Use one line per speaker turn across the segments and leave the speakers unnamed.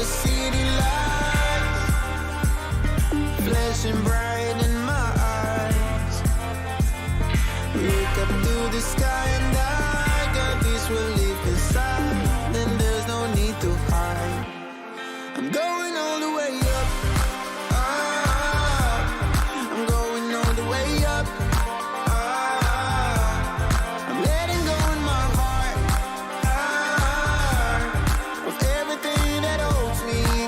the city lights, flashing bright in my eyes. Look up to the sky and I got this relief inside. Then there's no need to hide. I'm going all the way up. I'm going all the way up. I'm letting go in my heart of everything that holds me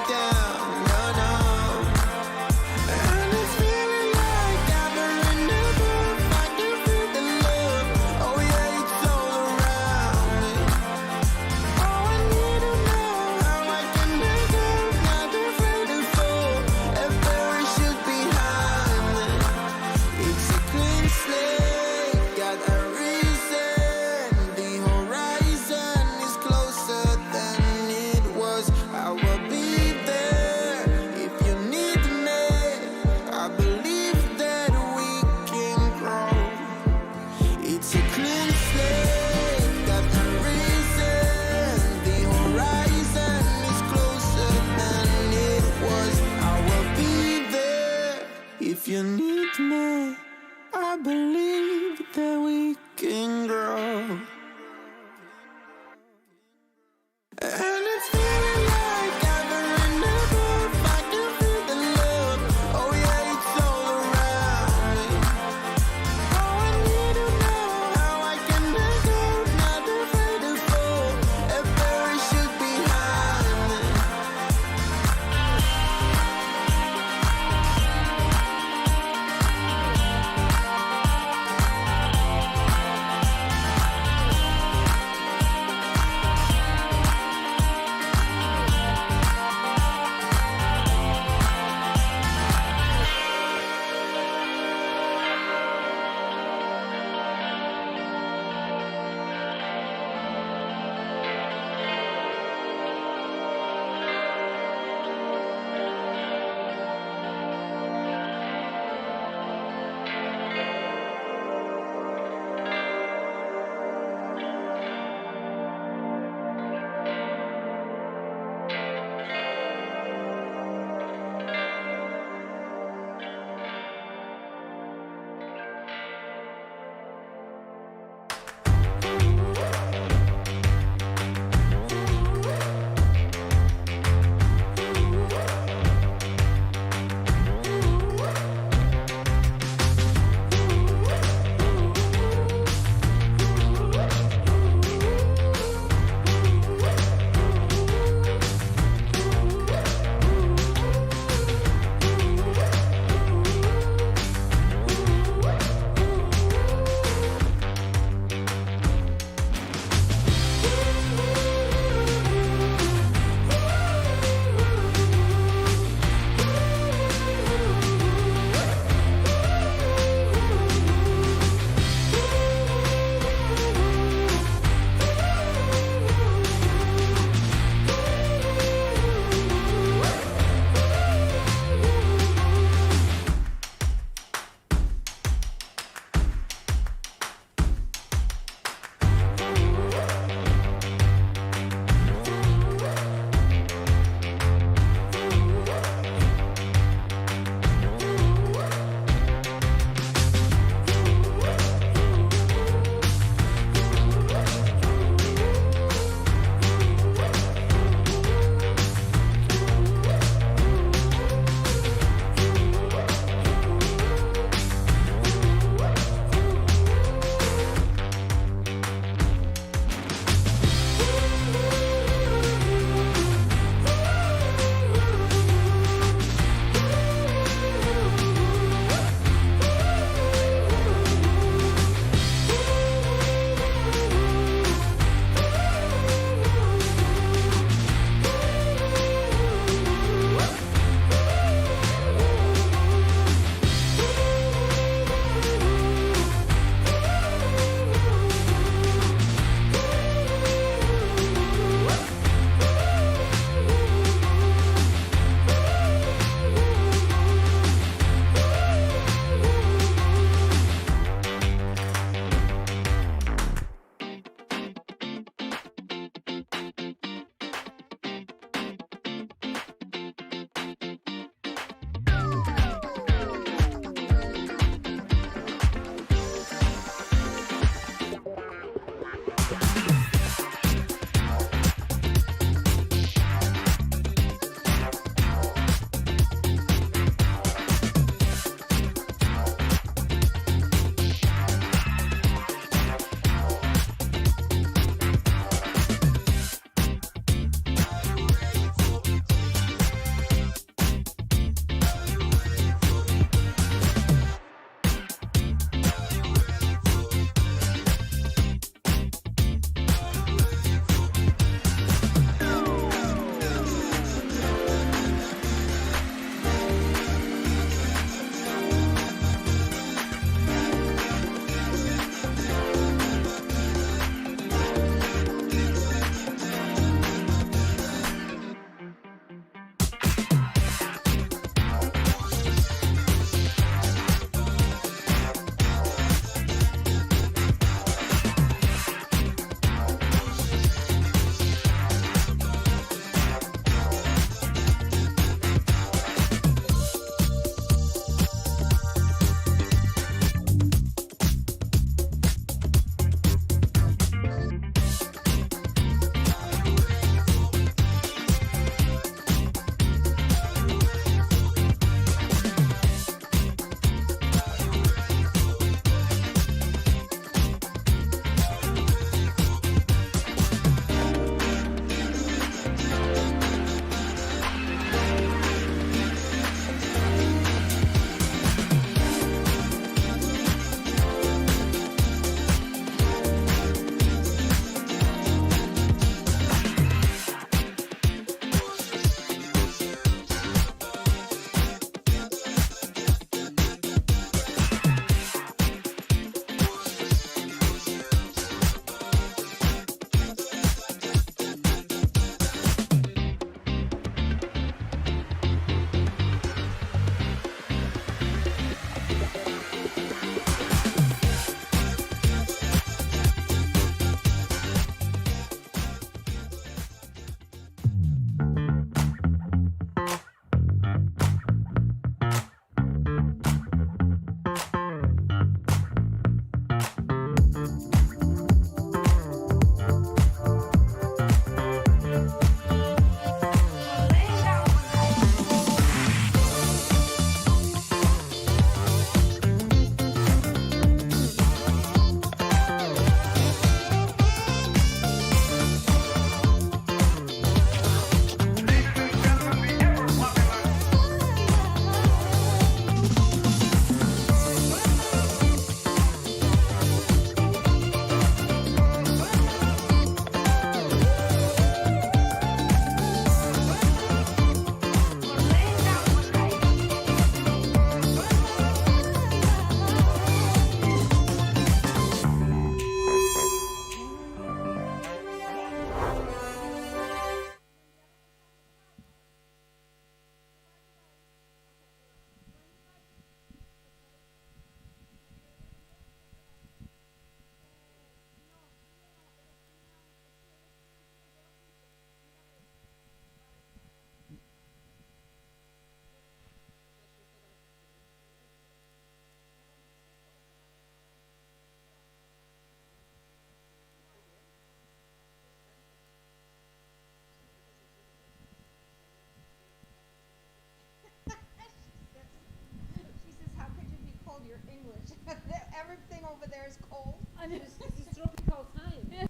everything over there is cold.
This is tropical time. Yeah.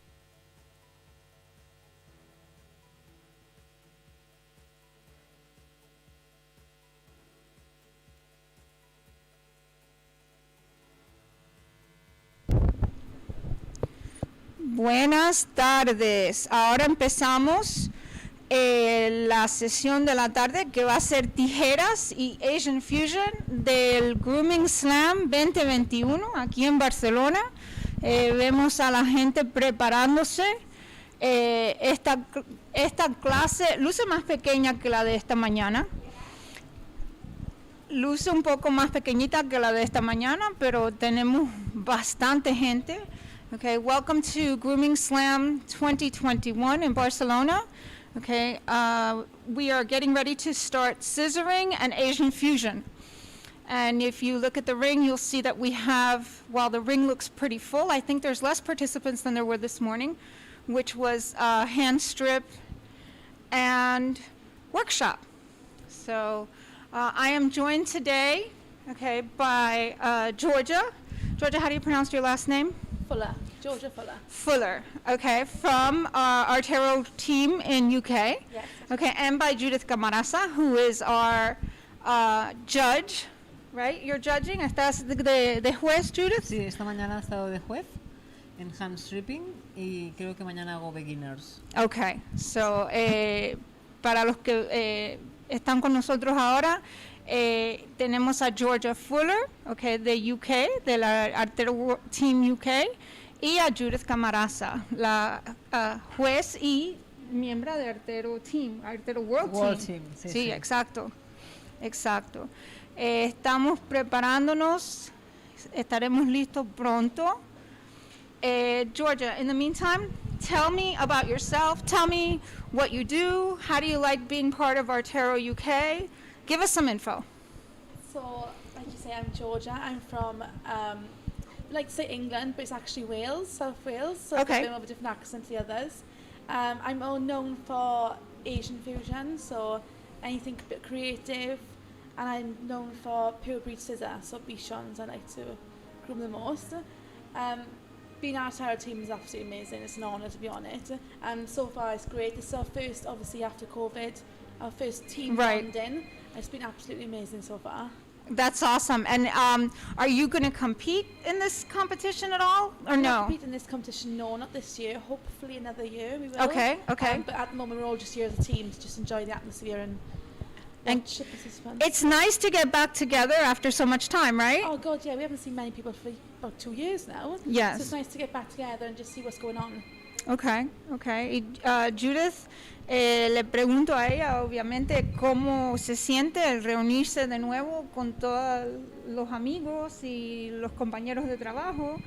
Buenas tardes. Ahora empezamos la sesión de la tarde que va a ser tijeras y Asian Fusion del Grooming Slam 2021 aquí en Barcelona. Vemos a la gente preparándose. Esta clase luce más pequeña que la de esta mañana. Luce un poco más pequeñita que la de esta mañana, pero tenemos bastante gente. Okay, welcome to Grooming Slam 2021 in Barcelona. Okay, we are getting ready to start scissoring and Asian fusion. And if you look at the ring, you'll see that we have, while the ring looks pretty full, I think there's less participants than there were this morning, which was hand strip and workshop. So I am joined today, okay, by Georgia. Georgia, how do you pronounce your last name?
Fuller, Georgia Fuller.
Fuller, okay, from Artero team in UK.
Yes.
Okay, and by Judith Camarasa, who is our judge, right? You're judging. ¿Estás de juez, Judith?
Sí, esta mañana he estado de juez en hand stripping y creo que mañana hago beginners.
Okay, so para los que están con nosotros ahora, tenemos a Georgia Fuller, okay, de UK, de la Artero Team UK, y a Judith Camarasa, la juez y miembro de Artero Team, Artero World Team. Sí, exacto. Estamos preparándonos, estaremos listos pronto. Georgia, in the meantime, tell me about yourself. Tell me what you do. How do you like being part of Artero UK? Give us some info.
So, like you say, I'm Georgia. I'm from, I like to say England, but it's actually Wales, South Wales. So
Okay.
a bit of a different accent to the others. I'm all known for Asian fusion, so anything a bit creative. And I'm known for pure breed scissor, so bichons. I like to groom the most. Being our Artero team is absolutely amazing. It's an honour to be on it. And so far it's great. It's our first, obviously after COVID, our first team
Right.
bonding. It's been absolutely amazing so far.
That's awesome. And are you going to compete in this competition at all, or
We're not
no?
competing in this competition, no, not this year. Hopefully another year we will.
Okay.
But at the moment we're all just here as a team to just enjoy the atmosphere and watch the participants.
It's nice to get back together after so much time, right?
Oh God, yeah, we haven't seen many people for about 2 years now.
Yes.
So it's nice to get back together and just see what's going on.
Okay. Y Judith, le pregunto a ella, obviamente, cómo se siente el reunirse de nuevo con todos los amigos y los compañeros de trabajo.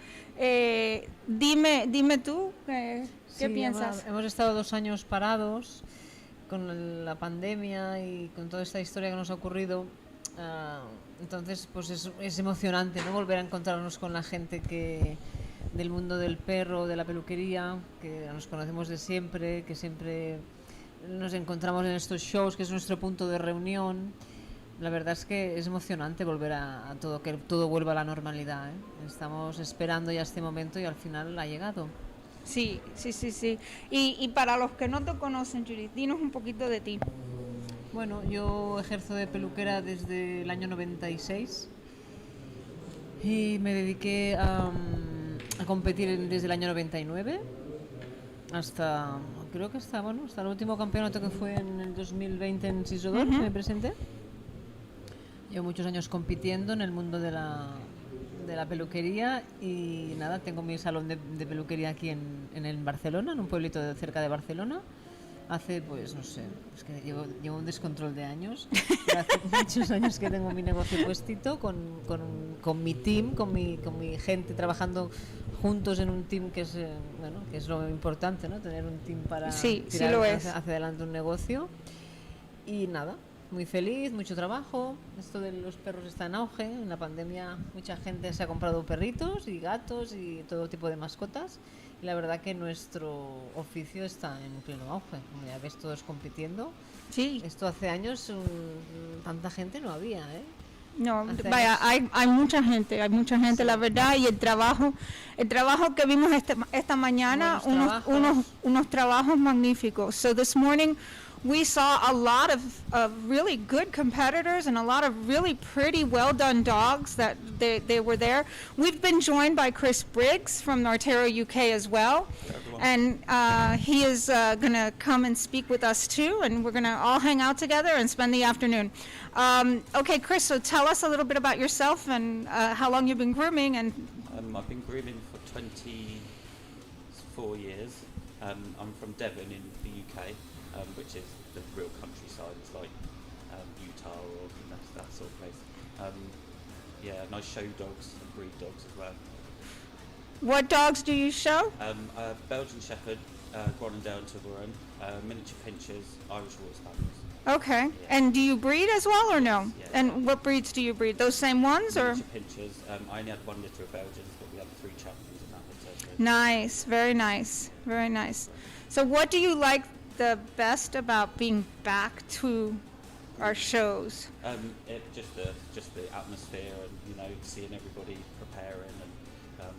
Dime tú, ¿qué
Sí,
piensas?
Hemos estado 2 años parados con la pandemia y con toda esta historia que nos ha ocurrido. Entonces, pues es emocionante, ¿no? Volver a encontrarnos con la gente del mundo del perro, de la peluquería, que nos conocemos de siempre, que siempre nos encontramos en estos shows, que es nuestro punto de reunión. La verdad es que es emocionante volver a todo, que todo vuelva a la normalidad, ¿eh? Estamos esperando ya este momento y al final ha llegado.
Sí. Y para los que no te conocen, Judith, dinos un poquito de ti.
Bueno, yo ejerzo de peluquera desde el año 96 y me dediqué a competir desde el año 99 hasta el último campeonato que fue en el 2020 en Sisodor, que me presenté. Llevo muchos años compitiendo en el mundo de la peluquería y nada, tengo mi salón de peluquería aquí en Barcelona, en un pueblito cerca de Barcelona. Hace, pues no sé, es que llevo un descontrol de años, pero hace muchos años que tengo mi negocio puestito con mi team, con mi gente trabajando juntos en un team que es que es lo importante, ¿no? Tener un team para tirar hacia adelante un negocio. Y nada, muy feliz, mucho trabajo. Esto de los perros está en auge. En la pandemia mucha gente se ha comprado perritos y gatos y todo tipo de mascotas. Y la verdad que nuestro oficio está en pleno auge. Como ya ves, todos compitiendo.
Sí.
Esto hace años tanta gente no había, ¿eh?
No,
Hacemos-
vaya, hay mucha gente, la verdad, y el trabajo que vimos esta mañana, unos trabajos magníficos. So this morning we saw a lot of really good competitors and a lot of really pretty, well done dogs that they were there. We've been joined by Chris Briggs from Artero UK as well. And he is going to come and speak with us too, and we're going to all hang out together and spend the afternoon. Okay, Chris, so tell us a little bit about yourself and how long you've been grooming. And
I've been grooming for 24 years. I'm from Devon in the UK, which is the real countryside. It's like Utah or that sort of place. Yeah, and I show dogs and breed dogs as well.
what dogs do you show?
Belgian Shepherd, Groenendael and Tiburon, miniature pinchers, Irish water spaniels.
Okay.
Yeah.
And do you breed as well or no?
Yes.
And what breeds do you breed? Those same ones or?
Miniature pinchers. I only had 1 litter of Belgians, but we had 3 champions in that litter. So.
Nice, very nice, very nice. So what do you like the best about being back to our shows?
Just the atmosphere and seeing everybody preparing and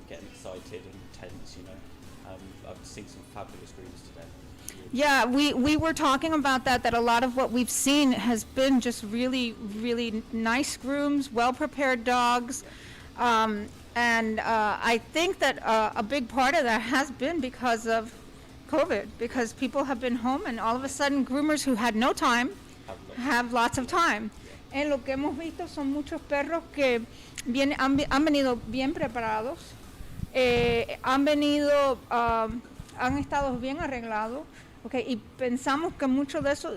getting excited and tense. I've seen some fabulous groomers today.
Yeah, we were talking about that a lot of what we've seen has been just really, really nice grooms, well-prepared dogs. And I think that a big part of that has been because of COVID, because people have been home and all of a sudden groomers who had no time have lots of time. En lo que hemos visto son muchos perros que han venido bien preparados, han estado bien arreglados, okay, y pensamos que mucho de eso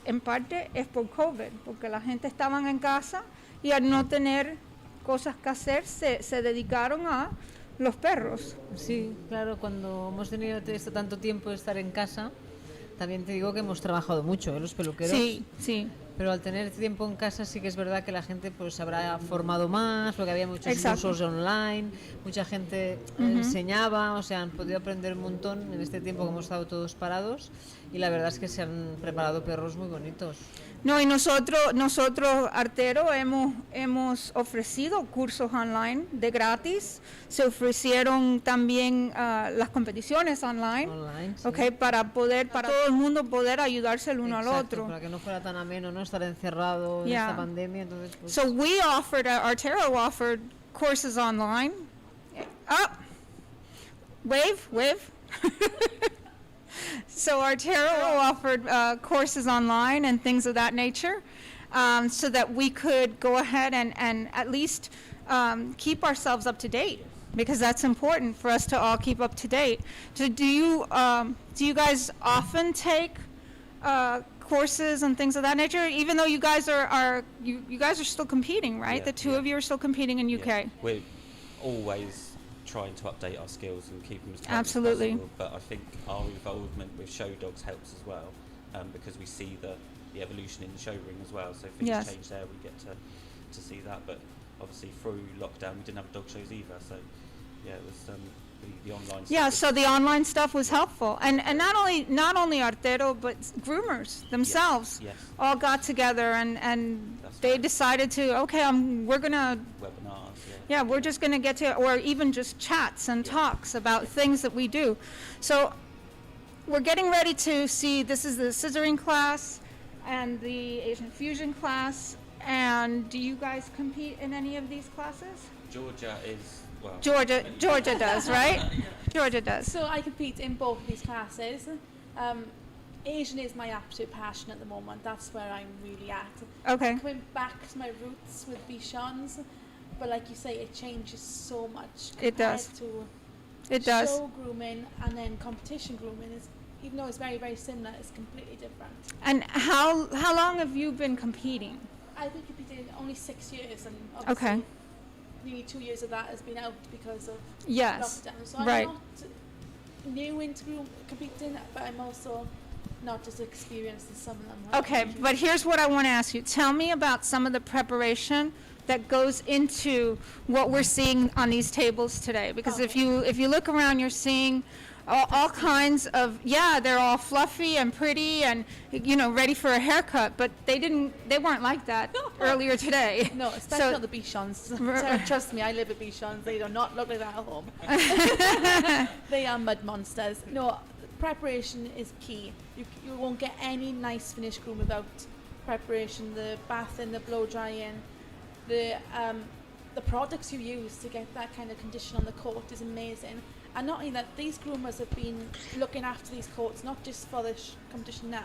en parte es por COVID, porque la gente estaba en casa y al no tener cosas que hacer se dedicaron a los perros.
Sí, claro, cuando hemos tenido tanto tiempo de estar en casa, también te digo que hemos trabajado mucho, los peluqueros.
Sí, sí.
Pero al tener tiempo en casa sí que es verdad que la gente pues se habrá formado más, porque había muchos
Exacto.
cursos online, mucha gente enseñaba, o sea, han podido aprender un montón en este tiempo que hemos estado todos parados y la verdad es que se han preparado perros muy bonitos.
No, y nosotros Artero, hemos ofrecido cursos online de gratis. Se ofrecieron también las competiciones online,
Sí.
okay, para todo el mundo poder ayudarse el uno
Exacto,
al otro.
para que no fuera tan ameno, ¿no? Estar encerrado en
Yeah.
esta pandemia, entonces pues,
So Artero offered courses online. Up, wave. So Artero offered courses online and things of that nature, so that we could go ahead and at least keep ourselves up to date, because that's important for us to all keep up to date. So do you guys often take courses and things of that nature, even though you guys are still competing, right?
Yeah,
The two
yeah.
of you are still competing in UK.
Yeah. We're always trying to update our skills and keep them as current
Absolutely.
as possible, but I think our involvement with show dogs helps as well, because we see the evolution in the show ring as well, so if things
Yes.
change there we get to see that, but obviously through lockdown we didn't have dog shows either, so yeah, it was the online
Yeah,
stuff
so the online stuff was helpful, and not only Artero, but groomers themselves
yes.
all got together and
That's
they
right.
decided to, okay, we're gonna,
webinars,
yeah, we're just gonna get to, or even just chats and talks about things that we do. So we're getting ready to see, this is the scissoring class and the Asian fusion class, and do you guys compete in any of these classes?
Georgia is, well,
Georgia does, right? Georgia does.
So I compete in both of these classes. Asian is my absolute passion at the moment. That's where I'm really at.
Okay.
Coming back to my roots with Bichons, but like you say, it changes so much.
It does.
compared
It
to
does.
show grooming and then competition grooming is, even though it's very, very similar, it's completely different.
And how long have you been competing?
I've been competing only 6 years, and obviously
Okay.
nearly 2 years of that has been out because of
Yes.
lockdown. So
Right.
I'm not new into competing, but I'm also not as experienced as some of them.
Okay, but here's what I want to ask you. Tell me about some of the preparation that goes into what we're seeing on these tables today. Because if you look around, you're seeing all kinds of, they're all fluffy and pretty and, ready for a haircut, but they weren't like that earlier today.
No, especially not the Bichons. Trust me, I live at Bichons. They do not look like that at home. They are mud monsters. No, preparation is key. You won't get any nice finished groom without preparation. The bathing, the blow drying, the products you use to get that kind of condition on the coat is amazing. And not only that, these groomers have been looking after these coats not just for the competition now,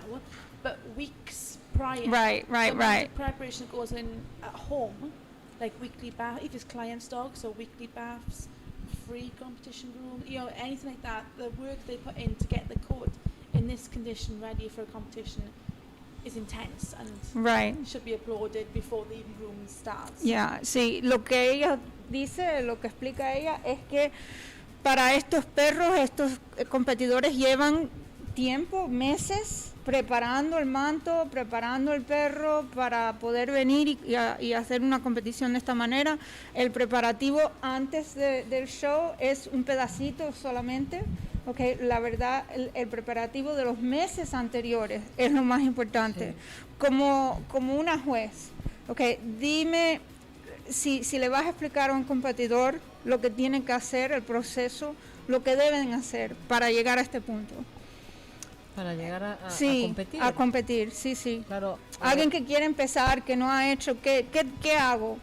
but weeks prior.
Right.
The preparation goes in at home, like weekly bath, if it's clients' dogs, or weekly baths, free competition room, anything like that. The work they put in to get the coat in this condition ready for a competition is intense and should be applauded before the room starts.
Sí, lo que ella dice, lo que explica ella es que para estos perros, estos competidores llevan tiempo, meses, preparando el manto, preparando el perro para poder venir y hacer una competición de esta manera. El preparativo antes del show es un pedacito solamente. Okay, la verdad, el preparativo de los meses anteriores es lo más importante. Sí. Como una juez. Okay, dime si le vas a explicar a un competidor lo que tienen que hacer, el proceso, lo que deben hacer para llegar a este punto.
Para llegar a competir.
A competir, sí.
Claro.
Alguien que quiere empezar, que no ha hecho, ¿qué hago?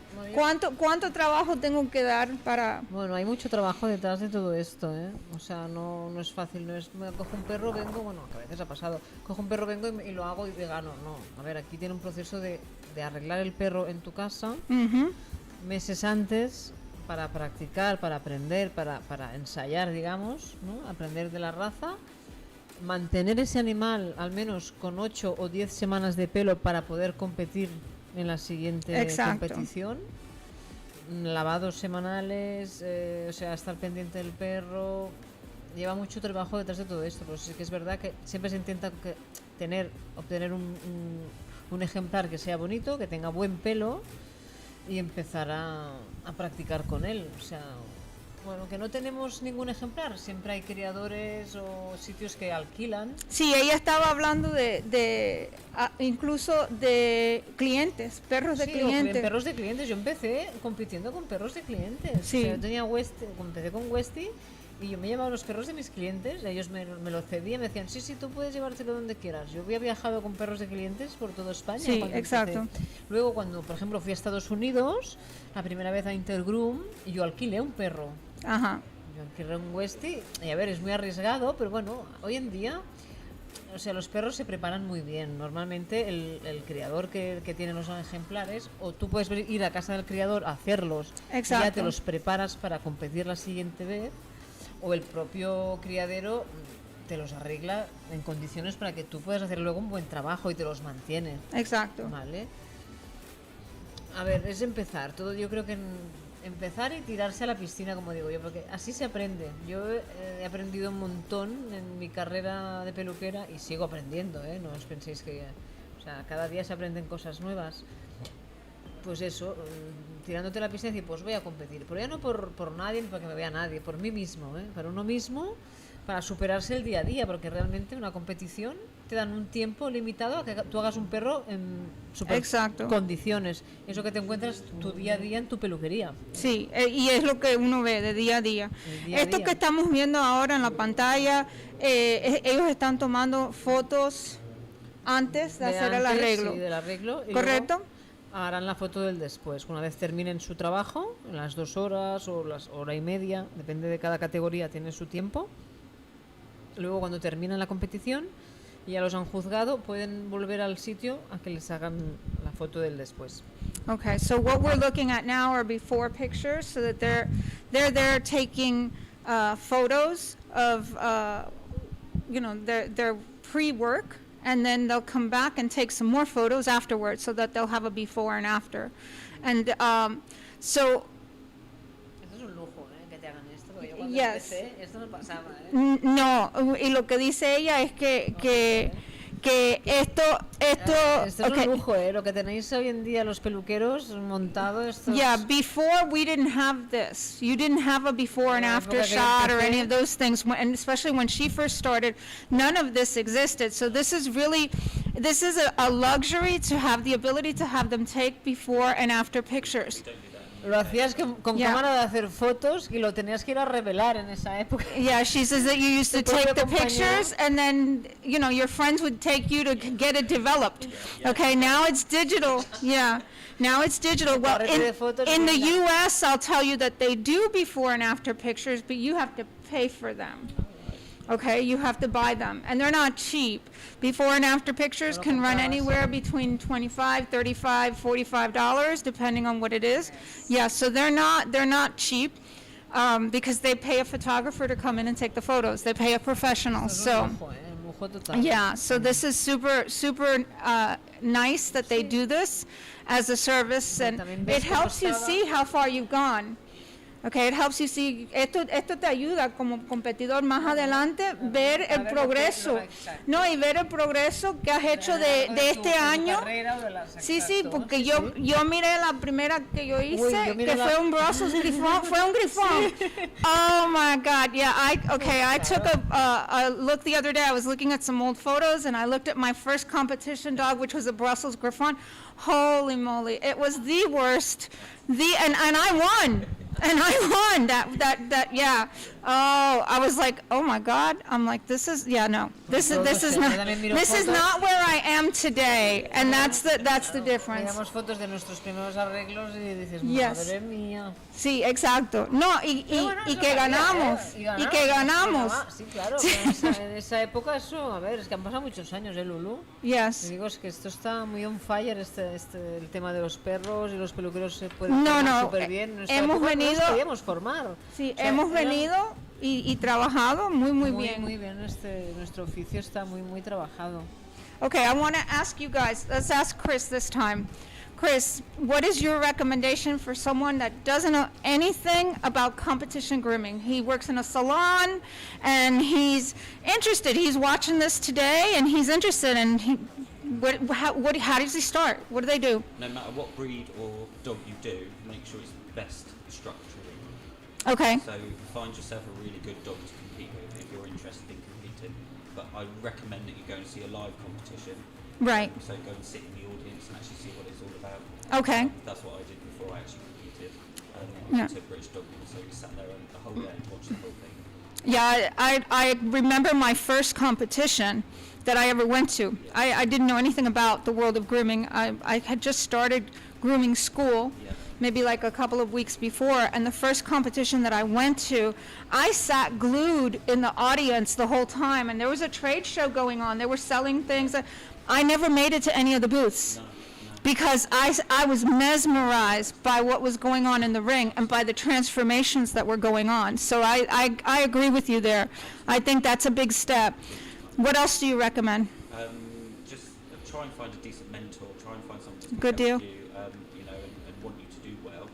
¿Cuánto trabajo tengo que dar para...?
Bueno, hay mucho trabajo detrás de todo esto, ¿eh? O sea, no es fácil, no es, me cojo un perro, vengo, bueno, que a veces ha pasado, cojo un perro, vengo y lo hago y gano, no. A ver, aquí tiene un proceso de arreglar el perro en tu casa, meses antes, para practicar, para aprender, para ensayar, digamos, ¿no? Aprender de la raza, mantener ese animal al menos con 8 o 10 semanas de pelo para poder competir en la siguiente competición, lavados semanales, o sea, estar pendiente del perro, lleva mucho trabajo detrás de todo esto, pero sí que es verdad que siempre se intenta obtener un ejemplar que sea bonito, que tenga buen pelo y empezar a practicar con él, o sea... Bueno, que no tenemos ningún ejemplar, siempre hay criadores o sitios que alquilan.
Sí, ella estaba hablando incluso de clientes, perros de clientes.
Perros de clientes, yo empecé compitiendo con perros de clientes.
Sí.
O sea, yo tenía empecé con Westie y yo me llevaba los perros de mis clientes, ellos me lo cedían, me decían, sí, tú puedes llevártelo donde quieras. Yo había viajado con perros de clientes por toda España.
Sí, exacto.
Empecé. Luego, cuando, por ejemplo, fui a Estados Unidos, la primera vez a Intergroom, y yo alquilé un perro.
Ajá.
Yo alquilé un Westie, y a ver, es muy arriesgado, pero bueno, hoy en día, o sea, los perros se preparan muy bien. Normalmente el criador que tiene los ejemplares, o tú puedes ir a casa del criador a hacerlos,
exacto,
y ya te los preparas para competir la siguiente vez, o el propio criadero te los arregla en condiciones para que tú puedas hacer luego un buen trabajo y te los mantiene.
Exacto.
¿Vale? A ver, es empezar. Todo yo creo que empezar y tirarse a la piscina, como digo yo, porque así se aprende. Yo he aprendido un montón en mi carrera de peluquera y sigo aprendiendo, ¿eh? No os penséis que... O sea, cada día se aprenden cosas nuevas. Pues eso, tirándote a la piscina y decir, pues voy a competir. Pero ya no por nadie, ni para que me vea nadie, por mí mismo, ¿eh? Para uno mismo, para superarse el día a día, porque realmente una competición te dan un tiempo limitado a que tú hagas un perro en super condiciones. Eso que te encuentras tu día a día en tu peluquería.
Sí, y es lo que uno ve de día a día. Esto que estamos viendo ahora en la pantalla, ellos están tomando fotos antes de hacer el arreglo.
Sí, del arreglo.
¿Correcto?
Harán la foto del después. Una vez terminen su trabajo, en las 2 horas o las hora y media, depende de cada categoría, tiene su tiempo. Luego, cuando terminan la competición y ya los han juzgado, pueden volver al sitio a que les hagan la foto del después.
Okay, so what we're looking at now are before pictures, so that they're there taking photos of their pre-work. And then they'll come back and take some more photos afterwards, so that they'll have a before and after. And so...
Esto es un lujo, que te hagan esto, porque yo cuando empecé, esto no pasaba,
No, y lo que dice ella es que esto esto,
Esto es
okay.
un lujo, lo que tenéis hoy en día los peluqueros montado. Esto
Yeah,
es-
before we didn't have this. You didn't have a before and
En la
after
época que
shot or any
empecé.
of those things, and especially when she first started, none of this existed. So this is a luxury to have the ability to have them take before and after pictures.
Lo hacías con
Yeah.
cámara de hacer fotos y lo tenías que ir a revelar en esa época.
Yeah, she says that you used to
Tu propia
take the
compañera.
pictures and then, your friends would take you to get it developed. Okay, now it's digital. Yeah, now it's digital. Well,
Carrete de fotos,
in the
venga.
US, I'll tell you that they do before and after pictures, but you have to pay for them. Okay, you have to buy them, and they're not cheap. Before and after pictures can run anywhere between $25, $35, $45, depending on what it is. Yeah, so they're not cheap, because they pay a photographer to come in and take the photos. They pay a professional.
Es
So,
un lujo total.
yeah, so this is super nice that they do this as a service, and
también ves
it
cómo
helps you
estaba.
see how far you've gone. Okay, it helps you see, esto te ayuda como competidor más adelante ver el
ver lo que-
progreso,
exacto.
no, y ver el progreso que has hecho de este año. Sí, sí, porque yo miré la primera que yo hice,
yo miré
que
la-
fue un Brussels grifón, fue un grifón. Oh my God, yeah, I took a look the other day. I was looking at some old photos, and I looked at my first competition dog, which was a Brussels griffon. Holy moly, it was the worst. And I won. And I won that, yeah. Oh, I was like, oh my God. I'm like, this is not, this is not where I am today. And that's the difference.
Miramos fotos de nuestros primeros arreglos y dices,
Yes.
madre mía.
Sí, exacto. No, y
Pero bueno, es
que
lo que había,
ganamos.
¿eh?
Y que ganamos.
Sí, claro, pero en esa época eso, a ver, es que han pasado muchos años, Lulu. Y
Yes.
digo, es que esto está muy on fire, el tema de los perros y los peluqueros se pueden
No,
formar
no,
súper bien. En nuestra
hemos
época no
venido-
nos podíamos formar.
Sí,
O sea,
hemos
era
venido y trabajado muy bien.
Muy bien, nuestro oficio está muy trabajado.
Okay, I want to ask you guys, let's ask Chris this time. Chris, what is your recommendation for someone that doesn't know anything about competition grooming? He works in a salon and he's interested. He's watching this today and he's interested, and how does he start? What do they do?
No matter what breed or dog you do, make sure it's best structurally.
Okay.
So find yourself a really good dog to compete with if you're interested in competing. But I recommend that you go and see a live competition.
Right.
So go and sit in the audience and actually see what it's all about.
Okay.
That's what I did before I actually competed.
Yeah.
To British Dog, so we sat there the whole day and watched the whole thing.
Yeah, I remember my first competition that I ever went to. I didn't know anything about the world of grooming. I had just started grooming school, maybe like a couple of weeks before, and the first competition that I went to, I sat glued in the audience the whole time, and there was a trade show going on. They were selling things. I never made it to any of the booths. Because I was mesmerized by what was going on in the ring and by the transformations that were going on. So I agree with you there. I think that's a big step. What else do you recommend?
Just try and find a decent mentor. Try and find someone to
Good deal.
help you, and want you to do well.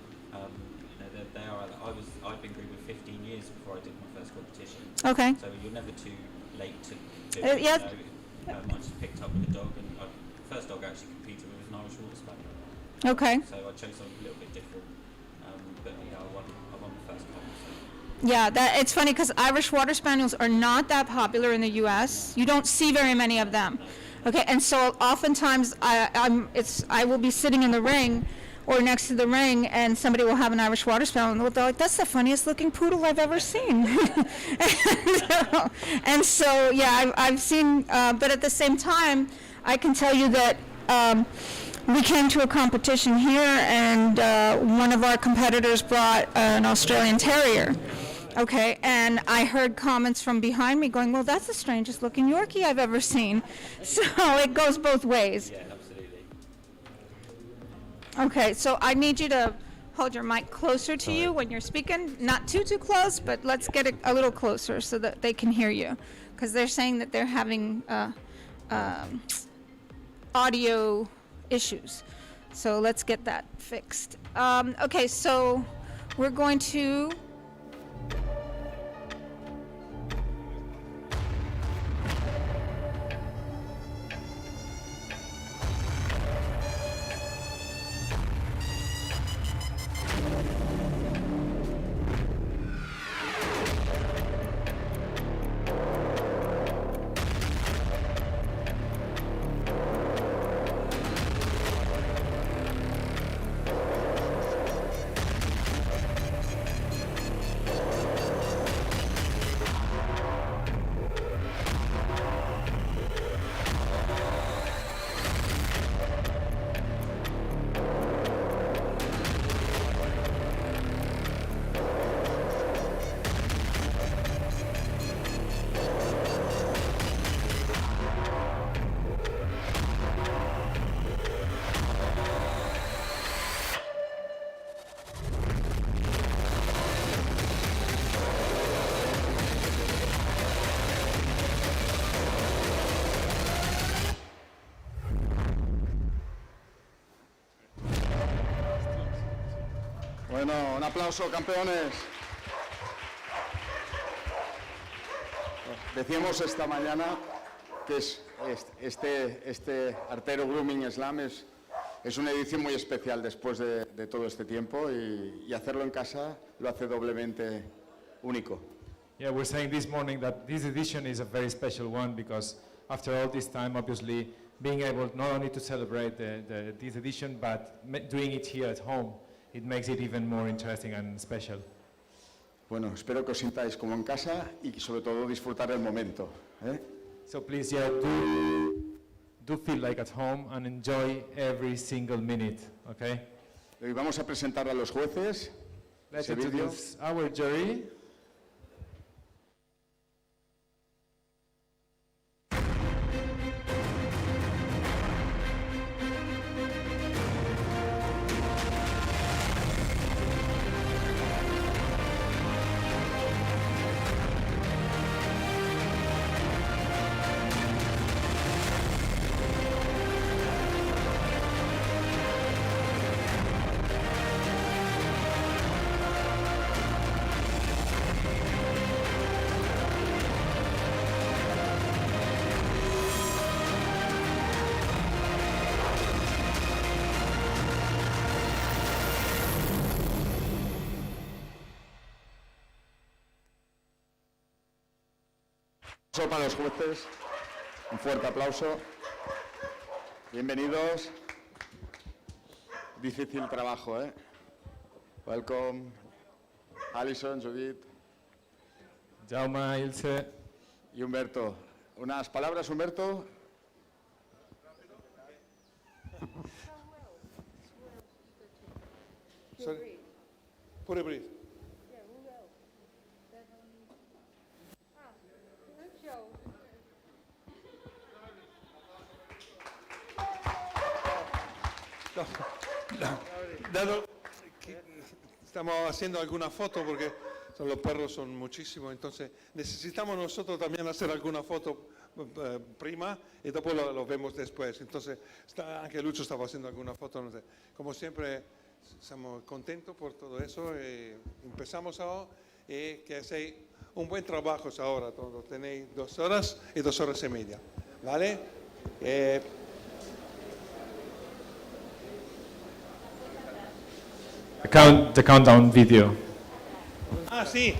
I've been grooming 15 years before I did my first competition.
Okay.
So you're never too late to do
Yeah.
it. You know, I just picked up with a dog, and the first dog I actually competed with was an Irish Water Spaniel.
Okay.
So I chose something a little bit different. But I won the first competition.
Yeah, it's funny because Irish Water Spaniels are not that popular in the U.S. You don't see very many of them. Okay, and so oftentimes I will be sitting in the ring or next to the ring, and somebody will have an Irish Water Spaniel, and they're like, "That's the funniest looking poodle I've ever seen." and so yeah, I've seen, but at the same time, I can tell you that. We came to a competition here, and one of our competitors brought an Australian Terrier. Okay, and I heard comments from behind me going, well, that's the strangest looking Yorkie I've ever seen. So it goes both ways.
Yeah, absolutely.
Okay, so I need you to hold your mic closer to you when you're speaking. Not too close, but let's get it a little closer so that they can hear you. Because they're saying that they're having audio issues. So let's get that fixed. Okay, so we're going to
Bueno, un aplauso, campeones. Decíamos esta mañana que este Artero Grooming Slam es una edición muy especial después de todo este tiempo y hacerlo en casa lo hace doblemente único.
Yeah, we're saying this morning that this edition is a very special one because after all this time, obviously, being able not only to celebrate this edition, but doing it here at home, it makes it even more interesting and special.
Bueno, espero que os sintáis como en casa y sobre todo disfrutar el momento.
So please, yeah, do feel like at home and enjoy every single minute, okay?
Hoy vamos a presentar a los jueces.
Let's
ese vídeo.
introduce our jury.
Para los jueces, un fuerte aplauso. Bienvenidos. Difícil trabajo, ¿eh? Welcome, Alison, Judith
Jaume, Ilse.
y Humberto. Unas palabras, Humberto.
Pure breathe. Dado que estamos haciendo alguna foto porque los perros son muchísimos, entonces necesitamos nosotros también hacer alguna foto prima y después lo vemos después. Entonces, anche Lucio stava haciendo alguna foto. No sé. Como siempre, estamos contentos por todo eso. Empezamos ahora y que hacéis un buen trabajo ahora. Tenéis 2 horas y 2 horas y media. ¿Vale?
The countdown video.
Ah, sí,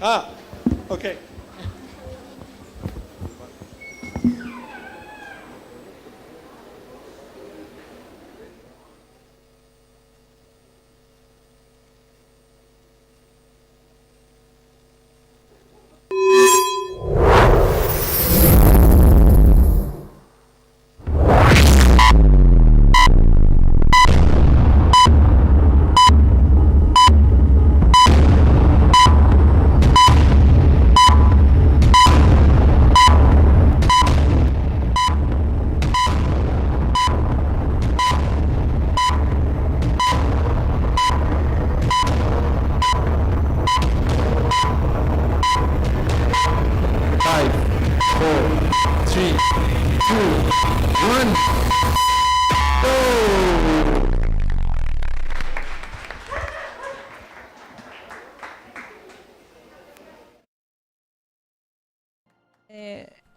ok.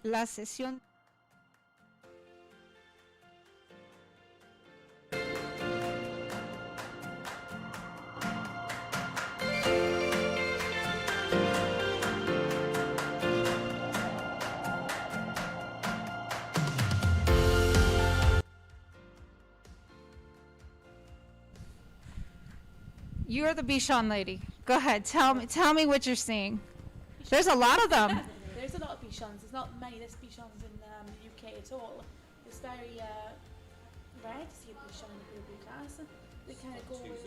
La sesión. You're the Bichon lady. Go ahead. Tell me what you're seeing. There's a lot of them.
There's a lot of Bichons. There's not many Bichons in the UK at all. It's very rare to see a Bichon in the Peluquería class. They kind of go with,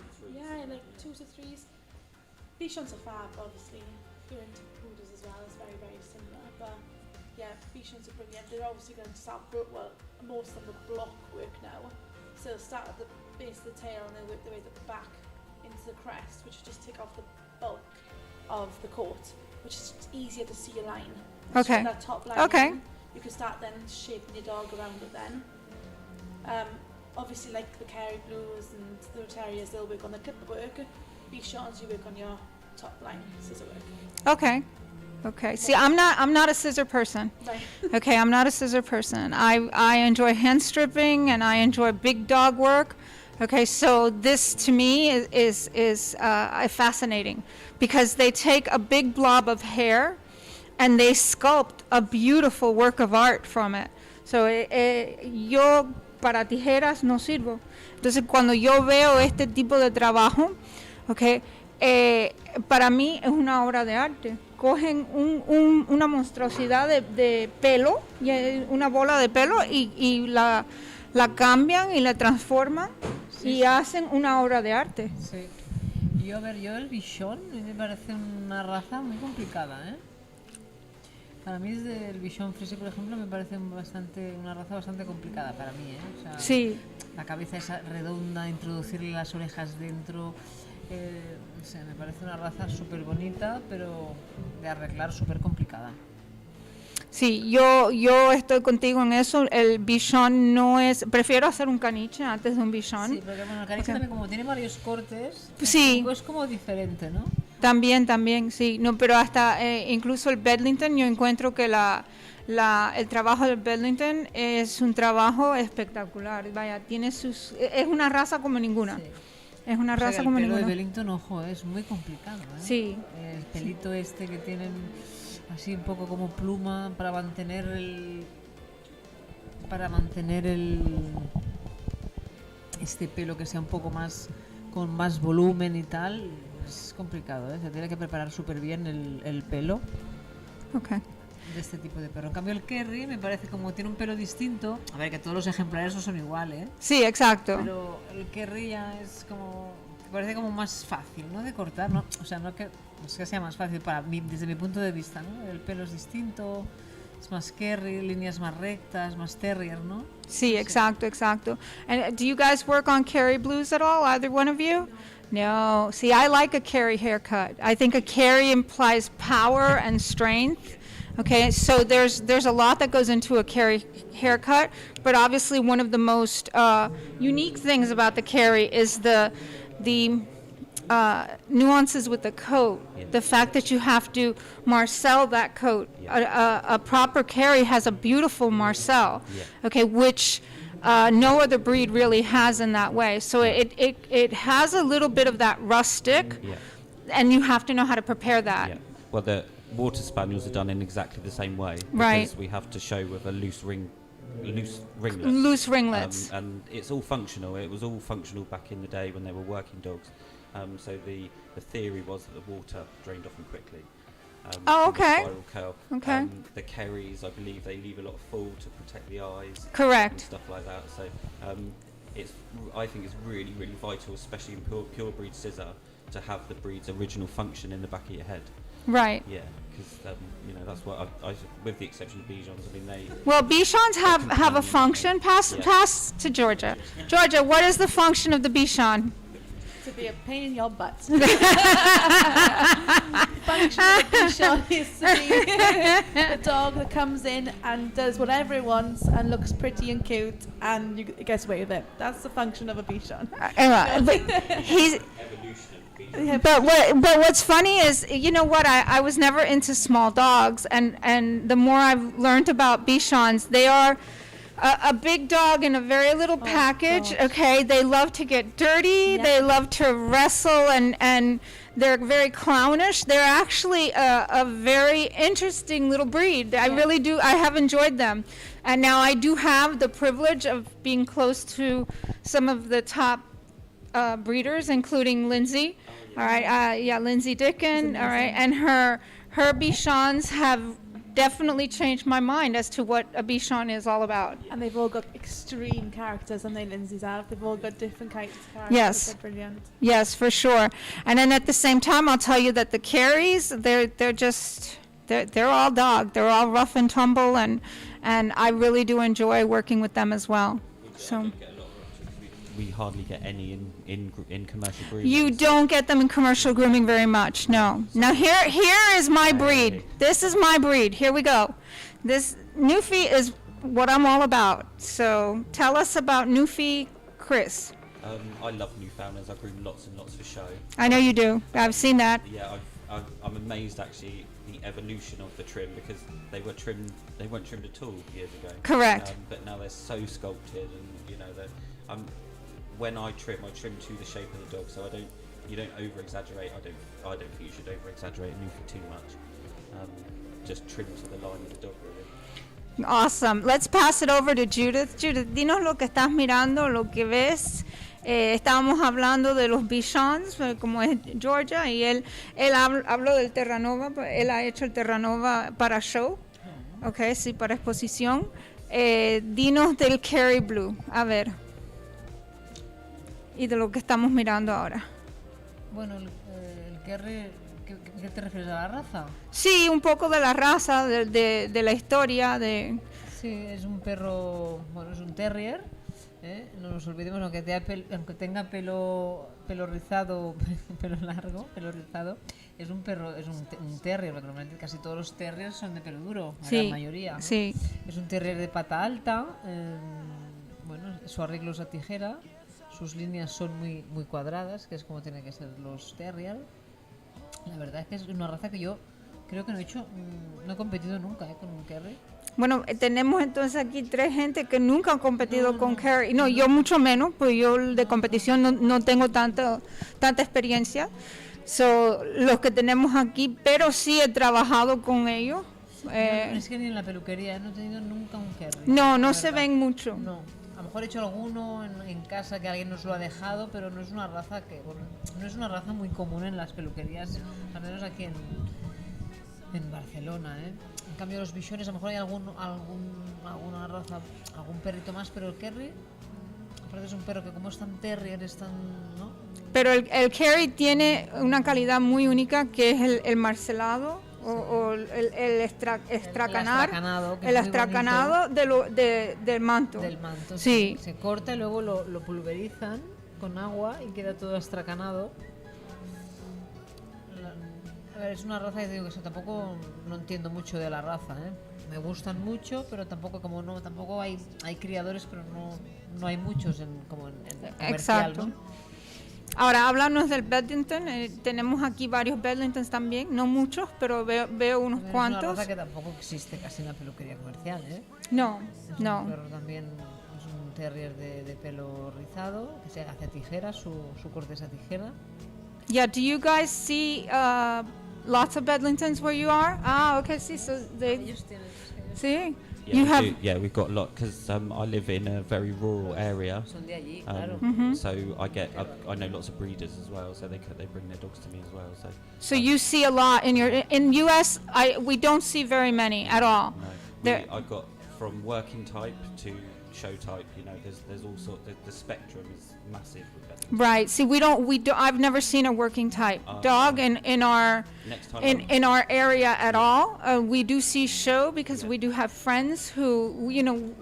like 2s to 3s. Bichons are fab, obviously. If you're into poodles as well, it's very, very similar. But yeah, Bichons are brilliant. They're obviously going to start, most of them are block work now. So they'll start at the base of the tail and they'll work their way at the back into the crest, which just take off the bulk of the coat, which is easier to see a line.
Okay.
So that top line.
Okay.
In, you can start then shaping your dog around it then. Obviously, like the Kerry Blues and the Terriers, they'll work on the clipper work. Bichons, you work on your top line, scissor work.
Okay. Okay. See, I'm not a scissor person.
Right.
Okay, I'm not a scissor person. I enjoy hand stripping and I enjoy big dog work. Okay, so this to me is fascinating because they take a big blob of hair and they sculpt a beautiful work of art from it. So yo para tijeras no sirvo. Entonces cuando yo veo este tipo de trabajo, okay, para mí es una obra de arte. Cogen una monstruosidad de pelo, una bola de pelo y la cambian y la transforman y hacen una obra de arte.
Sí. Yo el bichón me parece una raza muy complicada, ¿eh? Para mí desde el bichón frise, por ejemplo, me parece una raza bastante complicada para mí, ¿eh? O sea,
Sí.
la cabeza esa redonda, introducirle las orejas dentro, no sé, me parece una raza súper bonita, pero de arreglar súper complicada.
Sí, yo estoy contigo en eso. El bichón no es... Prefiero hacer un caniche antes de un bichón.
Sí, porque bueno, el caniche también como tiene varios cortes,
Sí.
es como diferente, ¿no?
También, sí. No, pero hasta incluso el Bedlington, yo encuentro que el trabajo del Bedlington es un trabajo espectacular. Vaya, es una raza como ninguna.
Sí.
Es una
O sea,
raza
que
como
el pelo
ninguna.
de Wellington, ojo, es muy complicado, ¿eh?
Sí.
El pelito este que tienen así un poco como pluma para mantener este pelo que sea un poco más con más volumen y tal, es complicado, ¿eh? Se tiene que preparar súper bien el pelo
Okay.
de este tipo de perro. En cambio el Kerry me parece como tiene un pelo distinto, a ver que todos los ejemplares no son iguales, ¿eh?
Sí, exacto.
Pero el Kerry ya es como, me parece como más fácil, ¿no? De cortar, ¿no? O sea, no es que sea más fácil para mí, desde mi punto de vista, ¿no? El pelo es distinto, es más Kerry, líneas más rectas, más terrier, ¿no?
Sí, exacto. And do you guys work on Kerry blues at all, either one of you? No. See, I like a Kerry haircut. I think a Kerry implies power and strength. Okay, so there's a lot that goes into a Kerry haircut, but obviously one of the most unique things about the Kerry is the nuances with the coat.
Yeah.
The fact that you have to marcel that coat. A proper Kerry has a beautiful marcel, okay, which no other breed really has in that way. So it has a little bit of that rustic, and you have to know how to prepare that.
Yeah. Well, the water spaniels are done in exactly the same way.
Right.
Because we have to show with a loose ringlet.
Loose ringlets.
And it's all functional. It was all functional back in the day when they were working dogs. So the theory was that the water drained off them quickly.
Oh,
from the
okay.
spiral curl.
Okay.
The Kerrys, I believe, they leave a lot of fall to protect the eyes. And
Correct.
stuff like that. So I think it's really, really vital, especially in pure breed scissor, to have the breed's original function in the back of your head.
Right.
Yeah, because that's what I with the exception of Bichons, I mean they.
Well, Bichons have a function. Pass to Georgia. Georgia, what is the function of the Bichon?
To be a pain in your butt. Function of the Bichon is to be a dog that comes in and does whatever it wants and looks pretty and cute and you gets away with it. That's the function of a Bichon.
But he's.
Evolution.
But what's funny is, you know what, I was never into small dogs, and the more I've learned about Bichons, they are a big dog in a very little package.
gosh.
Okay, they love to get dirty,
Yeah.
they love to wrestle, and they're very clownish. They're actually a very interesting little breed. I really do. I have enjoyed them, and now I do have the privilege of being close to some of the top breeders, including Lindsay. All right, Lindsay Dickin. All right, and her Bichons have definitely changed my mind as to what a Bichon is all about.
And they've all got extreme characters, and they Lindsay's have. They've all got different kinds of characters.
Yes.
They're brilliant.
Yes, for sure. And then at the same time, I'll tell you that the Kerrys, they're all dog. They're all rough and tumble, and I really do enjoy working with them as well. So.
We hardly get any in commercial breeding.
You don't get them in commercial grooming very much, no. Now here is my breed. This is my breed. Here we go. This Newfie is what I'm all about. So tell us about Newfie, Chris.
I love Newfoundlands. I groom lots and lots for show.
I know you do. I've seen that.
Yeah, I'm amazed actually the evolution of the trim, because they weren't trimmed at all years ago.
Correct.
But now they're so sculpted, and you know that when I trim to the shape of the dog, so you don't over exaggerate. I don't think you should over exaggerate a Newfoundland too much. Just trim to the line of the dog, really.
Awesome. Let's pass it over to Judith. Judith, dinos lo que estás mirando, lo que ves. Estábamos hablando de los Bichons, como es Georgia, y él habló del Terranova. Él ha hecho el Terranova para show, okay, sí, para exposición. Dinos del Kerry Blue, a ver, y de lo que estamos mirando ahora.
Bueno, el Kerry, ¿qué te refieres, a la raza?
Sí, un poco de la raza, de la historia.
Sí, es un perro, bueno, es un terrier. No nos olvidemos, aunque tenga pelo rizado, pelo largo, pelo rizado, es un perro, es un terrier, porque normalmente casi todos los terriers son de pelo duro,
sí,
la mayoría, ¿no?
Sí.
Es un terrier de pata alta, bueno, su arreglo es a tijera, sus líneas son muy cuadradas, que es como tienen que ser los terrier. La verdad es que es una raza que yo creo que no he competido nunca con un Kerry.
Bueno, tenemos entonces aquí 3 gente que nunca han competido con Kerry. No, yo mucho menos, pues yo de competición no tengo tanta experiencia. Los que tenemos aquí, pero sí he trabajado con ellos.
Es que ni en la peluquería no he tenido nunca un Kerry.
No se ven mucho.
No, a lo mejor he hecho alguno en casa que alguien nos lo ha dejado, pero no es una raza no es una raza muy común en las peluquerías, al menos aquí en Barcelona, En cambio los bichones, a lo mejor hay alguna raza, algún perrito más, pero el Kerry, aparte es un perro que como es tan terrier, es tan, ¿no?
Pero el Kerry tiene una calidad muy única, que es el marcelado, sí, o el estracanado, el estracanado del manto.
Del manto,
sí.
Se corta y luego lo pulverizan con agua y queda todo estracanado. A ver, es una raza que digo que tampoco no entiendo mucho de la raza, Me gustan mucho, pero tampoco hay criadores, pero no hay muchos como en comercial.
Exacto.
¿No?
Ahora, háblanos del Bedlington. Tenemos aquí varios Bedlingtons también, no muchos, pero veo unos cuantos.
Es una raza que tampoco existe casi en la peluquería comercial,
No.
Un perro también, es un terrier de pelo rizado, que se hace a tijera, su corte es a tijera.
Yeah, do you guys see lots of Bedlingtons where you are? Okay, sí, so sí.
Yeah, we've got a lot, because I live in a very rural area.
Son de allí, claro.
So I know lots of breeders as well, so they bring their dogs to me as well.
So you see a lot in US. We don't see very many at all.
No, I've got from working type to show type. You know, there's all sorts. The spectrum is massive with that.
Right. See, we don't. I've never seen a working type dog in our area at all. We do see show, because we do have friends who,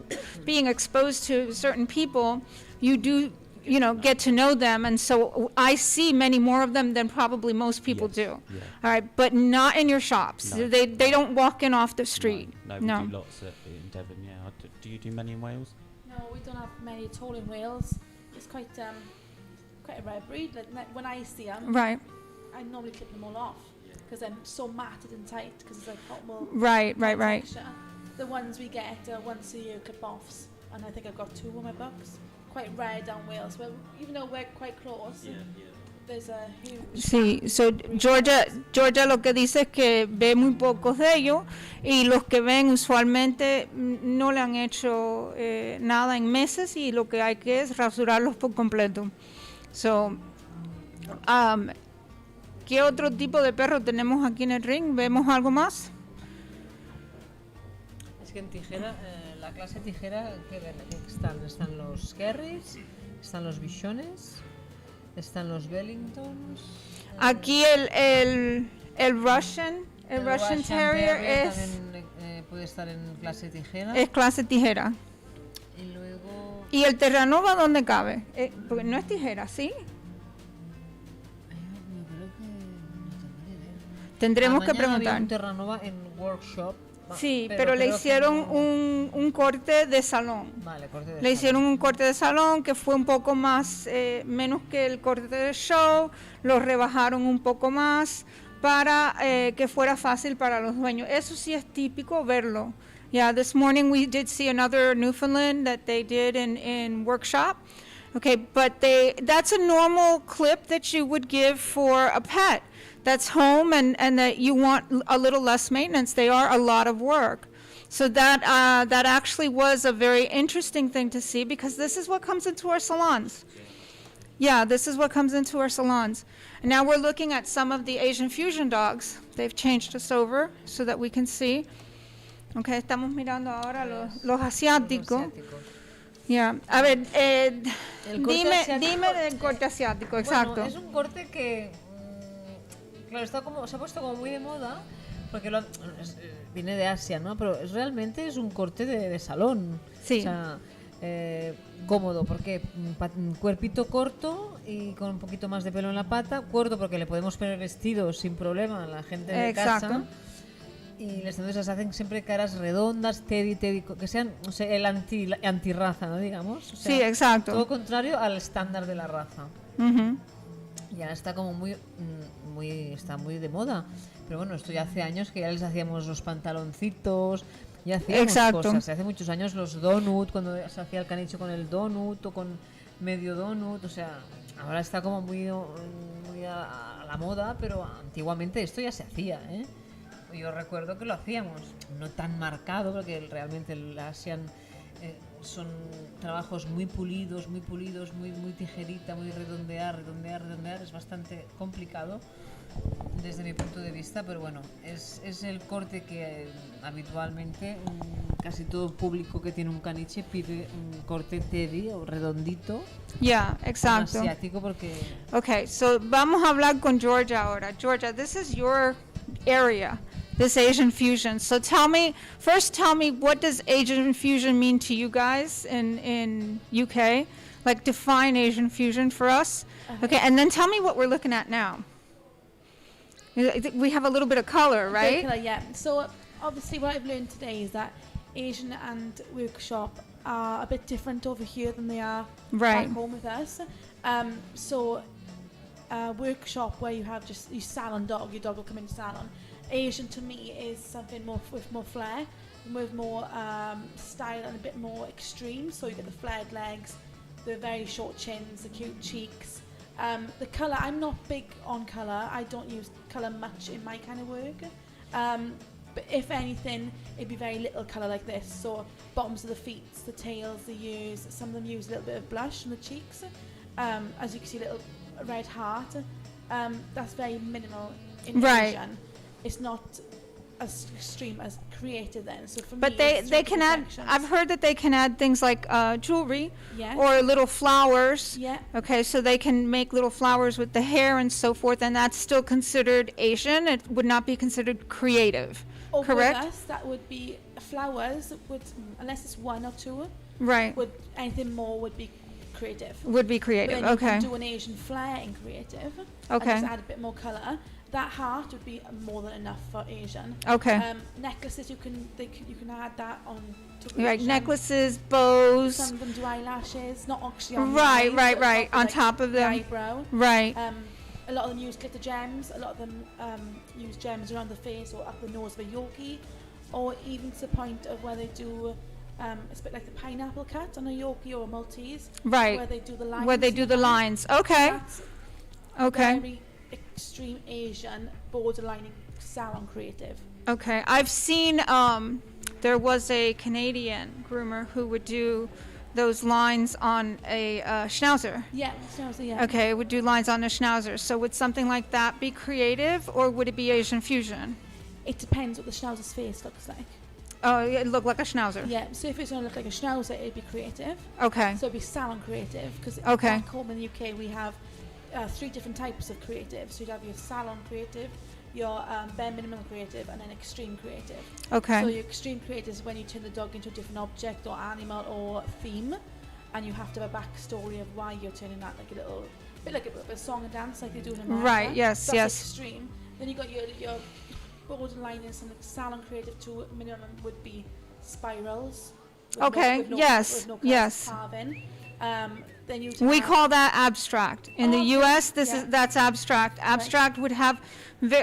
being exposed to certain people, you do, get to know them, and so I see many more of them than probably most people do.
Yeah.
All right, but not in your shops.
No.
They don't walk in off the street.
No, we do lots in Devon. Yeah. Do you do many in Wales?
No, we don't have many at all in Wales. It's quite a rare breed. Like when I see them,
Right.
I normally clip them all off because they're so matted and tight, because it's like hot wool.
Right.
Texture. The ones we get once a year clip-offs, and I think I've got 2 on my books. Quite rare down Wales. Well, even though we're quite close, there's a huge.
Sí, so Georgia lo que dice es que ve muy pocos de ellos, y los que ven usualmente no le han hecho nada en meses, y lo que hay que es rasurarlos por completo. So, ¿qué otro tipo de perro tenemos aquí en el ring? ¿Vemos algo más?
Es que en tijera, la clase tijera, que están los Kerrys, están los Bichones, están los Wellingtons.
Aquí el Russian Terrier es
también, puede estar en clase tijera.
Es clase tijera.
Y luego.
¿Y el Terranova dónde cabe? Porque no es tijera, ¿sí?
Yo creo que no tengo ni idea.
Tendremos que
Mañana había
preguntar.
un Terranova en workshop,
Sí, pero le
creo que
hicieron
no-
un corte de salón.
Vale, corte de
Le
salón.
hicieron un corte de salón que fue un poco más, menos que el corte de show, lo rebajaron un poco más para que fuera fácil para los dueños. Eso sí es típico verlo. Yeah, this morning we did see another Newfoundland that they did in workshop. Okay, but that's a normal clip that you would give for a pet that's home and that you want a little less maintenance. They are a lot of work. So that actually was a very interesting thing to see because this is what comes into our salons. Yeah, this is what comes into our salons. And now we're looking at some of the Asian fusion dogs. They've changed us over so that we can see. Okay, estamos mirando ahora los asiáticos. Yeah. A ver,
El corte
dime
asiático,
del corte asiático, exacto.
Bueno, es un corte que, claro, se ha puesto como muy de moda, porque viene de Asia, ¿no? Pero realmente es un corte de salón.
Sí.
O sea, cómodo, porque cuerpito corto y con un poquito más de pelo en la pata, corto porque le podemos poner vestidos sin problema a la gente de
Exacto.
casa. Y las tendencias hacen siempre caras redondas, teddy, que sean, o sea, el antirraza, ¿no? Digamos. O sea,
Sí, exacto.
todo contrario al estándar de la raza.
Ujú.
Y ahora está como está muy de moda. Pero bueno, esto ya hace años que ya les hacíamos los pantaloncitos, ya hacíamos
Exacto.
cosas. Hace muchos años los donut, cuando se hacía el caniche con el donut o con medio donut, o sea, ahora está como muy a la moda, pero antiguamente esto ya se hacía, ¿eh? Yo recuerdo que lo hacíamos, no tan marcado, porque realmente el Asian son trabajos muy pulidos, muy tijerita, muy redondear, es bastante complicado desde mi punto de vista, pero bueno, es el corte que habitualmente casi todo público que tiene un caniche pide un corte teddy o redondito.
Yeah, exacto.
Asiático porque...
Okay, so vamos a hablar con Georgia ahora. Georgia, this is your area, this Asian fusion. So tell me what does Asian fusion mean to you guys in UK? Like define Asian fusion for us. Okay, and then tell me what we're looking at now. We have a little bit of color, right?
Colour, yeah. So obviously what I've learned today is that Asian and workshop are a bit different over here than they are
Right.
back home with us. Workshop where you have just your salon dog, your dog will come in salon. Asian to me is something more with more flair, with more style and a bit more extreme. So you get the flared legs, the very short chins, the cute cheeks. The colour, I'm not big on colour. I don't use colour much in my kind of work. But if anything, it'd be very little colour like this. So bottoms of the feet, the tails, the ears. Some of them use a little bit of blush on the cheeks. As you can see, a little red heart. That's very minimal in
Right.
Asian. It's not as extreme as creative then. So for
But
me,
they
it's
can add,
imperfections.
I've heard that they can add things like jewelry
Yeah.
or little flowers.
Yeah.
Okay, so they can make little flowers with the hair and so forth, and that's still considered Asian. It would not be considered creative,
Over
correct?
us, that would be flowers. Unless it's one or two,
Right,
anything more would be creative.
would be
But
creative,
then you
okay.
can do an Asian flair in creative.
Okay.
And just add a bit more colour. That heart would be more than enough for Asian.
Okay.
Necklaces, you can add that on to
Right,
Asian.
necklaces, bows,
Some of them do eyelashes, not actually on
Right,
the eyes,
right,
but
right, on top of
the
them.
eyebrow.
right,
A lot of them use glitter gems. A lot of them use gems around the face or up the nose of a Yorkie, or even to the point of where they do. It's a bit like the pineapple cut on a Yorkie or a Maltese,
right.
where they do the lines.
Where they
in
do the
hand.
lines, okay,
That's
okay,
very extreme Asian, borderline salon creative.
okay. I've seen, there was a Canadian groomer who would do those lines on a schnauzer.
Yeah, so yeah.
Okay, would do lines on a schnauzer. So would something like that be creative, or would it be Asian fusion?
It depends what the schnauzer's face looks like.
Oh, it looked like a schnauzer.
Yeah, so if it's going to look like a schnauzer, it'd be creative.
Okay,
So it'd be salon creative, because
Okay.
back home in the UK we have 3 different types of creative. So you'd have your salon creative, your bare minimum creative, and then extreme creative. So
okay,
your extreme creative is when you turn the dog into a different object or animal or theme, and you have to have a backstory of why you're turning that, like a little bit like a song and dance like they do in America.
Right, yes,
That's
yes.
extreme. Then you got your borderline is something salon creative to minimum would be spirals.
Okay,
With no
yes.
carving. Then you
We call that abstract. In the U.S., that's abstract. Abstract would have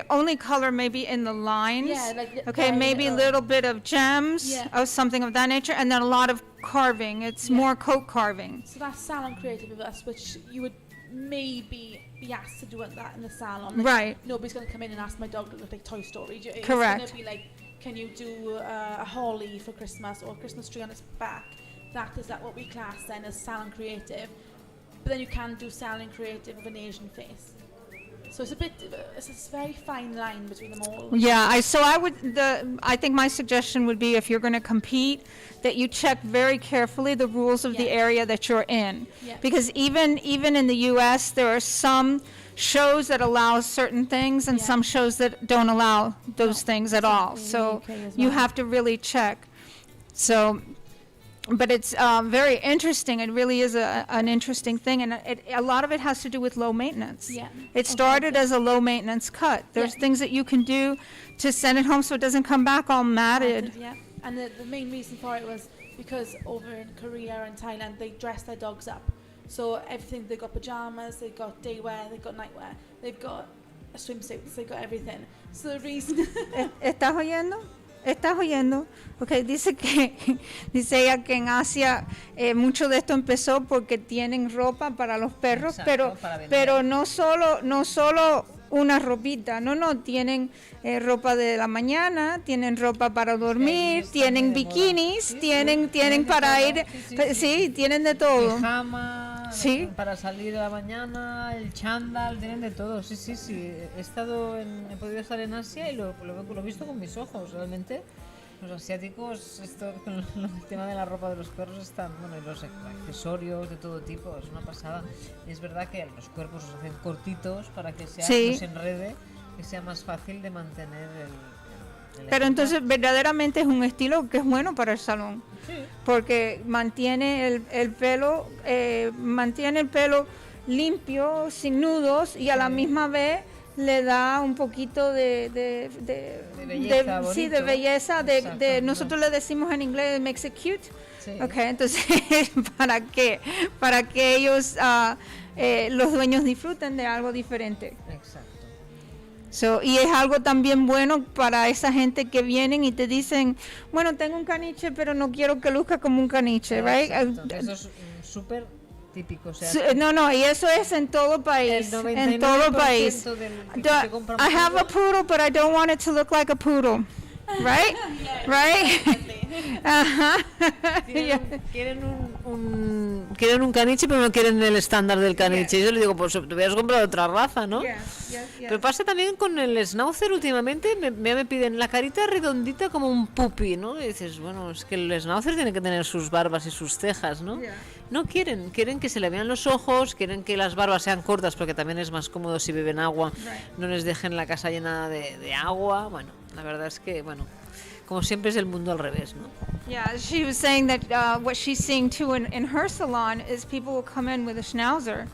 only color maybe in the lines.
Yeah, like
okay, maybe a little bit of gems or something of that nature, and then a lot of carving. It's more coat carving.
So that's salon creative with us, which you would maybe be asked to do that in the salon. Like,
Right.
Nobody's going to come in and ask my dog to look like Toy Story. It's
Correct.
going to be like, can you do a holly for Christmas or a Christmas tree on its back? That is what we class then as salon creative. But then you can do salon creative with an Asian face. So it's a very fine line between them all.
Yeah, I think my suggestion would be if you're going to compete, that you check very carefully the rules of the area that you're in.
Yeah.
Because even in the U.S., there are some shows that allow certain things and some shows that don't allow those things at all. So you have to really check. So, but it's very interesting. It really is an interesting thing, and a lot of it has to do with low maintenance.
Yeah.
It started as a low maintenance cut. There's things that you can do to send it home so it doesn't come back all matted.
Yeah, and the main reason for it was because over in Korea and Thailand, they dress their dogs up. So everything, they've got pajamas, they've got day wear, they've got night wear, they've got swimsuits, they've got everything. So the reason...
¿Estás oyendo? ¿Estás oyendo? Okay, dice ella que en Asia mucho de esto empezó porque tienen ropa para los perros,
Exacto, para vender.
pero no solo una ropita, no, tienen ropa de la mañana, tienen ropa para dormir,
Sí,
tienen
está muy de moda.
bikinis,
Sí,
tienen
de
para
todo.
ir,
Sí.
tienen de todo.
Pijama,
Sí.
para salir a la mañana, el chándal, tienen de todo. Sí. He podido estar en Asia y lo he visto con mis ojos, realmente. Los asiáticos, con el tema de la ropa de los perros están, y los accesorios de todo tipo, es una pasada. Y es verdad que los cuerpos los hacen cortitos para que no se enrede, que sea más fácil de mantener el
Pero entonces verdaderamente es un estilo que es bueno para el salón, porque mantiene el pelo limpio, sin nudos, y a la misma vez le da un poquito de
belleza, bonito.
sí, de belleza,
Exacto,
nosotros le decimos en inglés makes it cute.
Sí.
Okay, entonces para que ellos los dueños disfruten de algo diferente.
Exacto.
Y es algo también bueno para esa gente que vienen y te dicen, bueno, tengo un caniche, pero no quiero que luzca como un caniche, right?
Exacto. Eso es súper típico. O sea,
No, y eso es en todo país.
El
En todo
99%
país.
del que compra
I have a poodle, but I don't want it to look like a poodle. Right? Right? Ajá.
Quieren un caniche, pero no quieren el estándar del caniche. Y yo le digo, pues te hubieras comprado otra raza, ¿no? Pero pasa también con el schnauzer últimamente, me piden la carita redondita como un puppy, ¿no? Y dices, bueno, es que el schnauzer tiene que tener sus barbas y sus cejas, ¿no? No quieren que se le vean los ojos, quieren que las barbas sean cortas porque también es más cómodo si beben agua, no les dejen la casa llena de agua. Bueno, la verdad es que, como siempre es el mundo al revés, ¿no?
Yeah, she was saying that what she's seeing too in her salon is people will come in with a schnauzer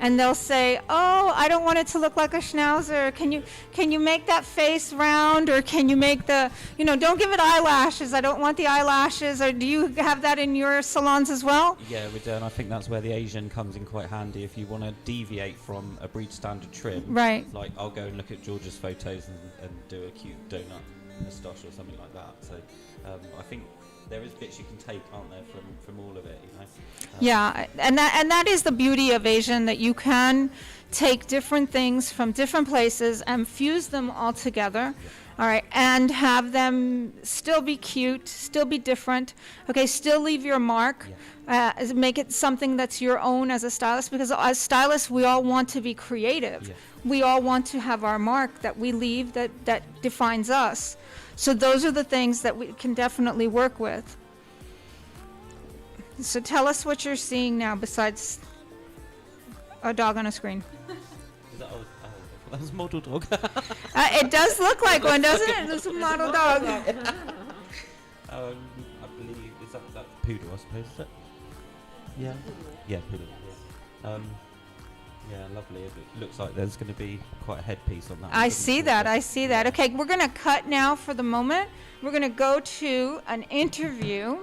and they'll say, oh, I don't want it to look like a schnauzer. Can you make that face round, or can you make don't give it eyelashes. I don't want the eyelashes. Or do you have that in your salons as well?
Yeah, we do, and I think that's where the Asian comes in quite handy. If you want to deviate from a breed standard trim,
Right.
like I'll go and look at George's photos and do a cute donut moustache or something like that. So I think there is bits you can take, aren't there, from all of it, you know?
Yeah, and that is the beauty of Asian, that you can take different things from different places and fuse them all together, all right, and have them still be cute, still be different, okay, still leave your mark, make it something that's your own as a stylist, because as stylists, we all want to be creative.
Yeah.
We all want to have our mark that we leave that defines us. So those are the things that we can definitely work with. So tell us what you're seeing now besides a dog on a screen.
Is that, that was a model dog.
It does look like one, doesn't it? It's a model dog.
I believe, is that poodle, I suppose, is it? Yeah. Yeah, poodle. Yeah, lovely. It looks like there's going to be quite a headpiece on that.
I see that. I see that. Okay, we're going to cut now for the moment. We're going to go to an interview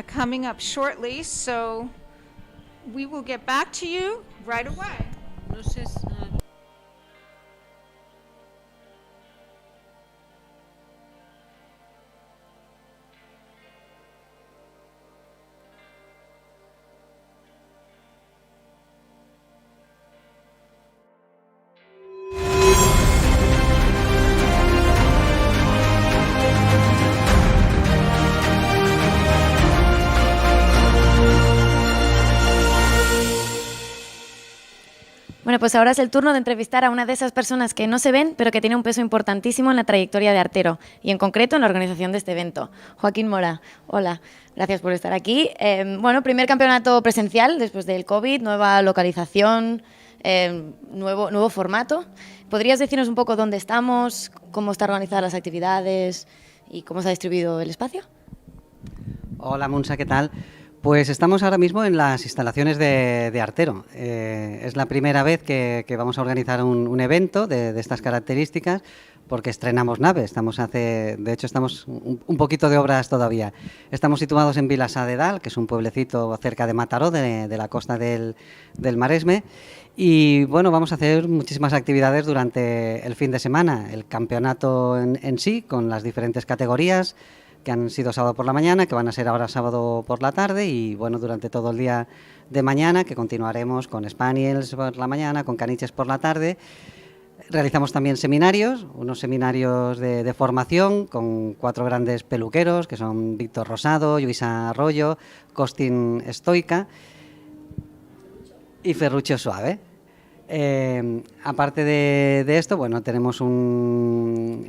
coming up shortly, so we will get back to you right away.
No sé.
Bueno, pues ahora es el turno de entrevistar a una de esas personas que no se ven, pero que tiene un peso importantísimo en la trayectoria de Artero y en concreto en la organización de este evento. Joaquín Mora, hola, gracias por estar aquí. Bueno, primer campeonato presencial después del COVID, nueva localización, nuevo formato. ¿Podrías decirnos un poco dónde estamos, cómo están organizadas las actividades y cómo se ha distribuido el espacio?
Hola, Munsa, ¿qué tal? Pues estamos ahora mismo en las instalaciones de Artero. Es la primera vez que vamos a organizar un evento de estas características porque estrenamos nave. De hecho, estamos un poquito de obras todavía. Estamos situados en Vilassar de Dalt, que es un pueblecito cerca de Mataró, de la costa del Maresme. Y bueno, vamos a hacer muchísimas actividades durante el fin de semana. El campeonato en sí, con las diferentes categorías, que han sido sábado por la mañana, que van a ser ahora sábado por la tarde y bueno, durante todo el día de mañana, que continuaremos con Spaniels por la mañana, con caniches por la tarde. Realizamos también seminarios, unos seminarios de formación con 4 grandes peluqueros, que son Víctor Rosado, Luisa Arroyo, Costin Stoica y Ferruccio Suave. Aparte de esto, bueno, tenemos un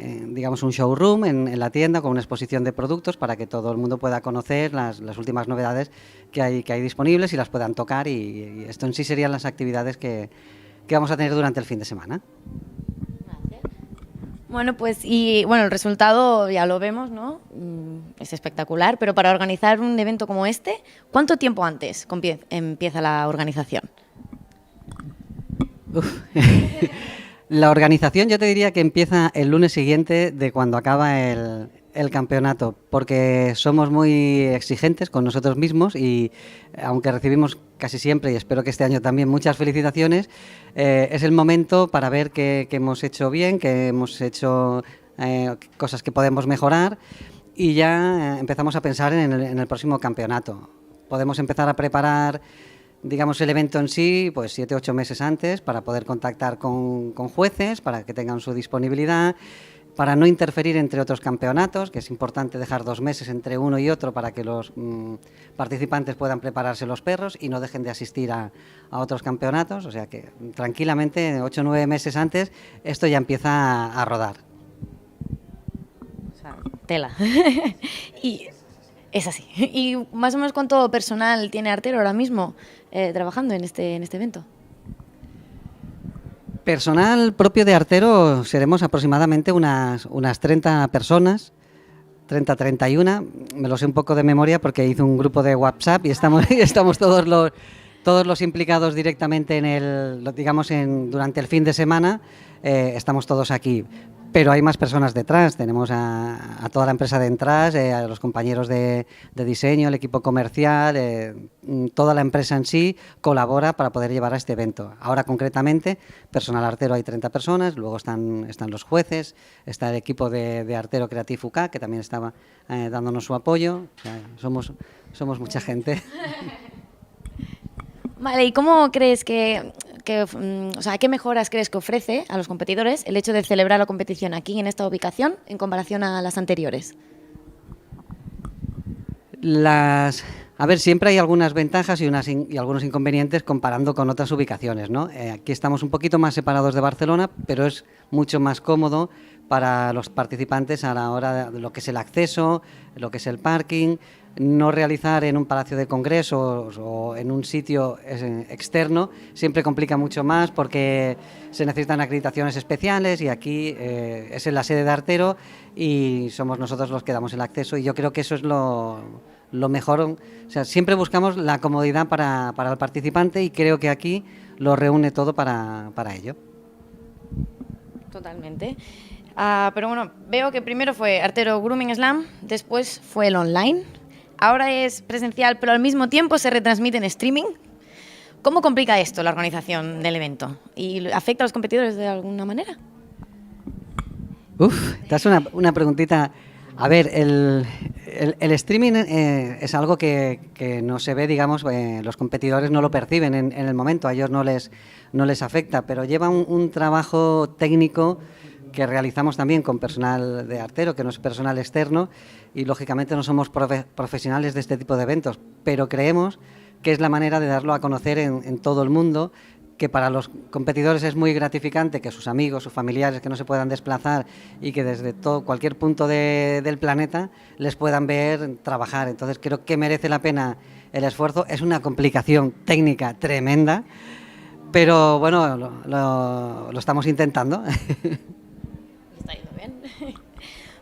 showroom en la tienda con una exposición de productos para que todo el mundo pueda conocer las últimas novedades que hay disponibles y las puedan tocar y esto en sí serían las actividades que vamos a tener durante el fin de semana.
Bueno, pues el resultado ya lo vemos, ¿no? Es espectacular, pero para organizar un evento como este, ¿cuánto tiempo antes empieza la organización?
La organización yo te diría que empieza el lunes siguiente de cuando acaba el campeonato, porque somos muy exigentes con nosotros mismos y aunque recibimos casi siempre, y espero que este año también, muchas felicitaciones, es el momento para ver qué hemos hecho bien, qué hemos hecho cosas que podemos mejorar y ya empezamos a pensar en el próximo campeonato. Podemos empezar a preparar el evento en sí, pues 7 o 8 meses antes para poder contactar con jueces, para que tengan su disponibilidad, para no interferir entre otros campeonatos, que es importante dejar 2 meses entre uno y otro para que los participantes puedan prepararse los perros y no dejen de asistir a otros campeonatos, o sea que tranquilamente 8 o 9 meses antes esto ya empieza a rodar.
O sea, tela. Y es así. ¿Y más o menos cuánto personal tiene Artero ahora mismo trabajando en este evento?
Personal propio de Artero seremos aproximadamente unas 30 personas, 30-31. Me lo sé un poco de memoria porque hice un grupo de WhatsApp y estamos todos los implicados directamente durante el fin de semana. Estamos todos aquí. Pero hay más personas detrás, tenemos a toda la empresa de detrás, a los compañeros de diseño, el equipo comercial, toda la empresa en sí colabora para poder llevar a este evento. Ahora concretamente, personal Artero hay 30 personas, luego están los jueces, está el equipo de Artero Creative UK, que también estaba dándonos su apoyo, o sea, somos mucha gente.
Vale, ¿y cómo crees qué mejoras crees que ofrece a los competidores el hecho de celebrar la competición aquí en esta ubicación en comparación a las anteriores?
Siempre hay algunas ventajas y algunos inconvenientes comparando con otras ubicaciones, ¿no? Aquí estamos un poquito más separados de Barcelona, pero es mucho más cómodo para los participantes a la hora de lo que es el acceso, lo que es el parking. No realizar en un palacio de congresos o en un sitio externo siempre complica mucho más porque se necesitan acreditaciones especiales y aquí es en la sede de Artero y somos nosotros los que damos el acceso y yo creo que eso es lo lo mejor, o sea, siempre buscamos la comodidad para el participante y creo que aquí lo reúne todo para ello.
Totalmente. Pero bueno, veo que primero fue Artero Grooming Slam, después fue el online, ahora es presencial, pero al mismo tiempo se retransmite en streaming. ¿Cómo complica esto la organización del evento? ¿Y afecta a los competidores de alguna manera?
Esta es una preguntita. A ver, el streaming es algo que no se ve, digamos, los competidores no lo perciben en el momento, a ellos no les afecta, pero lleva un trabajo técnico que realizamos también con personal de Artero, que no es personal externo, y lógicamente no somos profesionales de este tipo de eventos, pero creemos que es la manera de darlo a conocer en todo el mundo, que para los competidores es muy gratificante que sus amigos, sus familiares que no se puedan desplazar y que desde cualquier punto del planeta les puedan ver trabajar. Entonces creo que merece la pena el esfuerzo. Es una complicación técnica tremenda, pero bueno, lo estamos intentando.
Está yendo bien.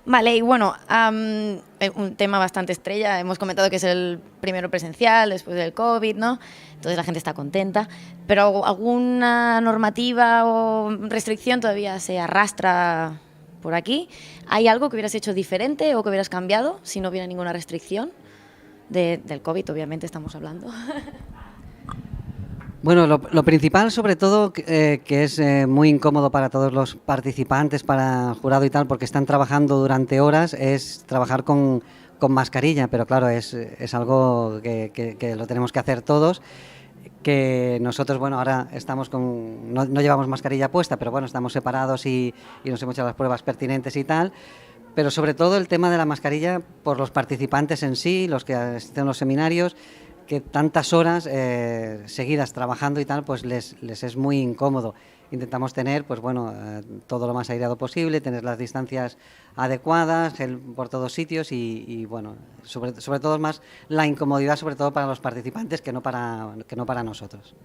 Vale, y bueno, un tema bastante estrella, hemos comentado que es el primero presencial después del COVID, ¿no? Entonces la gente está contenta, pero ¿alguna normativa o restricción todavía se arrastra por aquí? ¿Hay algo que hubieras hecho diferente o que hubieras cambiado si no hubiera ninguna restricción? Del COVID, obviamente, estamos hablando.
Bueno, lo principal, sobre todo, que es muy incómodo para todos los participantes, para el jurado y tal, porque están trabajando durante horas, es trabajar con mascarilla, pero claro, es algo que lo tenemos que hacer todos, que nosotros, bueno, ahora estamos no llevamos mascarilla puesta, pero bueno, estamos separados y nos hemos hecho las pruebas pertinentes y tal, pero sobre todo el tema de la mascarilla por los participantes en sí, los que asisten a los seminarios, que tantas horas seguidas trabajando y tal, pues les es muy incómodo. Intentamos tener, pues bueno, todo lo más aireado posible, tener las distancias adecuadas, gel por todos sitios y bueno, sobre todo más la incomodidad, sobre todo para los participantes, que no para nosotros.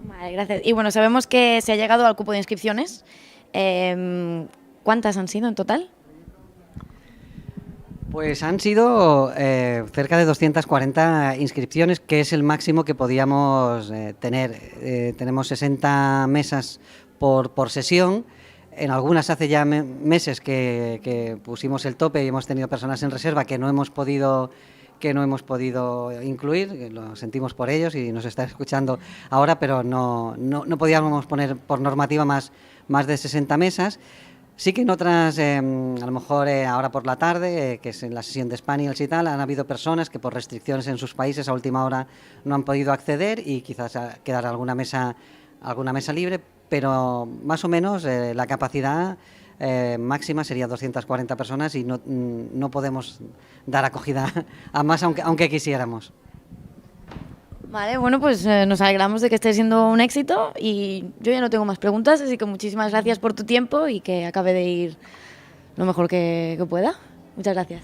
Vale, gracias. Y bueno, sabemos que se ha llegado al cupo de inscripciones. ¿Cuántas han sido en total?
Pues han sido cerca de 240 inscripciones, que es el máximo que podíamos tener. Tenemos 60 mesas por sesión. En algunas hace ya meses que pusimos el tope y hemos tenido personas en reserva que no hemos podido incluir. Lo sentimos por ellos y nos están escuchando ahora, pero no podíamos poner por normativa más de 60 mesas. Sí que en otras, a lo mejor ahora por la tarde, que es en la sesión de Spaniels y tal, han habido personas que por restricciones en sus países a última hora no han podido acceder y quizás quedará alguna mesa libre, pero más o menos la capacidad máxima sería 240 personas y no podemos dar acogida a más aunque quisiéramos.
Vale, bueno, pues nos alegramos de que esté siendo un éxito y yo ya no tengo más preguntas, así que muchísimas gracias por tu tiempo y que acabe de ir lo mejor que pueda. Muchas gracias.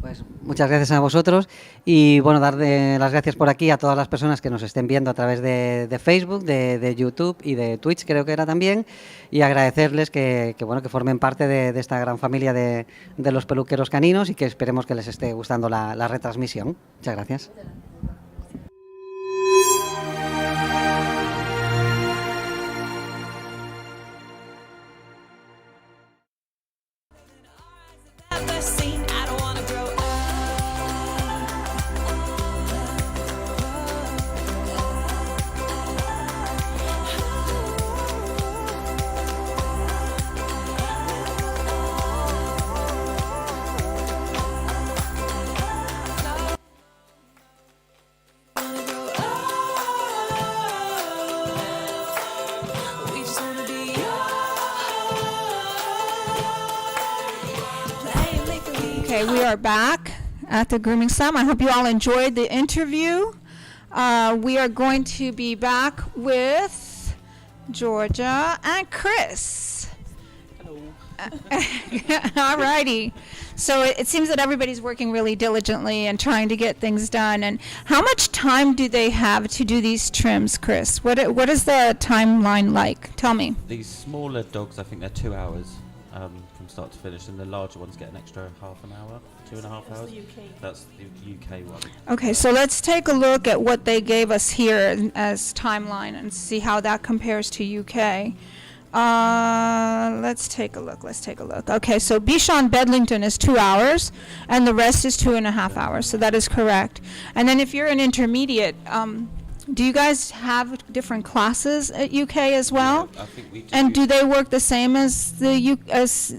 Pues muchas gracias a vosotros y bueno, dar las gracias por aquí a todas las personas que nos estén viendo a través de Facebook, de YouTube y de Twitch, creo que era también, y agradecerles que formen parte de esta gran familia de los peluqueros caninos y que esperemos que les esté gustando la retransmisión. Muchas gracias.
Okay, we are back at the Grooming Slam. I hope you all enjoyed the interview. We are going to be back with Georgia and Chris.
Hello.
All righty. So it seems that everybody's working really diligently and trying to get things done. And how much time do they have to do these trims, Chris? What is the timeline like? Tell me.
These smaller dogs, I think they're 2 hours from start to finish, and the larger ones get an extra half an hour, 2.5 hours. That's the UK one.
Okay, so let's take a look at what they gave us here as timeline and see how that compares to UK. Let's take a look. Okay, so Bichon Bedlington is 2 hours, and the rest is 2.5 hours. So that is correct. And then if you're an intermediate, do you guys have different classes at UK as well?
Yeah, I think we do.
And do they work the same as the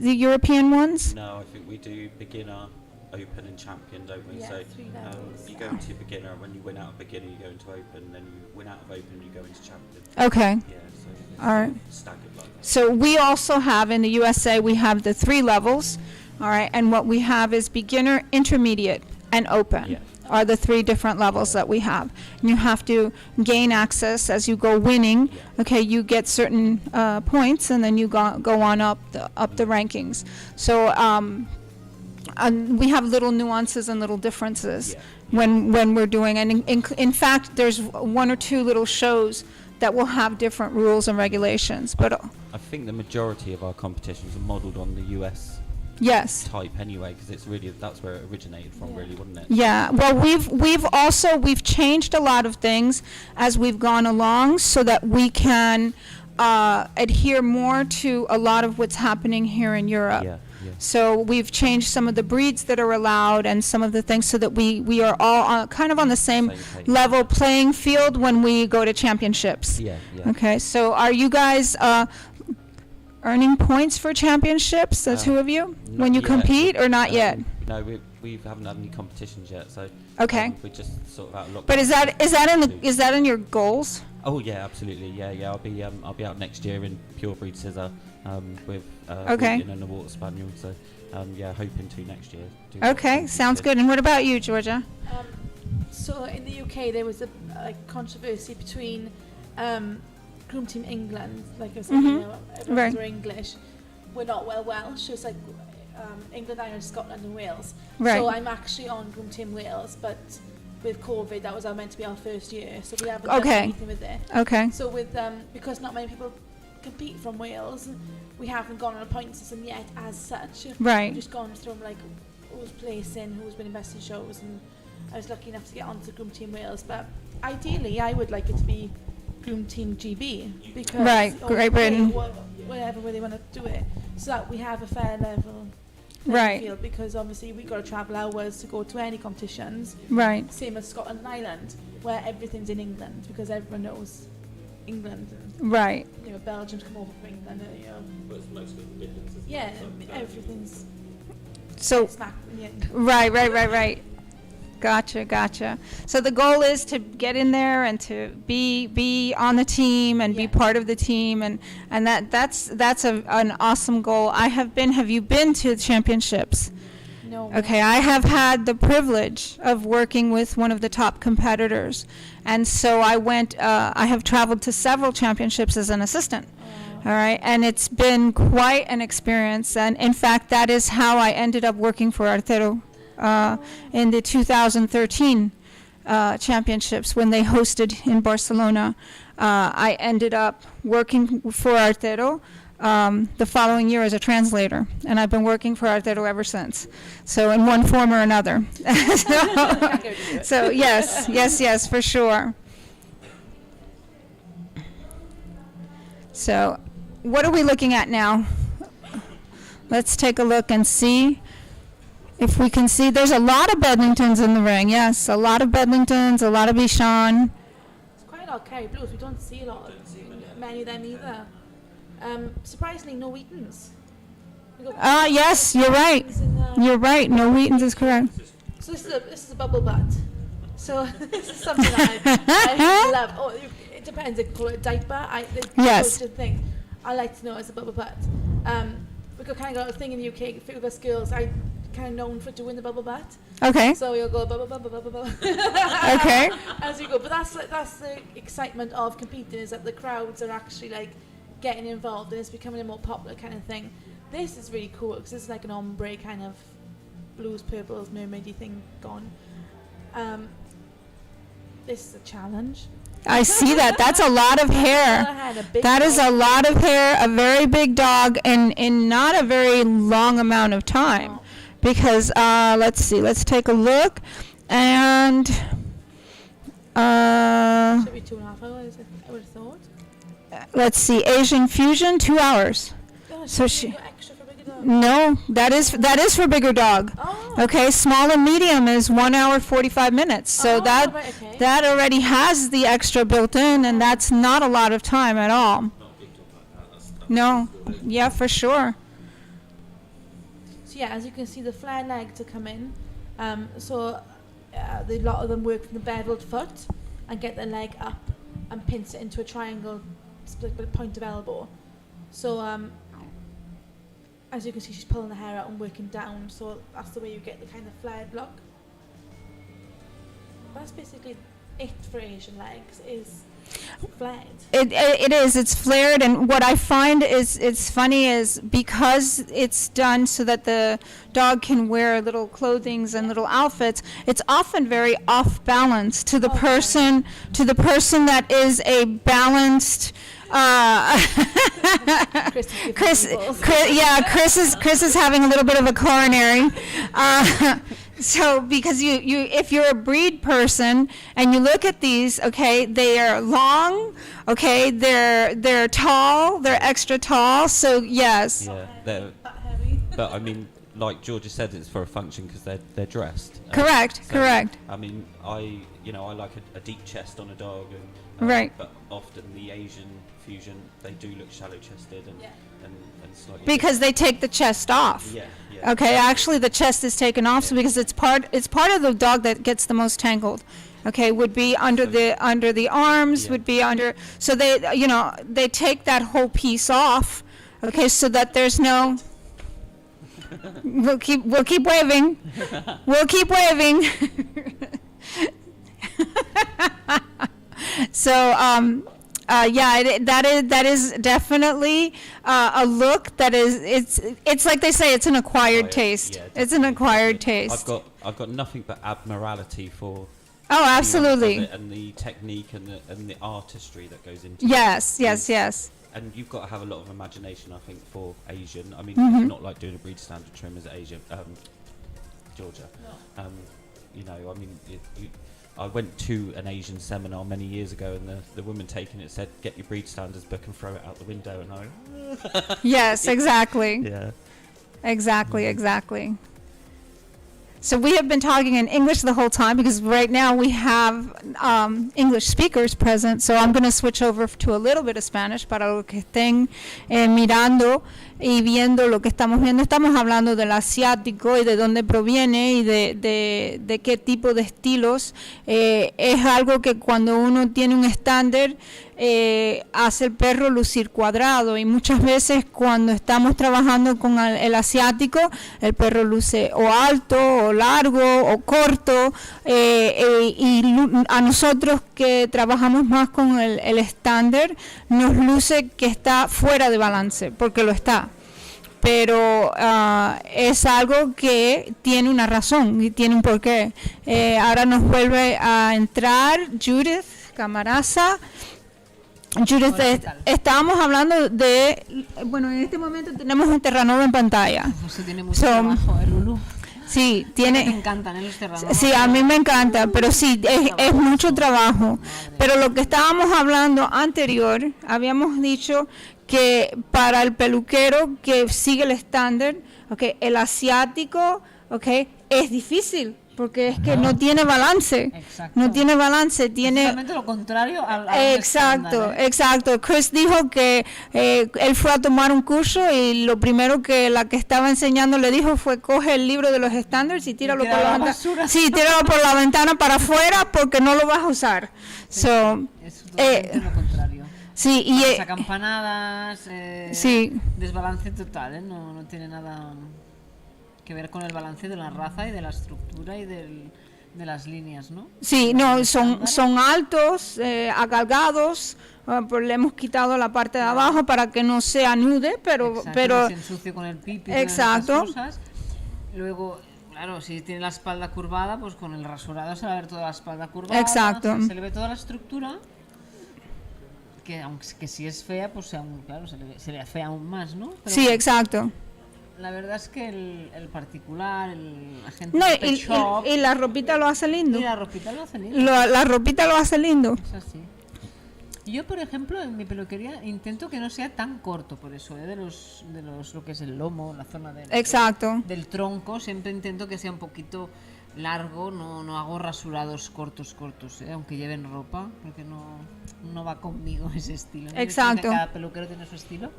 European ones?
No, I think we do beginner, open, and champion, don't we?
Yeah,
so
3 levels.
you go into beginner, and when you win out of beginner, you go into open. Then you win out of open, you go into champion.
Okay.
Yeah, so it's
All right.
staggered like that.
So we also have, in the USA, we have the 3 levels, all right, and what we have is beginner, intermediate, and open.
Yeah.
Are the 3 different levels that we have. And you have to gain access as you go winning. Okay, you get certain points, and then you go on up the rankings. So we have little nuances and little differences when we're doing. And in fact, there's 1 or 2 little shows that will have different rules and regulations. But
I think the majority of our competitions are modelled on the US
yes.
type anyway, because it's really that's where it originated from, really, wasn't it?
Yeah, well, we've changed a lot of things as we've gone along, so that we can adhere more to a lot of what's happening here in Europe.
Yeah.
So we've changed some of the breeds that are allowed and some of the things, so that we are all kind of on the same level playing field when we go to championships.
Yeah.
Okay, so are you guys earning points for championships, the 2 of you, when you compete, or not yet?
No, we haven't had any competitions yet, so
okay.
We're just sort of out of lockdown.
But is that in your goals?
Oh yeah, absolutely. Yeah. I'll be out next year in pure breed scissor with
Okay.
Wigan and a water spaniel. So hoping to next year.
Okay, sounds good. And what about you, Georgia?
So in the UK, there was a controversy between Groom Team England, like I was saying, everyone's
Right.
were English. We're not Welsh. It's like England, Ireland, Scotland, and Wales.
Right.
So I'm actually on Groom Team Wales, but with COVID, that was meant to be our first year, so we haven't done
Okay.
anything with it.
Okay.
So with because not many people compete from Wales, we haven't gone on a point system yet as such.
Right.
We've just gone through like who's placing, who's winning best in shows, and I was lucky enough to get onto Groom Team Wales. But ideally, I would like it to be Groom Team GB, because
Right,
or
Great Britain.
whatever way they want to do it, so that we have a fair level.
Right.
Field, because obviously we've got to travel hours to go to any competitions.
Right.
Same as Scotland and Ireland, where everything's in England, because everyone knows England. And,
Right.
you know, Belgium's come over from England. And, you know,
But it's mostly the differences.
yeah, everything's
So
smack in the end.
right. Gotcha. So the goal is to get in there and to be on the team and be part of the team, and that's an awesome goal. Have you been to championships?
No.
Okay, I have had the privilege of working with one of the top competitors, and so I have traveled to several championships as an assistant. All right, and it's been quite an experience, and in fact that is how I ended up working for Artero in the 2013 championships when they hosted in Barcelona. I ended up working for Artero the following year as a translator, and I've been working for Artero ever since. So in one form or another. So yes, for sure. So what are we looking at now? Let's take a look and see. If we can see, there's a lot of Bedlingtons in the ring. Yes, a lot of Bedlingtons, a lot of Bichon.
It's quite a lot of Kerry Blues. We don't see a lot of many of them either. Surprisingly, no Wheatons.
Yes, you're right. You're right. No Wheatons is correct.
So this is a bubble butt. So this is something I love. Oh, it depends. They call it a diaper.
Yes.
The thing I like to know is a bubble butt. We've kind of got a thing in the UK. A few of us girls, I kind of known for doing the bubble butt.
Okay.
So you'll go bubble.
Okay.
As you go, but that's the excitement of competing, is that the crowds are actually like getting involved, and it's becoming a more popular kind of thing. This is really cool because it's like an ombre kind of blues, purples, mermaidy thing gone. This is a challenge.
I see that. That's a lot of hair. That is a lot of hair, a very big dog, and in not a very long amount of time. Because, let's see, let's take a look. And,
Should be 2.5 hours, I would have thought.
let's see, Asian fusion, 2 hours.
Oh,
So
she
she-
got extra for bigger dog.
No, that is for bigger dog.
Oh.
Okay, small and medium is 1 hour 45 minutes. So
Oh,
that
right, okay.
that already has the extra built in, and that's not a lot of time at all. No, yeah, for sure.
So yeah, as you can see, the flared legs are coming. A lot of them work from the beveled foot and get their leg up and pinch it into a triangle split with a point of elbow. So as you can see, she's pulling the hair out and working down. So that's the way you get the kind of flared look. That's basically it for Asian legs, is flared.
It is. It's flared, and what I find is it's funny is because it's done so that the dog can wear little clothings and little outfits. It's often very off balance to the person that is a balanced. Chris is having a little bit of a coronary. So because you if you're a breed person and you look at these, okay, they are long, okay, they're tall, they're extra tall. So yes.
Yeah, but I mean, like Georgia said, it's for a function because they're dressed.
Correct. Correct.
I mean, I like a deep chest on a dog, and
Right.
But often the Asian fusion, they do look shallow-chested and slightly.
Because they take the chest off.
Yeah.
Okay, actually the chest is taken off, so because it's part of the dog that gets the most tangled. Okay, would be under the arms, would be under, so they take that whole piece off. Okay, so that there's no. We'll keep waving. We'll keep waving. So that is definitely a look that is it's like they say, it's an acquired taste.
Yeah,
it's an acquired taste.
I've got nothing but admiralty for.
Oh, absolutely.
And the technique and the artistry that goes into
Yes,
it.
yes.
And you've got to have a lot of imagination, I think, for Asian. I mean,
Mm-hmm.
it's not like doing a breed standard trim as Asian, Georgia. No. I mean, I went to an Asian seminar many years ago, and the woman taking it said, "Get your breed standards book and throw it out the window." And I.
Yes, exactly.
Yeah.
Exactly. So we have been talking in English the whole time because right now we have English speakers present. So I'm going to switch over to a little bit of Spanish para los que estén mirando y viendo lo que estamos viendo. Estamos hablando del asiático y de dónde proviene y de qué tipo de estilos. Es algo que cuando uno tiene un estándar hace el perro lucir cuadrado, y muchas veces cuando estamos trabajando con el asiático, el perro luce o alto o largo o corto, y a nosotros que trabajamos más con el estándar nos luce que está fuera de balance, porque lo está. Pero es algo que tiene una razón y tiene un porqué. Ahora nos vuelve a entrar Judith Camaraza. Judith, estábamos hablando de, bueno, en este momento tenemos un Terranova en pantalla.
Eso tiene mucho trabajo, Lulu.
Sí, tiene.
Me encantan los Terranovas.
Sí, a mí me encanta, pero sí, es mucho trabajo. Pero lo que estábamos hablando anterior, habíamos dicho que para el peluquero que sigue el estándar, okay, el asiático, okay, es difícil. Porque es que no tiene balance.
Exacto.
No tiene balance, tiene.
Exactamente lo contrario al
Exacto, exacto. Chris dijo que él fue a tomar un curso y lo primero que la que estaba enseñando le dijo fue: coge el libro de los estándares y tíralo por la ventana. Sí, tíralo por la ventana para afuera porque no lo vas a usar.
Sí, es totalmente lo contrario.
Sí, y
campanadas,
sí.
Desbalance total, no tiene nada que ver con el balance de la raza y de la estructura y de las líneas, ¿no?
Sí, no, son altos, agalgados, pues le hemos quitado la parte de abajo para que no se anude, pero
no se ensucie con el pipi.
Exacto.
Cosas. Luego, claro, si tiene la espalda curvada, pues con el rasurado se va a ver toda la espalda curvada.
Exacto.
Se le ve toda la estructura que aunque si es fea, pues claro, se le afea aún más, ¿no? Pero
Sí, exacto.
la verdad es que el particular, la gente
No,
del pet shop,
y la ropita lo hace lindo.
y la ropita lo hace lindo.
La ropita lo hace lindo.
Es así. Yo, por ejemplo, en mi peluquería intento que no sea tan corto, por eso, de los lo que es el lomo, la zona
Exacto.
del tronco, siempre intento que sea un poquito largo, no hago rasurados cortos, aunque lleven ropa, porque no va conmigo ese estilo.
Exacto.
Cada peluquero tiene su estilo,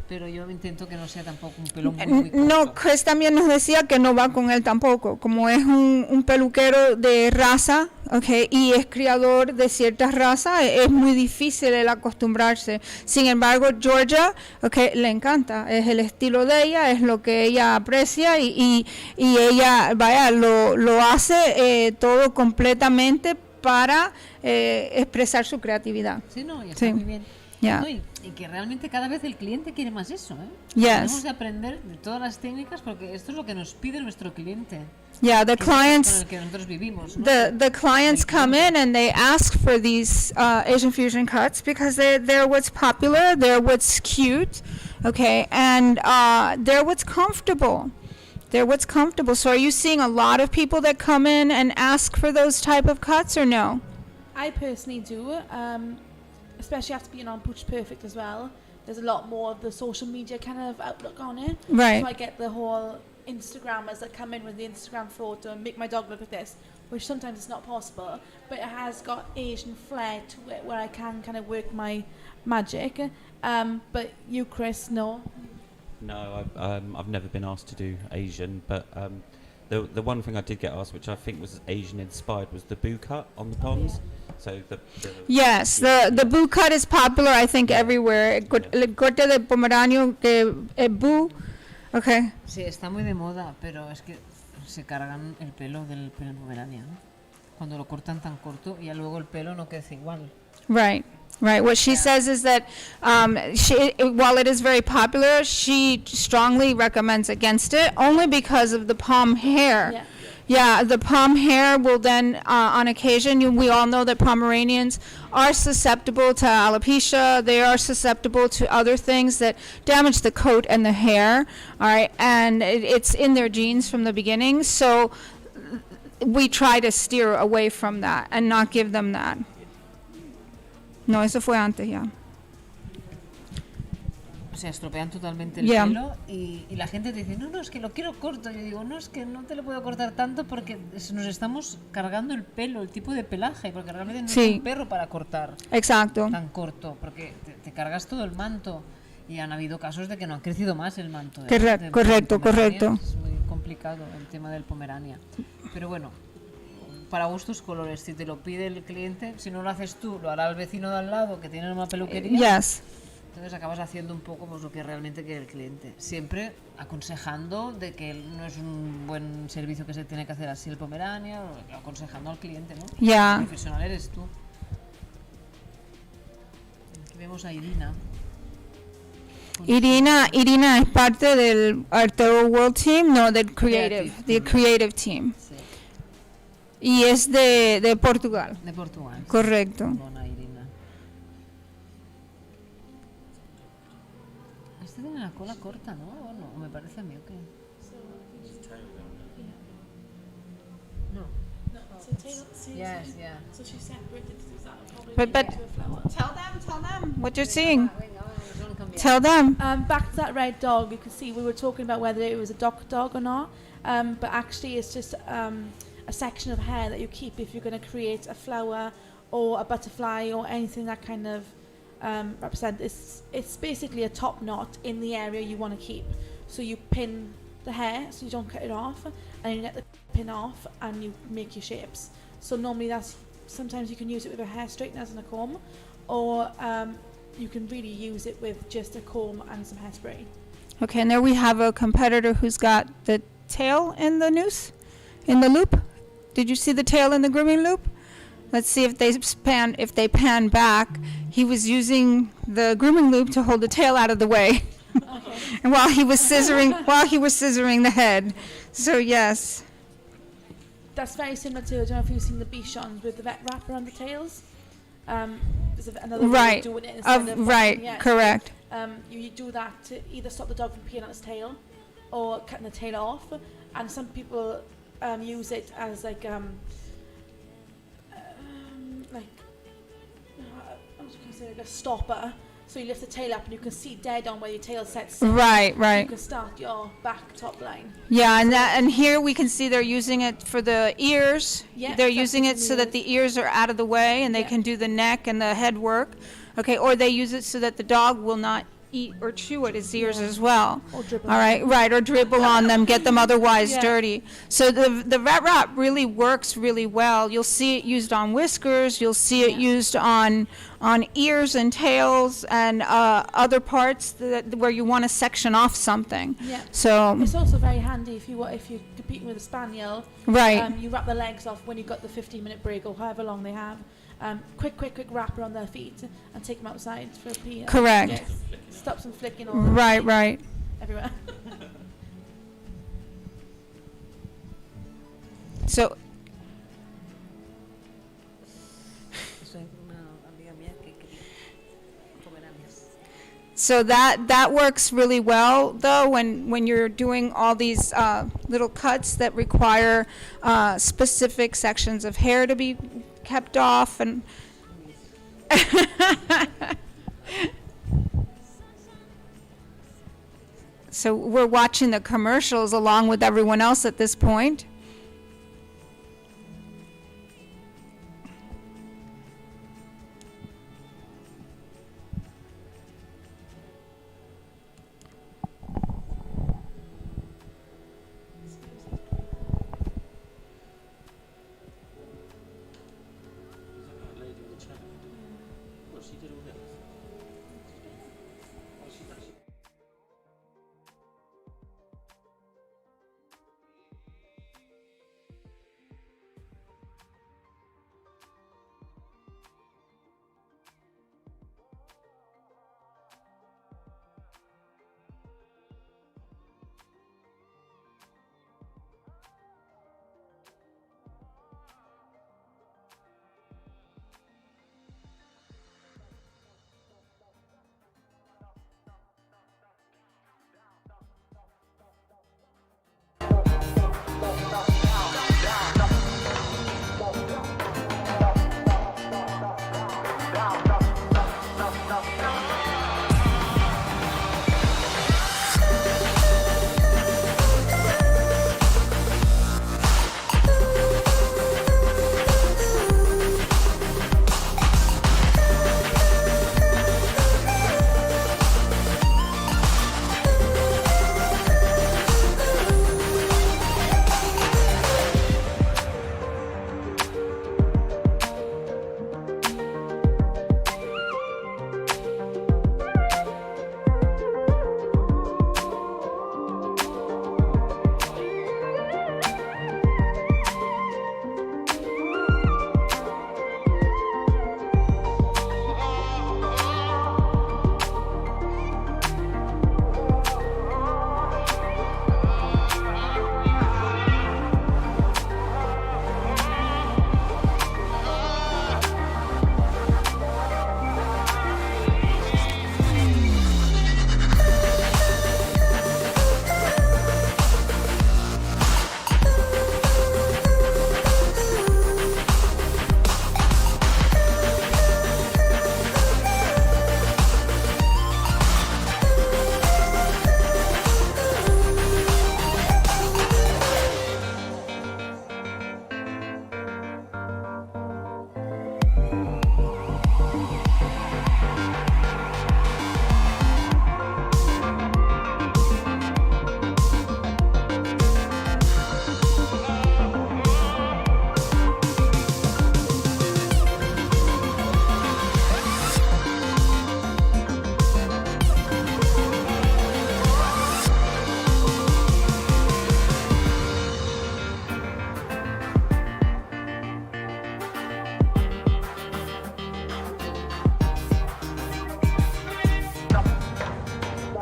pero yo intento que no sea tampoco un pelo muy corto.
No, Chris también nos decía que no va con él tampoco, como es un peluquero de raza, okay, y es criador de ciertas razas, es muy difícil el acostumbrarse. Sin embargo, Georgia, okay, le encanta, es el estilo de ella, es lo que ella aprecia y ella, vaya, lo hace todo completamente para expresar su creatividad.
Sí, no, y está muy bien.
Yeah.
No, y que realmente cada vez el cliente quiere más eso, ¿eh?
Yes.
Tenemos que aprender de todas las técnicas porque esto es lo que nos pide nuestro cliente.
Yeah, the clients,
con el que nosotros vivimos, ¿no?
the clients come in and they ask for these Asian fusion cuts because they're what's popular, they're what's cute, okay, and they're what's comfortable. They're what's comfortable. So are you seeing a lot of people that come in and ask for those type of cuts or no?
I personally do, especially after being on Pooch Perfect as well. There's a lot more of the social media kind of outlook on it.
Right.
So I get the whole Instagrammers that come in with the Instagram photo and make my dog look like this, which sometimes it's not possible, but it has got Asian flair to it where I can kind of work my magic. But you, Chris, no?
No, I've never been asked to do Asian, but the one thing I did get asked, which I think was Asian inspired, was the boo cut on the ponds. So
Yes, the boo cut is popular, I think, everywhere. El corte de pomeranio, que boo, okay.
Sí, está muy de moda, pero es que se cargan el pelo del pelo pomerania, ¿no? Cuando lo cortan tan corto y ya luego el pelo no queda igual.
Right. Right. What she says is that while it is very popular, she strongly recommends against it only because of the palm hair.
Yeah.
Yeah, the palm hair will then, on occasion, we all know that Pomeranians are susceptible to alopecia. They are susceptible to other things that damage the coat and the hair. All right, and it's in their genes from the beginning. So we try to steer away from that and not give them that. No, eso fue antes ya.
O sea, estropean totalmente el
Yeah.
pelo y la gente te dice, no, es que lo quiero corto. Yo digo, no, es que no te lo puedo cortar tanto porque nos estamos cargando el pelo, el tipo de pelaje, porque realmente no
Sí.
es un perro para cortar
Exacto.
tan corto, porque te cargas todo el manto y han habido casos de que no ha crecido más el manto.
Correcto.
Es muy complicado el tema del Pomerania. Pero bueno, para gustos colores, si te lo pide el cliente, si no lo haces tú, lo hará el vecino de al lado que tiene una peluquería.
Yes.
Entonces acabas haciendo un poco pues, lo que realmente quiere el cliente. Siempre aconsejando de que no es un buen servicio que se tiene que hacer así el Pomerania, o aconsejando al cliente, ¿no?
Yeah.
El profesional eres tú. Aquí vemos a Irina.
Irina es parte del Artero World Team, no, del Creative Team.
Sí,
Y es de Portugal.
de Portugal.
Correcto.
Buena Irina. Este tiene la cola corta, ¿no? ¿O no? Me parece a mí, ¿o qué? No. Yes, yeah.
So she separated that probably
But
into a flower.
tell them what you're seeing. Tell them.
Back to that red dog, you can see we were talking about whether it was a dock dog or not, but actually it's just a section of hair that you keep if you're going to create a flower or a butterfly or anything that kind of represents. It's basically a top knot in the area you want to keep. So you pin the hair so you don't cut it off, and you let the pin off and you make your shapes. So normally sometimes you can use it with a hair straightener and a comb, or you can really use it with just a comb and some hairspray.
Okay, and there we have a competitor who's got the tail in the noose, in the loop. Did you see the tail in the grooming loop? Let's see if they pan back. He was using the grooming loop to hold the tail out of the way. And while he was scissoring the head. So yes.
That's very similar to, I don't know if you've seen the Bichons with the vet wrap around the tails. there's another way of doing it instead of
right,
yeah.
correct.
You do that to either stop the dog from peeing on its tail or cutting the tail off, and some people use it as like I'm just gonna say like a stopper. So you lift the tail up and you can see dead on where your tail sets.
Right.
You can start your back top line.
Yeah, and here we can see they're using it for the ears.
Yeah,
they're using it so that the ears are out of the way and they can do the neck and the head work. Okay, or they use it so that the dog will not eat or chew at his ears as well.
Or dribble.
All right, or dribble on them, get them otherwise dirty. So the vet wrap really works really well. You'll see it used on whiskers. You'll see it used on ears and tails and other parts where you want to section off something.
Yeah.
So
it's also very handy if you're competing with a spaniel.
Right.
You wrap the legs off when you've got the 15-minute break or however long they have. Quick wrapper on their feet and take them outside for a pee.
Correct.
Yes. Stops them flicking all
right.
everywhere.
So So that works really well, though, when you're doing all these little cuts that require specific sections of hair to be kept off. And so we're watching the commercials along with everyone else at this point.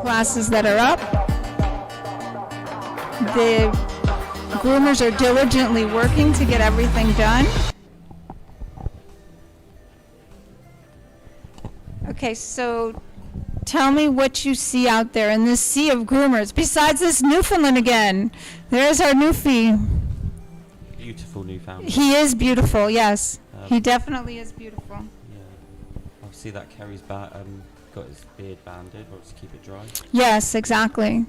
Classes that are up. The groomers are diligently working to get everything done. Okay, so tell me what you see out there in this sea of groomers, besides this Newfoundland again. There's our Newfie.
Beautiful Newfoundland.
He is beautiful, yes. He definitely is beautiful.
Yeah. Obviously that Kerry's got his beard banded, or to keep it dry.
Yes, exactly.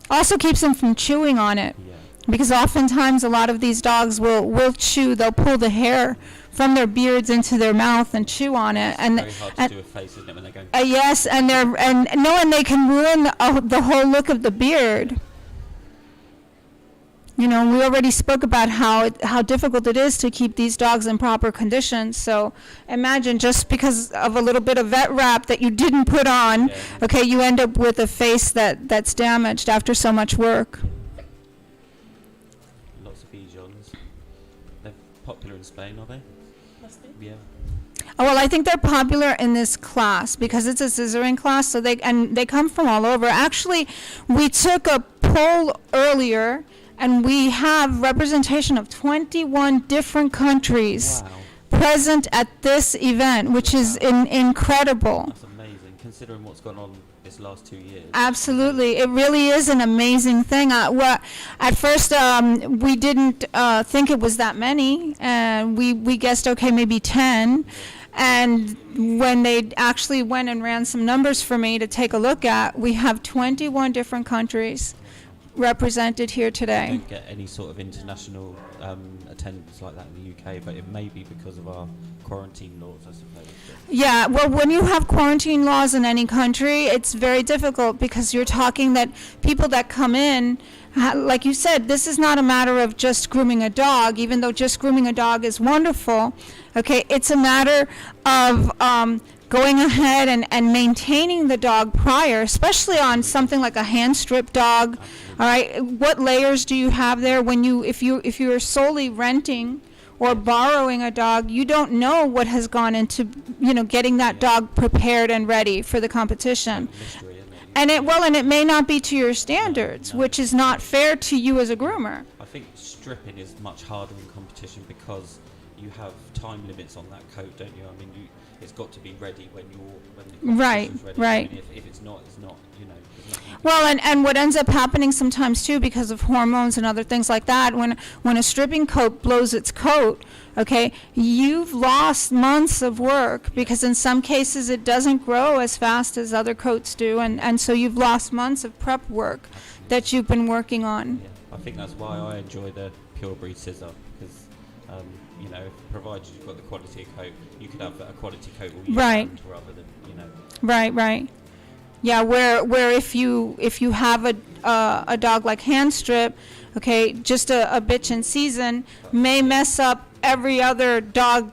Also keeps him from chewing on it.
Yeah.
Because oftentimes a lot of these dogs will chew, they'll pull the hair from their beards into their mouth and chew on it.
It's very hard to do a face, isn't it, when they're going...
Yes, and they can ruin the whole look of the beard. You know, we already spoke about how difficult it is to keep these dogs in proper condition. So imagine just because of a little bit of vet wrap that you didn't put on, okay, you end up with a face that's damaged after so much work.
Lots of Bijons. They're popular in Spain, are they?
Must be.
Yeah.
Oh, well, I think they're popular in this class because it's a scissoring class, so they come from all over. Actually, we took a poll earlier, and we have representation of 21 different countries present at this event, which is incredible.
That's amazing, considering what's gone on this last 2 years.
Absolutely. It really is an amazing thing. At first, we didn't think it was that many, and we guessed, okay, maybe 10. And when they actually went and ran some numbers for me to take a look at, we have 21 different countries represented here
We
today.
don't get any sort of international attendance like that in the UK, but it may be because of our quarantine laws, I suppose.
Yeah, well, when you have quarantine laws in any country, it's very difficult because you're talking that people that come in, like you said, this is not a matter of just grooming a dog, even though just grooming a dog is wonderful. Okay, it's a matter of going ahead and maintaining the dog prior, especially on something like a hand strip dog. All right, what layers do you have there? If you are solely renting or borrowing a dog, you don't know what has gone into getting that dog prepared and ready for the competition.
Mystery, isn't it?
And it may not be to your standards, which is not fair to you as a groomer.
I think stripping is much harder in competition because you have time limits on that coat, don't you? I mean, it's got to be ready when the competition's ready.
Right.
I mean, if it's not, it's not. There's nothing you can
Well, and what ends up happening sometimes too, because of hormones and other things like that, when a stripping coat blows its coat, okay, you've lost months of work because in some cases it doesn't grow as fast as other coats do, and so you've lost months of prep work that you've been working on.
Yeah, I think that's why I enjoy the pure breed scissor because, provided you've got the quality of coat, you could have a quality coat all year round rather than,
Right. Yeah, where if you have a dog like hand strip, okay, just a bitch in season may mess up every other dog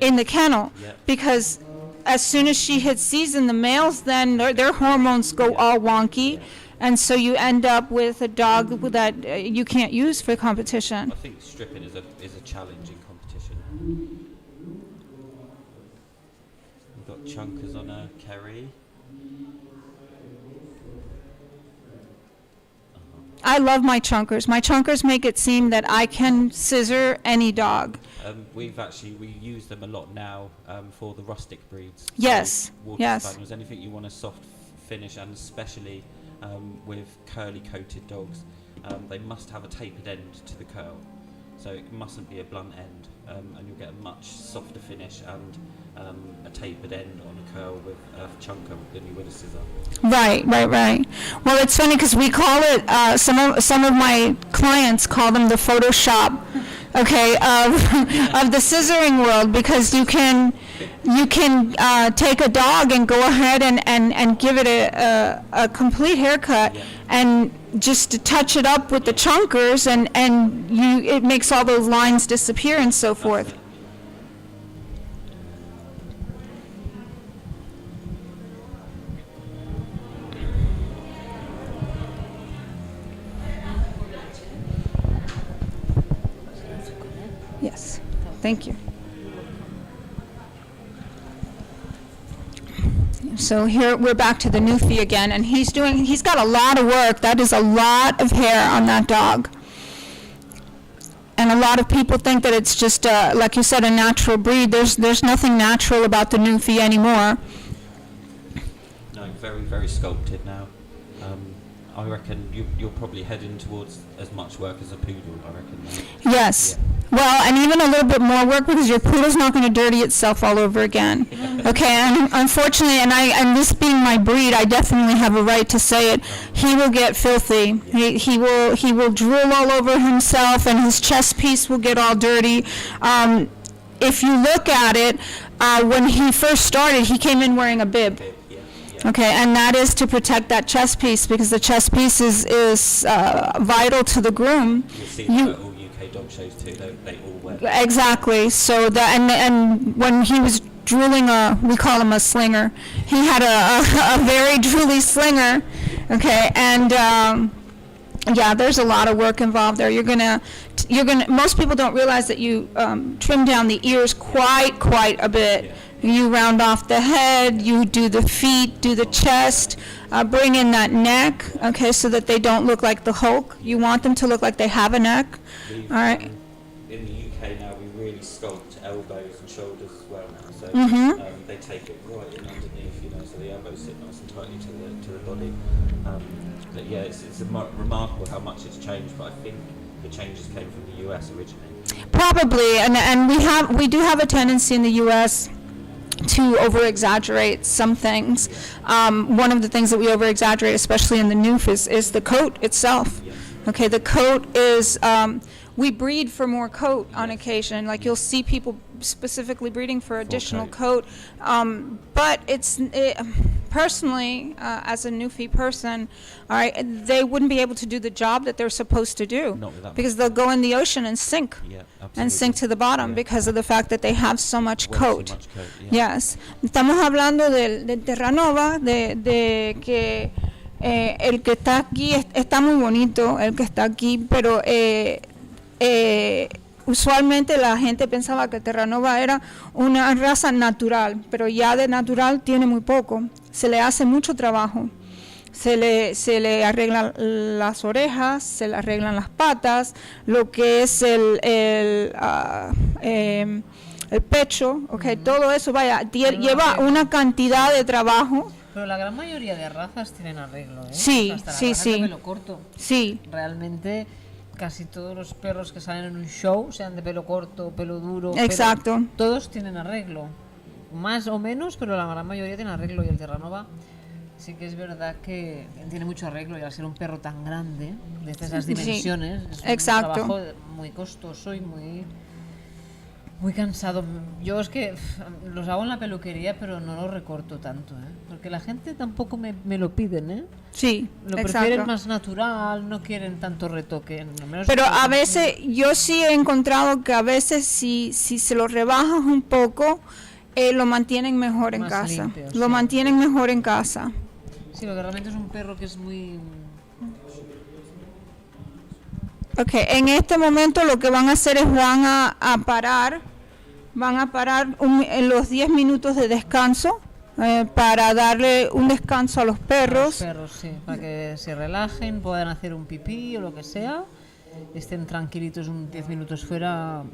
in the kennel because as soon as she hits season, the males then their hormones go all wonky, and so you end up with a dog that you can't use for competition.
I think stripping is a challenge in competition. We've got chunkers on a Kerry.
I love my chunkers. My chunkers make it seem that I can scissor any dog.
We use them a lot now for the rustic breeds.
Yes,
So water
yes.
spaniels, anything you want a soft finish, and especially with curly coated dogs, they must have a tapered end to the curl. So it mustn't be a blunt end, and you'll get a much softer finish and a tapered end on a curl with a chunker than you would a scissor.
Right. Well, it's funny because we call it, some of my clients call them the Photoshop, okay, of the scissoring world, because you can take a dog and go ahead and give it a complete haircut and just to touch it up with the chunkers and it makes all those lines disappear and so forth. Yes, thank you. So here we're back to the Newfie again, and he's got a lot of work. That is a lot of hair on that dog. And a lot of people think that it's just, like you said, a natural breed. There's nothing natural about the Newfie anymore.
very, very sculpted now. I reckon you're probably heading towards as much work as a poodle, I reckon.
Yes.
Yeah.
Well, and even a little bit more work because your poodle's not going to dirty itself all over again. Okay, and unfortunately, and this being my breed, I definitely have a right to say it. He will get filthy. He will drool all over himself, and his chest piece will get all dirty. If you look at it, when he first started, he came in wearing a bib. Okay, and that is to protect that chest piece because the chest piece is vital to the groom.
You'll see that at all UK dog shows too. They all wear.
Exactly. So that and when he was drooling, we call him a slinger. He had a very drooly slinger. Okay, and yeah, there's a lot of work involved there. You're gonna. Most people don't realize that you trim down the ears quite a bit.
Yeah.
You round off the head, you do the feet, do the chest, bring in that neck, okay, so that they don't look like the Hulk. You want them to look like they have a neck. All right.
In the UK now, we really sculpt elbows and shoulders as well now. So they take it right in underneath, you know, so the elbows sit nice and tightly to the body. But yeah, it's remarkable how much it's changed. But I think the changes came from the US originally.
Probably, and we do have a tendency in the US to over-exaggerate some things. One of the things that we over-exaggerate, especially in the noof, is the coat itself. Okay, the coat is, we breed for more coat on occasion. Like you'll see people specifically breeding for additional coat. But personally, as a newfie person, all right, they wouldn't be able to do the job that they're supposed to do because they'll go in the ocean and sink. And sink to the bottom because of the fact that they have so much coat. Yes. Estamos hablando del Terranova, de que el que está aquí está muy bonito, el que está aquí, pero usualmente la gente pensaba que Terranova era una raza natural, pero ya de natural tiene muy poco. Se le hace mucho trabajo. Se le arreglan las orejas, se le arreglan las patas, lo que es el pecho, okay, todo eso lleva una cantidad de trabajo.
Pero la gran mayoría de razas tienen arreglo, ¿eh?
Sí,
hasta
sí,
las razas
sí.
de pelo corto.
Sí.
Realmente casi todos los perros que salen en un show, sean de pelo corto, pelo duro,
Exacto.
todos tienen arreglo. Más o menos, pero la gran mayoría tienen arreglo y el Terranova sí que es verdad que tiene mucho arreglo y al ser un perro tan grande, de esas dimensiones, es un trabajo muy costoso y muy cansado. Yo es que los hago en la peluquería, pero no los recorto tanto, ¿eh? Porque la gente tampoco me lo piden, ¿eh?
Sí,
lo prefieren más natural, no quieren tanto retoque.
Pero a veces, yo sí he encontrado que a veces si se lo rebajas un poco, lo mantienen mejor en casa. Lo mantienen mejor en casa.
Sí, porque realmente es un perro que es muy...
Ok, en este momento lo que van a hacer es van a parar los 10 minutos de descanso para darle un descanso a los perros.
A los perros, sí, para que se relajen, puedan hacer un pipí o lo que sea, estén tranquilitos 10 minutos fuera.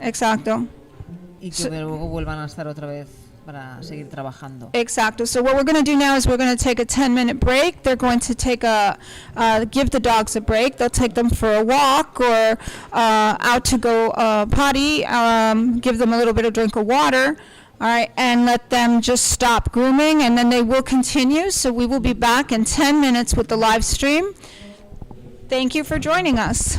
Exacto.
Y que luego vuelvan a estar otra vez para seguir trabajando.
Exacto. So what we're going to do now is we're going to take a 10-minute break. They're going to give the dogs a break. They'll take them for a walk or out to go potty, give them a little bit of drink of water, all right, and let them just stop grooming, and then they will continue. So we will be back in 10 minutes with the live stream. Thank you for joining us.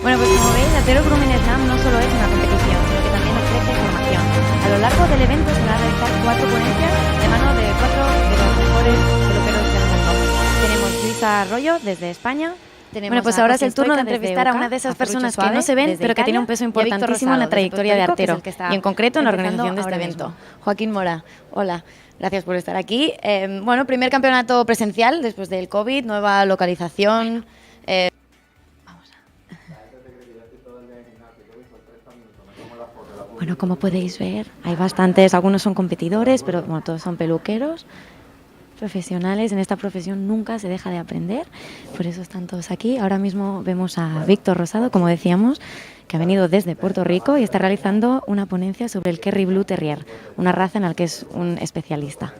Bueno, pues como veis, Artero Grooming Slam no solo es una competición, sino que también ofrece formación. A lo largo del evento se van a realizar 4 ponencias de mano de 4 de los mejores peluqueros del mundo. Tenemos Luisa Arroyo desde España, Bueno, pues ahora es el turno de entrevistar a una de esas personas que no se ven, pero que tiene un peso importantísimo en la trayectoria de Artero y en concreto en la organización de este evento. Joaquín Mora, hola, gracias por estar aquí. Bueno, primer campeonato presencial después del COVID, nueva localización. Bueno, como podéis ver, hay bastantes, algunos son competidores, pero bueno, todos son peluqueros. Profesionales, en esta profesión nunca se deja de aprender, por eso están todos aquí. Ahora mismo vemos a Víctor Rosado, como decíamos, que ha venido desde Puerto Rico y está realizando una ponencia sobre el Kerry Blue Terrier, una raza en la que es un especialista.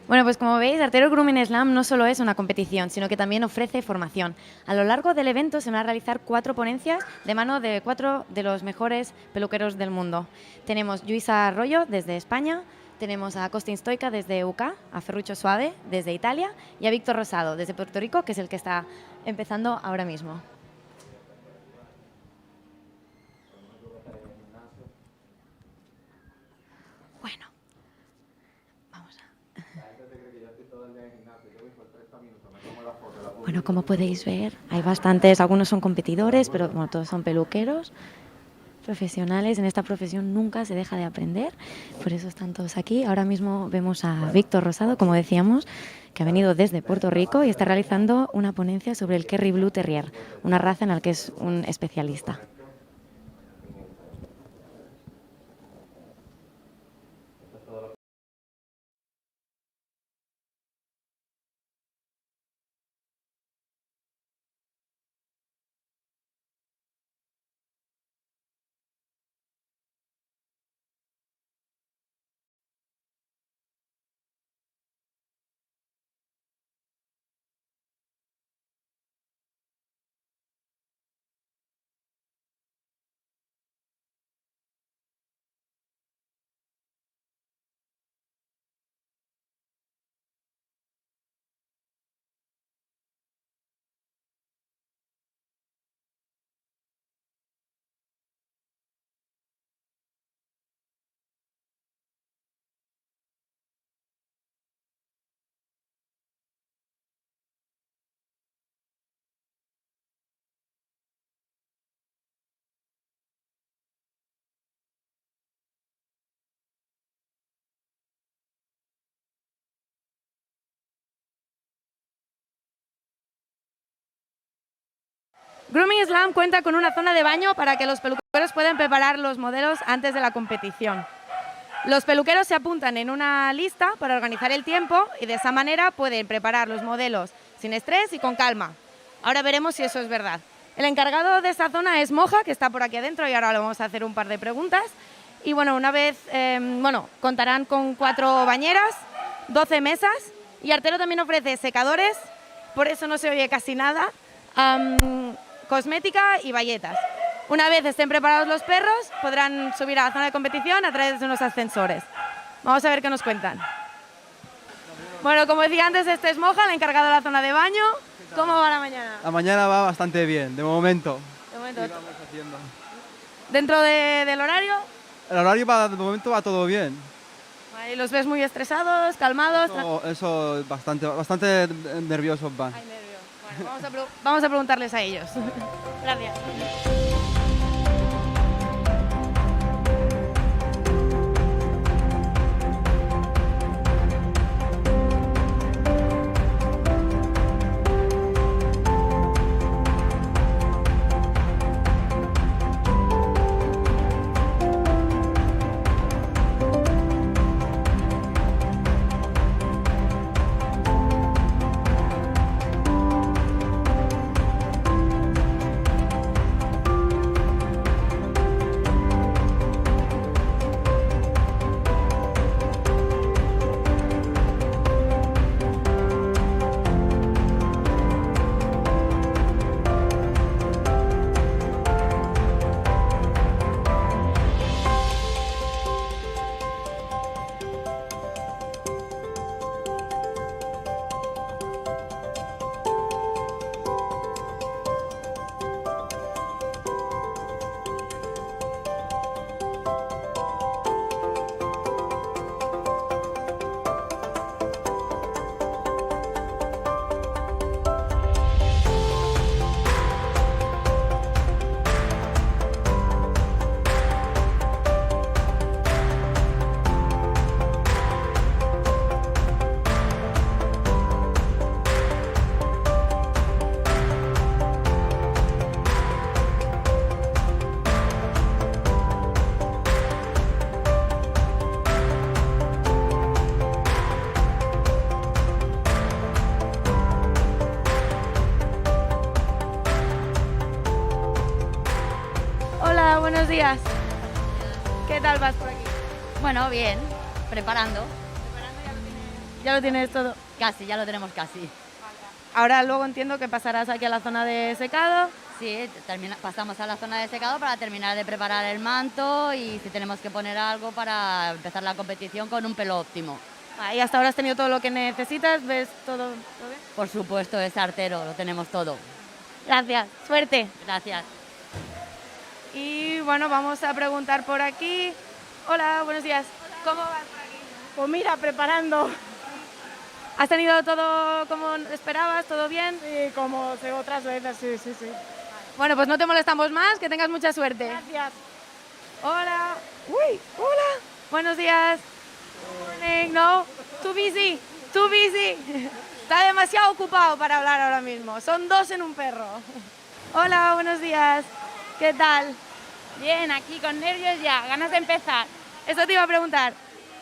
Bueno, pues como veis, Artero Grooming Slam no solo es una competición, sino que también ofrece formación. A lo largo del evento se van a realizar 4 ponencias de mano de 4 de los mejores peluqueros del mundo. Tenemos Luisa Arroyo desde España, tenemos a Costin Stoica desde UK, a Ferruccio Suave desde Italia y a Víctor Rosado desde Puerto Rico, que es el que está empezando ahora mismo. Bueno, vamos a... Bueno, como podéis ver, hay bastantes, algunos son competidores, pero bueno, todos son peluqueros, profesionales. En esta profesión nunca se deja de aprender, por eso están todos aquí. Ahora mismo vemos a Víctor Rosado, como decíamos, que ha venido desde Puerto Rico y está realizando una ponencia sobre el Kerry Blue Terrier, una raza en la que es un especialista.
Grooming Slam cuenta con una zona de baño para que los peluqueros puedan preparar los modelos antes de la competición. Los peluqueros se apuntan en una lista para organizar el tiempo y de esa manera pueden preparar los modelos sin estrés y con calma. Ahora veremos si eso es verdad. El encargado de esta zona es Moja, que está por aquí adentro y ahora le vamos a hacer un par de preguntas. Y bueno, una vez, contarán con 4 bañeras, 12 mesas y Artero también ofrece secadores, por eso no se oye casi nada, cosmética y bayetas. Una vez estén preparados los perros, podrán subir a la zona de competición a través de unos ascensores. Vamos a ver qué nos cuentan. Bueno, como decía antes, este es Moja, el encargado de la zona de baño. ¿Cómo va la mañana?
La mañana va bastante bien, de momento.
De momento.
Sí, vamos haciendo.
¿Dentro del horario?
El horario de momento va todo bien.
¿Y los ves muy estresados, calmados?
Eso bastante nerviosos van.
Ay, nervios. Bueno, vamos a preguntarles a ellos. Gracias. Hola, buenos días. ¿Qué tal vas por aquí?
Bueno, bien, preparando.
¿Ya lo tienes todo?
Casi, ya lo tenemos casi.
Ahora luego entiendo que pasarás aquí a la zona de secado.
Sí, pasamos a la zona de secado para terminar de preparar el manto y si tenemos que poner algo para empezar la competición con un pelo óptimo.
¿Y hasta ahora has tenido todo lo que necesitas? ¿Ves todo bien?
Por supuesto, es Artero, lo tenemos todo.
Gracias, suerte.
Gracias.
Y bueno, vamos a preguntar por aquí. Hola, buenos días. ¿Cómo vas por aquí?
Pues mira, preparando.
¿Has tenido todo como esperabas? ¿Todo bien?
Sí, como otras veces, sí.
Bueno, pues no te molestamos más, que tengas mucha suerte.
Gracias.
Hola. Uy, hola. Buenos días. Morning. No, too busy. Está demasiado ocupado para hablar ahora mismo. Son 2 en un perro. Hola, buenos días. ¿Qué tal?
Bien, aquí con nervios ya, ganas de empezar.
Esto te iba a preguntar.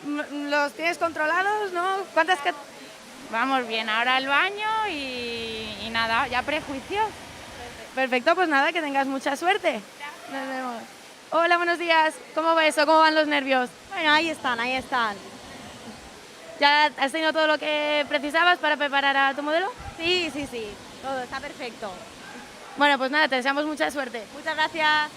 ¿Los tienes controlados, no? ¿Cuántas que...?
Vamos bien, ahora el baño y nada, ya prejuicios.
Perfecto, pues nada, que tengas mucha suerte. Nos vemos. Hola, buenos días. ¿Cómo va eso? ¿Cómo van los nervios?
Bueno, ahí están.
¿Ya has tenido todo lo que precisabas para preparar a tu modelo?
Sí, todo está perfecto.
Bueno, pues nada, te deseamos mucha suerte.
Muchas gracias.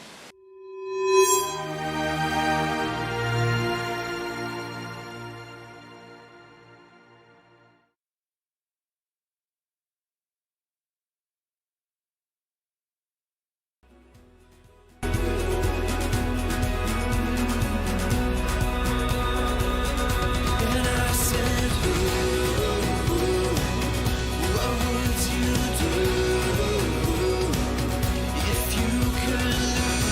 If you could lose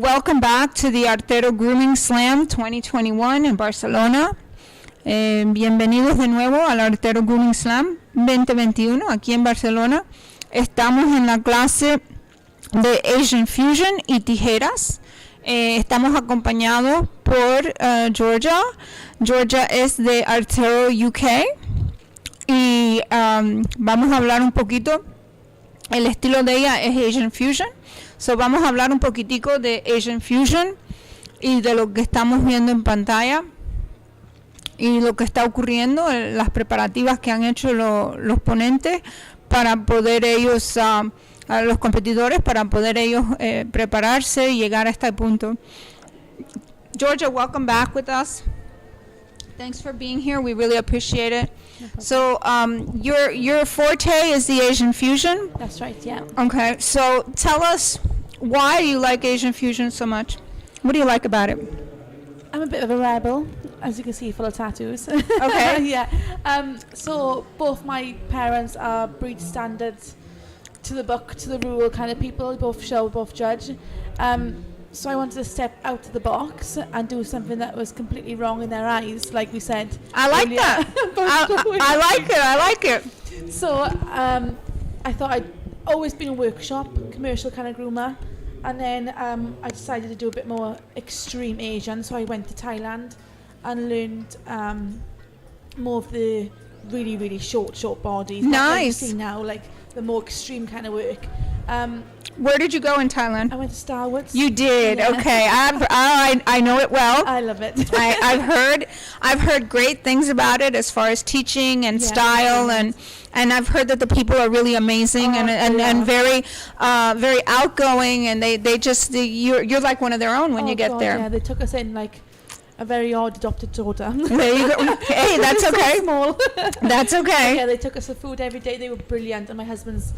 welcome back to the Artero Grooming Slam 2021 en Barcelona. Bienvenidos de nuevo al Artero Grooming Slam 2021 aquí en Barcelona. Estamos en la clase de Asian Fusion y tijeras. Estamos acompañados por Georgia. Georgia es de Artero UK y vamos a hablar un poquito. El estilo de ella es Asian Fusion. So vamos a hablar un poquitico de Asian Fusion y de lo que estamos viendo en pantalla y lo que está ocurriendo, las preparativas que han hecho los ponentes para poder ellos, a los competidores, para poder ellos prepararse y llegar a este punto. Georgia, welcome back with us. Thanks for being here. We really appreciate it. So your forte is the Asian Fusion?
That's right, yeah.
Okay, so tell us, why do you like Asian Fusion so much? What do you like about it?
I'm a bit of a rebel, as you can see, full of tattoos.
Okay.
Yeah. So both my parents are breed standards, to the book, to the rule kind of people, both show, both judge. So I wanted to step out of the box and do something that was completely wrong in their eyes, like we said.
I like
earlier.
that. I like it.
So I thought I'd always been a workshop, commercial kind of groomer. And then I decided to do a bit more extreme Asian. So I went to Thailand and learned more of the really, really short bodies.
Nice.
Like you see now, like the more extreme kind of work.
Where did you go in Thailand?
I went to Starwoods.
You did.
Yeah.
Okay. I know it well.
I love it.
I've heard great things about it as far as teaching and style, and I've heard that the people are really amazing and very outgoing, and you're like one of their own when you get there.
Yeah, they took us in like a very odd adopted daughter.
There you go. Hey, that's okay.
So small.
That's okay.
Yeah, they took us for food every day. They were brilliant, and my husband's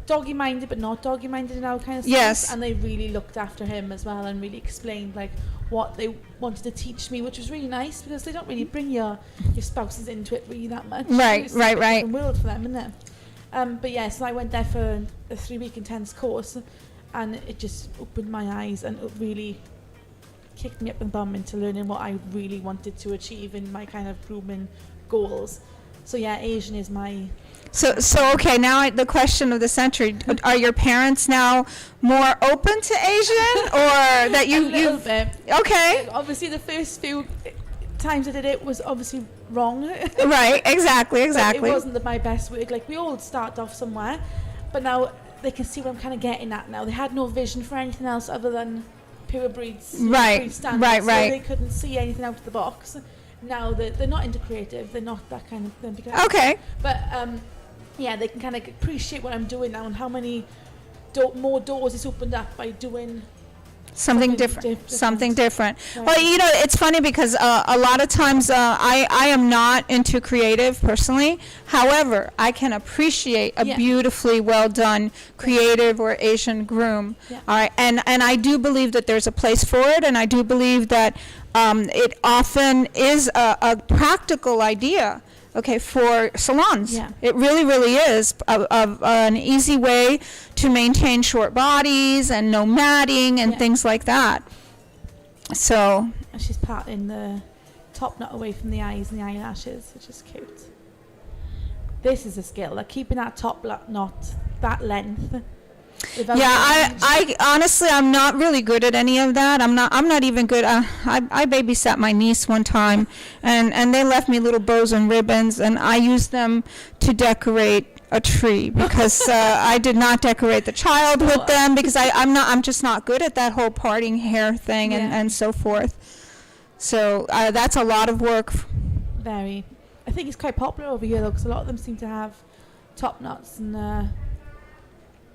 doggy-minded but not doggy-minded now kind of stuff.
Yes.
And they really looked after him as well and really explained like what they wanted to teach me, which was really nice because they don't really bring your spouses into it really that much.
Right.
It's a different world for them, isn't it? But yeah, so I went there for a 3-week intense course, and it just opened my eyes and it really kicked me up the bum into learning what I really wanted to achieve in my kind of grooming goals. So yeah, Asian is my...
So okay, now the question of the century, are your parents now more open to Asian, or that you...
A little bit.
Okay.
Obviously the first few times I did it was obviously wrong.
Right, exactly.
It wasn't my best work. Like, we all start off somewhere, but now they can see what I'm kind of getting at now. They had no vision for anything else other than pure breeds.
Right,
breed standards,
right.
So they couldn't see anything out of the box. Now they're not into creative. They're not that kind of thing.
Okay.
But yeah, they can kind of appreciate what I'm doing now and how many more doors it's opened up by doing
something different.
Right.
Well, it's funny because a lot of times I am not into creative personally. However, I can appreciate a beautifully well done creative or Asian groom.
Yeah.
All right, and I do believe that there's a place for it, and I do believe that it often is a practical idea. Okay, for salons.
Yeah.
It really, really is an easy way to maintain short bodies and no matting and things like that. So.
And she's parting the top knot away from the eyes and the eyelashes, which is cute. This is a skill, like keeping that top knot, that length.
Yeah, I honestly, I'm not really good at any of that. I'm not even good. I babysat my niece one time, and they left me little bows and ribbons, and I used them to decorate a tree because I did not decorate the child with them because I'm just not good at that whole parting hair thing and so forth. So that's a lot of work.
Very. I think it's quite popular over here though, because a lot of them seem to have top knots and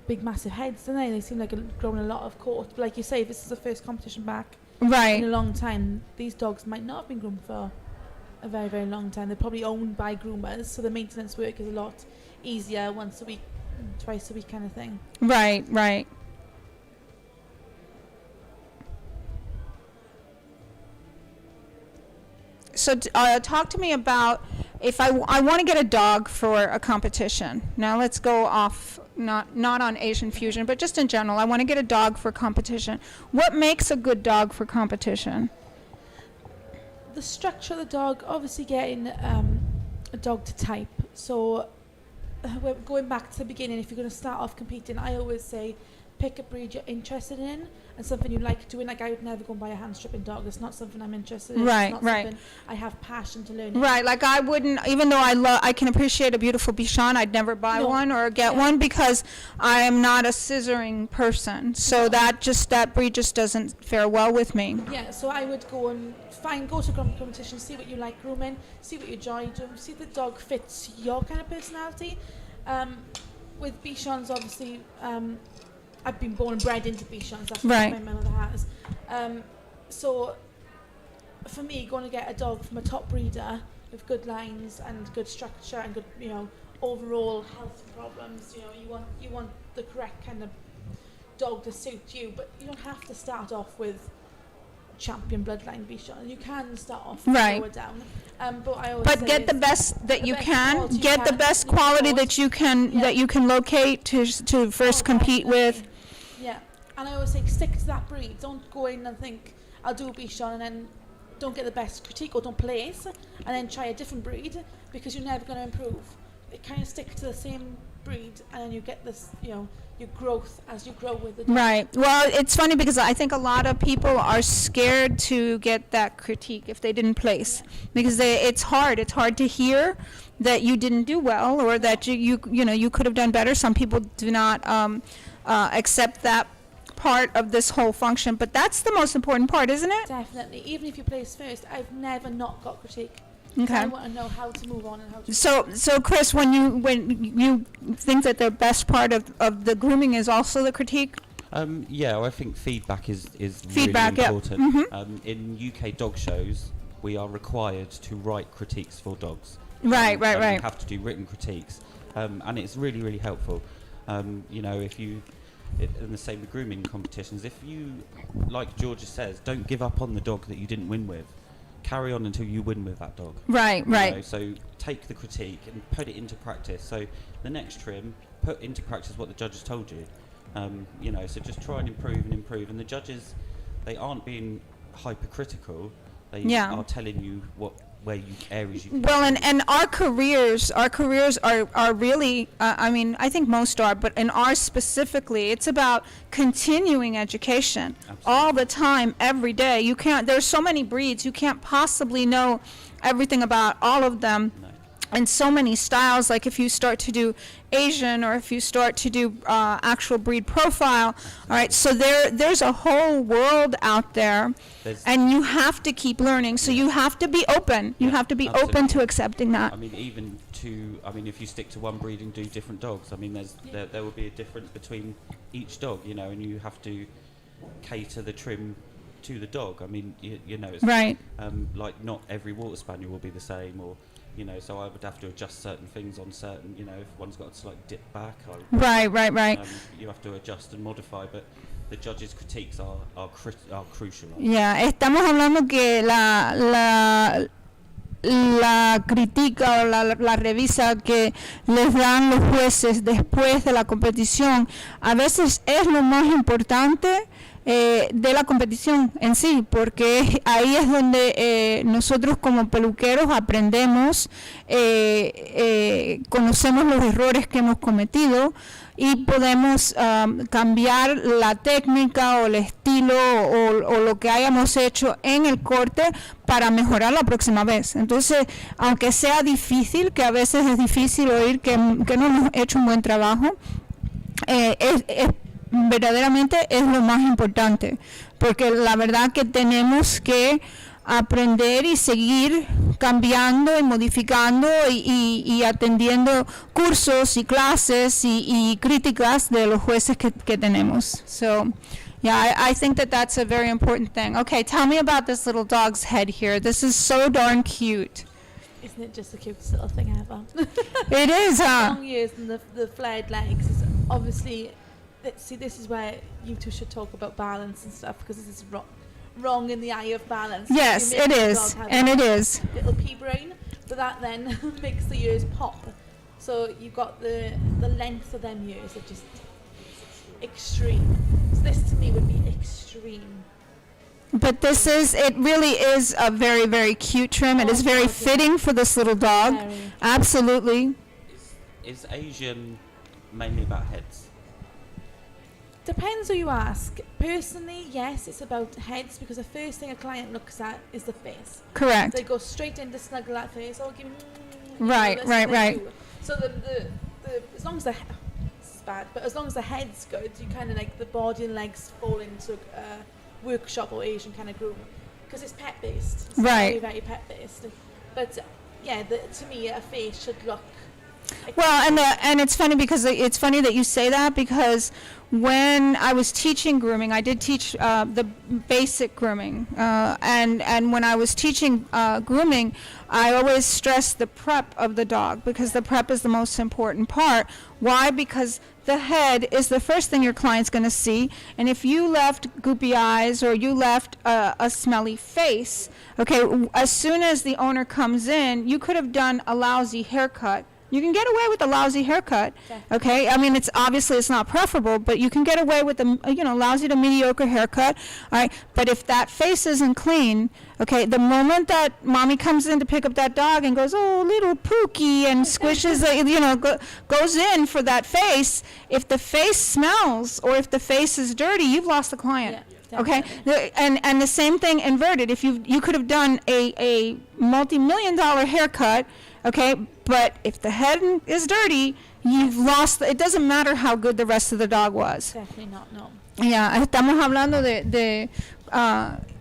big massive heads, don't they? They seem like growing a lot of coat. But like you say, this is the first competition back in a long time. These dogs might not have been groomed for a very, very long time. They're probably owned by groomers, so the maintenance work is a lot easier, once a week, twice a week kind of thing.
Right. So talk to me about if I want to get a dog for a competition. Now let's go off not on Asian fusion, but just in general. I want to get a dog for competition. What makes a good dog for competition?
The structure of the dog, obviously getting a dog to type. So we're going back to the beginning. If you're going to start off competing, I always say pick a breed you're interested in and something you like doing. Like, I would never go and buy a hand stripping dog. It's not something I'm interested in.
Right,
it's not
right.
something I have passion to learn.
Right, like I wouldn't, even though I can appreciate a beautiful Bichon, I'd never buy one or get one because I am not a scissoring person. So that breed just doesn't fare well with me.
Yeah, so I would go and go to grooming competitions, see what you like grooming, see what you enjoy doing, see if the dog fits your kind of personality. With Bichons, obviously, I've been born and bred into Bichons. That's what my mother has. So for me, going to get a dog from a top breeder with good lines and good structure and good, overall health problems, you want the correct kind of dog to suit you, but you don't have to start off with champion bloodline Bichon. You can start off lower down. But I always
get the best that you can. Get the best quality that you can locate to first compete with.
Yeah, and I always say stick to that breed. Don't go in and think I'll do a Bichon and then don't get the best critique or don't place and then try a different breed, because you're never going to improve. It kind of stick to the same breed and then you get this, your growth as you grow with the dog.
Right. Well, it's funny because I think a lot of people are scared to get that critique if they didn't place, because it's hard. It's hard to hear that you didn't do well or that you could have done better. Some people do not accept that part of this whole function, but that's the most important part, isn't it?
Definitely. Even if you place first, I've never not got critique.
Okay.
I want to know how to move on and how to.
So Chris, when you think that the best part of the grooming is also the critique?
Yeah, I think feedback is
feedback,
really important.
Yeah. Mm-hmm.
In UK dog shows, we are required to write critiques for dogs.
Right.
We have to do written critiques, and it's really, really helpful. If you, and the same with grooming competitions, if you, like Georgia says, don't give up on the dog that you didn't win with. Carry on until you win with that dog.
Right.
So take the critique and put it into practice. So the next trim, put into practice what the judges told you. So just try and improve. And the judges, they aren't being hypercritical. They are telling you areas you.
Well, and our careers are really. I think most are, but in ours specifically, it's about continuing education. Absolutely. All the time, every day. You can't. There's so many breeds. You can't possibly know everything about all of them. No. And so many styles, like if you start to do Asian or if you start to do actual breed profile, all right, so there's a whole world out there, and you have to keep learning, so you have to be open. You have to be open to accepting that.
If you stick to one breed and do different dogs, there will be a difference between each dog, and you have to cater the trim to the dog. It's
right.
Like not every water spaniel will be the same, or so I would have to adjust certain things on certain, if one's got a slight dip back.
Right.
You have to adjust and modify, but the judges' critiques are crucial.
Yeah, estamos hablando que la crítica o la revisa que les dan los jueces después de la competición a veces es lo más importante de la competición en sí, porque ahí es donde nosotros como peluqueros aprendemos, conocemos los errores que hemos cometido y podemos cambiar la técnica o el estilo o lo que hayamos hecho en el corte para mejorar la próxima vez. Entonces, aunque sea difícil, que a veces es difícil oír que no hemos hecho un buen trabajo, verdaderamente es lo más importante, porque la verdad que tenemos que aprender y seguir cambiando y modificando y atendiendo cursos y clases y críticas de los jueces que tenemos. So, yeah, I think that's a very important thing. Okay, tell me about this little dog's head here. This is so darn cute.
Isn't it just the cutest little thing ever?
It is, huh?
Long ears and the flared legs is obviously. See, this is where you two should talk about balance and stuff, because this is wrong in the eye of balance.
Yes, it is, and it is.
Little pea brain, but that then makes the ears pop. So you've got the length of them ears are just extreme. So this to me would be extreme.
But it really is a very, very cute trim. It is very fitting for this little dog.
Very.
Absolutely.
Is Asian mainly about heads?
Depends who you ask. Personally, yes, it's about heads because the first thing a client looks at is the face.
Correct.
They go straight into snuggle that face. Oh, give me.
Right.
So the as long as it's bad, but as long as the head's good, you kind of like the body and legs fall into workshop or Asian kind of groom because it's pet based. It's
right.
Very, very pet based. But yeah, to me, a face should look.
Well, and it's funny because it's funny that you say that because when I was teaching grooming, I did teach the basic grooming, and when I was teaching grooming, I always stressed the prep of the dog because the prep is the most important part. Why? Because the head is the first thing your client's going to see, and if you left goopy eyes or you left a smelly face, okay, as soon as the owner comes in, you could have done a lousy haircut. You can get away with a lousy haircut, okay? I mean, it's not preferable, but you can get away with a lousy to mediocre haircut, all right? But if that face isn't clean, okay, the moment that mommy comes in to pick up that dog and goes, oh, little Pookie, and squishes, goes in for that face, if the face smells or if the face is dirty, you've lost the client.
Yeah,
okay, and the same thing inverted. If you could have done a multi-million-dollar haircut, okay, but if the head is dirty, you've lost. It doesn't matter how good the rest of the dog was.
Definitely not, no.
Yeah, estamos hablando de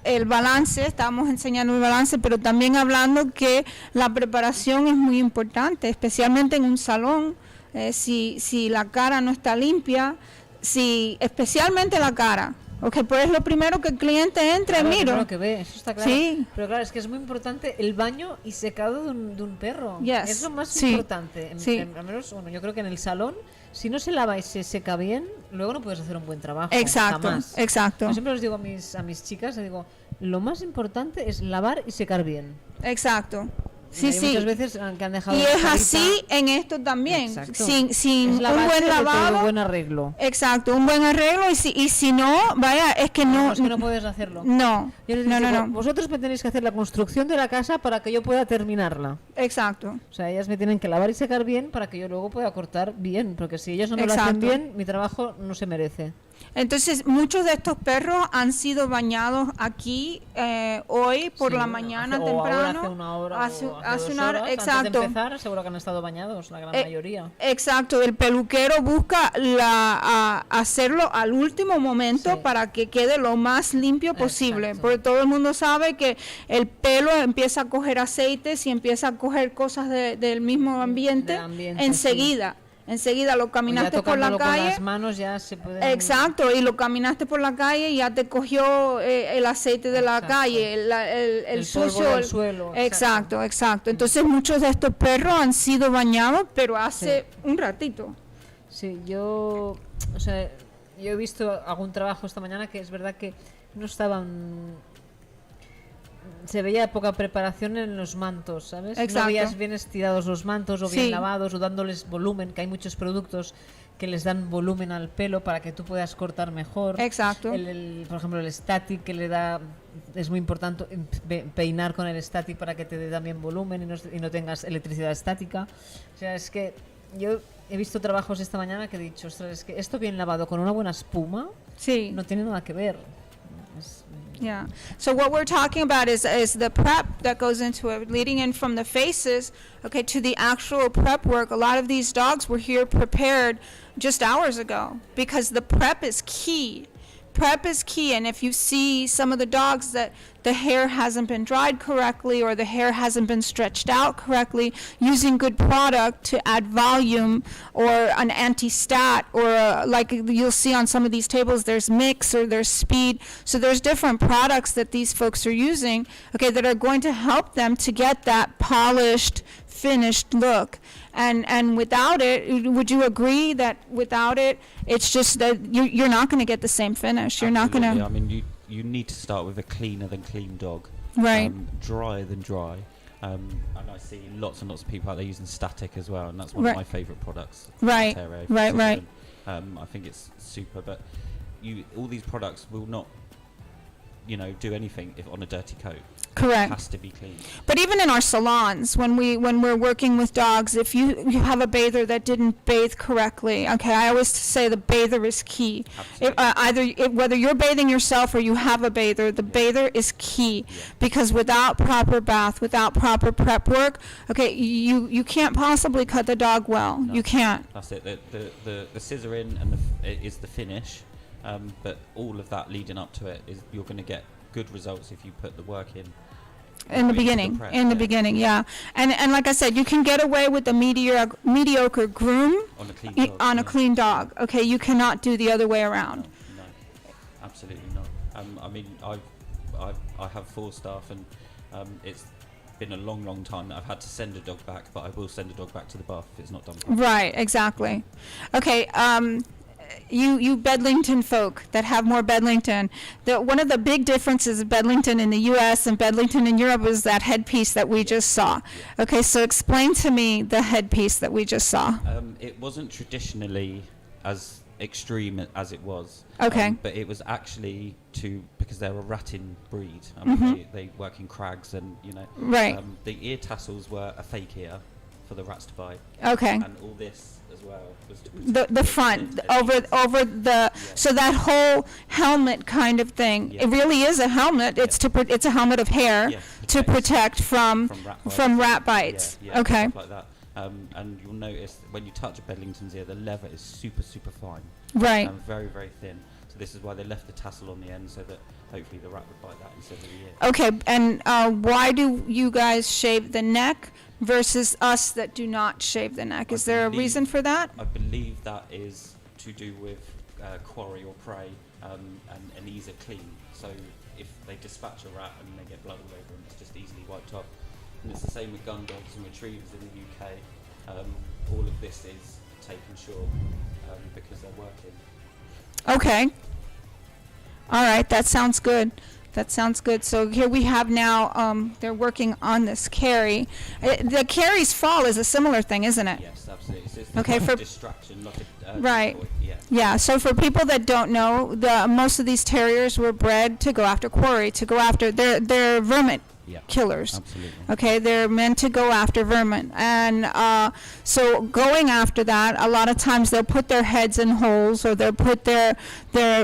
el balance, estamos enseñando el balance, pero también hablando que la preparación es muy importante, especialmente en un salón. Si la cara no está limpia, especialmente la cara. Ok, pues es lo primero que el cliente entra,
claro,
miro.
Lo que ve, eso está claro.
Sí.
Pero claro, es que es muy importante el baño y secado de un perro.
Yes.
Es lo más
sí.
importante.
Sí.
Al menos, bueno, yo creo que en el salón, si no se lava y se seca bien, luego no puedes hacer un buen trabajo.
Exacto,
jamás.
exacto.
Yo siempre les digo a mis chicas, les digo, lo más importante es lavar y secar bien.
Exacto. Sí,
hay
sí.
muchas veces que han dejado
y es así en esto también. Sin un buen lavado,
un buen arreglo.
Exacto, un buen arreglo y si no, vaya, es que no.
Es que no puedes hacerlo.
No.
Yo les digo, no. Vosotros me tenéis que hacer la construcción de la casa para que yo pueda terminarla.
Exacto.
O sea, ellas me tienen que lavar y secar bien para que yo luego pueda cortar bien, porque si ellas no me lo hacen bien, mi trabajo no se merece.
Entonces, muchos de estos perros han sido bañados aquí hoy por la mañana temprano.
Hace una hora,
hace
una hora,
exacto.
Antes de empezar, seguro que han estado bañados, la gran mayoría.
Exacto, el peluquero busca hacerlo al último momento para que quede lo más limpio posible, porque todo el mundo sabe que el pelo empieza a coger aceites y empieza a coger cosas del mismo ambiente enseguida. Sí. Enseguida lo caminaste por la calle.
Con las manos ya se pueden...
Exacto, y lo caminaste por la calle y ya te cogió el aceite de la calle, el sucio
del suelo.
Exacto. Entonces muchos de estos perros han sido bañados, pero hace un ratito.
Sí, yo he visto algún trabajo esta mañana que es verdad que no estaban... Se veía poca preparación en los mantos, ¿sabes?
Exacto.
No veías bien estirados los mantos o bien lavados o dándoles volumen, que hay muchos productos que les dan volumen al pelo para que tú puedas cortar mejor.
Exacto.
Por ejemplo, el static que le da, es muy importante peinar con el static para que te dé también volumen y no tengas electricidad estática. O sea, es que yo he visto trabajos esta mañana que he dicho, ostras, es que esto bien lavado con una buena espuma no tiene nada que ver.
Yeah. So what we're talking about is the prep that goes into it, leading in from the faces, okay, to the actual prep work. A lot of these dogs were here prepared just hours ago because the prep is key. Prep is key, and if you see some of the dogs that the hair hasn't been dried correctly or the hair hasn't been stretched out correctly, using good product to add volume or an anti-stat or like you'll see on some of these tables, there's mix or there's speed. So there's different products that these folks are using, okay, that are going to help them to get that polished, finished look. And without it, would you agree that without it, it's just that you're not going to get the same finish? You're not going to...
I mean, you need to start with a cleaner than clean dog.
Right.
Drier than dry. And I see lots and lots of people out there using static as well, and that's one
Right.
of my favourite products.
Right,
Artero
right, right.
Precision. I think it's super, but all these products will not, do anything if on a dirty coat.
Correct.
It has to be clean.
But even in our salons, when we're working with dogs, if you have a bather that didn't bathe correctly, okay, I always say the bather is key. Whether you're bathing yourself or you have a bather, the bather is key, because without proper bath, without proper prep work, okay, you can't possibly cut the dog well.
No.
You can't.
That's it. The scissoring and is the finish, but all of that leading up to it is you're going to get good results if you put the work in.
In the beginning, yeah. And like I said, you can get away with a mediocre groom
on a clean dog.
Okay, you cannot do the other way around.
No, absolutely not. I mean, I have 4 staff, and it's been a long time that I've had to send a dog back, but I will send a dog back to the bath if it's not done properly.
Right, exactly. Okay, you Bedlington folk that have more Bedlington, one of the big differences of Bedlington in the US and Bedlington in Europe is that headpiece that we just saw. Okay, so explain to me the headpiece that we just saw.
It wasn't traditionally as extreme as it was.
Okay.
But it was actually because they're a ratting breed. I mean, they work in crags, and
Right.
The ear tassels were a fake ear for the rats to bite.
Okay.
And all this as well was to protect
The front over the so that whole helmet kind of thing. It really is a helmet. It's it's a helmet of hair to protect from rat bites. Okay.
Stuff like that. And you'll notice when you touch a Bedlington's ear, the leather is super fine.
Right.
And very thin. So this is why they left the tassel on the end, so that hopefully the rat would bite that instead of the ear.
Okay, and why do you guys shave the neck versus us that do not shave the neck? Is there a reason for that?
I believe that is to do with quarry or prey, and ease are clean. So if they dispatch a rat and they get blood all over them, it's just easily wiped off. And it's the same with gun dogs and retrievers in the UK. All of this is taken short because they're working.
Okay. All right, that sounds good. That sounds good. So here we have now, they're working on this carry. The carry's fall is a similar thing, isn't it?
Yes, absolutely. So it's
Okay,
for
for
distraction, like a
right.
decoy.
Yeah. So for people that don't know, most of these terriers were bred to go after quarry, to go after they're vermin killers.
Absolutely.
Okay, they're meant to go after vermin, and so going after that, a lot of times they'll put their heads in holes, or they'll put their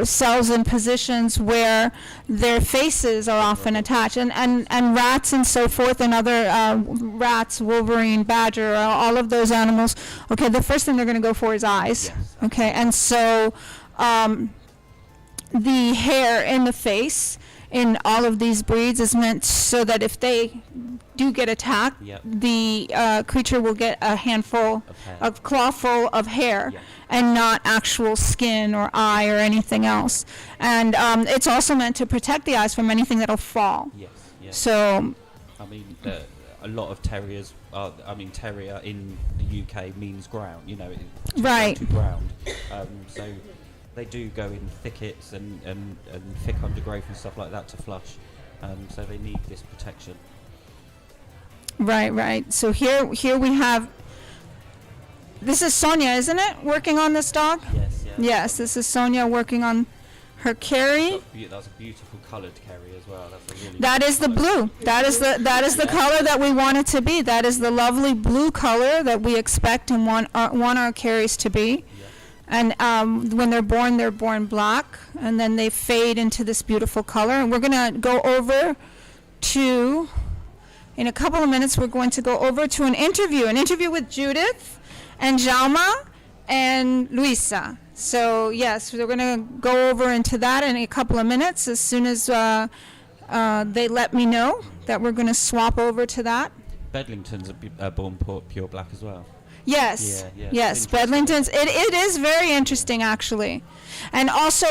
cells in positions where their faces are often attached, and rats and so forth, and other rats, wolverine, badger, all of those animals. Okay, the first thing they're going to go for is eyes.
Yes.
Okay, and so the hair in the face in all of these breeds is meant so that if they do get attacked, the creature will get a handful, a clawful of hair, and not actual skin or eye or anything else. And it's also meant to protect the eyes from anything that'll fall.
Yes.
So,
I mean, a lot of terriers. Terrier in the UK means ground.
Right.
To ground. So they do go in thickets and thick undergrowth and stuff like that to flush. So they need this protection.
Right. So here we have. This is Sonia, isn't it? Working on this dog?
Yes.
Yes, this is Sonia working on her carry.
That's a beautiful coloured carry as well. That's a really
That is the blue. That is the color that we want it to be. That is the lovely blue color that we expect and want our carries to be. And when they're born black, and then they fade into this beautiful color. And we're going to go over to, in a couple of minutes, we're going to go over to an interview with Judith and Jaume and Luisa. So yes, we're going to go over into that in a couple of minutes as soon as they let me know that we're going to swap over to that.
Bedlingtons are born pure black as well.
Yes, yes, Bedlingtons. It is very interesting, actually. And also,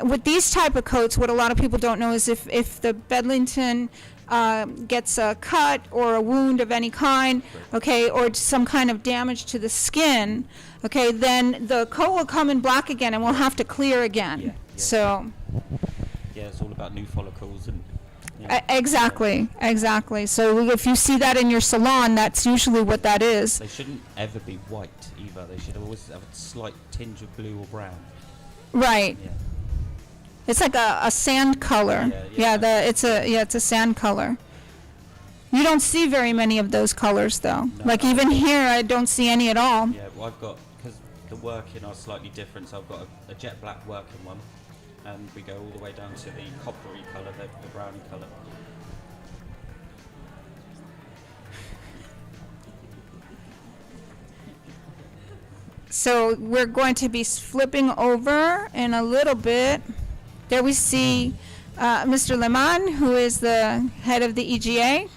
with these type of coats, what a lot of people don't know is if the Bedlington gets a cut or a wound of any kind, okay, or some kind of damage to the skin, okay, then the coat will come in black again and we'll have to clear again. So.
Yeah, it's all about new follicles and
Exactly. So if you see that in your salon, that's usually what that is.
They shouldn't ever be white either. They should always have a slight tinge of blue or brown.
Right.
Yeah.
It's like a sand color. It's a sand color. You don't see very many of those colors though.
No.
Like even here, I don't see any at all.
Yeah, well, I've got, because the working are slightly different, so I've got a jet black working one, and we go all the way down to the coppery colour, the browny colour.
So we're going to be flipping over in a little bit. There we see Mr. Leman, who is the head of the EGA.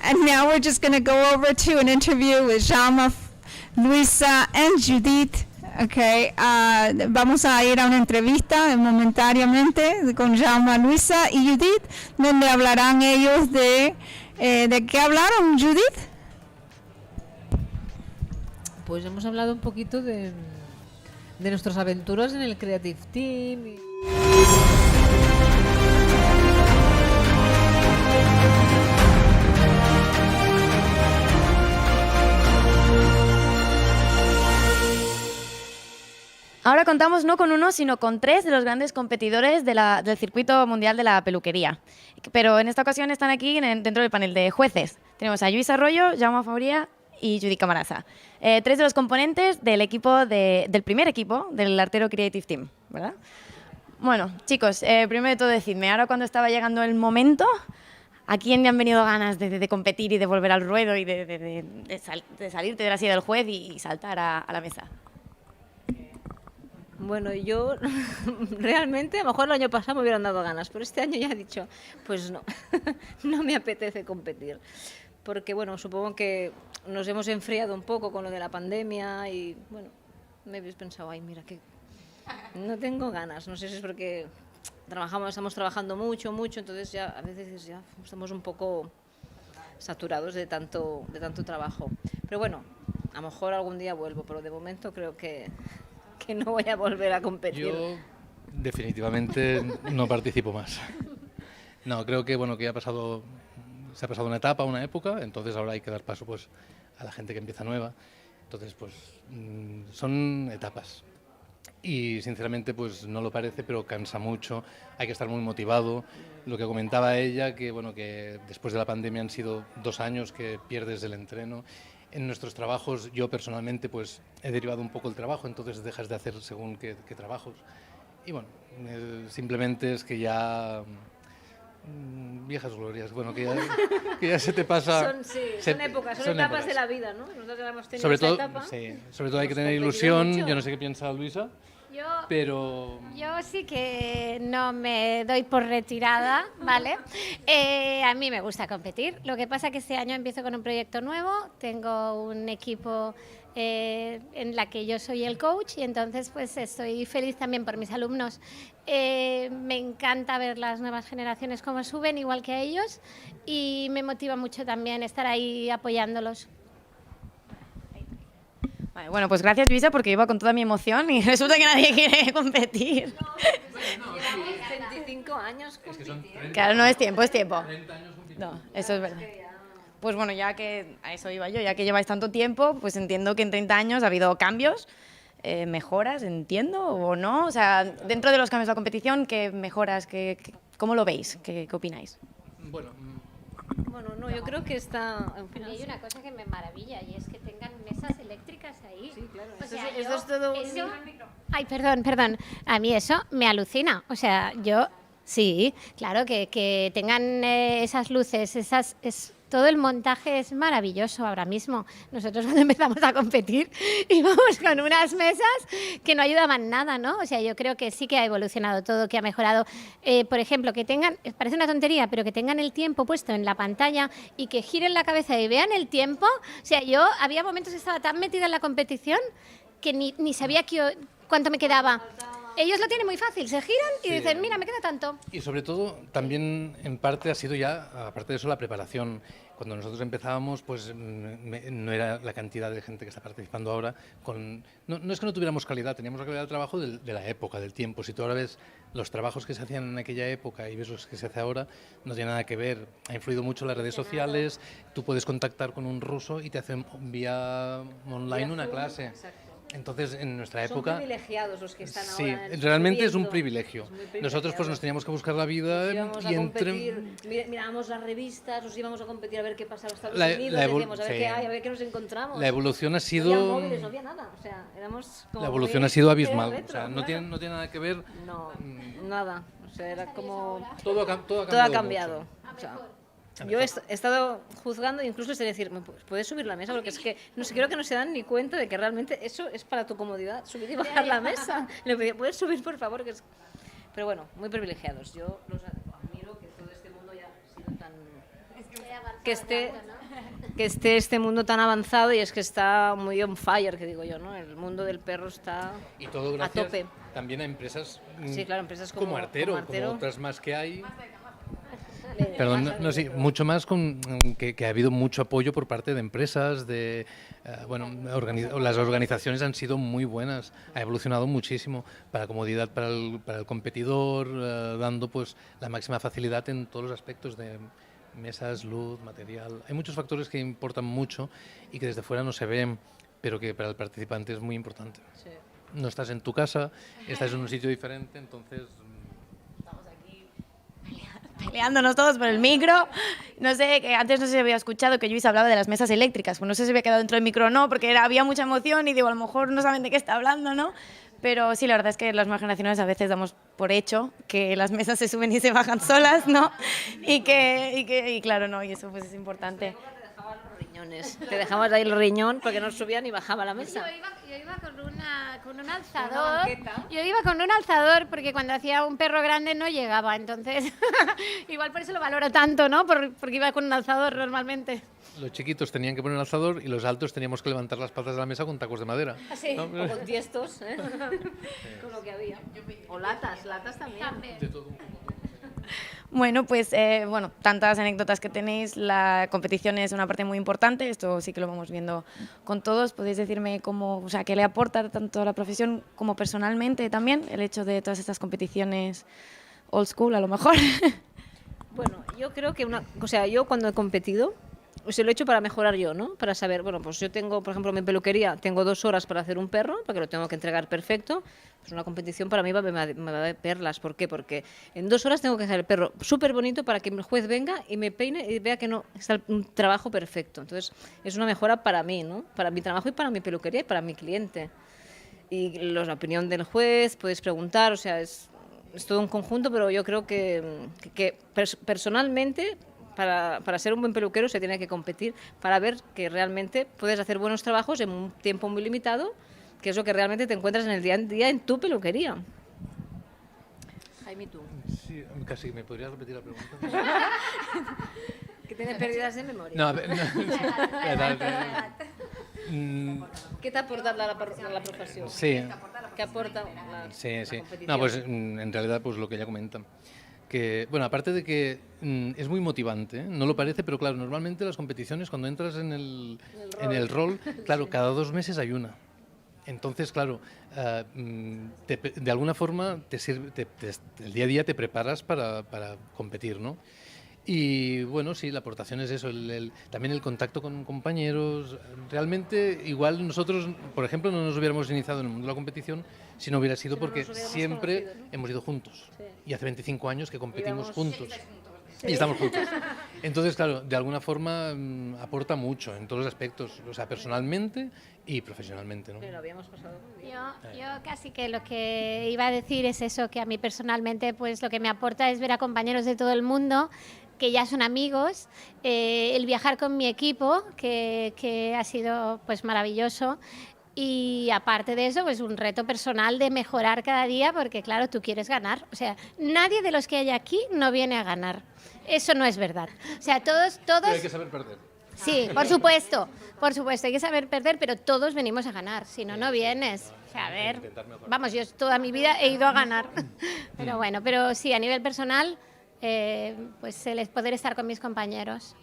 And now we're just going to go over to an interview with Jama, Luisa, and Judith. Okay, vamos a ir a una entrevista momentáneamente con Jama, Luisa y Judith, donde hablarán ellos ¿de qué hablaron, Judith?
Pues hemos hablado un poquito de nuestras aventuras en el Creative Team.
Ahora contamos no con uno, sino con 3 de los grandes competidores del circuito mundial de la peluquería. Pero en esta ocasión están aquí dentro del panel de jueces. Tenemos a Lluís Arroyo, Jaume Fauria y Judith Camarasa. 3 de los componentes del primer equipo del Artero Creative Team, ¿verdad? Bueno, chicos, primero de todo decidme, ahora cuando estaba llegando el momento, ¿a quién le han venido ganas de competir y de volver al ruedo y de salirte de la silla del juez y saltar a la mesa?
Bueno, yo realmente, a lo mejor el año pasado me hubieran dado ganas, pero este año ya he dicho, pues no, no me apetece competir. Porque, bueno, supongo que nos hemos enfriado un poco con lo de la pandemia y, bueno, me habéis pensado, ay, mira, que no tengo ganas. No sé si es porque estamos trabajando mucho, entonces ya a veces ya estamos un poco saturados de tanto trabajo. Pero bueno, a lo mejor algún día vuelvo, pero de momento creo que no voy a volver a competir.
Yo definitivamente no participo más. No, creo que bueno, que se ha pasado una etapa, una época, entonces ahora hay que dar paso pues a la gente que empieza nueva. Entonces pues son etapas. Y sinceramente pues no lo parece, pero cansa mucho, hay que estar muy motivado. Lo que comentaba ella, que bueno, que después de la pandemia han sido 2 años que pierdes el entreno. En nuestros trabajos, yo personalmente pues he derivado un poco el trabajo, entonces dejas de hacer según qué trabajos. Y bueno, simplemente es que ya viejas glorias, bueno, que ya se te pasa.
Son épocas, son etapas de la vida, ¿no? Nosotros hemos tenido
sobre
esta
todo,
etapa.
sí, sobre todo hay que tener ilusión. Yo no sé qué piensa Luisa. Pero
yo sí que no me doy por retirada, ¿vale? A mí me gusta competir. Lo que pasa es que este año empiezo con un proyecto nuevo. Tengo un equipo en la que yo soy el coach y entonces pues estoy feliz también por mis alumnos. Me encanta ver las nuevas generaciones cómo suben, igual que a ellos, y me motiva mucho también estar ahí apoyándolos.
Vale, bueno, pues gracias, Luisa, porque iba con toda mi emoción y resulta que nadie quiere competir.
Llevamos 25 años compitiendo.
Claro, no es tiempo, es tiempo. No, eso es verdad. Pues bueno, ya que a eso iba yo, ya que lleváis tanto tiempo, pues entiendo que en 30 años ha habido cambios, mejoras, entiendo, o no. O sea, dentro de los cambios de la competición, ¿qué mejoras, cómo lo veis? ¿Qué opináis?
Bueno, no, yo creo que está...
Y hay una cosa que me maravilla y es que tengan mesas eléctricas ahí.
Sí, claro.
O sea,
eso es todo
Ay, perdón. A mí eso me alucina. O sea, sí, claro, que tengan esas luces, todo el montaje es maravilloso ahora mismo. Nosotros cuando empezamos a competir íbamos con unas mesas que no ayudaban nada, ¿no? O sea, yo creo que sí que ha evolucionado todo, que ha mejorado. Por ejemplo, que tengan, parece una tontería, pero que tengan el tiempo puesto en la pantalla y que giren la cabeza y vean el tiempo. O sea, yo había momentos que estaba tan metida en la competición que ni sabía cuánto me quedaba. ellos lo tienen muy fácil, se giran y
Sí.
dicen, mira, me queda tanto.
Y sobre todo, también en parte ha sido ya, aparte de eso, la preparación. Cuando nosotros empezábamos, pues no era la cantidad de gente que está participando ahora. No es que no tuviéramos calidad, teníamos la calidad del trabajo de la época, del tiempo. Si tú ahora ves los trabajos que se hacían en aquella época y ves los que se hace ahora, no tiene nada que ver. Ha influido mucho las redes sociales, tú puedes contactar con un ruso y te hacen vía online una clase.
Exacto.
Entonces, en nuestra
Son
época...
privilegiados los que están
Sí,
ahora
realmente es un
subiendo.
privilegio.
Es muy privilegiado.
Nosotros pues nos teníamos que buscar la vida
Nos íbamos a
y
competir, mirábamos las revistas, nos íbamos a competir a ver qué pasaba en Estados
La-
Unidos,
la evol-
decíamos a ver
sí.
qué hay, a ver qué nos encontramos.
La evolución ha
No
sido...
había móviles, no había nada, o sea, éramos como
La evolución
muy
ha sido abismal.
retro,
O sea, no
claro.
tiene nada que ver.
No, nada, o sea, era como...
Todo ha
Todo ha
cambiado
cambiado.
mucho.
O sea, yo he estado juzgando, incluso es decir, ¿puedes subir la mesa? Porque es que no sé, creo que no se dan ni cuenta de que realmente eso es para tu comodidad, subir y bajar la mesa. Le pedí, ¿puedes subir, por favor? Pero bueno, muy privilegiados. Yo los admiro que todo este mundo ya ha sido tan... Que esté este mundo tan avanzado y es que está muy on fire, que digo yo, ¿no? El mundo del perro está
Y todo
a
gracias
tope.
también a empresas,
Sí, claro, empresas
como
como
Artero,
Artero.
como otras más que hay. Perdón, no, sí, mucho más que ha habido mucho apoyo por parte de empresas, las organizaciones han sido muy buenas, ha evolucionado muchísimo para comodidad para el competidor, dando pues la máxima facilidad en todos los aspectos de mesas, luz, material. Hay muchos factores que importan mucho y que desde fuera no se ven, pero que para el participante es muy importante.
Sí.
No estás en tu casa, estás en un sitio diferente, entonces...
Peleándonos todos por el micro. No sé, que antes no sé si había escuchado que Luis hablaba de las mesas eléctricas. Pues no sé si había quedado dentro del micro o no, porque había mucha emoción y digo, a lo mejor no saben de qué está hablando, ¿no? Pero sí, la verdad es que las nuevas generaciones a veces damos por hecho que las mesas se suben y se bajan solas, ¿no? Y claro, no, y eso pues es importante.
Te dejabas ahí el riñón porque no subía ni bajaba la mesa.
Yo iba con un alzador. Yo iba con un alzador porque cuando hacía un perro grande no llegaba, entonces igual por eso lo valoro tanto, ¿no? Porque iba con un alzador normalmente.
Los chiquitos tenían que poner el alzador y los altos teníamos que levantar las patas de la mesa con tacos de madera.
Así,
¿no?
o con tiestos, ¿eh? Con lo que había. O latas también.
De todo un poco.
Bueno, pues tantas anécdotas que tenéis, la competición es una parte muy importante, esto sí que lo vamos viendo con todos. ¿Podéis decirme qué le aporta tanto a la profesión como personalmente también el hecho de todas estas competiciones old school a lo mejor?
Bueno, yo creo que yo cuando he competido, lo he hecho para mejorar yo, ¿no? Para saber, pues yo tengo, por ejemplo, en mi peluquería, tengo 2 horas para hacer un perro, porque lo tengo que entregar perfecto. Pues una competición para mí me va a dar perlas. ¿Por qué? Porque en 2 horas tengo que hacer el perro súper bonito para que el juez venga y me peine y vea que no está un trabajo perfecto. Entonces, es una mejora para mí, ¿no? Para mi trabajo y para mi peluquería y para mi cliente. Y la opinión del juez, puedes preguntar, o sea, es todo un conjunto, pero yo creo que personalmente... Para ser un buen peluquero se tiene que competir para ver que realmente puedes hacer buenos trabajos en un tiempo muy limitado, que es lo que realmente te encuentras en el día a día en tu peluquería. Jaime, tú.
Sí, casi, ¿me podrías repetir la pregunta?
Que tienes pérdidas de memoria.
No, a ver,
¿Qué te aporta la profesión?
Sí.
¿Qué aporta la
Sí.
competición?
No, pues en realidad pues lo que ella comenta. Que, bueno, aparte de que es muy motivante, ¿eh? No lo parece, pero claro, normalmente las competiciones cuando entras en el rol, claro, cada 2 meses hay una. Entonces, claro, de alguna forma el día a día te preparas para competir, ¿no? Y bueno, sí, la aportación es eso, también el contacto con compañeros. Realmente, igual nosotros, por ejemplo, no nos hubiéramos iniciado en el mundo de la competición si no hubiera sido porque siempre hemos ido juntos.
Sí.
Y hace 25 años que competimos juntos.
Sí.
Y estamos juntos. Entonces, claro, de alguna forma aporta mucho en todos los aspectos, o sea, personalmente y profesionalmente, ¿no?
Pero lo habíamos pasado muy bien.
Yo casi que lo que iba a decir es eso, que a mí personalmente pues lo que me aporta es ver a compañeros de todo el mundo que ya son amigos, el viajar con mi equipo, que ha sido pues maravilloso. Y aparte de eso, pues un reto personal de mejorar cada día, porque claro, tú quieres ganar. O sea, nadie de los que hay aquí no viene a ganar. Eso no es verdad. O sea, todos...
Pero hay que saber perder.
Sí, por supuesto, hay que saber perder, pero todos venimos a ganar, si no, no vienes. O sea, a ver, vamos, yo toda mi vida he ido a ganar, pero bueno, pero sí, a nivel personal, pues el poder estar con mis compañeros.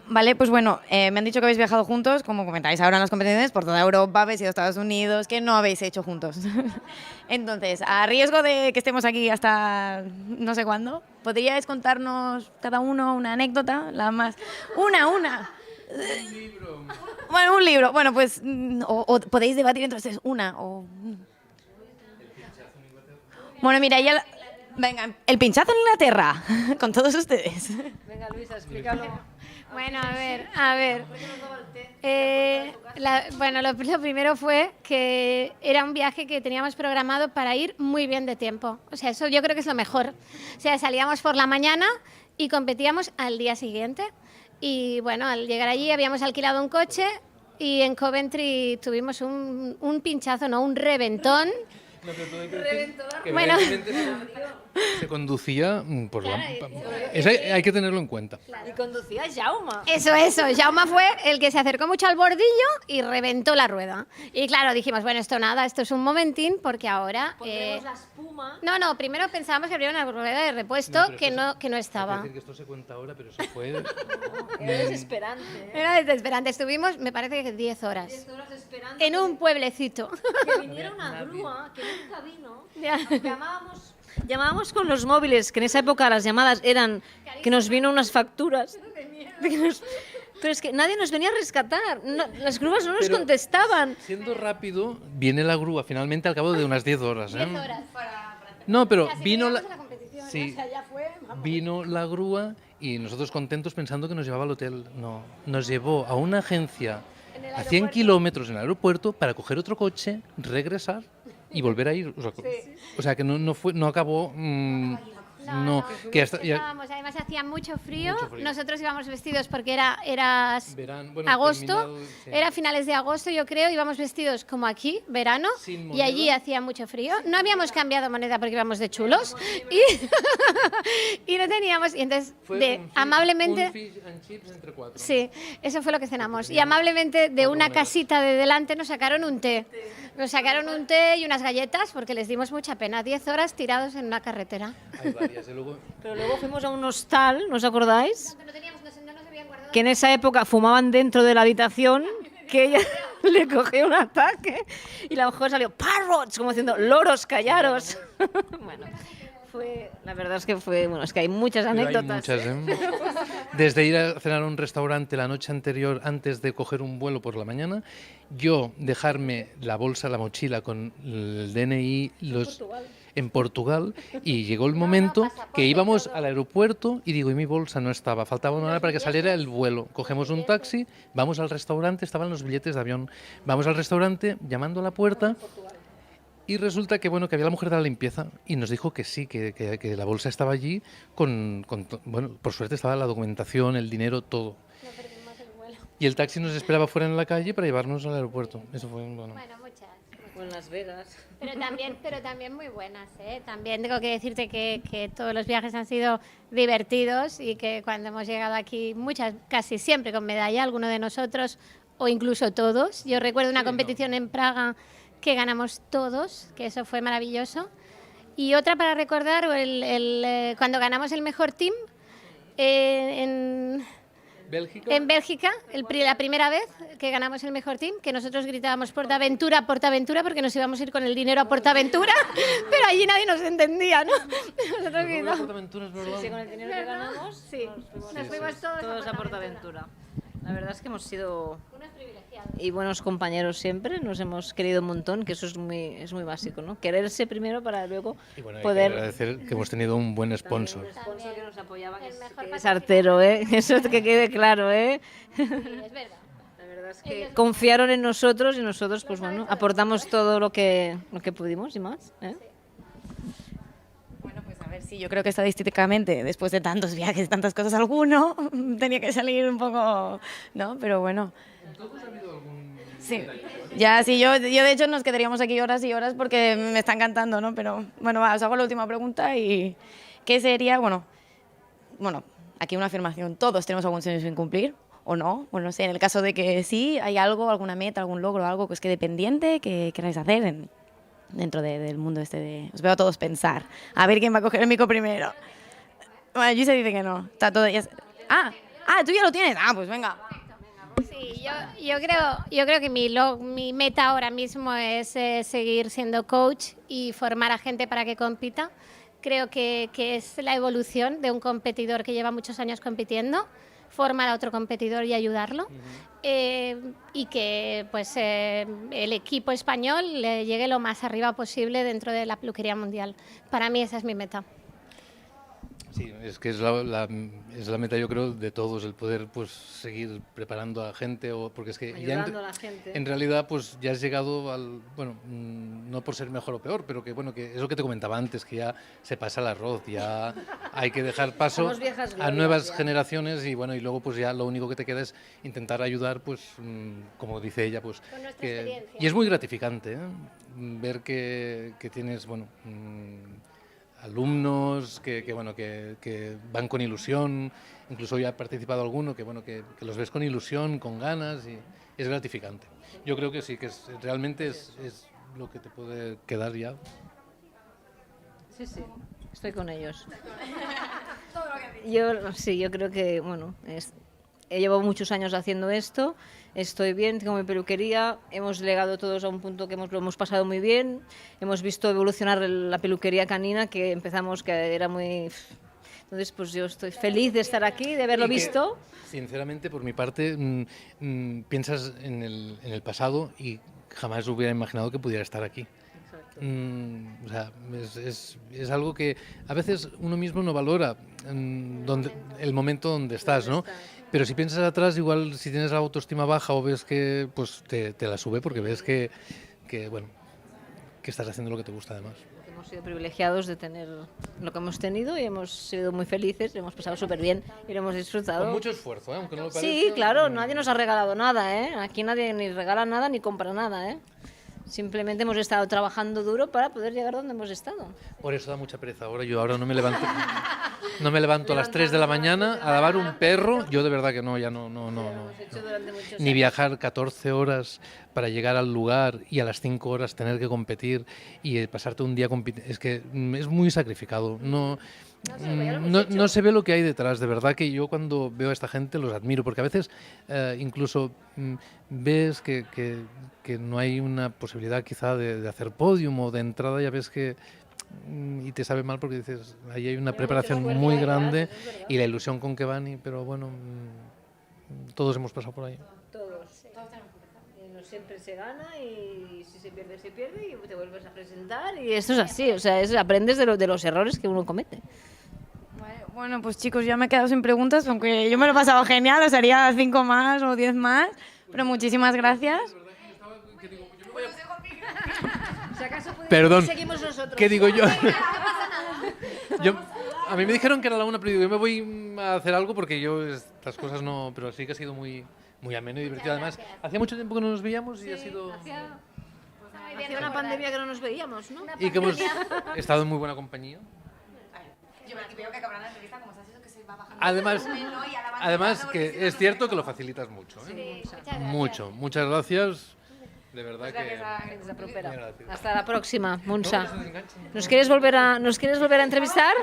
Vale, pues bueno, me han dicho que habéis viajado juntos, como comentáis ahora en las competiciones, por toda Europa, habéis ido a Estados Unidos, que no habéis hecho juntos. Entonces, a riesgo de que estemos aquí hasta no sé cuándo, ¿podríais contarnos cada uno una anécdota? La más... Una.
Un libro.
Bueno, un libro. Bueno, pues, o podéis debatir entre ustedes una, o... Bueno, mira, ya... Venga, el pinchazo en Inglaterra, con todos ustedes.
Venga, Luisa, explícalo.
Bueno, a ver. Bueno, lo primero fue que era un viaje que teníamos programado para ir muy bien de tiempo. O sea, eso yo creo que es lo mejor. O sea, salíamos por la mañana y competíamos al día siguiente. Y bueno, al llegar allí habíamos alquilado un coche y en Coventry tuvimos un pinchazo, no, un reventón.
No, pero todo hay que decir que
bueno.
Se conducía por la... Eso hay que tenerlo en cuenta.
Y conducía Jaume.
Eso. Jaume fue el que se acercó mucho al bordillo y reventó la rueda. Y claro, dijimos, bueno, esto es un momentín porque ahora...
Pondremos la espuma.
No, primero pensábamos que habría una rueda de repuesto que no estaba.
Es decir, que esto se cuenta ahora, pero eso fue...
Era desesperante.
Era desesperante. Estuvimos, me parece que 10 horas.
10 horas esperando.
En un pueblecito.
Que viniera una grúa, que nunca vino. Llamábamos con los móviles, que en esa época las llamadas eran que nos vino unas facturas. Pero es que nadie nos venía a rescatar. Las grúas no nos contestaban.
Siendo rápido, viene la grúa finalmente al cabo de unas 10 horas.
10 horas.
No, pero vino la...
Sí. O sea, ya fue,
vino la grúa y nosotros contentos pensando que nos llevaba al hotel. No, nos llevó a una agencia a 100 kilómetros en el aeropuerto para coger otro coche, regresar y volver a ir. O sea que no acabó... No, que hasta,
además hacía mucho frío. Nosotros íbamos vestidos porque era agosto, era finales de agosto yo creo, íbamos vestidos como aquí, verano, y allí hacía mucho frío. No habíamos cambiado moneda porque íbamos de chulos y no teníamos, y entonces amablemente...
Un fish and chips entre 4.
Sí, eso fue lo que cenamos. Y amablemente de una casita de delante nos sacaron un té. Nos sacaron un té y unas galletas porque les dimos mucha pena. 10 horas tirados en una carretera.
Hay varias, luego...
Pero luego fuimos a un hostal, ¿no os acordáis? Que en esa época fumaban dentro de la habitación, que ella le cogió un ataque y la mujer salió parrots, como diciendo, loros, callaros. Bueno, la verdad es que es que hay muchas anécdotas.
Hay muchas, ¿eh? Desde ir a cenar a un restaurante la noche anterior antes de coger un vuelo por la mañana, yo dejarme la bolsa, la mochila con el DNI, en Portugal, y llegó el momento que íbamos al aeropuerto y digo, y mi bolsa no estaba, faltaba una hora para que saliera el vuelo. Cogemos un taxi, vamos al restaurante, estaban los billetes de avión, vamos al restaurante, llamando a la puerta, y resulta que había la mujer de la limpieza y nos dijo que sí, que la bolsa estaba allí, por suerte estaba la documentación, el dinero, todo. Y el taxi nos esperaba fuera en la calle para llevarnos al aeropuerto. Eso fue
Bueno, muchas.
O en Las Vegas.
Pero también muy buenas, ¿eh? También tengo que decirte que todos los viajes han sido divertidos y que cuando hemos llegado aquí, casi siempre con medalla, alguno de nosotros o incluso todos. Yo recuerdo una competición en Praga que ganamos todos, que eso fue maravilloso. Y otra para recordar, cuando ganamos el mejor team en Bélgica, la primera vez que ganamos el mejor team, que nosotros gritábamos Portaventura, porque nos íbamos a ir con el dinero a Portaventura, pero allí nadie nos entendía, ¿no? Nosotros
gritamos. Sí, con el dinero que ganamos,
nos fuimos
todos a Portaventura. La verdad es que hemos sido y buenos compañeros siempre, nos hemos querido un montón, que eso es muy básico, ¿no? Quererse primero para luego poder...
Hay que agradecer que hemos tenido un buen sponsor.
Un sponsor que nos apoyaba, que es Artero, ¿eh? Eso que quede claro, ¿eh?
Sí, es verdad.
La verdad es que confiaron en nosotros y nosotros, pues aportamos todo lo que pudimos y más, ¿eh?
A ver, sí, yo creo que estadísticamente, después de tantos viajes, tantas cosas, alguno tenía que salir un poco, ¿no? Pero bueno.
¿Todos ha habido algún...?
Sí, yo de hecho nos quedaríamos aquí horas y horas porque me está encantando, ¿no? Pero bueno, os hago la última pregunta y ¿qué sería, aquí una afirmación, todos tenemos algún sueño sin cumplir, o no, no sé, en el caso de que sí, hay algo, alguna meta, algún logro, algo que os quede pendiente, que queráis hacer dentro del mundo este de... Os veo a todos pensar, a ver quién va a coger el micro primero. Bueno, Gise dice que no, está todo ya... ¿Tú ya lo tienes? Pues venga.
Sí, yo creo que mi meta ahora mismo es seguir siendo coach y formar a gente para que compita. Creo que es la evolución de un competidor que lleva muchos años compitiendo, formar a otro competidor y ayudarlo. Y que pues el equipo español le llegue lo más arriba posible dentro de la peluquería mundial. Para mí esa es mi meta.
Sí, es que es la meta, yo creo, de todos, el poder pues seguir preparando a gente, porque es que
ayudando a la gente.
En realidad pues ya has llegado al, bueno, no por ser mejor o peor, pero que bueno, que es lo que te comentaba antes, que ya se pasa el arroz, ya hay que dejar paso a nuevas generaciones y bueno, y luego pues ya lo único que te queda es intentar ayudar, pues como dice ella, pues y es muy gratificante, ver que tienes, bueno, alumnos que van con ilusión, incluso ya ha participado alguno que los ves con ilusión, con ganas, y es gratificante. Yo creo que sí, que realmente es lo que te puede quedar ya.
Sí, estoy con ellos. Yo creo que, bueno, he llevado muchos años haciendo esto, estoy bien, tengo mi peluquería, hemos llegado todos a un punto que lo hemos pasado muy bien, hemos visto evolucionar la peluquería canina, que empezamos, que era muy... Entonces, pues yo estoy feliz de estar aquí, de haberlo visto.
Sinceramente, por mi parte, piensas en el pasado y jamás hubiera imaginado que pudiera estar aquí. O sea, es algo que a veces uno mismo no valora el momento donde estás, ¿no? Pero si piensas atrás, igual si tienes la autoestima baja o ves que pues te la sube porque ves que estás haciendo lo que te gusta además.
Hemos sido privilegiados de tener lo que hemos tenido y hemos sido muy felices, lo hemos pasado súper bien y lo hemos disfrutado.
Con mucho esfuerzo, aunque no lo parezca.
Sí, claro, nadie nos ha regalado nada, Aquí nadie ni regala nada ni compra nada, Simplemente hemos estado trabajando duro para poder llegar donde hemos estado.
Por eso da mucha pereza ahora. Yo ahora no me levanto a las 3 de la mañana a lavar un perro. Yo de verdad que no. Ni viajar 14 horas para llegar al lugar y a las 5 horas tener que competir y pasarte un día compitiendo. Es que es muy sacrificado. No se ve lo que hay detrás. De verdad que yo cuando veo a esta gente los admiro, porque a veces incluso ves que no hay una posibilidad quizá de hacer podium o de entrada, ya ves que y te sabe mal porque dices, ahí hay una preparación muy grande y la ilusión con que van, pero bueno, todos hemos pasado por ahí.
Todos tenemos que empezar. No siempre se gana y si se pierde, se pierde y te vuelves a presentar y esto es así, o sea, aprendes de los errores que uno comete.
Bueno, pues chicos, ya me he quedado sin preguntas, aunque yo me lo he pasado genial, os haría 5 más o 10 más, pero muchísimas gracias.
Perdón,
seguimos nosotros.
¿Qué digo yo? A mí me dijeron que era la 1, pero yo me voy a hacer algo porque yo estas cosas no, pero sí que ha sido muy ameno y divertido. Además, hacía mucho tiempo que no nos veíamos y ha sido...
Hacía una pandemia que no nos veíamos, ¿no?
Y que hemos estado en muy buena compañía.
Yo veo que acabará la entrevista como estás, que se va bajando.
Además que es cierto que lo facilitas mucho, mucho. Muchas gracias. De verdad que...
Hasta la próxima, Munsa. ¿Nos quieres volver a entrevistar?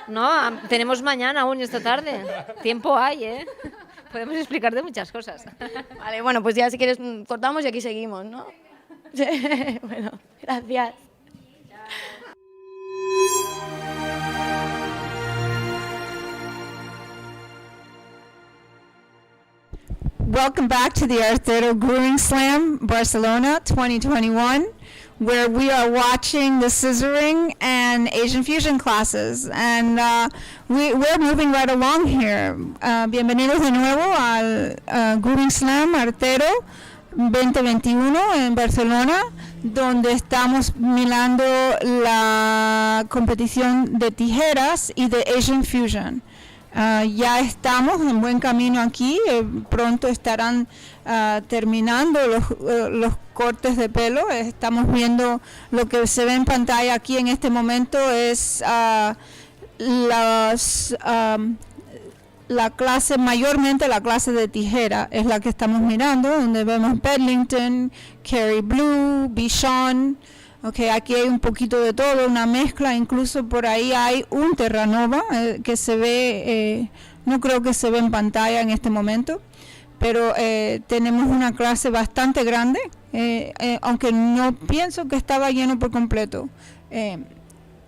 No, tenemos mañana aún y esta tarde. Tiempo hay, Podemos explicarte muchas cosas.
Vale, bueno, pues ya si quieres cortamos y aquí seguimos, ¿no? Bueno, gracias.
Welcome back to the Artero Grooming Slam, Barcelona 2021, where we are watching the scissoring and Asian fusion classes. And we're moving right along here. Bienvenidos de nuevo al Grooming Slam Artero 2021 en Barcelona, donde estamos mirando la competición de tijeras y de Asian Fusion. Ya estamos en buen camino aquí, pronto estarán terminando los cortes de pelo. Estamos viendo lo que se ve en pantalla aquí en este momento es la clase, mayormente la clase de tijera es la que estamos mirando, donde vemos Bedlington, Kerry Blue, Bichon. Okay, aquí hay un poquito de todo, una mezcla, incluso por ahí hay un Terranova que se ve, no creo que se ve en pantalla en este momento, pero tenemos una clase bastante grande, aunque no pienso que estaba lleno por completo.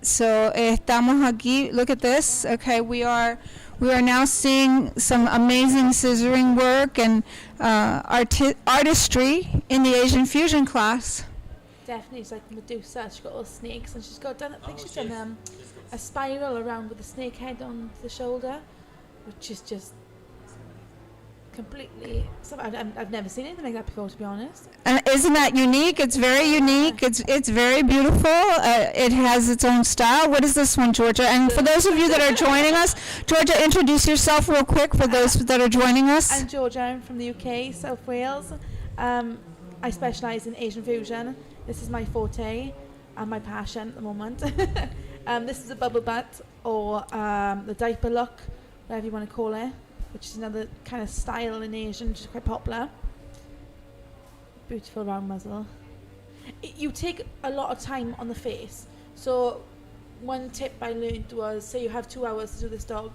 So estamos aquí, look at this, okay, we are now seeing some amazing scissoring work and artistry in the Asian fusion class.
Definitely, it's like Medusa. She's got all snakes, and she's got I think she's done a spiral around with a snake head on the shoulder, which is just completely. I've never seen anything like that before, to be honest.
And isn't that unique? It's very unique. It's very beautiful. It has its own style. What is this one, Georgia? And for those of you that are joining us, Georgia, introduce yourself real quick for those that are joining us.
I'm Georgia. I'm from the UK, South Wales. I specialise in Asian fusion. This is my forte and my passion at the moment. This is a bubble butt, or the diaper look, whatever you want to call it, which is another kind of style in Asian, which is quite popular. Beautiful round muzzle. You take a lot of time on the face. So one tip I learned was, say you have 2 hours to do this dog,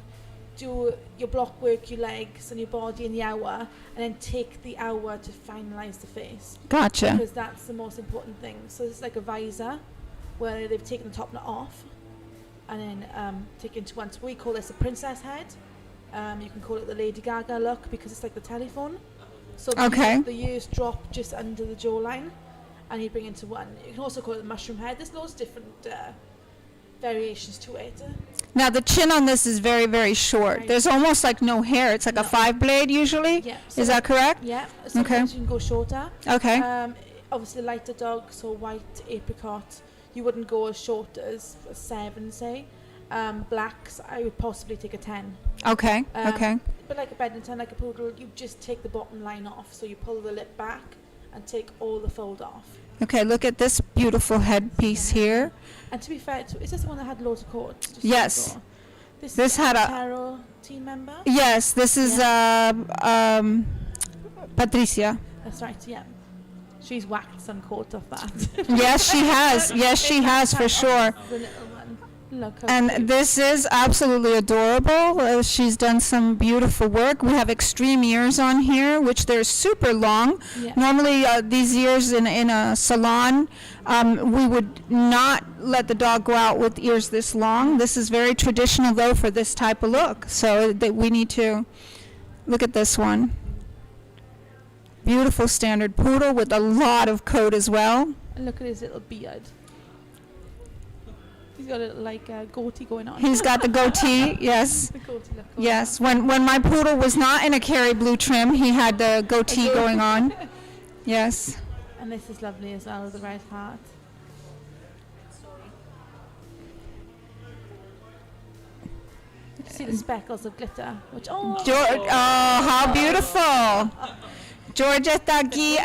do your block work, your legs and your body in the hour, and then take the hour to finalize the face.
Gotcha.
Because that's the most important thing. So it's like a visor where they've taken the top knot off and then taken into one. So we call this a princess head. You can call it the Lady Gaga look because it's like the telephone. So the ears drop just under the jawline and you bring it into one. You can also call it the mushroom head. There's loads of different variations to it.
Now the chin on this is very, very short. Right. There's almost like no hair. It's like a 5-blade usually. Yeah. So is that correct?
Yeah. Sometimes you can go shorter.
Okay.
Obviously lighter dogs, so white, apricot, you wouldn't go as short as a 7, say. Blacks, I would possibly take a 10.
Okay. Okay.
But like a Bedlington, like a poodle, you just take the bottom line off. So you pull the lip back and take all the fold off.
Okay, look at this beautiful headpiece here.
And to be fair, is this the one that had loads of cords?
Yes.
This had a Artero team member?
Yes, this is Patricia.
That's right, yeah. She's whacked some cords off that.
Yes, she has. Yes, she has for sure.
The little one. Look
and
cute.
This is absolutely adorable. She's done some beautiful work. We have extreme ears on here, which they're super long.
Yeah.
Normally, these ears in a salon, we would not let the dog go out with ears this long. This is very traditional, though, for this type of look. So we need to look at this one. Beautiful standard poodle with a lot of coat as well.
And look at his little beard. He's got a little goatee going on.
He's got the goatee, yes.
The goatee look
yes, when my poodle was not in a Kerry blue trim, he had the goatee going on. Yes.
And this is lovely as well, the red heart. See the speckles of glitter, which
how beautiful. Georgia está aquí,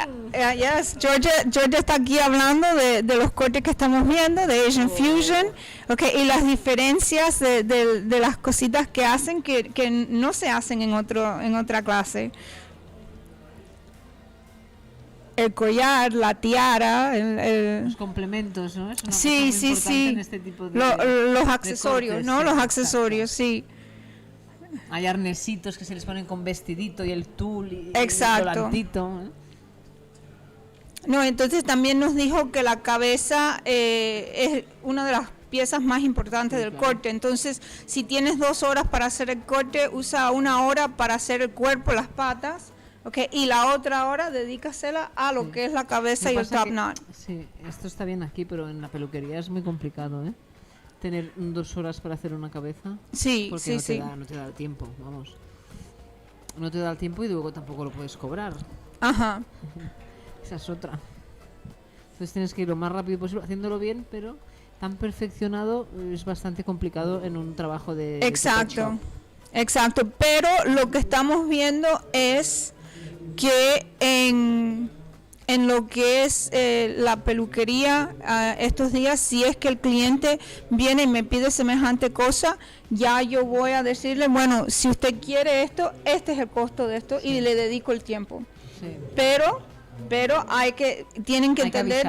Georgia está aquí hablando de los cortes que estamos viendo, de Asian Fusion, okay, y las diferencias de las cositas que hacen que no se hacen en otra clase. El collar, la tiara,
los complementos, ¿no? Es una
sí,
cosa muy
sí,
importante
sí.
En este tipo de
los accesorios,
cortes,
¿no?
sí,
Los
exacto.
accesorios, sí.
Hay arnesitos que se les ponen con vestidito y el tul y
exacto.
el volantito.
No, entonces también nos dijo que la cabeza es una de las piezas más importantes del corte. Entonces, si tienes 2 horas para hacer el corte, usa 1 hora para hacer el cuerpo, las patas, okay, y la otra hora dedícasela a lo que es la cabeza y el top knot.
Sí, esto está bien aquí, pero en la peluquería es muy complicado, ¿eh? Tener 2 horas para hacer una cabeza.
Sí,
porque
sí,
no te da el tiempo, vamos. No te da el tiempo y luego tampoco lo puedes cobrar.
Ajá.
Esa es otra. Entonces tienes que ir lo más rápido posible, haciéndolo bien, pero tan perfeccionado es bastante complicado en un trabajo de
exacto, exacto. Pero lo que estamos viendo es que en en lo que es la peluquería estos días, si es que el cliente viene y me pide semejante cosa, ya yo voy a decirle, bueno, si usted quiere esto, este es el costo de esto, y le dedico el tiempo.
Sí.
Pero tienen que entender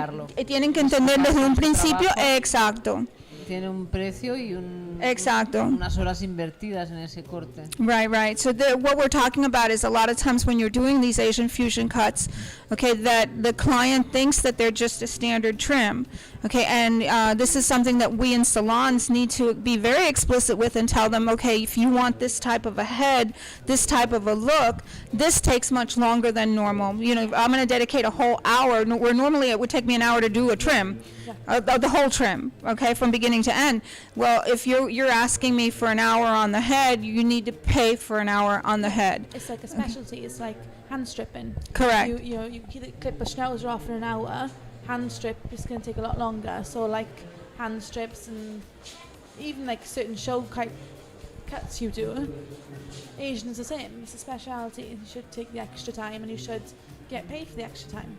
desde un principio, exacto.
Tiene un precio y unas horas invertidas en ese corte.
Right. So what we're talking about is a lot of times when you're doing these Asian fusion cuts, okay, that the client thinks that they're just a standard trim, okay, and this is something that we in salons need to be very explicit with and tell them, okay, if you want this type of a head, this type of a look, this takes much longer than normal. You know, I'm going to dedicate a whole hour, where normally it would take me an hour to do a trim, the whole trim, okay, from beginning to end. Well, if you're asking me for an hour on the head, you need to pay for an hour on the head.
It's like a specialty. Okay. It's like hand stripping.
Correct.
You clip a schnauzer off in an hour. Hand strip is going to take a lot longer. So like hand strips and even like certain show cuts you do, Asians the same. It's a specialty. You should take the extra time and you should get paid for the extra time.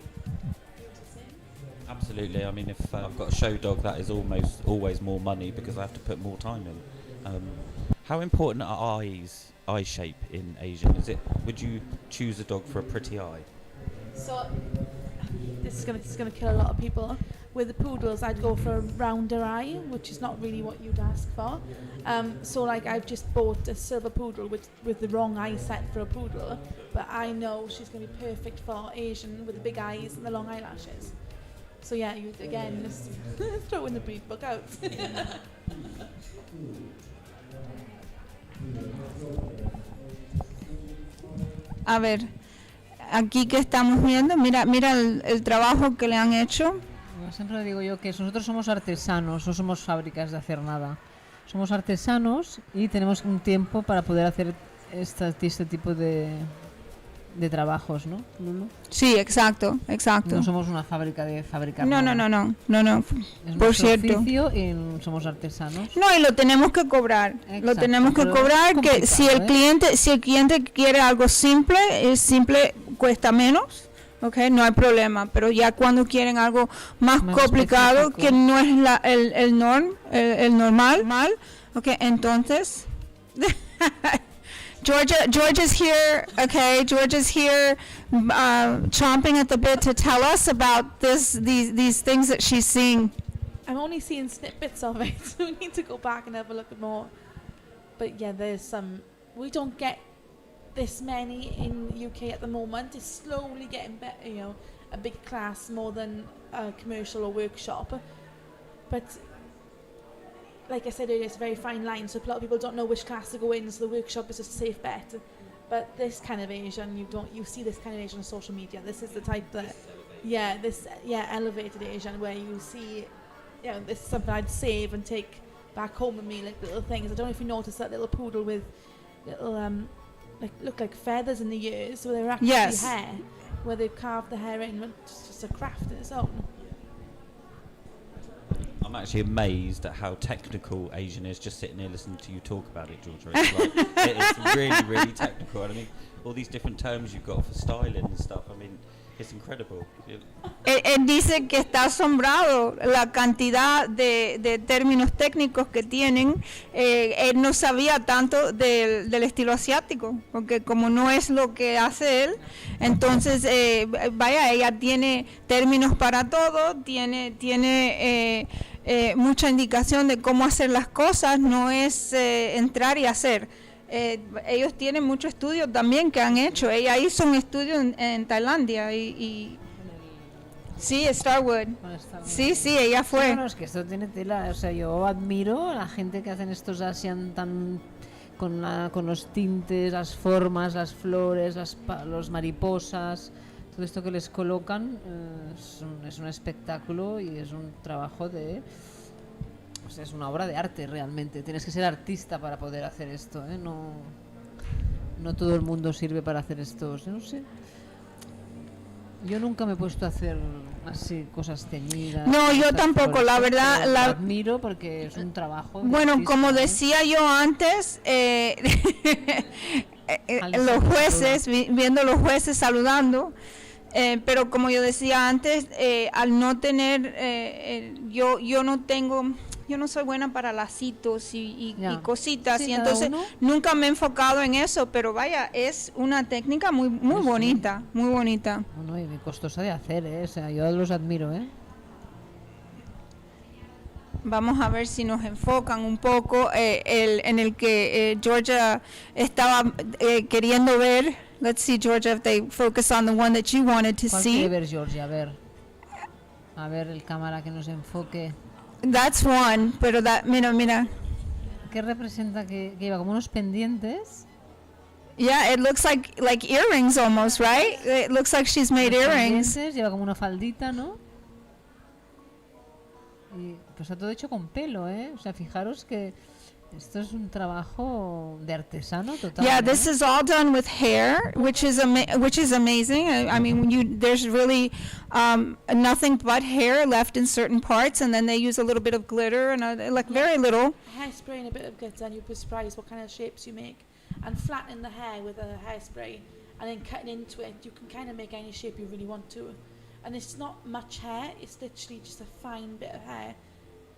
Absolutely. I mean, if I've got a show dog, that is almost always more money because I have to put more time in. How important are eye shape in Asian? Would you choose a dog for a pretty eye?
So this is gonna kill a lot of people. With the poodles, I'd go for a rounder eye, which is not really what you'd ask for. So like I've just bought a silver poodle with the wrong eye set for a poodle, but I know she's gonna be perfect for Asian with the big eyes and the long eyelashes. So yeah, you again just throw in the breed book out.
A ver, aquí que estamos viendo, mira el trabajo que le han hecho.
Siempre digo yo que nosotros somos artesanos, no somos fábricas de hacer nada. Somos artesanos y tenemos un tiempo para poder hacer este tipo de trabajos, ¿no, Lulu?
Sí, exacto.
No somos una fábrica de fabricar.
No.
Es
Por
nuestro
cierto.
oficio y somos artesanos.
No, y lo tenemos que cobrar.
Exacto,
Lo tenemos que
pero
cobrar.
es
Que si el cliente quiere algo simple, cuesta menos. Okay, no hay problema, pero ya cuando quieren algo más complicado específico, que no es el normal, okay, entonces Georgia's here, okay, Georgia's here chomping at the bit to tell us about these things that she's seeing.
I'm only seeing snippets of it, so we need to go back and have a look at more. But yeah, we don't get this many in UK at the moment. It's slowly getting better, a big class more than a commercial or workshop. But like I said earlier, it's a very fine line, so a lot of people don't know which class to go in, so the workshop is just a safe bet. But this kind of Asian, you see this kind of Asian on social media. This is the type that, elevated Asian, where you see, this is something I'd save and take back home with me, like little things. I don't know if you noticed that little poodle with little look like feathers in the ears, so they're actually hair, where they've carved the hair in. It's just a craft in its own.
I'm actually amazed at how technical Asian is, just sitting here listening to you talk about it, Georgia. It's really, really technical. I mean, all these different terms you've got for styling and stuff. I mean, it's incredible.
Él dice que está asombrado la cantidad de términos técnicos que tienen. Él no sabía tanto del estilo asiático, porque como no es lo que hace él, entonces, ella tiene términos para todo, tiene mucha indicación de cómo hacer las cosas, no es entrar y hacer. Ellos tienen mucho estudio también que han hecho. Ella hizo un estudio en Tailandia y sí, Starwood. Sí, ella fue.
Bueno, es que esto tiene tela. O sea, yo admiro a la gente que hacen estos Asian tan con los tintes, las formas, las flores, los mariposas, todo esto que les colocan es un espectáculo y es un trabajo es una obra de arte realmente. Tienes que ser artista para poder hacer esto, ¿eh? No todo el mundo sirve para hacer esto, no sé. Yo nunca me he puesto a hacer así cosas teñidas.
No, yo tampoco, la verdad.
Lo admiro porque es un trabajo.
Bueno,
artista,
como decía yo antes, los jueces, viendo los jueces saludando, Pero como yo decía antes, al no tener, yo no soy buena para lacitos y cositas,
Sí,
y
cada
entonces
uno.
nunca me he enfocado en eso, pero vaya, es una técnica muy bonita, muy bonita.
Bueno, y costosa de hacer, o sea, yo los admiro,
Vamos a ver si nos enfocan un poco en el que Georgia estaba queriendo ver. Let's see, Georgia, if they focus on the one that you wanted to
¿Cuál
see.
quiere ver, Georgia? A ver el cámara que nos enfoque.
That's one, pero mira.
¿Qué representa que lleva como unos pendientes?
Yeah, it looks like earrings almost, right? It looks like she's made
Unos
earrings.
pendientes, lleva como una faldita, ¿no? Y pues está todo hecho con pelo, O sea, fijaros que esto es un trabajo de artesano total.
Yeah, this is all done with hair, which is amazing. I mean, there's really nothing but hair left in certain parts, and then they use a little bit of glitter and like very little.
Hairspray and a bit of glitter, and you'll be surprised what kind of shapes you make. And flattening the hair with a hairspray, and then cutting into it, you can kind of make any shape you really want to. And it's not much hair; it's literally just a fine bit of hair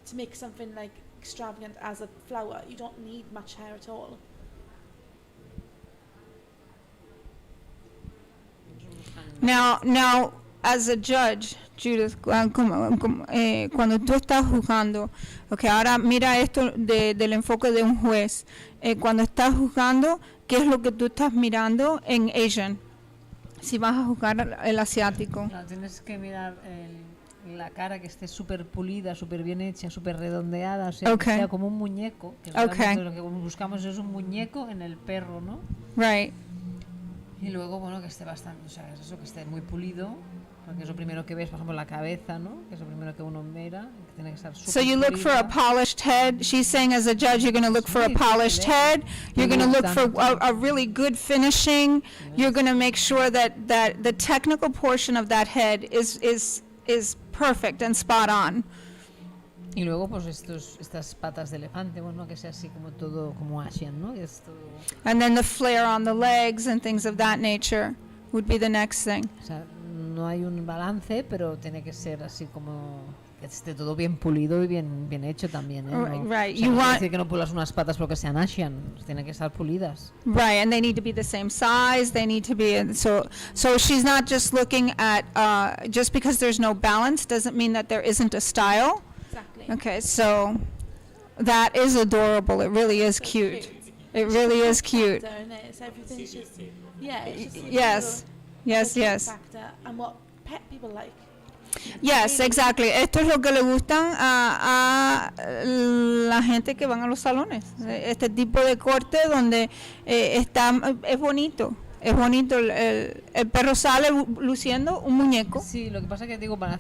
to make something like extravagant as a flower. You don't need much hair at all.
Now, as a judge, Judith, cuando tú estás juzgando, okay, ahora mira esto del enfoque de un juez. Cuando estás juzgando, ¿qué es lo que tú estás mirando en Asian? Si vas a juzgar el asiático.
Claro, tienes que mirar la cara que esté súper pulida, súper bien hecha, súper redondeada, o sea, que sea como un muñeco. Que realmente lo que buscamos es un muñeco en el perro, ¿no?
Right.
Y luego, bueno, que esté bastante, o sea, eso, que esté muy pulido, porque es lo primero que ves, por ejemplo, la cabeza, ¿no? Que es lo primero que uno mira, que tiene que estar súper
So you look for a polished head. She's saying as a judge, you're going to look for a polished head. You're going to look for a really good finishing. You're going to make sure that the technical portion of that head is perfect and spot on.
Y luego, pues estas patas de elefante, bueno, que sea así como todo, como Asian, ¿no? Es todo...
And then the flare on the legs and things of that nature would be the next thing.
O sea, no hay un balance, pero tiene que ser así como que esté todo bien pulido y bien hecho también, ¿no?
Right.
O sea,
You
no quiere
want
decir que no pulas unas patas porque sean Asian, tienen que estar pulidas.
Right, and they need to be the same size. They need to be so she's not just looking at just because there's no balance doesn't mean that there isn't a style.
Exactly.
Okay, so that is adorable. It really is cute. It really is cute.
Factor, isn't it? So everything's just, yeah, it's just
Yes. Yes, yes.
factor and what pet people like.
Yes, exactly. Esto es lo que le gustan a la gente que van a los salones. Este tipo de corte donde es bonito. Es bonito, el perro sale luciendo un muñeco.
Sí, lo que pasa que digo, para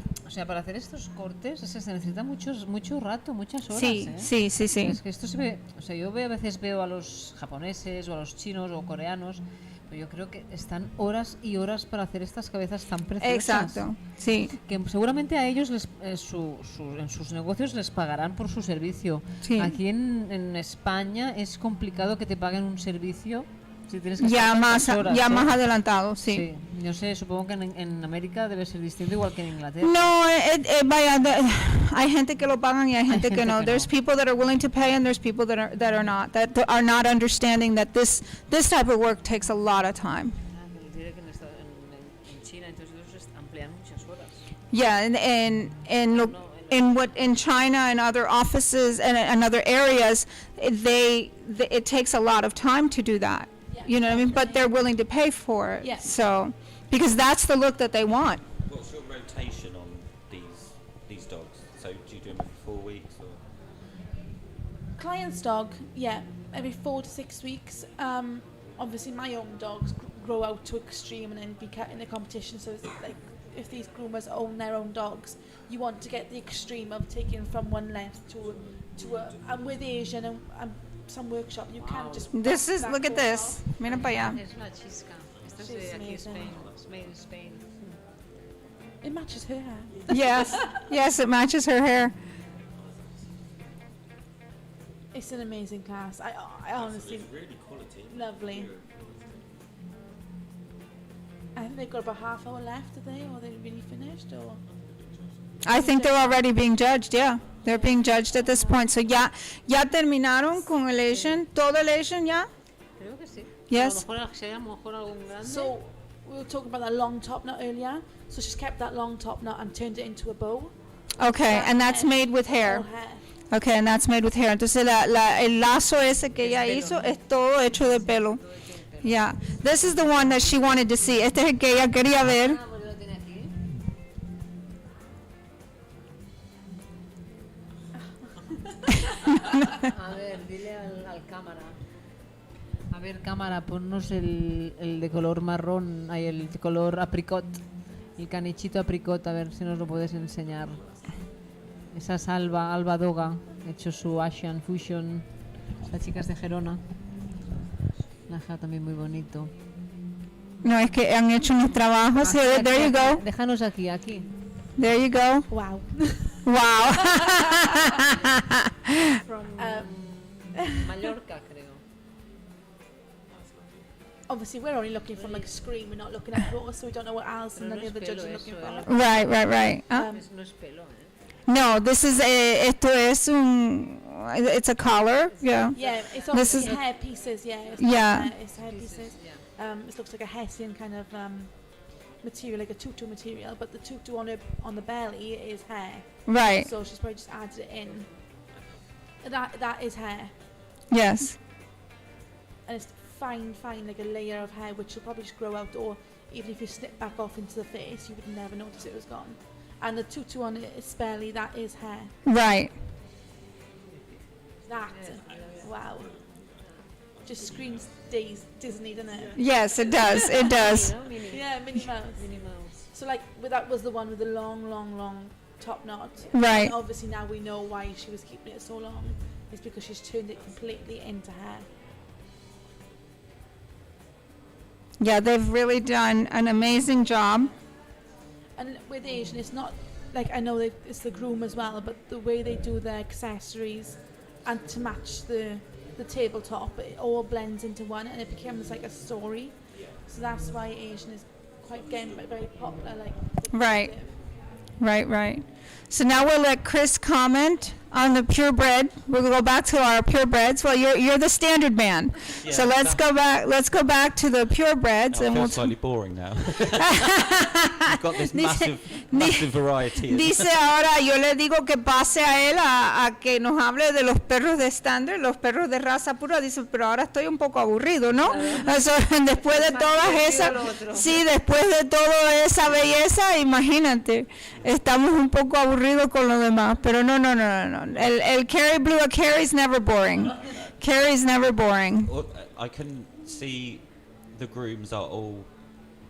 hacer estos cortes se necesita mucho rato, muchas horas.
Sí, sí.
Es que esto se ve, o sea, yo a veces veo a los japoneses o a los chinos o coreanos, pero yo creo que están horas y horas para hacer estas cabezas tan preciosas.
Exacto, sí.
Que seguramente a ellos en sus negocios les pagarán por su servicio.
Sí.
Aquí en España es complicado que te paguen un servicio. Si tienes que
Ya
estar
más
tantas horas,
más adelantado, sí.
Sí, yo sé, supongo que en América debe ser distinto igual que en Inglaterra.
No, vaya, hay gente que lo pagan y hay gente que no. There's people that are willing to pay and there's people that are not understanding that this type of work takes a lot of time.
En China, entonces ellos emplean muchas horas.
Yeah, in China and other offices and other areas, it takes a lot of time to do that. You know what I mean? But they're willing to pay for it.
Yeah.
So, because that's the look that they want.
What's your rotation on these dogs? So do you do them every 4 weeks or?
Client's dog, yeah, every 4 to 6 weeks. Obviously, my own dogs grow out to extreme and then be cut in a competition. So it's like if these groomers own their own dogs, you want to get the extreme of taking from one length to a. And with Asian and some workshop, you can just.
This is, look at this. Mira para allá.
Es una chisca. Esta es de aquí, Spain. It's made in Spain.
It matches her hair.
Yes, it matches her hair.
It's an amazing class. I honestly.
It's really quality.
Lovely. I think they've got about half hour left, have they? Or they're really finished? Or
I think they're already being judged, yeah. They're being judged at this point. So ya terminaron con el Asian, todo el Asian ya?
Creo que sí.
Yes.
A lo mejor algún grande.
So we were talking about that long top knot earlier. So she's kept that long top knot and turned it into a bow.
Okay, and that's made with hair.
All hair.
Okay, and that's made with hair. Entonces el lazo ese que ella hizo es todo hecho de pelo. Yeah, this is the one that she wanted to see. Este es el que ella quería ver.
A ver, dile al cámara. A ver, cámara, ponnos el de color marrón, hay el de color apricot, el canichito apricot, a ver si nos lo puedes enseñar. Esa es Alba Doga, hecho su Asian Fusion, las chicas de Gerona. La deja también muy bonito.
No, es que han hecho unos trabajos. There you go.
Déjanos aquí.
There you go.
Wow.
Wow.
From Mallorca, creo.
Obviously, we're only looking from like a screen. We're not looking at photos, so we don't know what Alison and the other judges are looking for.
Right.
No es pelo,
No, this is esto es un. It's a collar. Yeah.
Yeah, it's
This
obviously
is
hair pieces. Yeah. It's
Yeah.
It's hair pieces. It looks like a Hessian kind of material, like a tutu material, but the tutu on the belly is hair.
Right.
So she's probably just added it in. That is hair,
Yes.
and it's fine, like a layer of hair, which will probably just grow out, or even if you snip back off into the face, you would never notice it was gone. And the tutu on its belly, that is hair.
Right.
That, wow. Just screams Disney, doesn't it?
Yes, it does. It does.
Yeah, Minnie Mouse. So like, that was the one with the long top knot.
Right.
And obviously now we know why she was keeping it so long. It's because she's turned it completely into hair.
Yeah, they've really done an amazing job.
And with Asian, it's not like, I know it's the groom as well, but the way they do their accessories and to match the tabletop, it all blends into one and it becomes like a story. So that's why Asian is quite getting very popular. Like
Right. So now we'll let Chris comment on the purebred. We'll go back to our purebreds. Well, you're the standard man.
Yeah,
So let's go back to the purebreds,
I
and
feel
we'll
slightly boring now. You've got this massive variety.
Dice ahora, yo le digo que pase a él a que nos hable de los perros de estándar, los perros de raza pura. Dice, pero ahora estoy un poco aburrido, ¿no? Eso, después de todas esas, sí, después de toda esa belleza, imagínate, estamos un poco aburridos con lo demás. Pero no. El Carrie Blue, Carrie's never boring. Carrie's never boring.
Well, I can see the grooms are all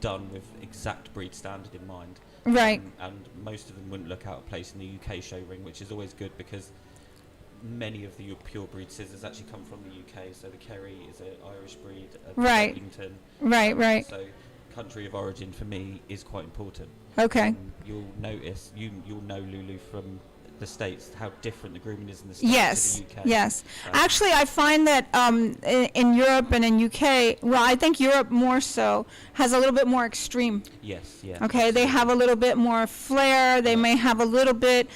done with exact breed standard in mind.
Right.
And most of them wouldn't look out of place in the UK show ring, which is always good because many of the pure breed scissors actually come from the UK. So the Kerry is an Irish breed,
Right.
Bedlington.
Right.
So country of origin for me is quite important.
Okay.
You'll notice, you'll know, Lulu, from the States, how different the grooming is in the States to the UK.
Yes. Actually, I find that in Europe and in UK, well, I think Europe more so, has a little bit more extreme.
Yes, yeah.
Okay, they have a little bit more flair. They may have a little bit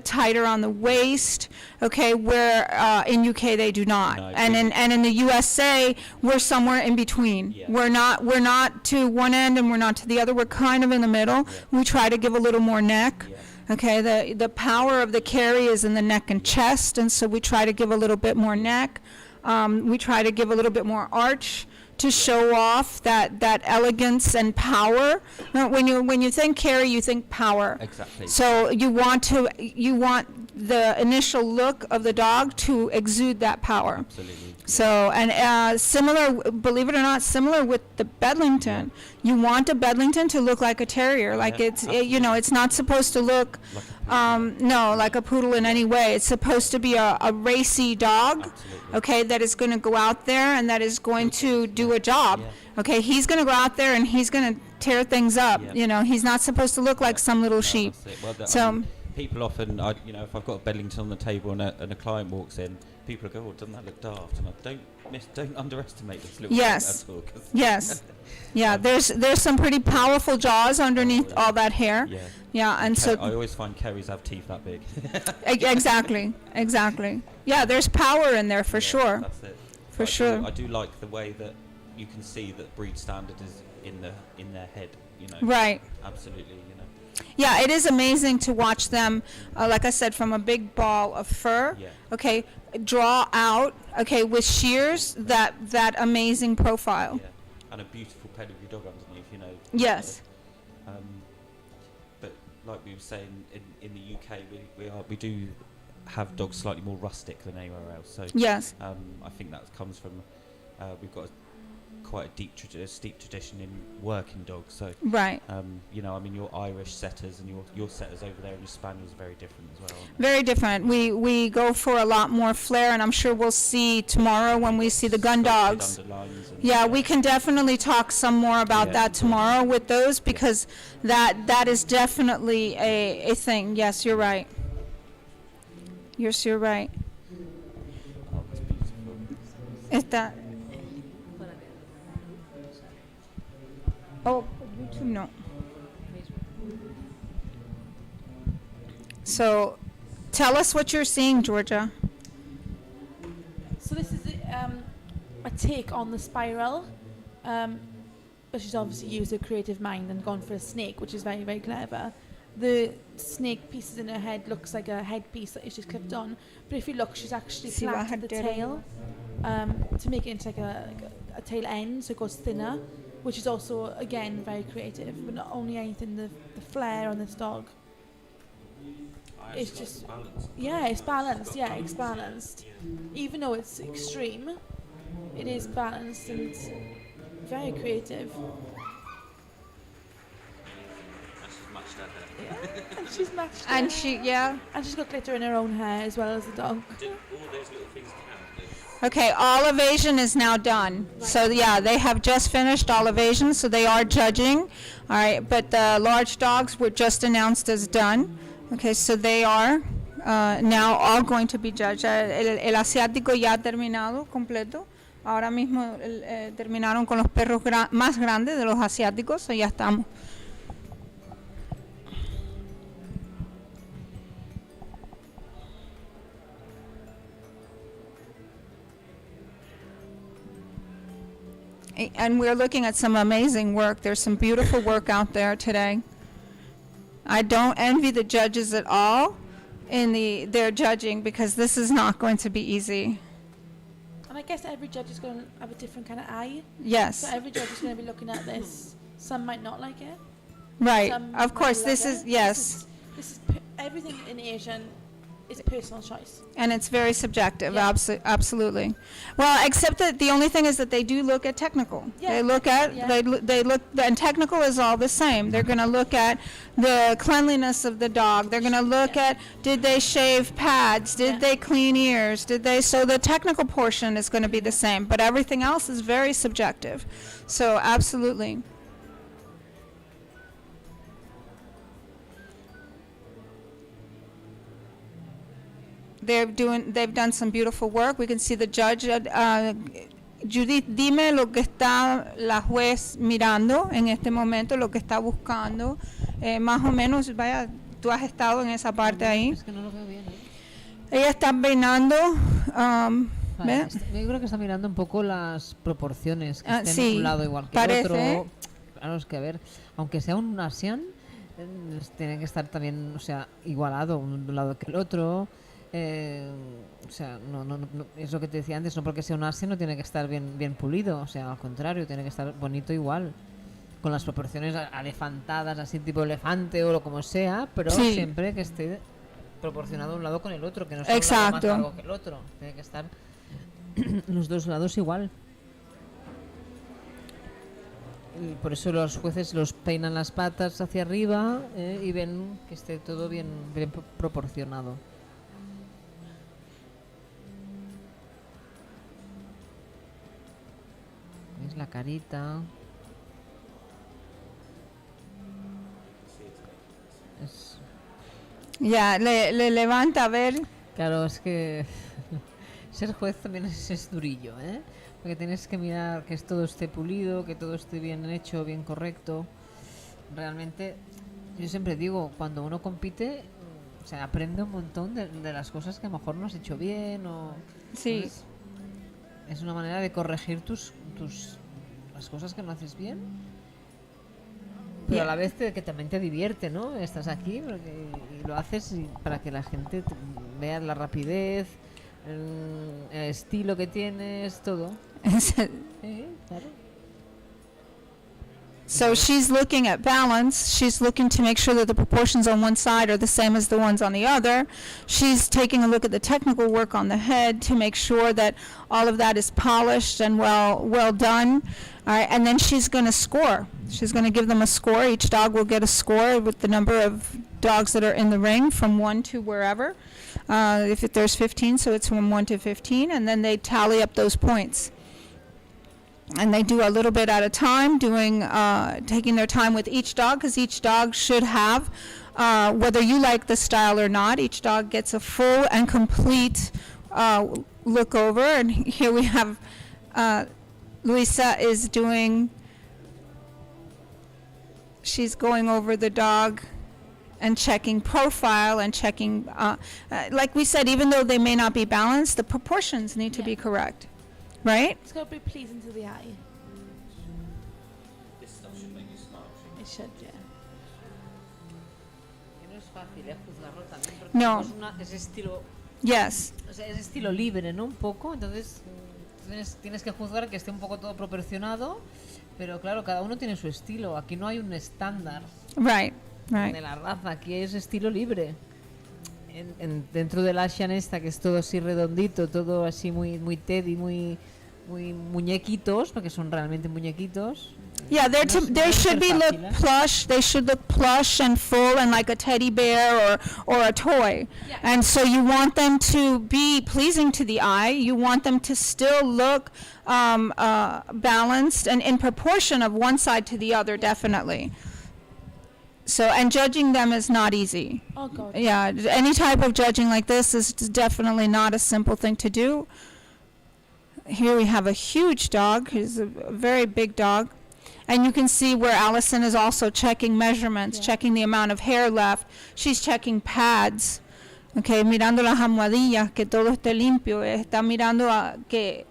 tighter on the waist. Okay, where in UK they do not,
No,
and in the USA we're somewhere in between.
Yeah.
We're not to one end and we're not to the other. We're kind of in the middle. We try to give a little more neck. Okay, the power of the carry is in the neck and chest, and so we try to give a little bit more neck. We try to give a little bit more arch to show off that elegance and power. Now, when you think carry, you think power.
Exactly.
So you want the initial look of the dog to exude that power.
Absolutely.
So, and similar, believe it or not, similar with the Bedlington. You want a Bedlington to look like a terrier, like it's not supposed to look, like a poodle in any way. It's supposed to be a racy dog, okay, that is going to go out there and that is going to do a job. Okay, he's going to go out there and he's going to tear things up. You know, he's not supposed to look like some little sheep.
Well, people often, if I've got a Bedlington on the table and a client walks in, people go, "Oh, doesn't that look daft?" And I don't don't underestimate this little
Yes.
at all. 'Cause
Yes. Yeah, there's some pretty powerful jaws underneath all that hair.
Yeah.
Yeah, and so
I always find Kerrys have teeth that big.
exactly. Yeah, there's power in there for sure.
That's it.
For
But
sure.
I do like the way that you can see that breed standard is in their head. You know.
Right.
Absolutely. You know.
Yeah, it is amazing to watch them, like I said, from a big ball of fur,
Yeah.
okay, draw out, okay, with shears, that amazing profile.
Yeah. And a beautiful pedigree dog underneath. You know.
Yes.
But like we were saying, in the UK, we do have dogs slightly more rustic than anywhere else. So
Yes.
I think that comes from we've got quite a steep tradition in working dogs. So
Right.
you know, I mean, your Irish setters and your setters over there and your spaniels are very different as well. aren't they?
Very different. We go for a lot more flair, and I'm sure we'll see tomorrow when we see the gun
Sculpted
dogs.
underlines and-
Yeah, we can definitely talk some more about
Yeah.
that tomorrow with those, because that is definitely a thing. Yes, you're right. Yes, you're right.
Oh, it's beautiful.
Está. Oh, YouTube no. So, tell us what you're seeing, Georgia.
So this is a take on the spiral, but she's obviously used her creative mind and gone for a snake, which is very, very clever. The snake pieces in her head looks like a headpiece that is just clipped on, but if you look, she's actually
Sí,
flattened the
Artero.
tail to make it into like a tail end, so it goes thinner, which is also, again, very creative, but not only anything, the flair on this dog. It's just, yeah, it's balanced, yeah, it's balanced. Even though it's extreme, it is balanced and very creative. And she's matched
And
it.
she, yeah.
And she's got glitter in her own hair as well as the dog.
Do all those little things count?
Okay, all evasion is now done. So yeah, they have just finished all evasion, so they are judging. All right, but the large dogs were just announced as done. Okay, so they are now all going to be judged. El asiático ya ha terminado completo. Ahora mismo terminaron con los perros más grandes de los asiáticos, so ya estamos. And we're looking at some amazing work. There's some beautiful work out there today. I don't envy the judges at all in their judging, because this is not going to be easy.
And I guess every judge is going to have a different kind of eye.
Yes.
So every judge is going to be looking at this. Some might not like it.
Right.
Some
Of
might
course,
love
this
it.
is, yes.
This is everything in Asian is a personal choice.
And it's very subjective,
Yeah.
absolutely. Well, except that the only thing is that they do look at technical.
Yeah.
They look at,
Yeah.
they look, and technical is all the same. They're going to look at the cleanliness of the dog. They're going to look at, did they shave pads? Did they clean ears? Did they, so the technical portion is going to be the same, but everything else is very subjective. So absolutely. They've done some beautiful work. We can see the judge. Judith, dime lo que está la juez mirando en este momento, lo que está buscando. Más o menos, vaya, tú has estado en esa parte ahí.
Es que no lo veo bien.
Ella está peinando.
Vale, yo creo que está mirando un poco las proporciones, que estén
sí,
un lado igual que
parece.
el otro. Claro, es que a ver, aunque sea un asian, tiene que estar también, o sea, igualado un lado que el otro. O sea, no, es lo que te decía antes, no porque sea un asian no tiene que estar bien pulido, o sea, al contrario, tiene que estar bonito igual, con las proporciones elefantadas, así tipo elefante o lo como sea, pero
Sí.
siempre que esté proporcionado un lado con el otro, que no sea un lado
Exacto.
más largo que el otro, tiene que estar los dos lados igual. Y por eso los jueces los peinan las patas hacia arriba y ven que esté todo bien proporcionado. ¿Ves la carita?
Ya, le levanta a ver.
Claro, es que ser juez también es durillo, ¿eh? porque tienes que mirar que todo esté pulido, que todo esté bien hecho, bien correcto. Realmente, yo siempre digo, cuando uno compite, se aprende un montón de las cosas que a lo mejor no has hecho bien o...
Sí.
Entonces, es una manera de corregir las cosas que no haces bien, pero a la vez que también te divierte, ¿no? Estás aquí y lo haces para que la gente vea la rapidez, el estilo que tienes, todo. Claro.
So she's looking at balance. She's looking to make sure that the proportions on one side are the same as the ones on the other. She's taking a look at the technical work on the head to make sure that all of that is polished and well done. All right, and then she's going to score. She's going to give them a score. Each dog will get a score with the number of dogs that are in the ring from 1 to wherever. If there's 15, so it's from 1 to 15, and then they tally up those points. And they do a little bit at a time, taking their time with each dog, because each dog should have, whether you like the style or not, each dog gets a full and complete look over. And here we have Luisa is she's going over the dog and checking profile and checking, like we said, even though they may not be balanced, the proportions need to be correct. Right?
It's got to be pleasing to the eye.
This stuff should make you smile.
It should, yeah.
No es fácil juzgarlo también, porque
No.
es estilo...
Yes.
O sea, es estilo libre, ¿no? Un poco, entonces tienes que juzgar que esté un poco todo proporcionado, pero claro, cada uno tiene su estilo. Aquí no hay un estándar
Right.
de la raza, aquí es estilo libre. Dentro del Asian esta, que es todo así redondito, todo así muy teddy, muy muñequitos, porque son realmente muñequitos.
Yeah, they should be look plush. They should look plush and full and like a teddy bear or a toy.
Yeah.
And so you want them to be pleasing to the eye. You want them to still look balanced and in proportion of one side to the other, definitely. So, and judging them is not easy.
Oh, God.
Yeah, any type of judging like this is definitely not a simple thing to do. Here we have a huge dog. He's a very big dog. And you can see where Allison is also checking measurements, checking the amount of hair left. She's checking pads. Okay, mirando las almohadillas, que todo esté limpio. Está mirando que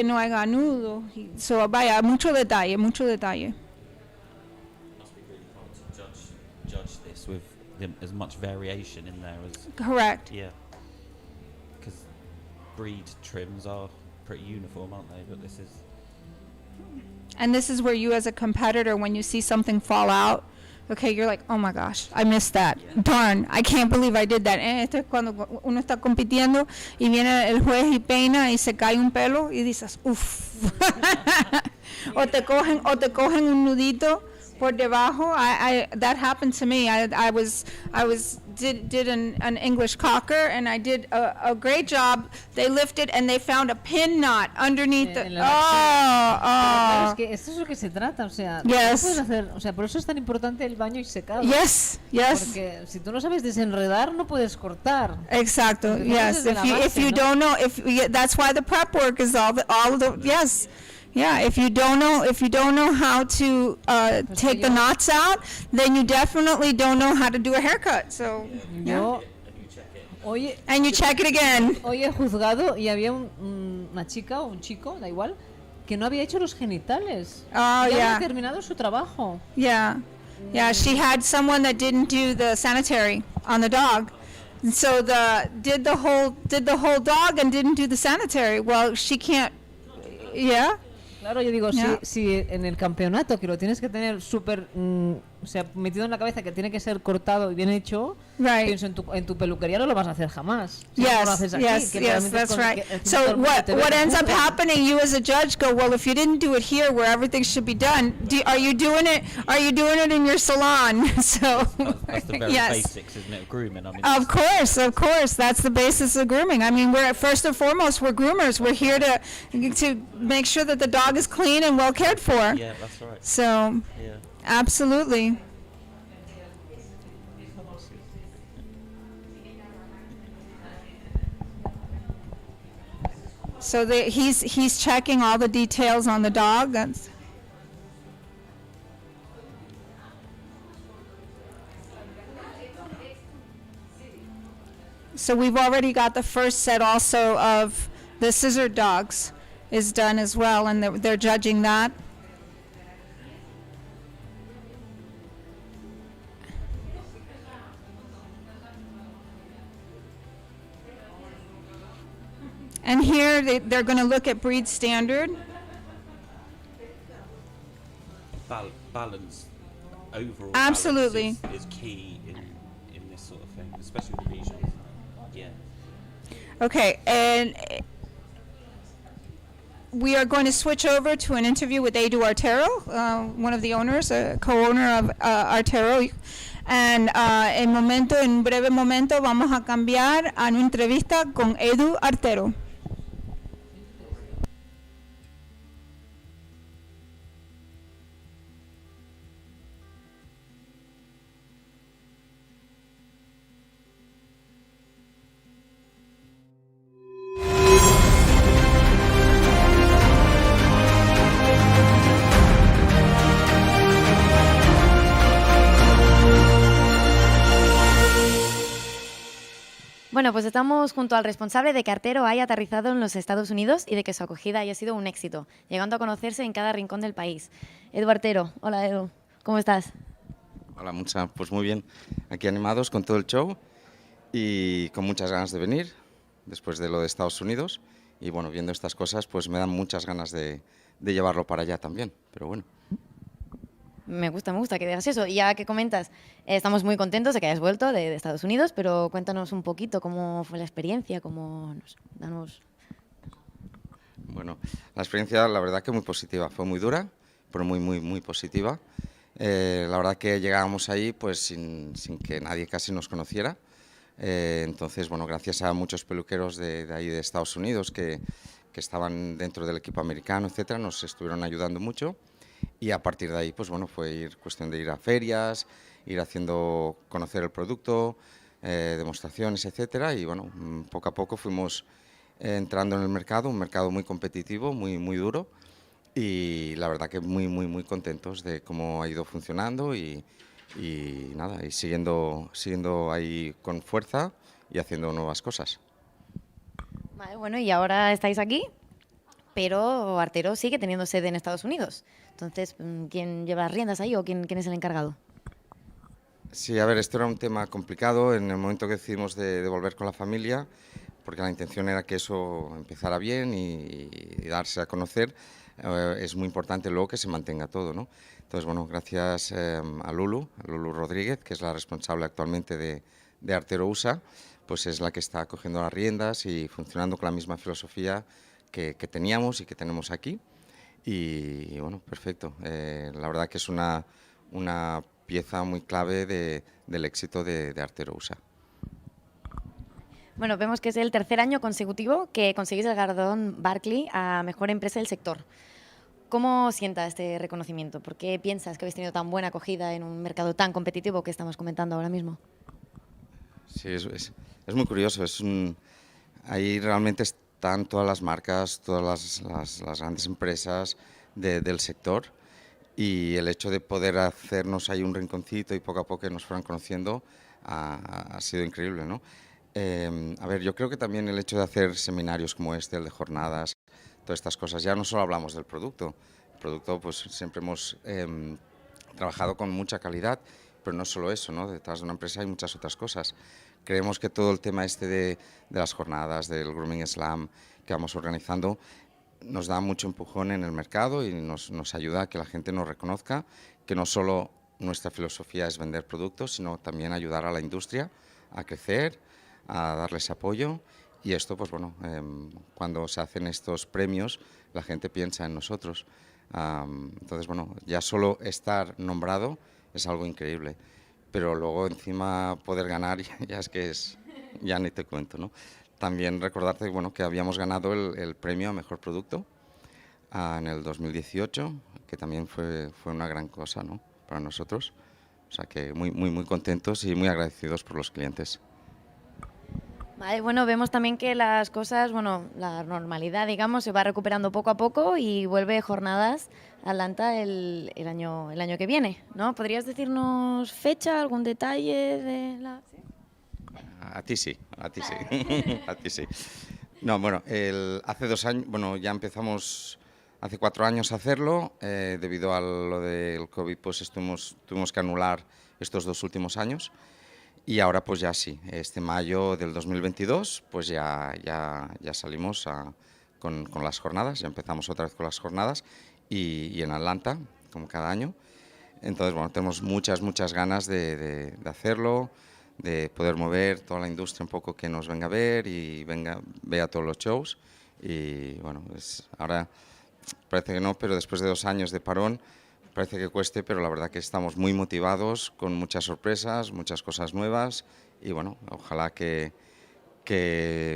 no haya nudo. So, vaya, mucho detalle, mucho detalle.
Must be really hard to judge this with as much variation in there as...
Correct.
Yeah. Because breed trims are pretty uniform, aren't they? But this is...
And this is where you as a competitor, when you see something fall out, okay, you're like, oh my gosh, I missed that. Yeah. Darn, I can't believe I did that. Esto es cuando uno está compitiendo y viene el juez y peina y se cae un pelo y dices, uff. o te cogen un nudito por debajo. That happened to me. I did an English cocker, and I did a great job. They lifted and they found a pin knot underneath the.
Claro, es que esto es lo que se trata, o sea,
Yes.
no puedes hacer, o sea, por eso es tan importante el baño y secado.
Yes.
Porque si tú no sabes desenredar, no puedes cortar.
Exacto. Yes. If you don't know, that's why the prep work is all the yes. Yeah, if you don't know how to take the knots out, then you definitely don't know how to do a haircut. So,
Yo,
and you check it again.
Hoy he juzgado y había una chica o un chico, da igual, que no había hecho los genitales.
Oh,
ya había terminado su trabajo.
Yeah, she had someone that didn't do the sanitary on the dog. And so did the whole dog and didn't do the sanitary. Well, she can't. Yeah.
Claro, yo digo, si en el campeonato, que lo tienes que tener súper, o sea, metido en la cabeza que tiene que ser cortado y bien hecho, pienso en tu peluquería no lo vas a hacer jamás. Si no lo haces aquí,
Yes, that's right. So what ends up happening, you as a judge go, well, if you didn't do it here where everything should be done, are you doing it in your salon? So
that's the very basics, isn't it, of grooming? I mean,
of course, that's the basis of grooming. I mean, first and foremost, we're groomers. We're here to make sure that the dog is clean and well cared for.
Yeah, that's right.
So, absolutely. So he's checking all the details on the dog. So we've already got the first set also of the scissor dogs is done as well, and they're judging that. And here they're going to look at breed standard.
Balance, overall
Absolutely.
balance is key in this sort of thing, especially with regions. Yeah.
Okay, and we are going to switch over to an interview with Artero, one of the owners, co-owner of Artero. And en breve momento vamos a cambiar a una entrevista con Artero.
Bueno, pues estamos junto al responsable de que Artero haya aterrizado en los Estados Unidos y de que su acogida haya sido un éxito, llegando a conocerse en cada rincón del país. Artero, hola Edu, ¿cómo estás?
Hola Munsa, pues muy bien, aquí animados con todo el show y con muchas ganas de venir después de lo de Estados Unidos y bueno, viendo estas cosas pues me dan muchas ganas de llevarlo para allá también, pero bueno.
Me gusta que digas eso. Y ya que comentas, estamos muy contentos de que hayas vuelto de Estados Unidos, pero cuéntanos un poquito cómo fue la experiencia, danos...
Bueno, la experiencia la verdad que muy positiva, fue muy dura, pero muy positiva. La verdad que llegábamos ahí pues sin que nadie casi nos conociera. Entonces, bueno, gracias a muchos peluqueros de ahí de Estados Unidos que estaban dentro del equipo americano, etcétera, nos estuvieron ayudando mucho. Y a partir de ahí, pues bueno, fue cuestión de ir a ferias, ir haciendo conocer el producto, demostraciones, etcétera. Y bueno, poco a poco fuimos entrando en el mercado, un mercado muy competitivo, muy duro. Y la verdad que muy contentos de cómo ha ido funcionando y nada, y siguiendo ahí con fuerza y haciendo nuevas cosas.
Vale, bueno, y ahora estáis aquí, pero Artero sigue teniendo sede en Estados Unidos. Entonces, ¿quién lleva las riendas ahí o quién es el encargado?
Sí, a ver, esto era un tema complicado en el momento que decidimos de volver con la familia, porque la intención era que eso empezara bien y darse a conocer. Es muy importante luego que se mantenga todo, ¿no? Entonces, bueno, gracias a Lulu Rodríguez, que es la responsable actualmente de Artero USA, pues es la que está cogiendo las riendas y funcionando con la misma filosofía que teníamos y que tenemos aquí. Y bueno, perfecto. La verdad que es una pieza muy clave del éxito de Artero USA.
Bueno, vemos que es el tercer año consecutivo que conseguís el galardón Barclay a Mejor Empresa del Sector. ¿Cómo sienta este reconocimiento? ¿Por qué piensas que habéis tenido tan buena acogida en un mercado tan competitivo que estamos comentando ahora mismo?
Sí, es muy curioso. Ahí realmente están todas las marcas, todas las grandes empresas del sector y el hecho de poder hacernos ahí un rinconcito y poco a poco que nos fueran conociendo ha sido increíble, ¿no? A ver, yo creo que también el hecho de hacer seminarios como este, el de jornadas, todas estas cosas, ya no solo hablamos del producto. El producto, pues siempre hemos trabajado con mucha calidad, pero no solo eso, ¿no? Detrás de una empresa hay muchas otras cosas. Creemos que todo el tema este de las jornadas, del Grooming Slam que vamos organizando, nos da mucho empujón en el mercado y nos ayuda a que la gente nos reconozca que no solo nuestra filosofía es vender productos, sino también ayudar a la industria a crecer, a darles apoyo. Y esto, pues bueno, cuando se hacen estos premios, la gente piensa en nosotros. Entonces, bueno, ya solo estar nombrado es algo increíble. Pero luego encima poder ganar ya ni te cuento, ¿no? También recordarte, bueno, que habíamos ganado el premio a Mejor Producto en el 2018, que también fue una gran cosa, ¿no? Para nosotros. O sea que muy contentos y muy agradecidos por los clientes.
Vale, bueno, vemos también que las cosas, bueno, la normalidad, digamos, se va recuperando poco a poco y vuelve jornadas Atlanta el año que viene, ¿no? ¿Podrías decirnos fecha, algún detalle de la...? ¿Sí?
A ti sí, a ti sí, a ti sí. No, bueno, hace 2 años, bueno, ya empezamos hace 4 años a hacerlo, debido a lo del COVID, pues tuvimos que anular estos 2 últimos años. Y ahora pues ya sí, este mayo del 2022 pues ya salimos con las jornadas, ya empezamos otra vez con las jornadas y en Atlanta, como cada año. Entonces, bueno, tenemos muchas ganas de hacerlo, de poder mover toda la industria un poco, que nos venga a ver y vea todos los shows. Y bueno, ahora parece que no, pero después de 2 años de parón, parece que cueste, pero la verdad que estamos muy motivados, con muchas sorpresas, muchas cosas nuevas y bueno, ojalá que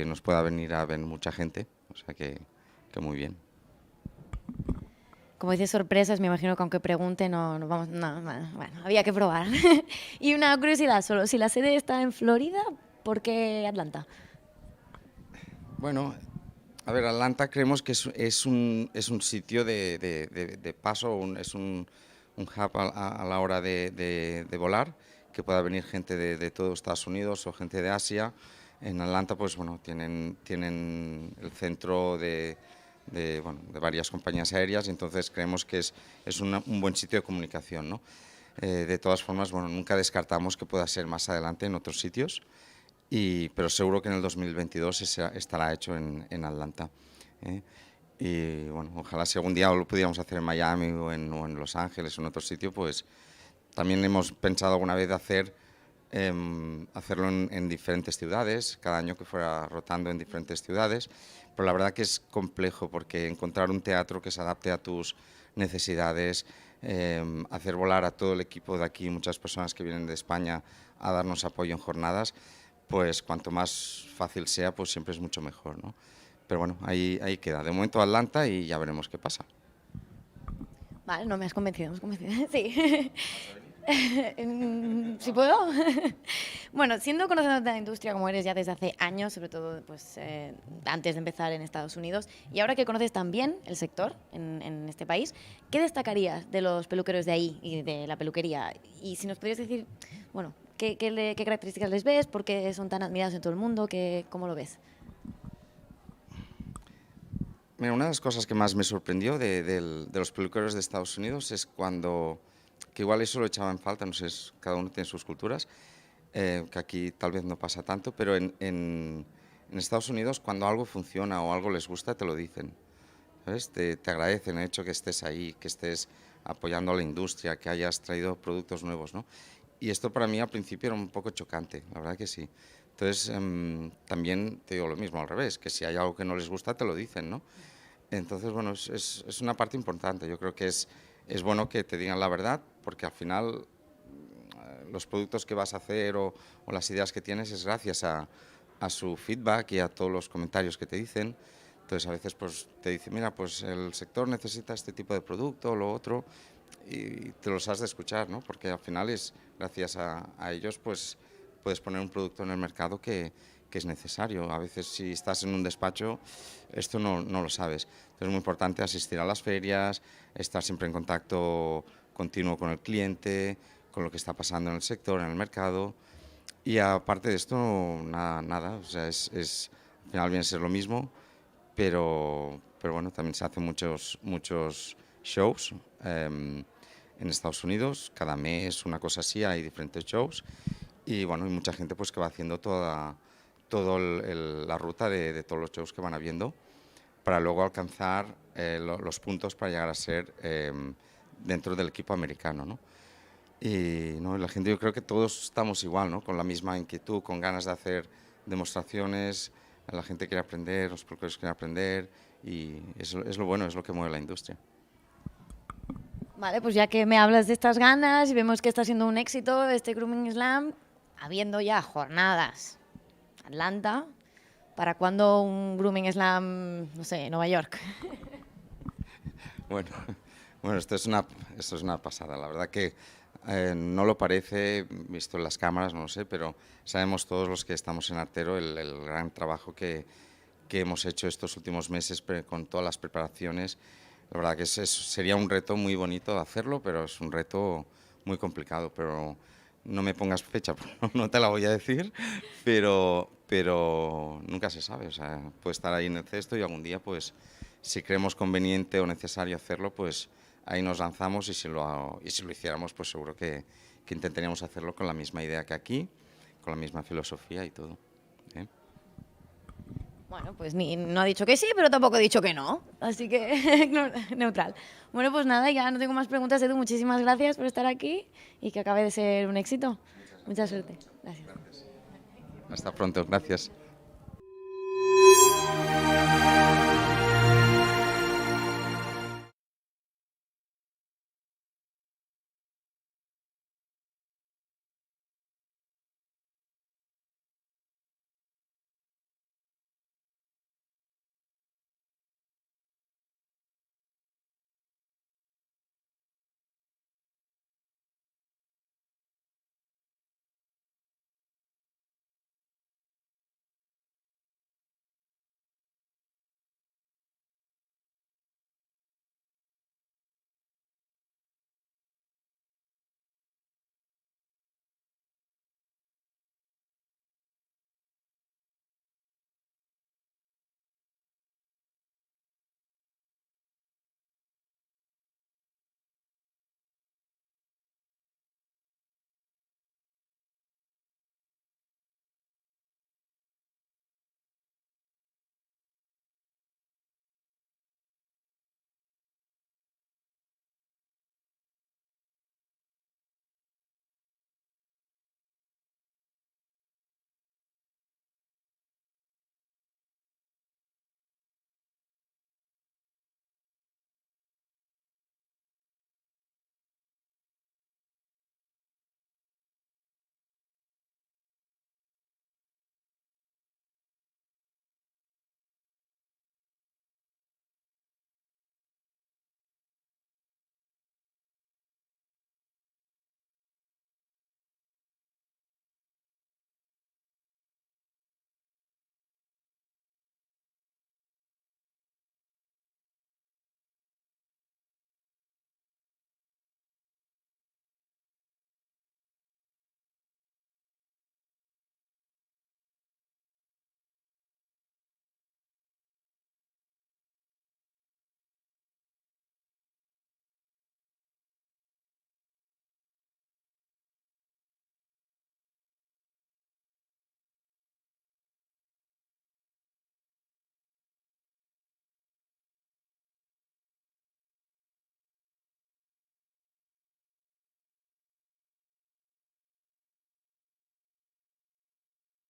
nos pueda venir a ver mucha gente, o sea que muy bien.
Como dices, sorpresas, me imagino que aunque pregunte no vamos, bueno, había que probar. Y una curiosidad solo, si la sede está en Florida, ¿por qué Atlanta?
Bueno, a ver, Atlanta creemos que es un sitio de paso, es un hub a la hora de volar, que pueda venir gente de todo Estados Unidos o gente de Asia. En Atlanta, pues bueno, tienen el centro de varias compañías aéreas, y entonces creemos que es un buen sitio de comunicación, ¿no? De todas formas, bueno, nunca descartamos que pueda ser más adelante en otros sitios. Pero seguro que en el 2022 estará hecho en Atlanta. Y bueno, ojalá si algún día lo pudiéramos hacer en Miami o en Los Ángeles o en otro sitio, pues también hemos pensado alguna vez hacerlo en diferentes ciudades, cada año que fuera rotando en diferentes ciudades, pero la verdad que es complejo, porque encontrar un teatro que se adapte a tus necesidades, hacer volar a todo el equipo de aquí, muchas personas que vienen de España a darnos apoyo en jornadas, pues cuanto más fácil sea, pues siempre es mucho mejor, ¿no? Pero bueno, ahí queda. De momento Atlanta y ya veremos qué pasa.
Vale, no me has convencido, sí. ¿Si puedo? Bueno, siendo conocedor de la industria como eres ya desde hace años, sobre todo pues, antes de empezar en Estados Unidos, y ahora que conoces también el sector en este país, ¿qué destacarías de los peluqueros de ahí y de la peluquería? Y si nos podrías decir, bueno, ¿qué características les ves? ¿Por qué son tan admirados en todo el mundo? ¿Cómo lo ves?
Mira, una de las cosas que más me sorprendió de los peluqueros de Estados Unidos es que igual eso lo echaba en falta, no sé, cada uno tiene sus culturas, que aquí tal vez no pasa tanto, pero en Estados Unidos, cuando algo funciona o algo les gusta, te lo dicen, ¿sabes? Te agradecen el hecho que estés ahí, que estés apoyando a la industria, que hayas traído productos nuevos, ¿no? Y esto para mí al principio era un poco chocante, la verdad que sí. Entonces, también te digo lo mismo al revés, que si hay algo que no les gusta, te lo dicen, ¿no? Entonces, bueno, es una parte importante. Yo creo que es bueno que te digan la verdad, porque al final los productos que vas a hacer o las ideas que tienes es gracias a su feedback y a todos los comentarios que te dicen. Entonces, a veces pues te dicen, mira, pues el sector necesita este tipo de producto o lo otro, y te los has de escuchar, ¿no? Porque al final es gracias a ellos, pues puedes poner un producto en el mercado que es necesario. A veces si estás en un despacho, esto no lo sabes. Entonces es muy importante asistir a las ferias, estar siempre en contacto continuo con el cliente, con lo que está pasando en el sector, en el mercado. Y aparte de esto, nada. O sea, al final viene a ser lo mismo, pero bueno, también se hacen muchos shows en Estados Unidos. Cada mes, una cosa así, hay diferentes shows. Y bueno, hay mucha gente pues que va haciendo toda la ruta de todos los shows que van habiendo, para luego alcanzar los puntos para llegar a ser dentro del equipo americano, ¿no? Y ¿no? La gente, yo creo que todos estamos igual, ¿no? Con la misma inquietud, con ganas de hacer demostraciones. La gente quiere aprender, los peluqueros quieren aprender, y eso es lo bueno, es lo que mueve la industria.
Vale, pues ya que me hablas de estas ganas y vemos que está siendo un éxito este Grooming Slam, habiendo ya jornadas Atlanta, ¿para cuándo un Grooming Slam, no sé, Nueva York?
Bueno, esto es una pasada. La verdad que No lo parece, visto en las cámaras, no lo sé, pero sabemos todos los que estamos en Artero el gran trabajo que hemos hecho estos últimos meses con todas las preparaciones. La verdad que sería un reto muy bonito hacerlo, pero es un reto muy complicado. Pero no me pongas fecha, no te la voy a decir, pero nunca se sabe. O sea, puede estar ahí en el cesto y algún día, pues, si creemos conveniente o necesario hacerlo, pues ahí nos lanzamos, y si lo hiciéramos, pues seguro que intentaríamos hacerlo con la misma idea que aquí, con la misma filosofía y todo.
Bueno, pues no ha dicho que sí, pero tampoco ha dicho que no, así que neutral. Bueno, pues nada, ya no tengo más preguntas, Edu, muchísimas gracias por estar aquí y que acabe de ser un éxito. Mucha suerte. Gracias.
Hasta pronto, gracias.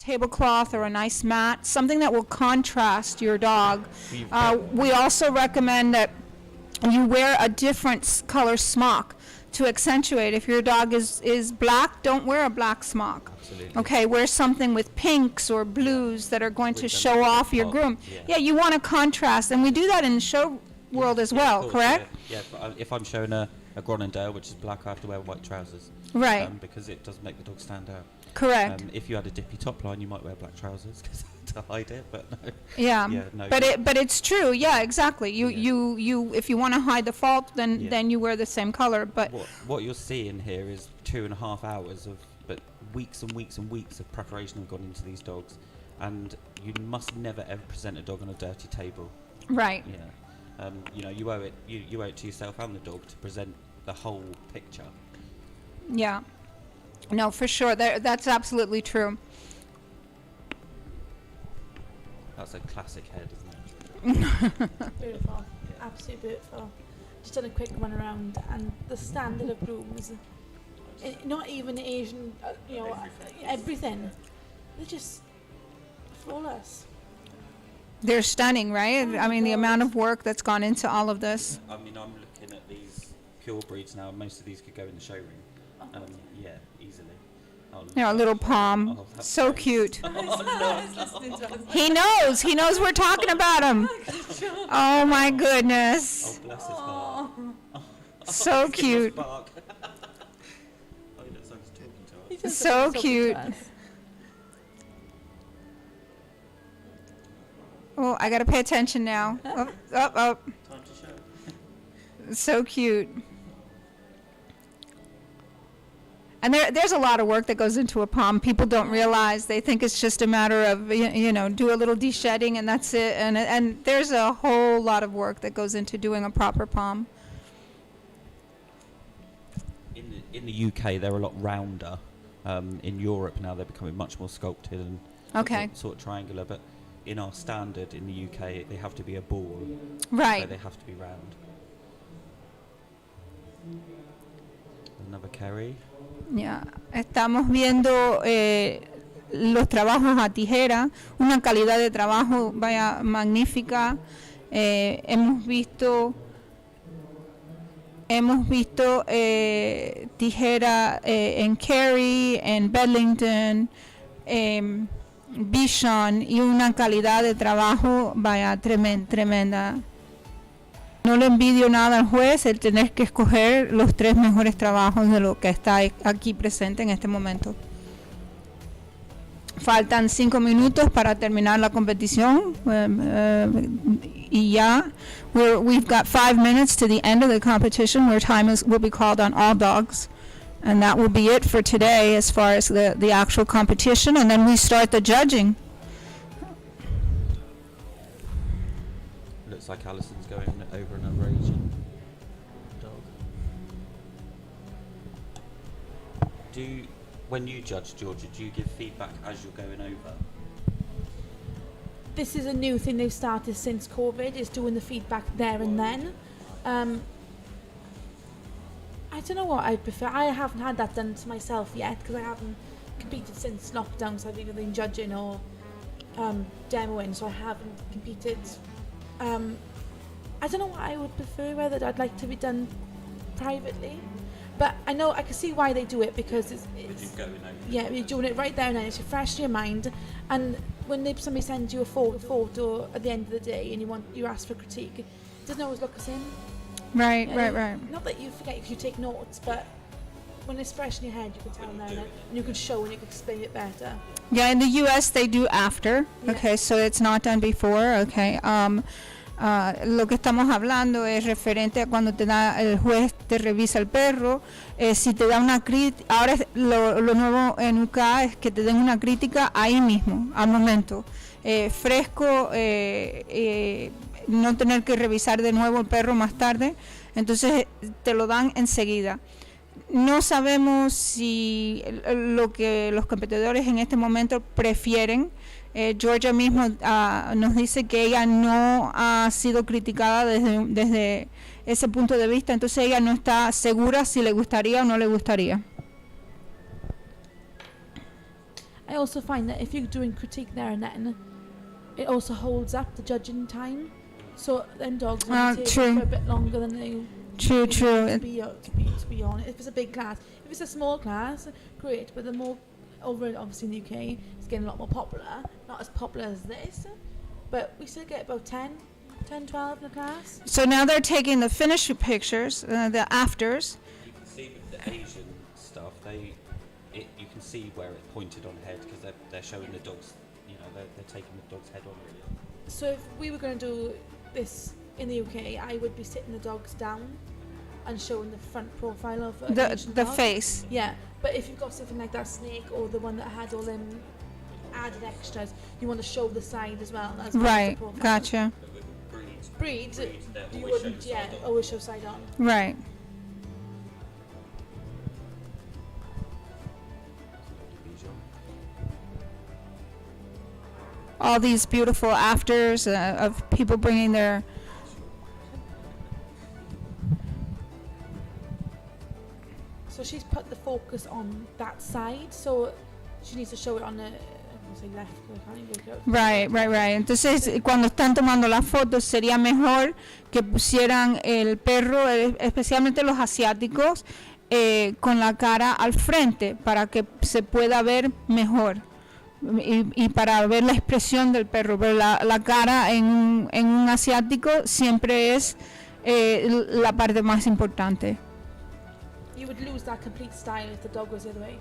Tablecloth or a nice mat, something that will contrast your dog. We also recommend that you wear a different color smock to accentuate. If your dog is black, don't wear a black smock.
Absolutely.
Okay, wear something with pinks or blues that are going to show off your groom. Yeah, you want to contrast, and we do that in the show world as well,
of course,
correct?
Yeah, but if I'm showing a Groenendael, which is black, I have to wear white trousers.
Right.
Because it does make the dog stand out.
Correct.
If you had a dippy top line, you might wear black trousers to hide it, but no.
Yeah,
no.
but it's true. Yeah, exactly. You if you want to hide the fault, then you wear the same color. But
what you're seeing here is 2.5 hours but weeks and weeks and weeks of preparation have gone into these dogs, and you must never ever present a dog on a dirty table.
Right.
Yeah. You owe it. You owe it to yourself and the dog to present the whole picture.
Yeah. No, for sure. That's absolutely true.
That's a classic head, isn't it?
Beautiful. Absolutely beautiful. Just done a quick run around, and the standard of grooms, not even Asian, everything. They're just flawless.
They're stunning, right? I mean, the amount of work that's gone into all of this.
I mean, I'm looking at these pure breeds now. Most of these could go in the showroom. Yeah, easily.
A little palm. So cute. He knows we're talking about him. Oh my goodness.
Oh, bless his heart.
So cute. So cute. Oh, I gotta pay attention now. Up.
Time to show.
So cute. And there's a lot of work that goes into a palm. People don't realize. They think it's just a matter of, do a little de-shedding and that's it. And there's a whole lot of work that goes into doing a proper palm.
In the UK, they're a lot rounder. In Europe now, they're becoming much more sculpted and sort of triangular. But in our standard in the UK, they have to be a ball.
Right.
So they have to be round. Another Kerry.
Ya, estamos viendo los trabajos a tijera, una calidad de trabajo magnífica. Hemos visto tijera en Kerry, en Bedlington, Bishon y una calidad de trabajo tremenda. No le envidio nada al juez el tener que escoger los 3 mejores trabajos de lo que está aquí presente en este momento. Faltan 5 minutos para terminar la competición y ya. We've got 5 minutes to the end of the competition where time will be called on all dogs. And that will be it for today as far as the actual competition. And then we start the judging.
Looks like Alison's going over another Asian dog. When you judge, Georgia, do you give feedback as you're going over?
This is a new thing they've started since COVID, is doing the feedback there and then. I don't know what I prefer. I haven't had that done to myself yet because I haven't competed since lockdown, so I've either been judging or demoing, so I haven't competed. I don't know what I would prefer, whether I'd like to be done privately, but I know I can see why they do it, because it's you're doing it right there and then, it's fresh in your mind, and when somebody sends you a photo at the end of the day and you ask for critique, it doesn't always look the same.
Right.
Not that you forget if you take notes, but when it's fresh in your head, you can tell then, and you can show and you can explain it better.
Yeah, in the US they do after.
Yeah.
Okay, so it's not done before. Okay. Lo que estamos hablando es referente a cuando el juez te revisa el perro, si te da una crítica. Ahora lo nuevo en UK es que te den una crítica ahí mismo, al momento, fresco, no tener que revisar de nuevo el perro más tarde, entonces te lo dan enseguida. No sabemos si lo que los competidores en este momento prefieren. Georgia mismo nos dice que ella no ha sido criticada desde ese punto de vista, entonces ella no está segura si le gustaría o no le gustaría.
I also find that if you're doing critique there and then, it also holds up the judging time, so then dogs will take for a bit longer than they
True.
to be on. If it's a big class, if it's a small class, great, but the more over obviously in the UK, it's getting a lot more popular. Not as popular as this, but we still get about 10, 12 in the class.
So now they're taking the finished pictures, the afters.
You can see with the Asian stuff, you can see where it's pointed on head, because they're showing the dogs, they're taking the dog's head on really.
So if we were going to do this in the UK, I would be sitting the dogs down and showing the front profile of
the face.
Yeah, but if you've got something like that snake or the one that had all them added extras, you want to show the side as well. As
Right, gotcha.
Breeds, you wouldn't, always show side on.
Right. All these beautiful afters of people bringing their...
So she's put the focus on that side, so she needs to show it on the left.
Right. Entonces, cuando están tomando las fotos, sería mejor que pusieran el perro, especialmente los asiáticos, con la cara al frente, para que se pueda ver mejor y para ver la expresión del perro. Pero la cara en un asiático siempre es la parte más importante.
You would lose that complete style if the dog was the other way.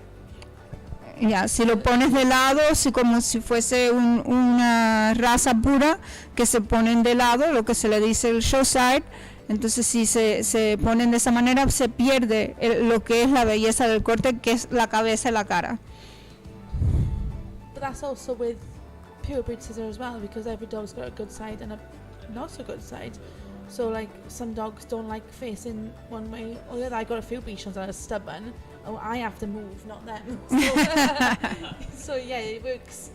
Ya, si lo pones de lado, como si fuese una raza pura que se ponen de lado, lo que se le dice el show side, entonces si se ponen de esa manera se pierde lo que es la belleza del corte, que es la cabeza y la cara.
But that's also with pure breed scissor as well, because every dog's got a good side and a not so good side. So like some dogs don't like facing one way or the other. I got a few Bichons that are stubborn. Oh, I have to move, not them. So yeah, it works.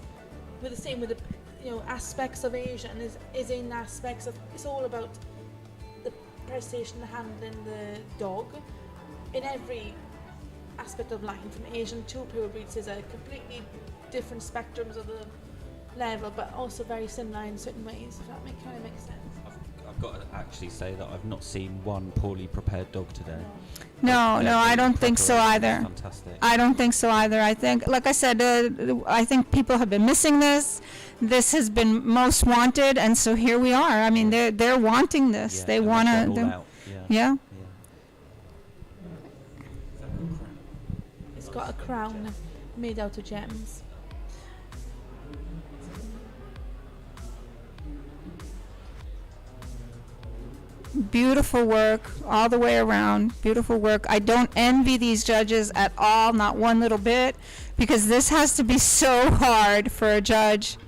With the same with the aspects of Asian is in aspects of, it's all about the presentation, the handling the dog in every aspect of line, from Asian to pure breed scissor, completely different spectrums of the level, but also very similar in certain ways, if that kind of makes sense.
I've got to actually say that I've not seen one poorly prepared dog today.
No, I don't think so either.
Fantastic.
I don't think so either. I think, like I said, I think people have been missing this. This has been most wanted, and so here we are. I mean, they're wanting this. They want to. Yeah.
It's got a crown made out of gems.
Beautiful work all the way around. Beautiful work. I don't envy these judges at all, not one little bit, because this has to be so hard for a judge.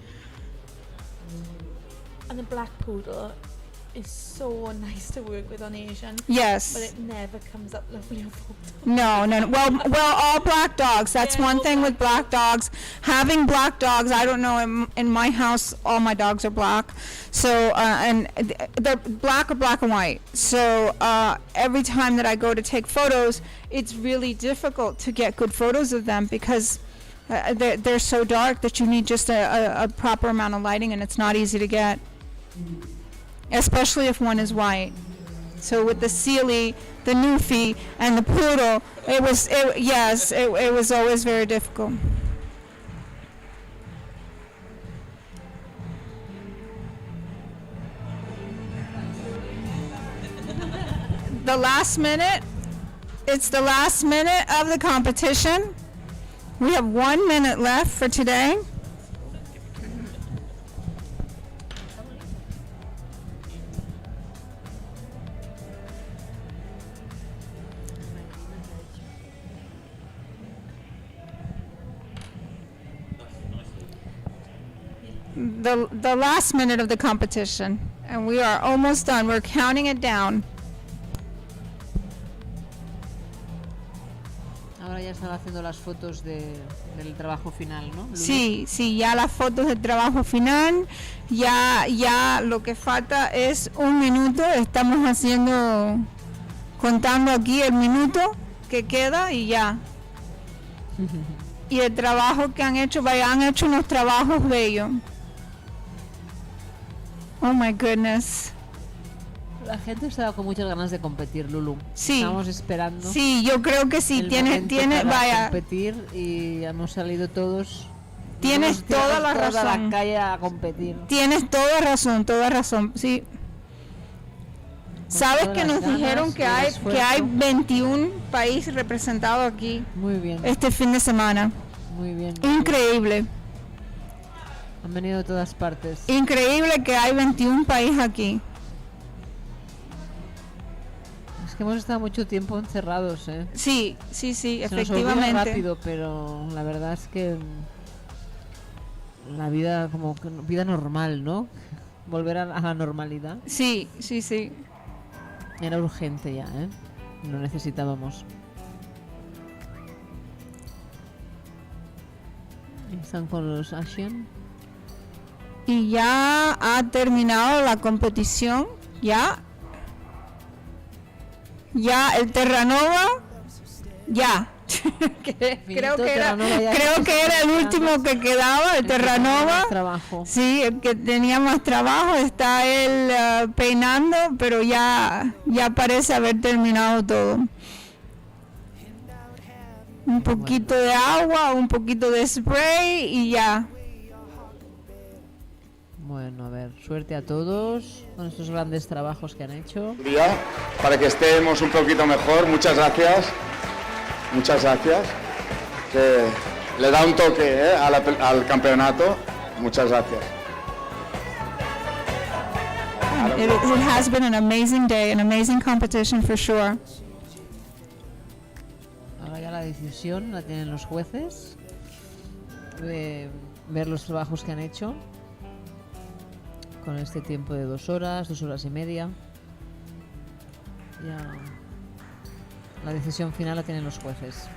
And the black poodle is so nice to work with on Asian.
Yes.
But it never comes up lovely on photo.
No. Well, all black dogs. That's one thing with black dogs. Having black dogs, I don't know, in my house, all my dogs are black. So, and they're black or black and white. So, every time that I go to take photos, it's really difficult to get good photos of them because they're so dark that you need just a proper amount of lighting, and it's not easy to get. Especially if one is white. So with the Sealy, the Newfie, and the Poodle, it was always very difficult. The last minute, it's the last minute of the competition. We have 1 minute left for today. The last minute of the competition, and we are almost done. We're counting it down.
Ahora ya están haciendo las fotos del trabajo final, ¿no?
Sí, ya las fotos del trabajo final. Ya lo que falta es 1 minuto. Estamos contando aquí el minuto que queda y ya. Y el trabajo que han hecho unos trabajos bellos. Oh my goodness.
La gente estaba con muchas ganas de competir, Lulu.
Sí.
Estamos esperando.
Sí, yo creo que sí. Tiene, vaya.
Competir y hemos salido todos.
Tienes toda la razón.
Toda la calle a competir.
Tienes toda razón. Sí. Sabes que nos dijeron que hay 21 países representados aquí.
Muy bien.
Este fin de semana.
Muy bien.
Increíble.
Han venido de todas partes.
Increíble que hay 21 países aquí.
Es que hemos estado mucho tiempo encerrados, ¿eh?
Sí, efectivamente.
Se nos olvida rápido, pero la verdad es que la vida, como vida normal, ¿no? Volver a la normalidad.
Sí.
Era urgente ya, ¿eh? Lo necesitábamos. Están con los Asian.
Y ya ha terminado la competición. Ya el Terranova. Ya. creo que era el último que quedaba, el Terranova. Sí, el que tenía más trabajo. Está él peinando, pero ya parece haber terminado todo. Un poquito de agua, un poquito de spray y ya.
Bueno, a ver, suerte a todos con estos grandes trabajos que han hecho.
Para que estemos un poquito mejor, muchas gracias. Que le da un toque al campeonato. Muchas gracias.
It has been an amazing day, an amazing competition for sure.
Ahora ya la decisión la tienen los jueces, de ver los trabajos que han hecho con este tiempo de 2 horas, 2 horas y media. Ya la decisión final la tienen los jueces.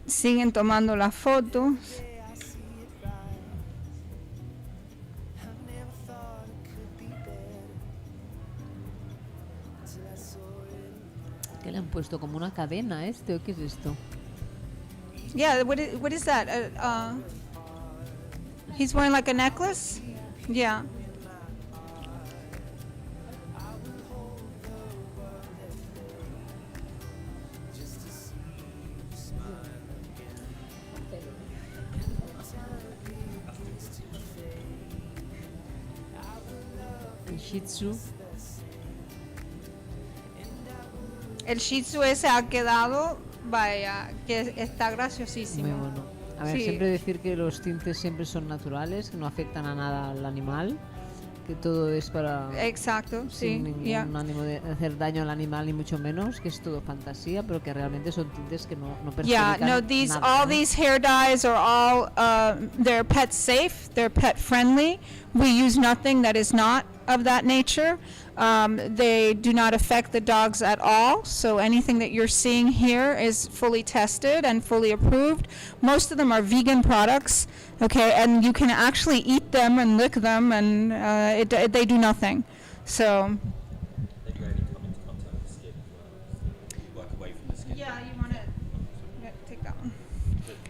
Siguen tomando las fotos.
¿Qué le han puesto? ¿Como una cadena a este o qué es esto?
Yeah, what is that? He's wearing like a necklace? Yeah.
El Shih Tzu.
El Shih Tzu ese ha quedado, vaya, que está graciosísimo.
Muy bueno. A ver,
Sí.
siempre decir que los tintes siempre son naturales, que no afectan a nada al animal, que todo es para...
Exacto, sí.
sin ningún
Yeah.
ánimo de hacer daño al animal, ni mucho menos, que es todo fantasía, pero que realmente son tintes que no
Yeah,
perjudican
no,
nada,
all
¿no?
these hair dyes are all, they're pet safe, they're pet friendly. We use nothing that is not of that nature. They do not affect the dogs at all. So anything that you're seeing here is fully tested and fully approved. Most of them are vegan products, okay, and you can actually eat them and lick them, and they do nothing. So.
They rarely come into contact with the skin as well. You work away from the skin.
Yeah, you want to take that one.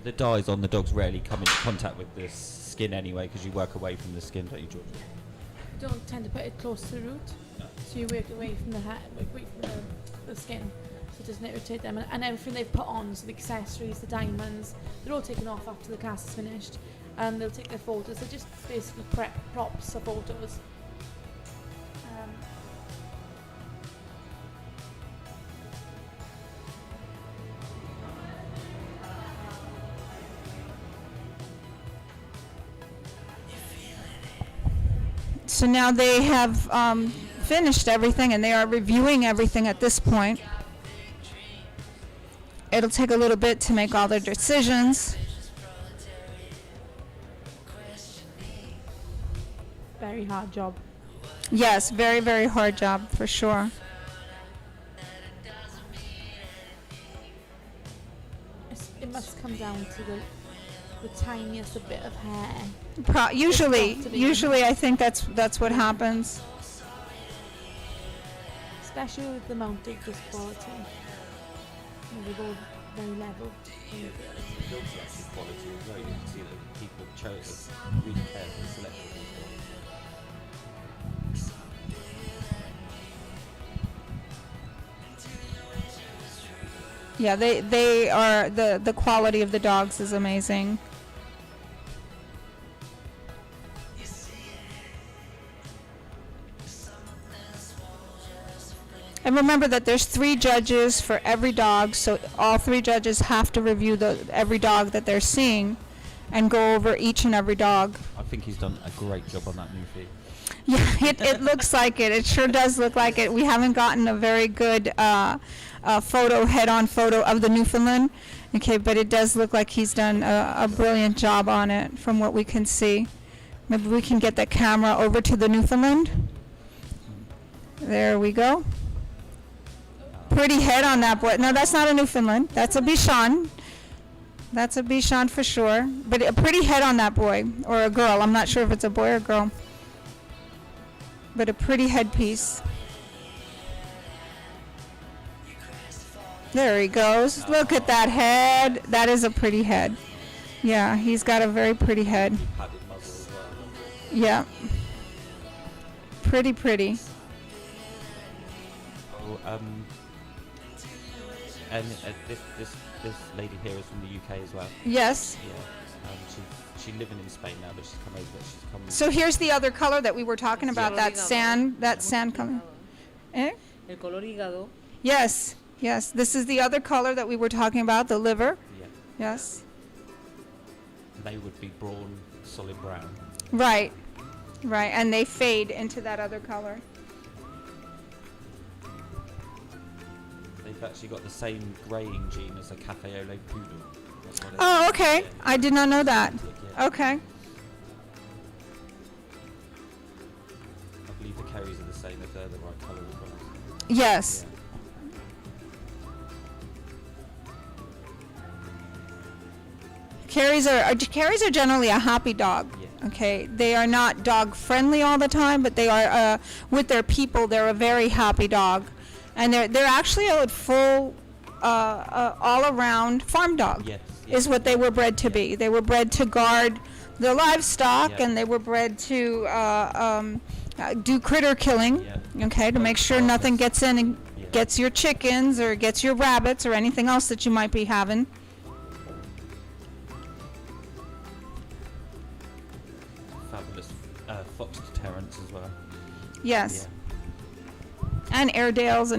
The dyes on the dogs rarely come into contact with the skin anyway, because you work away from the skin, don't you, George?
Don't tend to put it close to the root, so you work away from the away from the skin, so it doesn't irritate them. And everything they've put on, so the accessories, the diamonds, they're all taken off after the class is finished, and they'll take their photos. They're just basically props for photos.
So now they have finished everything and they are reviewing everything at this point. It'll take a little bit to make all their decisions.
Very hard job.
Yes, very, very hard job for sure.
It must come down to the tiniest bit of hair.
Usually I think that's what happens.
Especially with the amount of this quality. They're all very level.
The dogs are actually quality as well. You can see that people chose really carefully selected these dogs.
Yeah, they are, the quality of the dogs is amazing. And remember that there's 3 judges for every dog, so all 3 judges have to review every dog that they're seeing and go over each and every dog.
I think he's done a great job on that new feed.
Yeah, it looks like it. It sure does look like it. We haven't gotten a very good head-on photo of the Newfoundland, okay, but it does look like he's done a brilliant job on it from what we can see. Maybe we can get that camera over to the Newfoundland. There we go. Pretty head on that boy. No, that's not a Newfoundland. That's a Bichon. That's a Bichon for sure. But a pretty head on that boy, or a girl. I'm not sure if it's a boy or girl. But a pretty headpiece. There he goes. Look at that head. That is a pretty head. Yeah, he's got a very pretty head.
Padded muzzle as well.
Yeah. Pretty.
Oh, and this lady here is from the UK as well.
Yes.
Yeah. She's living in Spain now, but she's come over.
So here's the other color that we were talking about, that sand color. Eh?
El color hígado.
Yes, yes. This is the other color that we were talking about, the liver.
Yeah.
Yes.
They would be brawn, solid brown.
Right, right. And they fade into that other color.
They've actually got the same greying gene as a Cafe au lait poodle. That's what it
Oh,
is.
okay.
Yeah.
I did not know that.
Yeah.
Okay.
I believe the Kerries are the same if they're the right colour as well.
Yes. Kerries are generally a happy dog.
Yeah.
Okay, they are not dog friendly all the time, but they are with their people. They're a very happy dog, and they're actually a full, all around farm dog.
Yes.
Is what they were bred to be. They were bred to guard the livestock,
Yeah.
and they were bred to do critter killing.
Yeah.
Okay, to make sure nothing gets in and
Yeah.
gets your chickens or gets your rabbits or anything else that you might be having.
Fabulous fox deterrents as well.
Yes. And Airedales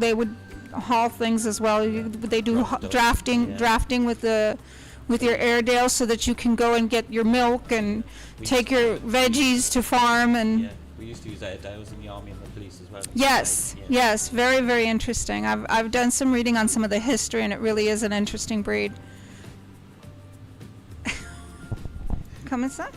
they would haul things as well. They do drafting with your Airedales so that you can go and get your milk and take your veggies to farm and
Yeah, we used to use Airedales in the army and the police as well.
Yes,
Yeah.
yes, very, very interesting. I've done some reading on some of the history, and it really is an interesting breed. Come inside.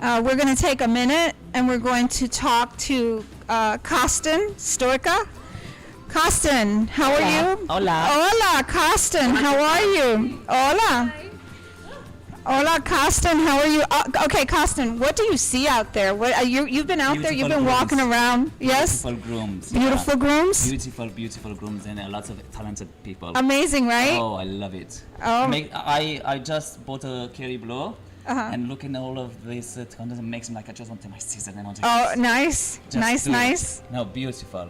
We're going to take a minute, and we're going to talk to Karsten Stoica. Karsten, how are you?
Hola.
Hola, Karsten, how are you? Hola. Hola, Karsten, how are you? Okay, Karsten, what do you see out there? What you've been out there, you've been walking around, yes?
Beautiful grooms.
Beautiful grooms?
Beautiful grooms and lots of talented people.
Amazing, right?
Oh, I love it.
Oh.
I just bought a Kerry Blue.
Uh-huh.
And looking at all of this content makes me like I just want to my season. I want to
Oh, nice, nice.
No, beautiful.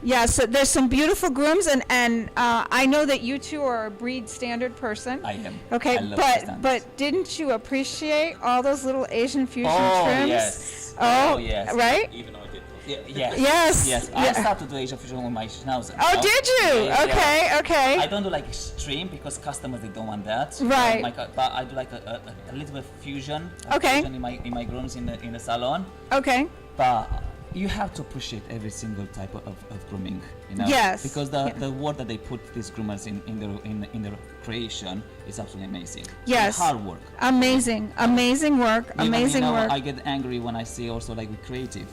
Yeah, so there's some beautiful grooms, and I know that you two are a breed standard person.
I am.
Okay,
I love standards.
but didn't you appreciate all those little Asian fusion
Oh,
trims?
yes.
Oh,
yes.
right?
Even I did.
Yes.
Yes.
Yeah.
I started to do Asian fusion with my schnauzer.
Oh,
know?
did you?
Yeah.
Okay.
I don't do like extreme because customers they don't want that.
Right.
But I do like a little bit of fusion.
Okay.
Fusion in my grooms in the salon.
Okay.
But you have to appreciate every single type of grooming, you know.
Yes.
Because the work that they put these groomers in their creation is absolutely amazing.
Yes.
It's hard work.
Amazing work.
Even, I get angry when I see also like with creative.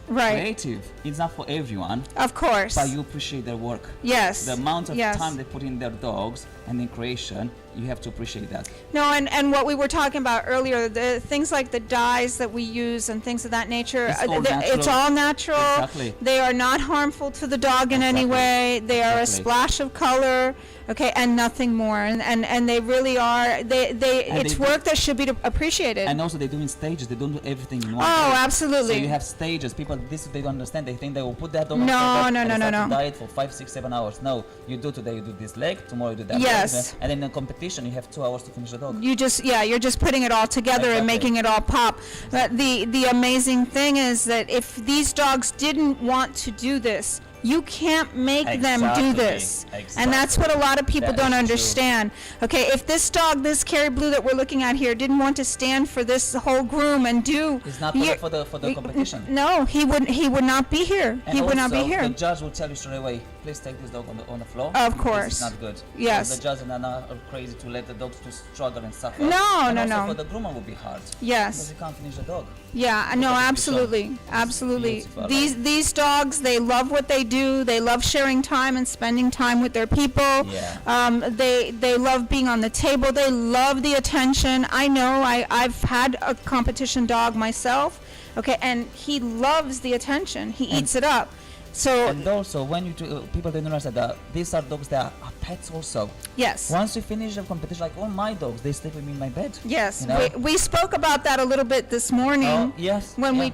Right.
Creative. It's not for everyone.
Of course.
But you appreciate their work.
Yes.
The amount of
Yes.
time they put in their dogs and in creation, you have to appreciate that.
No, and what we were talking about earlier, the things like the dyes that we use and things of that nature,
It's all natural.
Exactly.
Exactly.
They are not harmful to the dog in any way. They are a splash of color, okay, and nothing more. And they really are. It's work that should be appreciated.
And also they do in stages. They don't do everything in one
Oh,
day.
absolutely.
So you have stages. People, this they don't understand. They think they will put that dog
No,
on
no,
and
no,
start
no,
to
no.
diet for 5, 6, 7 hours. No, you do today. You do this leg. Tomorrow you do that.
Yes.
Leg, and then in a competition you have 2 hours to finish the dog.
You're just putting it all together and
Exactly.
making it all pop. But the amazing thing is that if these dogs didn't want to do this, you can't make them do this. And that's what a lot of people
That
don't
is true.
understand. Okay, if this dog, this Kerry Blue that we're looking at here, didn't want to stand for this whole groom and do
It's not
year-
for the competition.
No, he would not be here.
And
He would not be
also,
here.
the judge will tell you straight away, please take this dog on the floor.
Of
because
course.
It's not good.
Yes.
Because the judges are not crazy to let the dogs to struggle and suffer.
No,
and
no,
also
no.
for the groomer will be hard.
Yes.
Because you can't finish the dog.
Yeah, no, absolutely, absolutely.
beautiful.
These dogs, they love what they do. They love sharing time and spending time with their people.
Yeah.
They love being on the table. They love the attention. I know. I've had a competition dog myself. Okay, and he loves the attention. He eats it up. So
And also, when you people don't realize that these are dogs that are pets also.
yes.
Once you finish the competition, like all my dogs, they sleep with me in my bed.
Yes,
You know?
we spoke about that a little bit this morning.
Oh, yes,
When
yeah.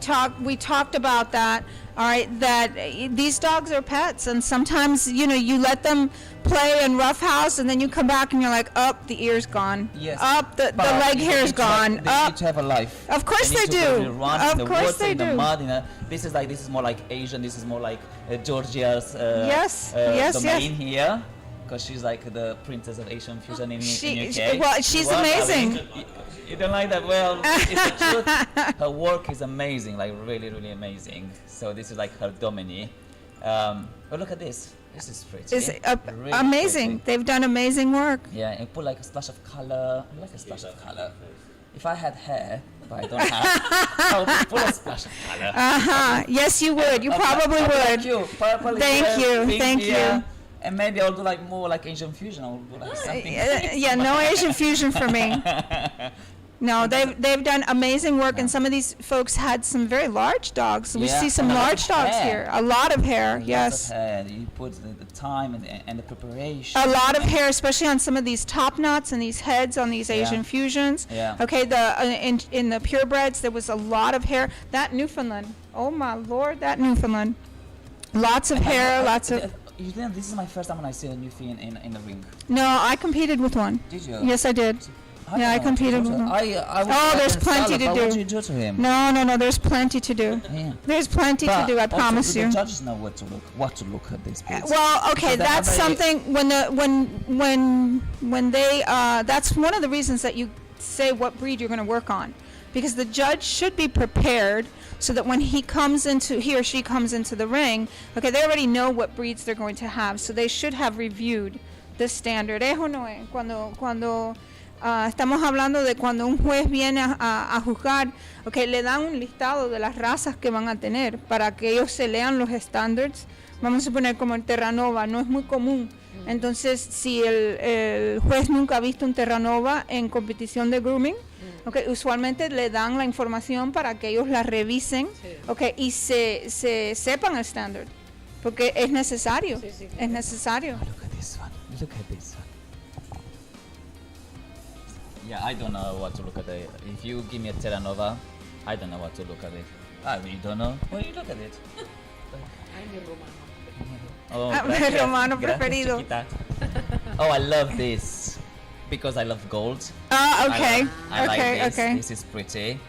we talked about that. all right, that these dogs are pets, and sometimes, you know, you let them play in roughhouse, and then you come back and you're like, up, the ear's gone.
Yes.
Up, the
But
leg
they
hair's
need to have-
gone.
They
Up.
need to have a life.
Of course they
need to
do.
go to run
Of
in the
course
water,
they
in the
do.
mud. This is more like Asian. This is more like Georgia's
Yes, yes,
domain
yes.
here, because she's like the princess of Asian fusion in
She-
UK.
well, she's
What? I mean,
amazing.
you don't like that? Well, it's the truth. Her work is amazing, like really, really amazing. So this is like her domain. But look at this. This is pretty.
It's
Really
amazing.
pretty.
They've done amazing work.
Yeah, and put like a splash of color. I like a splash of color. If I had hair, but I don't have, I would put a splash of color.
Yes, you would. You
I'll
probably
be
would.
like you. Purple
Thank
here,
you,
pink
thank
here,
you.
And maybe I'll do like more like Asian fusion. I'll do like something.
Yeah, no Asian fusion for me. No, they've done amazing work, and some of these folks had some very large dogs. We
Yeah,
see some
and a lot
large
of
dogs
hair.
here. A lot of hair,
Lots
yes.
of hair. You put the time and the preparation.
A lot of hair, especially on some of these top knots and these heads on these Asian fusions.
Yeah.
Okay, in the purebreds there was a lot of hair. That Newfoundland, oh my lord, that Newfoundland. Lots of hair, lots of.
You know, this is my first time when I see a new thing in the ring.
No, I competed with one.
Did you?
Yes, I did. Yeah, I competed with one. Oh, there's plenty to do.
What did you do to him?
No, there's plenty to do.
Yeah.
There's plenty to do, I
also,
promise
do
you.
the judges know what to look at this place?
Well, okay,
Because they are
that's
very-
something when they that's one of the reasons that you say what breed you're going to work on, because the judge should be prepared so that when he or she comes into the ring, okay, they already know what breeds they're going to have, so they should have reviewed the standard. ¿O no es? Cuando estamos hablando de cuando un juez viene a juzgar, okay, le dan un listado de las razas que van a tener para que ellos se lean los estándares. Vamos a suponer como el Terranova, no es muy común. Entonces, si el juez nunca ha visto un Terranova en competición de grooming, okay, usualmente le dan la información para que ellos la revisen, okay, y se sepan el estándar, porque es necesario, es necesario.
Look at this one. Look at this one. Yeah, I don't know what to look at it. If you give me a Terranova, I don't know what to look at it. I really don't know. Well, you look at it. Oh,
Mi
gracias.
romano
Gracias,
preferido.
chiquita. Oh, I love this because I love gold.
Okay,
I like
okay,
this.
okay.
This is pretty.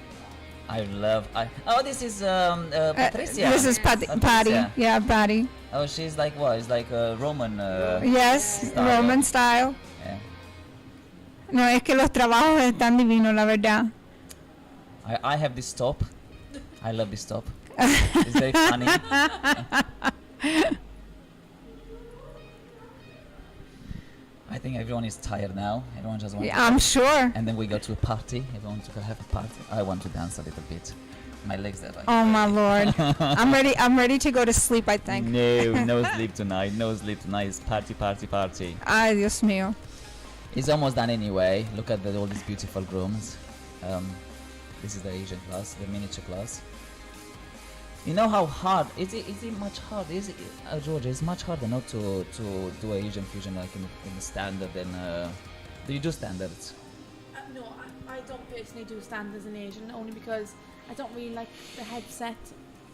Oh, this is Patricia.
This is Patty.
Patricia.
Yeah, Patty.
Oh, she's like what? It's like a Roman.
Yes,
style.
Roman style.
Yeah.
No, es que los trabajos están divinos, la verdad.
I have this top. I love this top. It's very funny. I think everyone is tired now. Everyone just wants.
Yeah, I'm sure.
And then we go to a party. Everyone to have a party. I want to dance a little bit. My legs are like.
Oh my lord, I'm ready to go to sleep, I think.
No sleep tonight. No sleep tonight. It's party, party, party.
Ay, Dios mío.
It's almost done anyway. Look at all these beautiful grooms. This is the Asian class, the miniature class. You know how hard is it much harder? Is it, Georgia? It's much harder not to do a Asian fusion like in the standard. And do you do standards?
No, I don't personally do standards in Asian, only because I don't really like the headset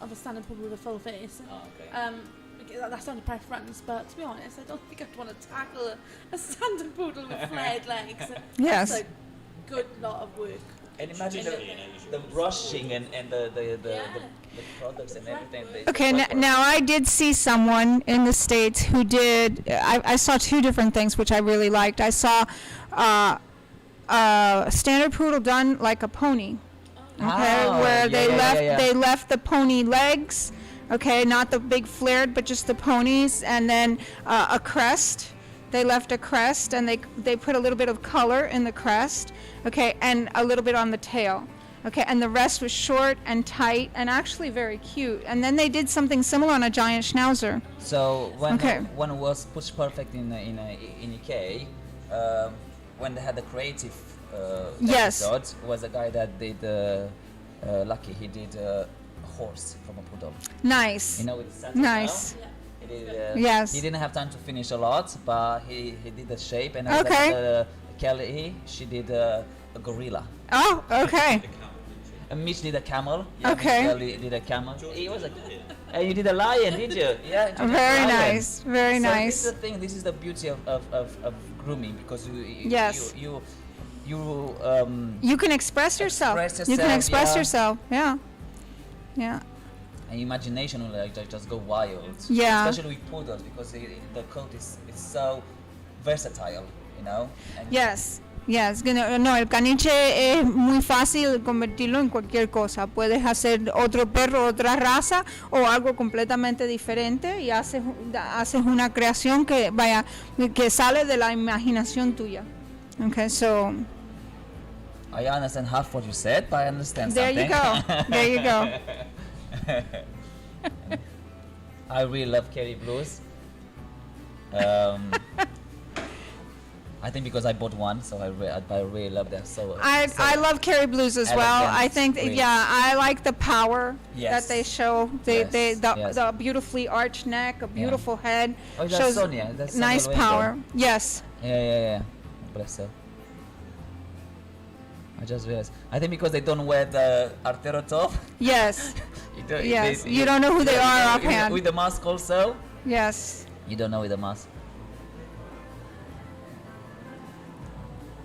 of a standard poodle with a full face.
Oh, okay.
Because that's only preference, but to be honest, I don't think I'd want to tackle a standard poodle with flared legs.
Yes.
That's a good lot of work.
And imagine the brushing and the products and everything.
Okay, now I did see someone in the States who did, I saw two different things which I really liked. I saw a standard poodle done like a pony, okay, where they left the pony legs, okay, not the big flared, but just the ponies, and then a crest. They left a crest, and they put a little bit of color in the crest, okay, and a little bit on the tail. Okay, and the rest was short and tight and actually very cute. And then they did something similar on a giant schnauzer.
So when it was pushed perfect in UK, when they had the creative episode, was a guy that did Lucky. He did a horse from a poodle.
Nice.
You know, with the satin,
nice.
No? He did,
yes.
He didn't have time to finish a lot, but he did the shape. And
okay.
Kelly, she did a gorilla.
Oh, okay.
Mitch did a camel.
Okay.
Mitch did a camel. He was you did a lion, did you? Yeah. You did
Very
a lion.
nice, very
so
nice.
This is the thing. This is the beauty of grooming, because
Yes.
you
can express yourself. You can express yourself. Yeah. Yeah.
And imagination will just go wild.
Yeah.
Especially with poodles, because the coat is so versatile, you know. And
Yes. Yes, no, el caniche es muy fácil convertirlo en cualquier cosa. Puedes hacer otro perro, otra raza o algo completamente diferente y haces una creación que sale de la imaginación tuya. Okay, so
I understand half what you said, but I understand
there
something.
you go. There you go.
I really love Kerry Blues. I think because I bought one, so I really love that. So
I love Kerry Blues as well. I think I like the power that they show. The beautifully arched neck, a beautiful head.
Oh, that's
shows
Sonia. That's
nice
Sonia
power.
Luengo.
Yes.
Yeah. Bless her. I just realized. I think because they don't wear the Artero top.
Yes.
Yes.
You don't know who they are offhand.
With the mask also.
Yes.
You don't know with the mask.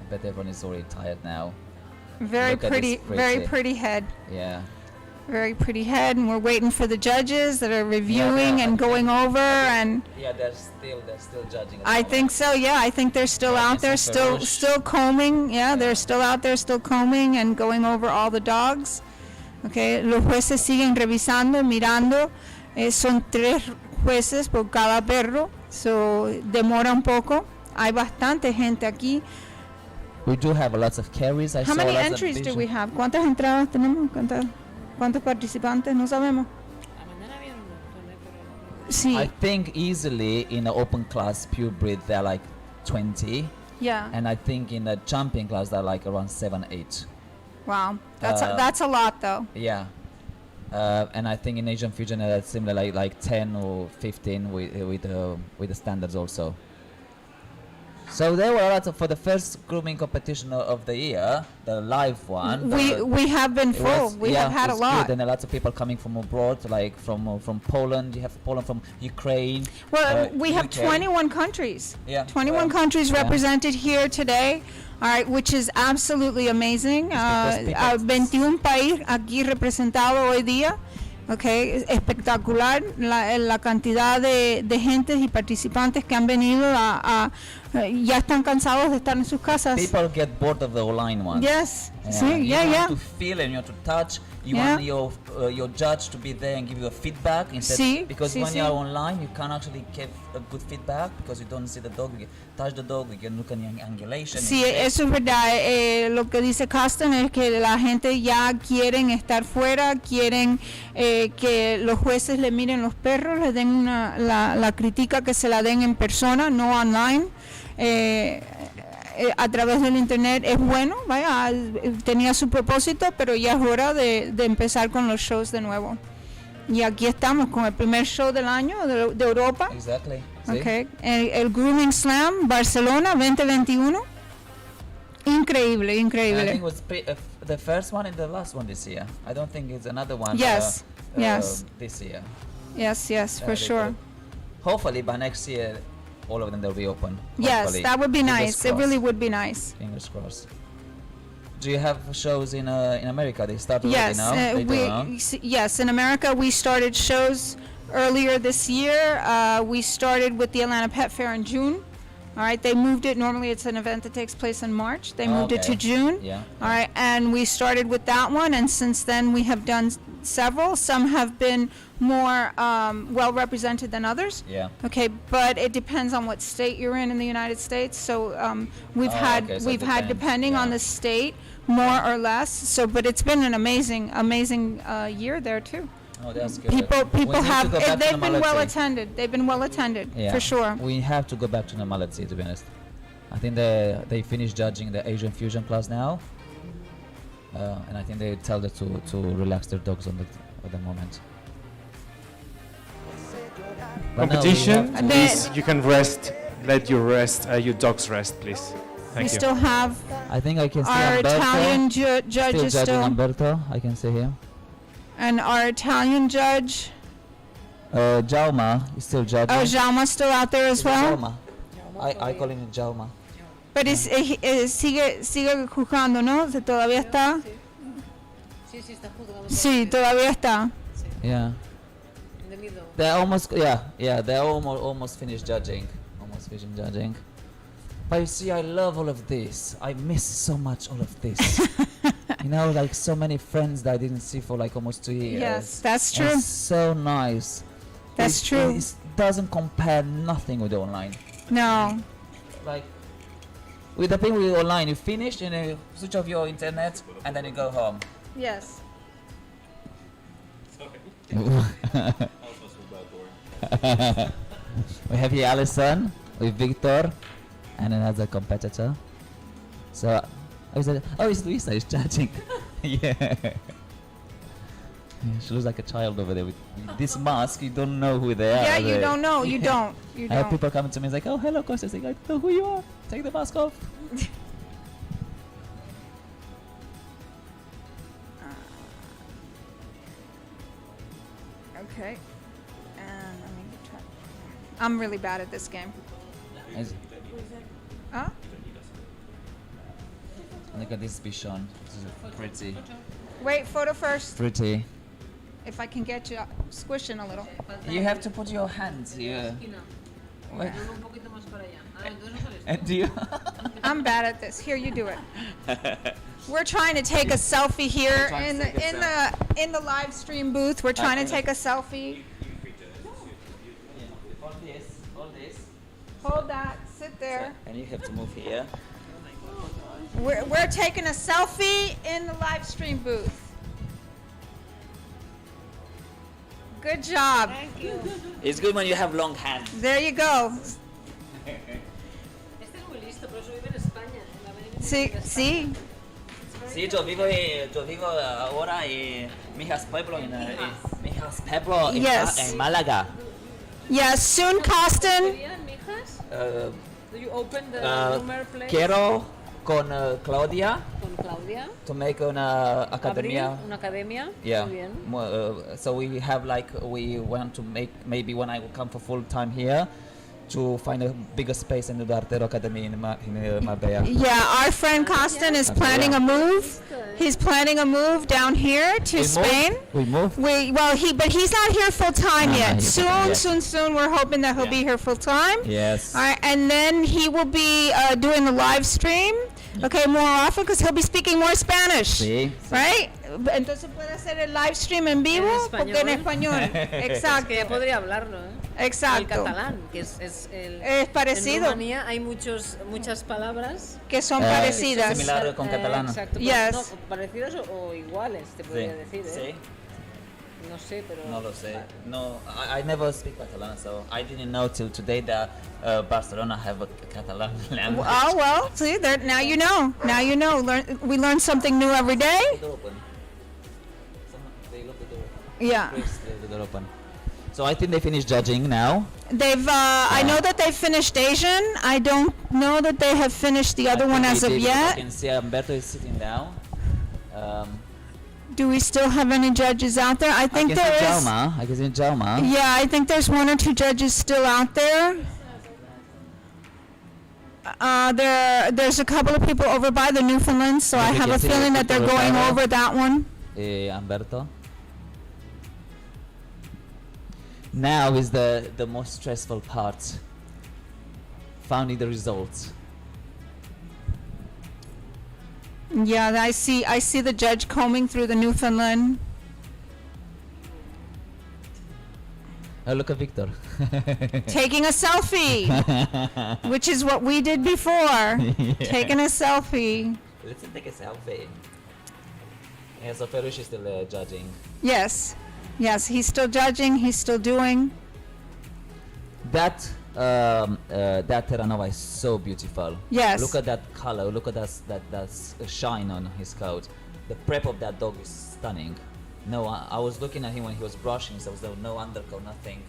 I bet everyone is already tired now.
Very pretty head.
Yeah.
Very pretty head, and we're waiting for the judges that are reviewing and going over and.
Yeah, they're still judging.
I think so. Yeah, I think they're still out there, still combing. Yeah, they're still out there, still combing and going over all the dogs. Okay, los jueces siguen revisando, mirando. Son 3 jueces por cada perro, so demora un poco. Hay bastante gente aquí.
We do have lots of carries.
How many entries do we have? ¿Cuántas entradas tenemos? ¿Cuántos participantes? No sabemos. Sí.
I think easily in the open class purebred there are like 20.
Yeah.
And I think in the champion class there are like around 7-8.
Wow, that's a lot though.
Yeah. And I think in Asian Fusion that's similar, like 10 or 15 with the standards also. So there were a lot for the first grooming competition of the year, the live one.
We have been full. We have had a lot.
Good. And a lot of people coming from abroad, like from Poland. You have Poland, from Ukraine.
Well, we have
UK.
21 countries.
Yeah.
21 countries represented here today. All right, which is absolutely amazing. 21 países aquí representados hoy día. Okay, espectacular la cantidad de gentes y participantes que han venido ya están cansados de estar en sus casas.
People get bored of the online one.
Yes.
You want to feel and you want to touch. You want your judge to be there and give you a feedback instead, because when you are online you can't actually give a good feedback because you don't see the dog. You can touch the dog, you can look at the angulation.
Sí, eso es verdad. Lo que dice Carsten es que la gente ya quieren estar fuera, quieren que los jueces le miren los perros, les den la crítica que se la den en persona, no online. A través del internet es bueno, vaya, tenía su propósito, pero ya es hora de empezar con los shows de nuevo. Y aquí estamos con el primer show del año de Europa.
Exactly.
Okay. El Grooming Slam Barcelona 2021. Increíble.
I think it was the first one and the last one this year. I don't think it's another one.
Yes.
This year.
Yes, for sure.
Hopefully by next year all of them will be open.
Yes,
hopefully.
that would be
Fingers
nice.
crossed.
It really would be nice.
Fingers crossed. Do you have shows in America? They start already now?
Yes, in America we started shows earlier this year. We started with the Atlanta Pet Fair in June. All right, they moved it. Normally it's an event that takes place in March. They moved it to June.
Yeah.
All right, and we started with that one, and since then we have done several. Some have been more well represented than others.
Yeah.
Okay, but it depends on what state you're in the United States. So we've had depending on the state, more or less. So, but it's been an amazing year there too.
Oh, that's good.
People have they've been well attended. They've been well attended for sure.
We have to go back to normality, to be honest. I think they finished judging the Asian Fusion class now, and I think they tell them to relax their dogs at the moment.
Competition, please, you can rest. Let your dogs rest, please. Thank
we
you.
still have
I think I can see
our
Umberto.
Italian judge
Still
is
judging
still,
Umberto. I can see him.
and our Italian judge.
Jauma is still judging.
Oh, Jauma's still out there as
Is it
well.
Jauma? I call him Jauma.
But sigue juzgando, ¿no? Todavía está.
Sí, sí, está juzgando.
Sí, todavía está.
Yeah.
In the middle.
They're almost, they're almost finished judging. Almost finished judging. But you see, I love all of this. I miss so much all of this. You know, like so many friends that I didn't see for like almost 2 years.
Yes, that's
And
true.
it's so nice.
That's true.
It doesn't compare nothing with online.
No.
Like, with the thing with online, you finish and you switch off your internet and then you go home.
Yes.
We have here Alison with Victor and another competitor. So I said, oh, it's Luisa is judging. Yeah. She looks like a child over there with this mask. You don't know who they are.
Yeah, you don't know. You don't. You
I have
don't.
people coming to me and like, oh, hello, Kostas. I don't know who you are. Take the mask off.
Okay. And let me try. I'm really bad at this game.
Is-
Huh?
Look at this Bichon. This is pretty.
Wait, photo first.
Pretty.
If I can get you squishing a little.
You have to put your hands here. Wait.
Un poquito más para allá. Ah, entonces no sales.
And do you?
I'm bad at this. Here, you do it. We're trying to take a selfie here
trying
in
to take a
the live stream booth. We're trying to take a selfie.
Hold this. Hold this.
Hold that. Sit there.
And you have to move here.
We're taking a selfie in the live stream booth. Good job.
Thank you.
It's good when you have long hands.
There you go.
Este es muy listo, por eso vive en España. En la avenida
Sí,
de
sí.
Sí, yo vivo ahora en Mijas Pueblo, Mijas Pueblo
Yes.
en Málaga.
Yes, soon, Costin.
¿Serían mijas? Do you open the groomer place?
Quiero con Claudia
Con Claudia.
to make una academia.
Abrir una academia.
Yeah.
Muy bien.
So we have we want to make, maybe when I will come for full time here, to find a bigger space in the Artero Academy in Marbella.
Yeah, our friend Costin is planning a move. He's planning a move down here to Spain.
We move.
But he's not here full time yet.
he's not yet.
Soon. We're hoping that he'll be here full time.
Yes.
All right, and then he will be doing the live stream. Okay, more often because he'll be speaking more Spanish.
Sí.
Right? Entonces puede hacer el live stream en vivo porque en español. Exacto.
Que ya podría hablarlo, ¿eh?
Exacto.
El catalán, que es el...
Es parecido.
En Rumanía hay muchas palabras...
Que son parecidas.
Similar con catalán.
Exacto.
Yes.
No, parecidas o iguales, te podría decir, ¿eh?
Sí.
No sé, pero...
No lo sé. No, I never speak Catalan, so I didn't know till today that Barcelona have a Catalan language.
Oh, well, see, now you know. Now you know. We learn something new every day.
They look the door.
Yeah.
Please, the door open. So I think they finished judging now.
They've, I know that they finished Asian. I don't know that they have finished the other one as of
I
yet.
can see Umberto is sitting down.
Do we still have any judges out there? I think there is.
I can see Jauma.
Yeah, I think there's 1 or 2 judges still out there. There's a couple of people over by the Newfoundland, so I have a feeling that they're going over that one.
Umberto. Now is the most stressful part. Finding the results.
Yeah, I see the judge combing through the Newfoundland.
Oh, look at Victor.
Taking a selfie, which is what we did before.
Yeah.
Taking a selfie.
Let's take a selfie. Yeah, so Ferush is still judging.
Yes, he's still judging. He's still doing.
That Terranova is so beautiful.
Yes.
Look at that color. Look at that shine on his coat. The prep of that dog is stunning. No, I was looking at him when he was brushing, so there was no undercoat, nothing.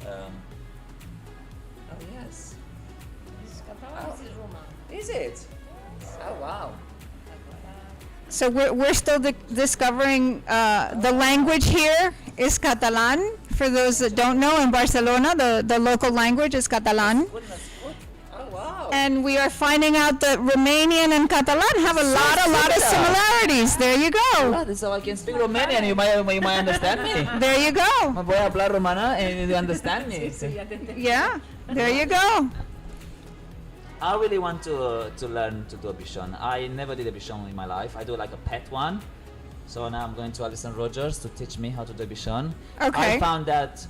Oh yes.
¿Es catalán o es Roma?
Is it? Oh wow.
So we're still discovering the language here is Catalan. For those that don't know, in Barcelona, the local language is Catalan.
Oh wow.
And we are finding out that Romanian and Catalan have a lot of similarities. There you go.
So I can speak Romanian, you might understand me.
There you go.
Me voy a hablar romana and you understand me.
Yeah, there you go.
I really want to learn to do a bichon. I never did a bichon in my life. I do like a pet one. So now I'm going to Alison Rogers to teach me how to do a bichon.
Okay.
I found that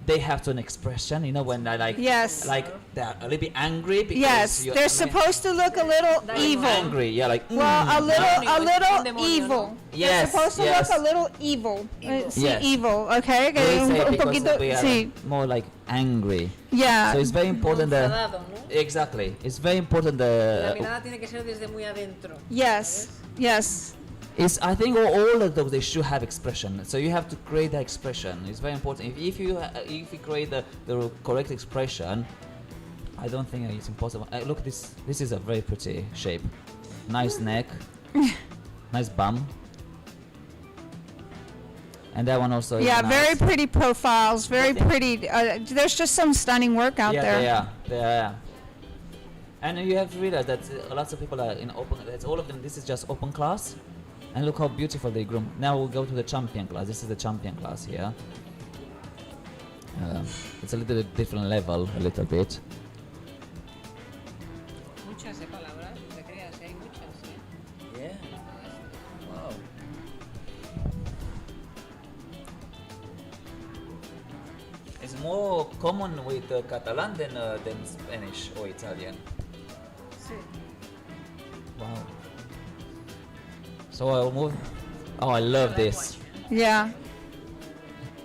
they have to an expression, you know, when they like,
Yes.
like they're a little bit angry. Because
Yes, they're supposed to look a little evil.
Angry, yeah, like.
Well, a little evil.
Yes,
They're supposed to
yes.
look a little evil. Sí,
Yes.
evil, okay?
They say
Un
because
poquito,
we are
sí.
more like angry.
Yeah.
So it's very important that.
Enfadado, ¿no?
Exactly. It's very important
La
that.
mirada tiene que ser desde muy adentro.
Yes, yes.
I think all of those they should have expression. So you have to create that expression. It's very important. If you create the correct expression, I don't think it's impossible. Look, this is a very pretty shape. Nice neck, nice bum, and that one also.
Yeah,
is nice.
very pretty profiles, very pretty. There's just some stunning work out there.
Yeah, they are. And you have to realize that lots of people are in open. That's all of them. This is just open class. And look how beautiful they groom. Now we'll go to the champion class. This is the champion class here. It's a little bit different level, a little bit.
Muchas palabras, te creas, hay muchas.
Yeah. Wow. It's more common with Catalan than Spanish or Italian.
Sí.
Wow. So I'll move. Oh, I love this.
Yeah.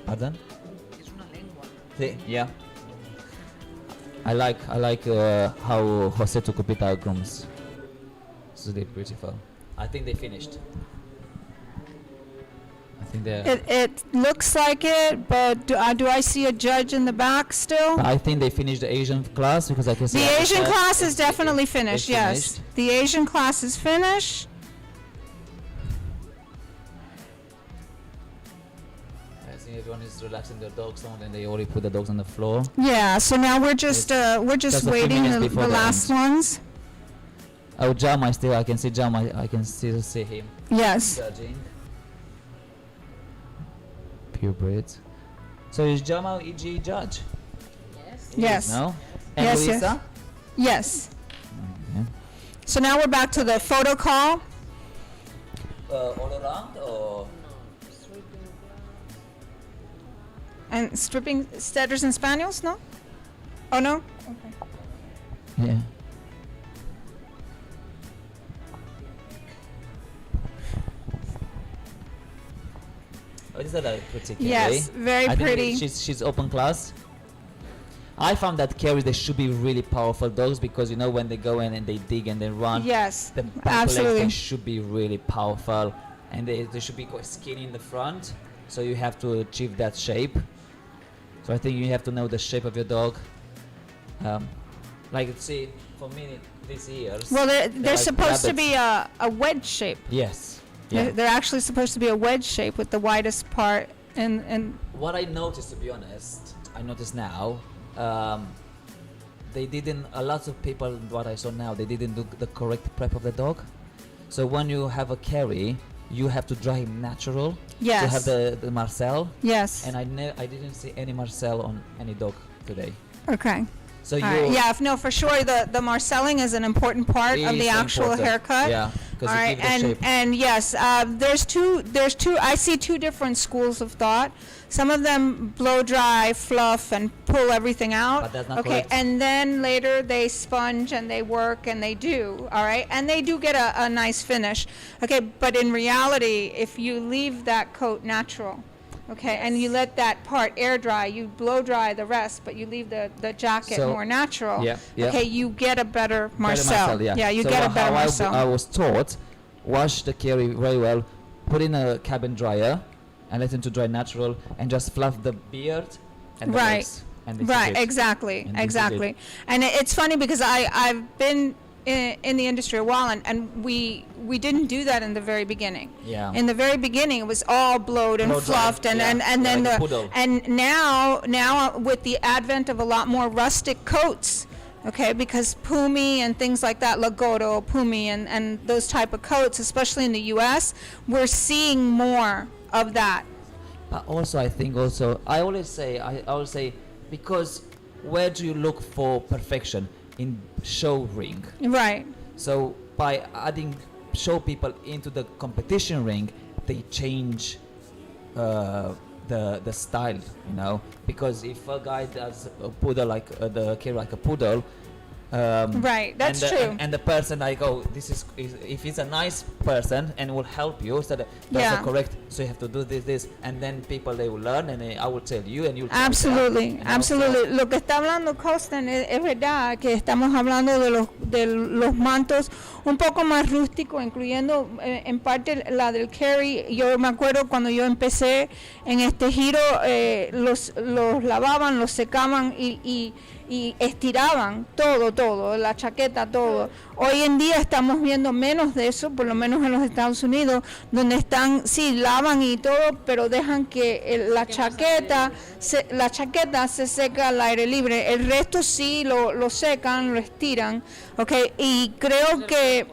Pardon?
Es una lengua.
Sí, yeah. I like how Jose Tucupita grooms. It's really beautiful. I think they finished. I think they're.
It looks like it, but do I see a judge in the back still?
I think they finished the Asian class because I can see.
The Asian class is definitely finished, yes. The Asian class is finished.
I think everyone is relaxing their dogs. Some of them they already put the dogs on the floor.
Yeah, so now we're just
just a few
waiting
minutes
the
before the
last
end.
ones.
Oh, Jama still. I can see Jama. I can still see him.
Yes.
Judging. Purebreds. So is Jama EG judge?
Yes.
Yes.
No. And
Yes,
Luisa?
Yes.
Okay.
So now we're back to the photo call.
All around or?
And stripping setters and spaniels, no? Oh, no? Okay.
Yeah. Oh, this is like pretty Carrie.
Yes, very
I think
pretty.
She's open class. I found that carries they should be really powerful dogs because you know when they go in and they dig and they run.
Yes,
the back
absolutely.
legs they should be really powerful and they should be quite skinny in the front. So you have to achieve that shape. So I think you have to know the shape of your dog. Like see, for me these ears.
Well, they're
like
supposed to
rabbits.
be a wedge shape.
Yes.
They're actually supposed to be a wedge shape with the widest part and
What I noticed, to be honest, I notice now, they didn't. A lot of people, what I saw now, they didn't do the correct prep of the dog. So when you have a carry, you have to dry him natural.
Yes.
To have the Marcel.
Yes.
And I didn't see any Marcel on any dog today.
Okay.
So
All right. Yeah, no, for sure the marcelling is an important part of the
Is
actual
important.
haircut.
Yeah, 'cause
All
you
right,
give the shape.
and yes, there's two. I see two different schools of thought. Some of them blow dry, fluff, and pull everything out.
But that's not
okay,
correct.
and then later they sponge and they work and they do. All right, and they do get a nice finish. Okay, but in reality, if you leave that coat natural. Okay, and you let that part air dry, you blow dry the rest, but you leave the jacket
So-
more natural.
Yeah, yeah.
Okay, you get a better Marcel.
Marcel, yeah.
You
So
get a better
how
Marcel.
I was taught, wash the carry very well, put in a cabin dryer, and let him to dry natural, and just fluff the beard and the legs. And this is
Right,
it.
exactly,
And this is it.
exactly. And it's funny because I've been in the industry a while, and we didn't do that in the very beginning.
Yeah.
In the very beginning, it was all blowed and
Blow dry,
fluffed, and
yeah.
and then
Like a poodle.
and now with the advent of a lot more rustic coats. Okay, because Pumi and things like that, Lagoro, Pumi, and those type of coats, especially in the U.S., we're seeing more of that.
But also, I think I always say, because where do you look for perfection? In show ring.
Right.
So by adding show people into the competition ring, they change the style, you know. Because if a guy does a poodle like a poodle,
right, that's true.
And the person like, oh, this is if he's a nice person and will help you, so that's
Yeah.
correct. So you have to do this, and then people they will learn, and I will tell you, and you'll tell
Absolutely,
them, you know,
absolutely. Lo que está hablando Costin es verdad, que estamos hablando de los mantos un poco más rústicos, incluyendo en parte la del carry. Yo me acuerdo cuando yo empecé en este giro, los lavaban, los secaban y estiraban todo, la chaqueta, todo. Hoy en día estamos viendo menos de eso, por lo menos en los Estados Unidos, donde sí, lavan y todo, pero dejan que la chaqueta se seca al aire libre. El resto sí lo secan, lo estiran, okay. Y creo que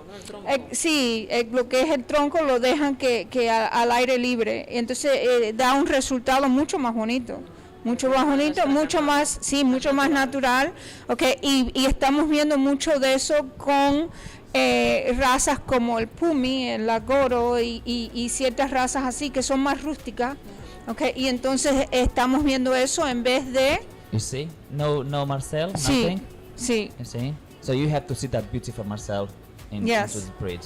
lo que es el tronco lo dejan que al aire libre. Y entonces da un resultado mucho más bonito. Mucho más bonito, mucho más natural, okay, y estamos viendo mucho de eso con razas como el Pumi, el Lagoro y ciertas razas así que son más rústicas, okay, y entonces estamos viendo eso en vez de...
You see, no Marcel,
Sí,
nothing.
sí.
You see, so you have to see that beautiful Marcel into
Yes.
the breed.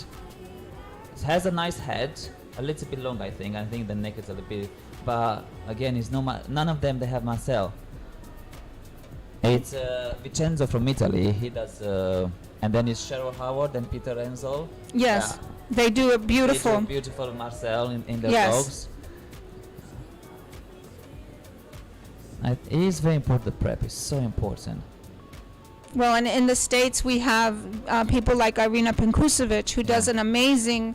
It has a nice head, a little bit long, I think the neck is a little bit. But again, it's none of them they have Marcel. It's Vincenzo from Italy. He does, and then it's Cheryl Howard and Peter Enzel.
Yes, they do a beautiful.
They do a beautiful Marcel in their
Yes.
dogs. It is very important. The prep is so important.
Well, and in the States we have people like Irina Pinkusevich, who does an amazing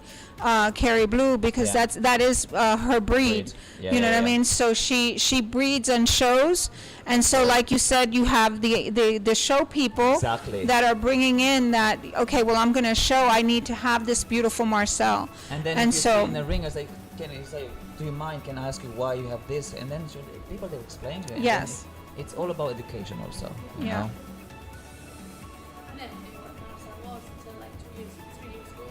Carry Blue, because that is her breed.
Yeah,
you know
yeah,
what I
yeah.
mean? So she breeds and shows, and so like you said, you have the show people
Exactly.
that are bringing in that. Okay, well, I'm going to show. I need to have this beautiful Marcel,
And then
and
if you
so
see in the ring, I say, do you mind? Can I ask you why you have this? And then people they explain to you. And
Yes.
then it's all about education also. You
Yeah.
know?
I never knew what Marcel was until like 2 years ago.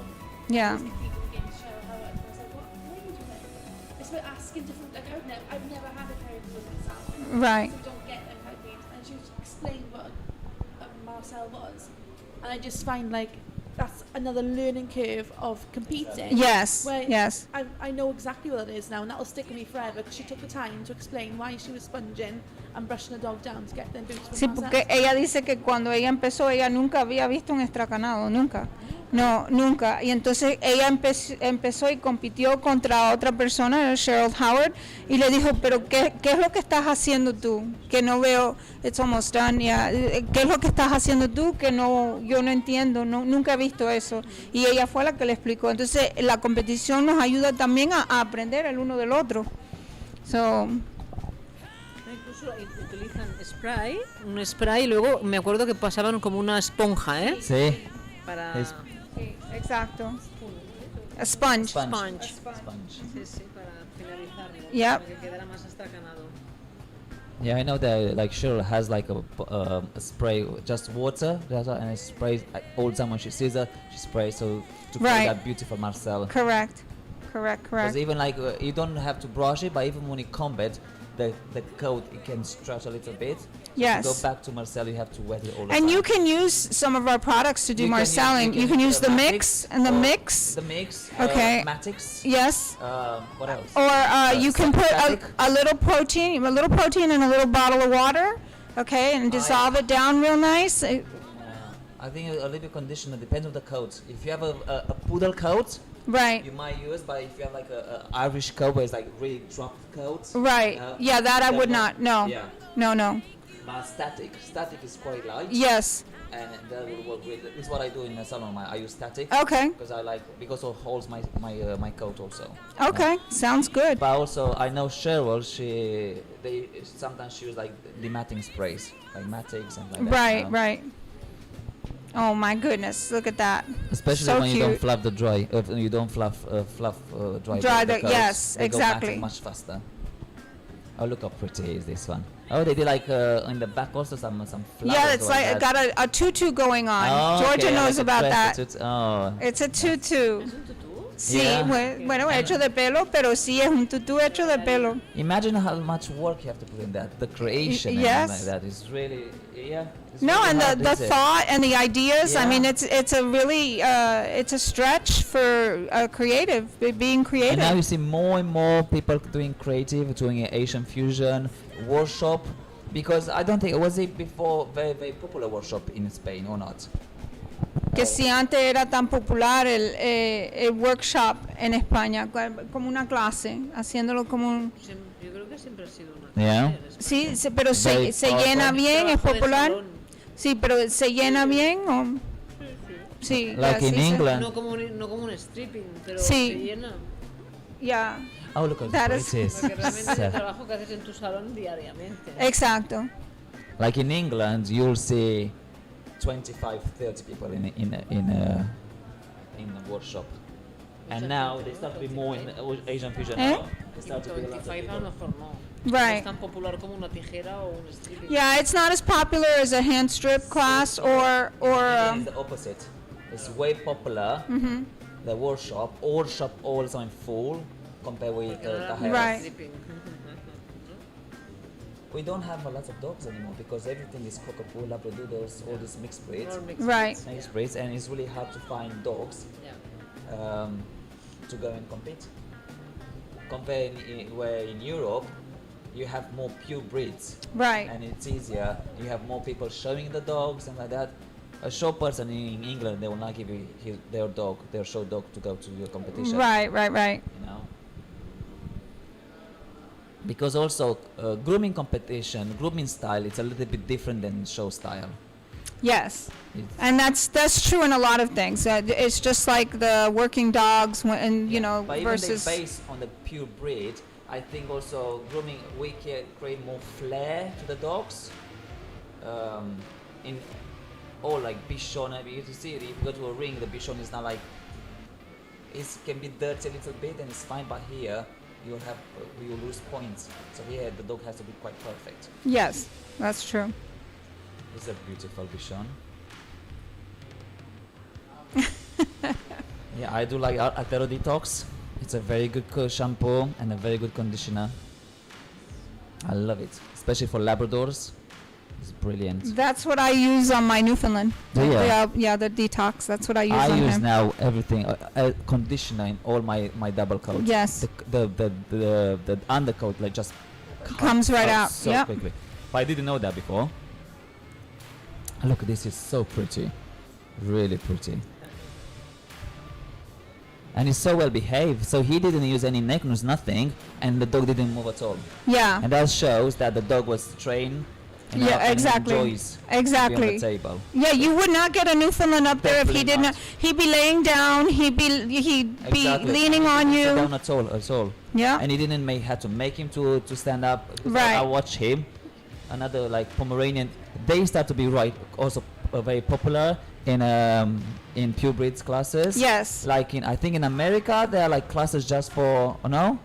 Yeah.
People began to show how it was like, what are you doing? It's about asking different, like I've never had a Carry Blue myself.
Right.
So don't get them how it is. And she would explain what a Marcel was. And I just find like that's another learning curve of competing.
Yes,
Where
yes.
I know exactly what it is now, and that'll stick with me forever because she took the time to explain why she was sponging and brushing the dog down to get them boots from
Sí,
Marcel.
porque ella dice que cuando ella empezó, ella nunca había visto un estracanado, nunca. No, nunca. Y entonces ella empezó y compitió contra otra persona, Cheryl Howard, y le dijo, pero ¿qué es lo que estás haciendo tú? Que no veo, it's almost done, yeah. ¿Qué es lo que estás haciendo tú? Que yo no entiendo, nunca he visto eso. Y ella fue la que le explicó. Entonces la competición nos ayuda también a aprender el uno del otro. So,
Incluso utilizan un spray, y luego me acuerdo que pasaban como una esponja, ¿eh?
Sí.
Para...
sí, exacto. A sponge.
Sponge. Sí, sí, para finalizar, ¿no? Para que quedara más estracanado.
Yeah, I know that like Cheryl has like a spray, just water, and it sprays all the time when she sees her, she sprays to create that beautiful Marcel.
Correct.
Because even like you don't have to brush it, but even when you comb it, the coat it can stretch a little bit.
Yes.
To go back to Marcel, you have to wet it all the
And
time.
you can use some of our products to do
You can use-
marcelling. You can use the
Matix
mix and the
or
mix.
The mix.
Okay.
Matix.
Yes.
What else?
Or you can put
Static.
a little protein in a little bottle of water, okay, and dissolve it down real nice.
I think a little conditioner depends on the coat. If you have a poodle coat,
Right.
you might use. But if you have like a Irish coat where it's like really dropped coat,
Right. Yeah, that I would not. No.
Yeah.
No.
But static is quite light.
Yes.
and that will work with. This is what I do in the salon. I use static.
Okay.
Because I like because it holds my coat also.
Okay, sounds good.
But also I know Cheryl. They sometimes use like dematting sprays, like matics and like that.
Right, right. Oh my goodness! Look at that.
Especially
so
when
cute.
you don't fluff the dry. If you don't dry the coats,
yes,
they
exactly.
go matting much faster. Oh, look how pretty is this one. Oh, they did like in the back also some flowers.
Yeah, it's like it got a tutu going on.
Oh,
Georgia
okay,
knows
like a
about
dress,
that.
Oh.
It's a tutu. Sí,
Yeah.
bueno, hecho de pelo, pero sí es un tutú hecho de pelo.
Imagine how much work you have to put in that. The creation and
yes.
like that is really, yeah. It's
No,
really
and
hard,
the
isn't it?
thought and the ideas. I
Yeah.
mean, it's a really it's a stretch for creative, being creative.
And now you see more and more people doing creative, doing Asian fusion workshop, because I don't think was it before very popular workshop in Spain or not.
Que si antes era tan popular el workshop en España, como una clase, haciéndolo como un...
Yo creo que siempre ha sido una
Yeah.
Sí, pero se
Very
llena
powerful.
bien, es
Trabajo de
popular.
salón.
Sí, pero se llena bien o... Sí,
Like
ya,
in
sí,
England.
No como un stripping, pero
Sí.
se llena.
Yeah.
Oh, look at
That
this.
is-
Porque realmente es el trabajo que haces en tu salón diariamente.
Exacto.
Like in England, you'll see 25, 30 people in a workshop. And now they start to be more in Asian fusion. Now. They start to be a lot of
25 a lo
people.
mejor no.
Right.
Es tan popular como una tijera o un stripping.
Yeah, it's not as popular as a hand strip class or
It's the opposite. It's way popular.
Mhm.
The workshop also in full compared with the hair.
Right.
We don't have a lot of dogs anymore because everything is cockapoo, labradoodles, all these mixed breeds.
More mixed
Right.
Mixed breeds, and it's really hard to find dogs to go and compete. Compare where in Europe you have more pure breeds.
Right.
And it's easier. You have more people showing the dogs and like that. A show person in England, they will not give you their show dog to go to your competition.
Right, right, right.
You know. Because also grooming competition, grooming style, it's a little bit different than show style.
Yes.
It's-
And that's true in a lot of things. It's just like the working dogs and you know
But
versus
even based on the pure breed, I think also grooming we can create more flair to the dogs. In all like Bichon, you see if you go to a ring, the Bichon is not like it can be dirty a little bit and it's fine, but here you lose points. So here the dog has to be quite perfect.
yes, that's true.
It's a beautiful Bichon. Yeah, I do like Artero Detox. It's a very good shampoo and a very good conditioner. I love it, especially for Labradors. It's brilliant.
That's what I use on my Newfoundland.
Do you?
Yeah, the detox. That's what I use
I
on
use
him.
now everything, conditioner in all my double coats.
Yes.
The undercoat like just
Comes right out,
so
yep.
quickly. But I didn't know that before. Look, this is so pretty, really pretty. And he's so well behaved, so he didn't use any neck nose, nothing, and the dog didn't move at all.
Yeah.
And that shows that the dog was trained. And
Yeah,
and
exactly.
enjoys to be
Exactly.
on the table.
Yeah, you would not get a Newfoundland up there if he
Definitely
didn't. He'd be laying down. He'd be
Exactly.
leaning
He
on
didn't sit down
you.
at all.
Yeah.
And he didn't have to make him to stand up. Because
Right.
I watched him. Another like Pomeranian. They start to be also very popular in pure breeds classes.
Yes.
Like I think in America there are like classes just for
No,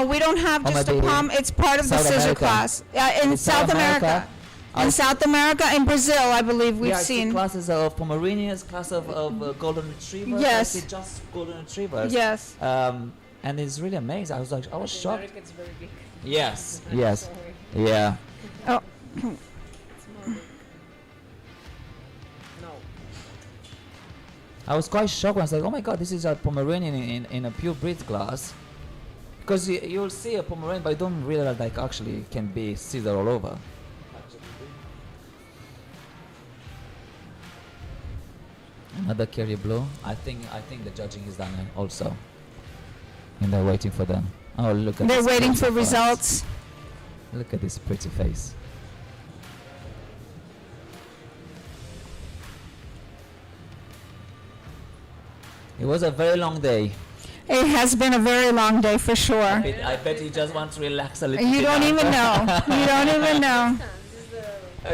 we don't have
or
just a
maybe
palm. It's part of the
South
scissor
America.
class. In South America. In South America, in Brazil, I believe we've
yeah, I see
seen.
classes of Pomeranians, class of golden retrievers.
Yes.
I see just golden retrievers.
Yes.
And it's really amazing. I was shocked.
America, it's very big.
Yes. Yes. Yeah.
Oh.
No.
I was quite shocked when I was like, oh my god, this is a Pomeranian in a pure breed class. Because you'll see a Pomeranian, but you don't realize like actually it can be scissor all over. Another carrier blow. I think the judging is done also. And they're waiting for them. Oh, look at
They're
this
waiting
pretty
for
face.
results.
Look at this pretty face. It was a very long day.
It has been a very long day for sure.
I bet you just want to relax a little
You
bit.
don't
now.
even know. You don't even know.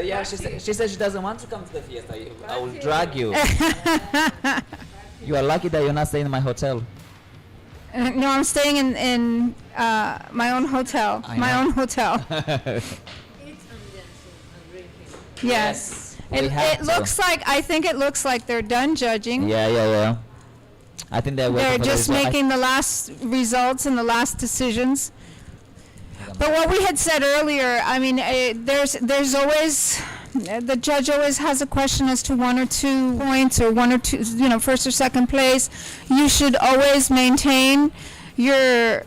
Yeah, she said she doesn't want to come to the fiesta. I will drag you. You are lucky that you're not staying in my hotel.
No, I'm staying in my own hotel.
I
My
know.
own hotel. Yes.
we have
It
to.
looks like, I think it looks like they're done judging.
Yeah. I think they're waiting
They're
for the
just
result.
making the last results and the last decisions. But what we had said earlier, I mean, there's always, the judge always has a question as to 1 or 2 points or 1 or 2, first or second place. You should always maintain your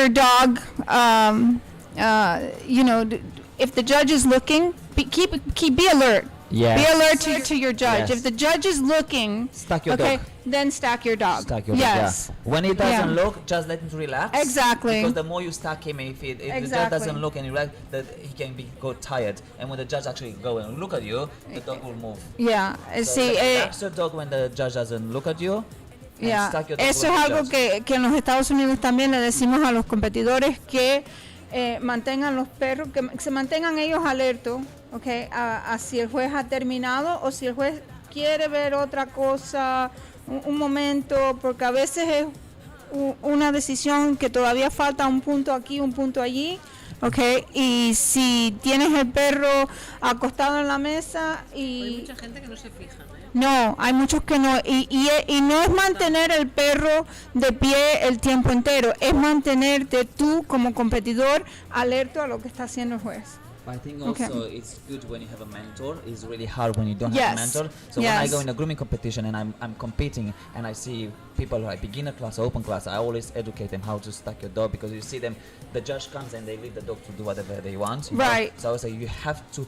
dog, if the judge is looking, be alert.
Yes.
Be alert to your judge.
Yes.
If the judge is looking,
Stack your
okay,
dog.
then stack your dog.
Stack your
yes.
dog, yeah. When he doesn't
Yeah.
look, just let him relax.
Exactly.
Because the more you stack him, if the judge
Exactly.
doesn't look and he relax, that he can go tired. And when the judge actually go and look at you, the dog will move.
Yeah.
So
See,
relax your dog when the judge doesn't look at you. And
yeah.
stack your dog
Eso
when
es
the
algo
judge.
que en los Estados Unidos también le decimos a los competidores que mantengan los perros, que se mantengan ellos alertos, okay, a si el juez ha terminado o si el juez quiere ver otra cosa, un momento, porque a veces es una decisión que todavía falta un punto aquí, un punto allí, okay, y si tienes el perro acostado en la mesa y...
Hay mucha gente que no se fija, ¿eh?
No, hay muchos que no, y no es mantener el perro de pie el tiempo entero, es mantenerte tú como competidor alerta a lo que está haciendo el juez.
I think
Okay.
also it's good when you have a mentor. It's really hard when you don't
Yes.
have a mentor. So when I
Yes.
go in a grooming competition and I'm competing and I see people like beginner class, open class, I always educate them how to stack your dog, because you see them, the judge comes and they leave the dog to do whatever they want. You know?
Right.
So I would say you have to,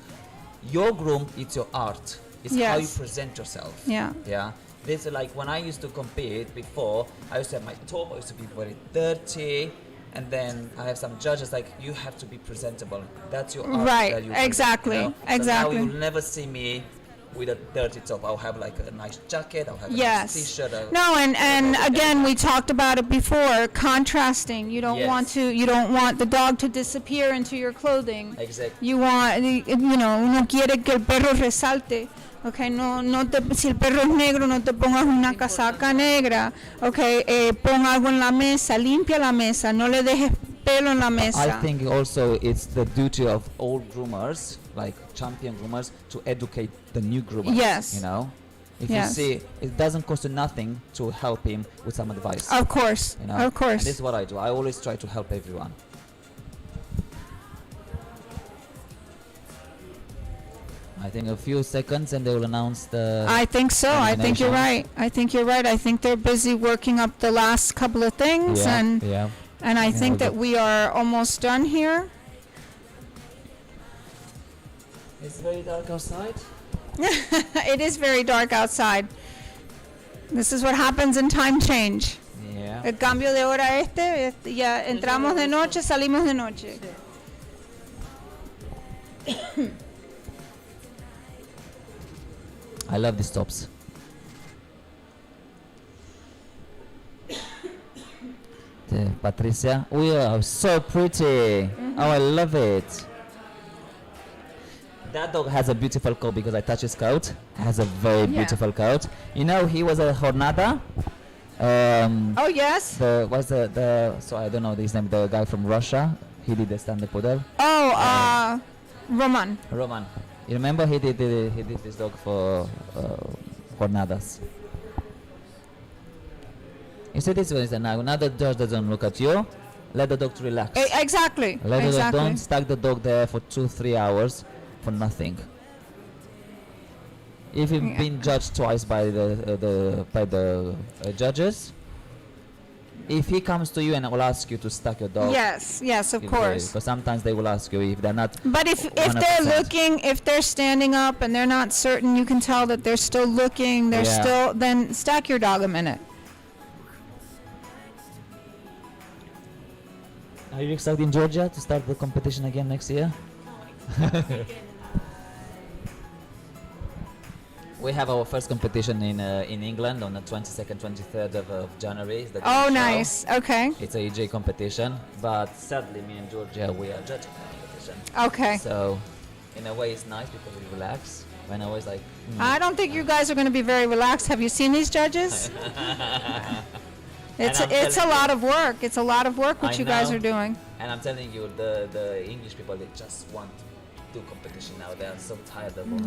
your groom, it's your art. It's how you
Yes.
present yourself.
Yeah.
Yeah. This is like when I used to compete before, I used to have my top, I used to be very dirty. And then I have some judges like, you have to be presentable. That's your art.
Right,
that you
exactly,
So
exactly.
now you'll never see me with a dirty top. I'll have like a nice jacket. I'll have a
Yes.
nice t-shirt.
No, and again, we talked about it before, contrasting. You don't
Yes.
you don't want the dog to disappear into your clothing.
Exactly.
You want, uno quiere que el perro resalte. Okay, si el perro es negro, no te pongas una casaca negra. Okay, pon algo en la mesa, limpia la mesa, no le dejes pelo en la mesa.
I think also it's the duty of all groomers, like champion groomers, to educate the new groomers.
Yes.
You know, if
Yes.
you see, it doesn't cost you nothing to help him with some advice.
Of course,
You know?
of course.
And this is what I do. I always try to help everyone. I think a few seconds and they will announce the...
I think so. I think you're right. I think you're right. I think they're busy working up the last couple of things,
Yeah,
and
yeah.
and I
Yeah,
think that we are almost done here.
It's very dark outside.
It is very dark outside. This is what happens in time change.
Yeah.
El cambio de hora ya entramos de noche, salimos de noche.
I love these tops. Patricia, we are so pretty. Oh, I love it. That dog has a beautiful coat because I touched his coat. Has a very
Yeah.
beautiful coat. You know, he was a jornada.
Oh yes.
What's the so I don't know his name. The guy from Russia. He did the stand-up poodle.
Oh, Roman.
Roman. You remember he did this dog for jornadas. You see, this one is now the dog doesn't look at you. Let the dog to relax.
Exactly.
Let the dog,
Exactly.
don't stack the dog there for 2-3 hours for nothing. If you've
Yeah.
been judged twice by the judges, if he comes to you and will ask you to stack your dog,
Yes, yes, of course.
Because sometimes they will ask you if they're not.
But if
100%.
they're looking, if they're standing up and they're not certain, you can tell that they're still looking. They're
Yeah.
still. Then stack your dog a minute.
Are you excited in Georgia to start the competition again next year? We have our first competition in England on the 22nd, 23rd of January. The
Oh,
show.
nice. Okay.
It's a EJ competition, but sadly, me and Georgia, we are judging the competition.
Okay.
So, in a way, it's nice because we relax. When I was like,
I don't think you guys are going to be very relaxed. Have you seen these judges? It's a lot of work. It's a lot of work what
I
you guys
know.
are doing.
And I'm telling you, the English people, they just want to do competition now. They are so tired of all that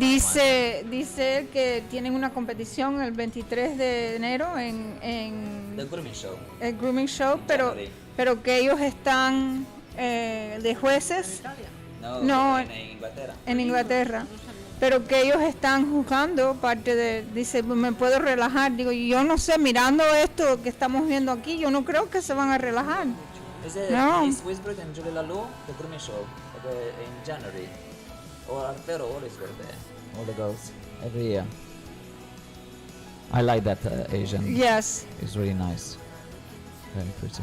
Dice que tienen una competición el 23 de enero en
the grooming show.
el grooming show, pero que ellos están de jueces. No,
en Inglaterra.
En Inglaterra. Pero que ellos están juzgando parte de, dice, me puedo relajar. Digo, yo no sé, mirando esto que estamos viendo aquí, yo no creo que se van a relajar. No.
Is Westbrook and Julie Lalou, the grooming show, in January. Or Artero always go there. All the girls, every year. I like that Asian.
Yes.
It's really nice. Very pretty.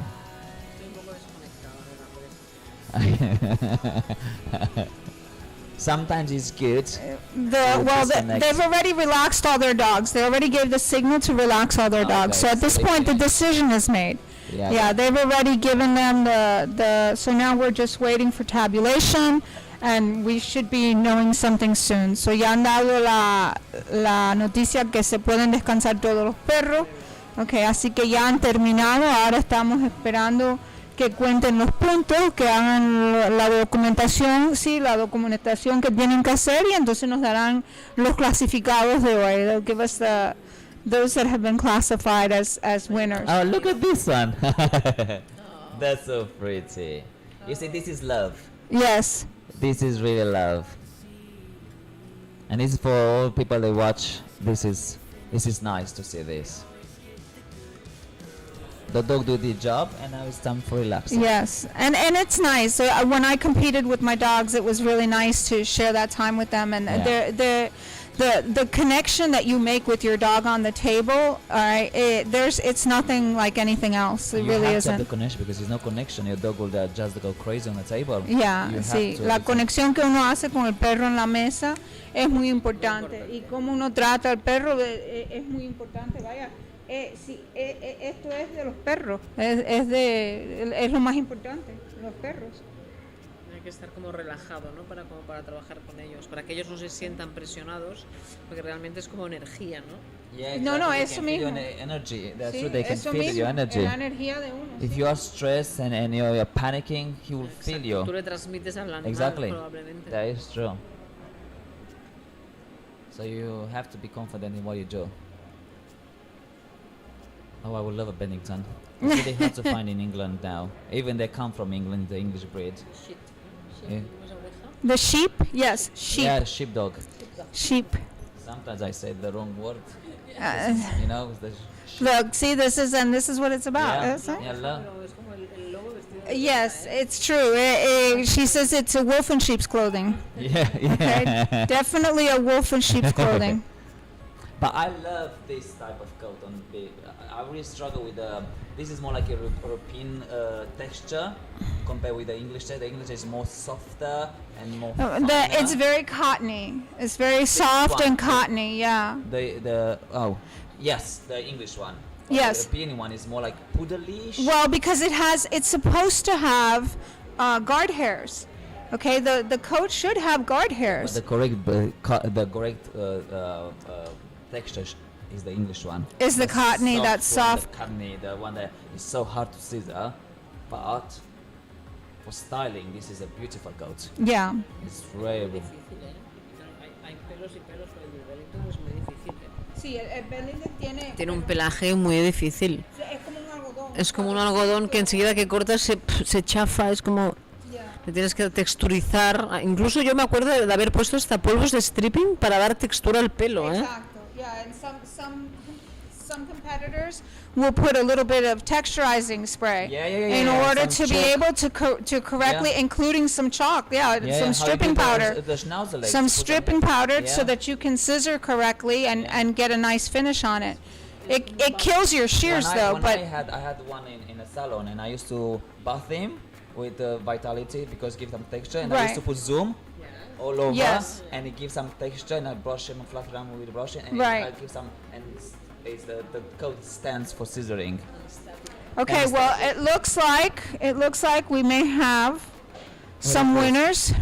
Sometimes it's good.
They've already relaxed all their dogs. They already gave the signal to relax all their dogs. So at this point, the decision is made. Yeah, they've already given them the. So now we're just waiting for tabulation, and we should be knowing something soon. So ya han dado la noticia que se pueden descansar todos los perros. Okay, así que ya han terminado. Ahora estamos esperando que cuenten los puntos, que hagan la documentación, sí, la documentación que tienen que hacer, y entonces nos darán los clasificados de hoy. They'll give us those that have been classified as winners.
Oh, look at this one. That's so pretty. You see, this is love.
Yes.
This is really love. And this is for all people that watch. This is nice to see this. The dog do the job, and now it's time for relaxing.
Yes, and it's nice. So when I competed with my dogs, it was really nice to share that time with them, and the connection that you make with your dog on the table. All right, it's nothing like anything else. It
You
really
have to have
isn't.
the connection, because there's no connection. Your dog will just go crazy on the table.
Yeah,
You have
sí,
to
la
everything.
conexión que uno hace con el perro en la mesa es muy importante, y cómo uno trata al perro es muy importante. Vaya, sí, esto es de los perros, es lo más importante, los perros.
Hay que estar como relajado, ¿no? Para trabajar con ellos, para que ellos no se sientan presionados, porque realmente es como energía, ¿no?
Yeah,
No,
exactly. They
eso
can feel your
mismo.
energy. That's
Sí,
true. They can
eso
feel your
mismo,
energy.
es la energía de uno.
If you are stressed and you're panicking, he will feel you.
Tú le transmites al animal,
Exactly.
probablemente.
That is true. So you have to be confident in what you do. Oh, I would love a Bennington. It's really hard to find in England now. Even they come from England, the English breed. Yeah.
The sheep? Yes, sheep.
Yeah, sheepdog.
Sheep.
Sometimes I say the wrong word.
Uh,
You know,
Look, see, this is what it's about.
yeah,
isn't it?
yeah, love.
Yes, it's true. She says it's a wolf in sheep's clothing.
Yeah, yeah.
Okay? Definitely a wolf in sheep's clothing.
But I love this type of coat on the. I really struggle with the. This is more like a European texture compared with the English. The English is more softer and more.
It's very cottony. It's very soft and cottony. Yeah.
Yes, the English one.
Yes.
The European one is more like poodleish.
Well, because it's supposed to have guard hairs. Okay, the coat should have guard
But
hairs.
the correct texture is the English one.
Is the cottony, that soft-
The cottony, the one that is so hard to scissor, but for styling, this is a beautiful coat.
Yeah.
It's really.
Hay pelos y pelos, pero el Wellington es muy difícil.
Sí, el Bellington tiene.
Tiene un pelaje muy difícil.
Es como un algodón.
Es como un algodón que enseguida que cortas se chafa, es como... Le tienes que texturizar. Incluso yo me acuerdo de haber puesto hasta polvos de stripping para dar textura al pelo, ¿eh?
Exacto. Yeah, and some competitors will put a little bit of texturizing spray in order to be able to correctly, including some chalk, some stripping powder, some stripping powder, so that you can scissor correctly and get a nice finish on it. It kills your shears though, but
I had one in a salon, and I used to bath him with Vitality because give them texture, and I used to put Zoom all over,
Yes.
and it gives some texture, and I brush them and fluff them with the brush, and
Right.
I give some, and it's the code stands for scissoring.
Okay,
And
well, it looks like we may have some winners.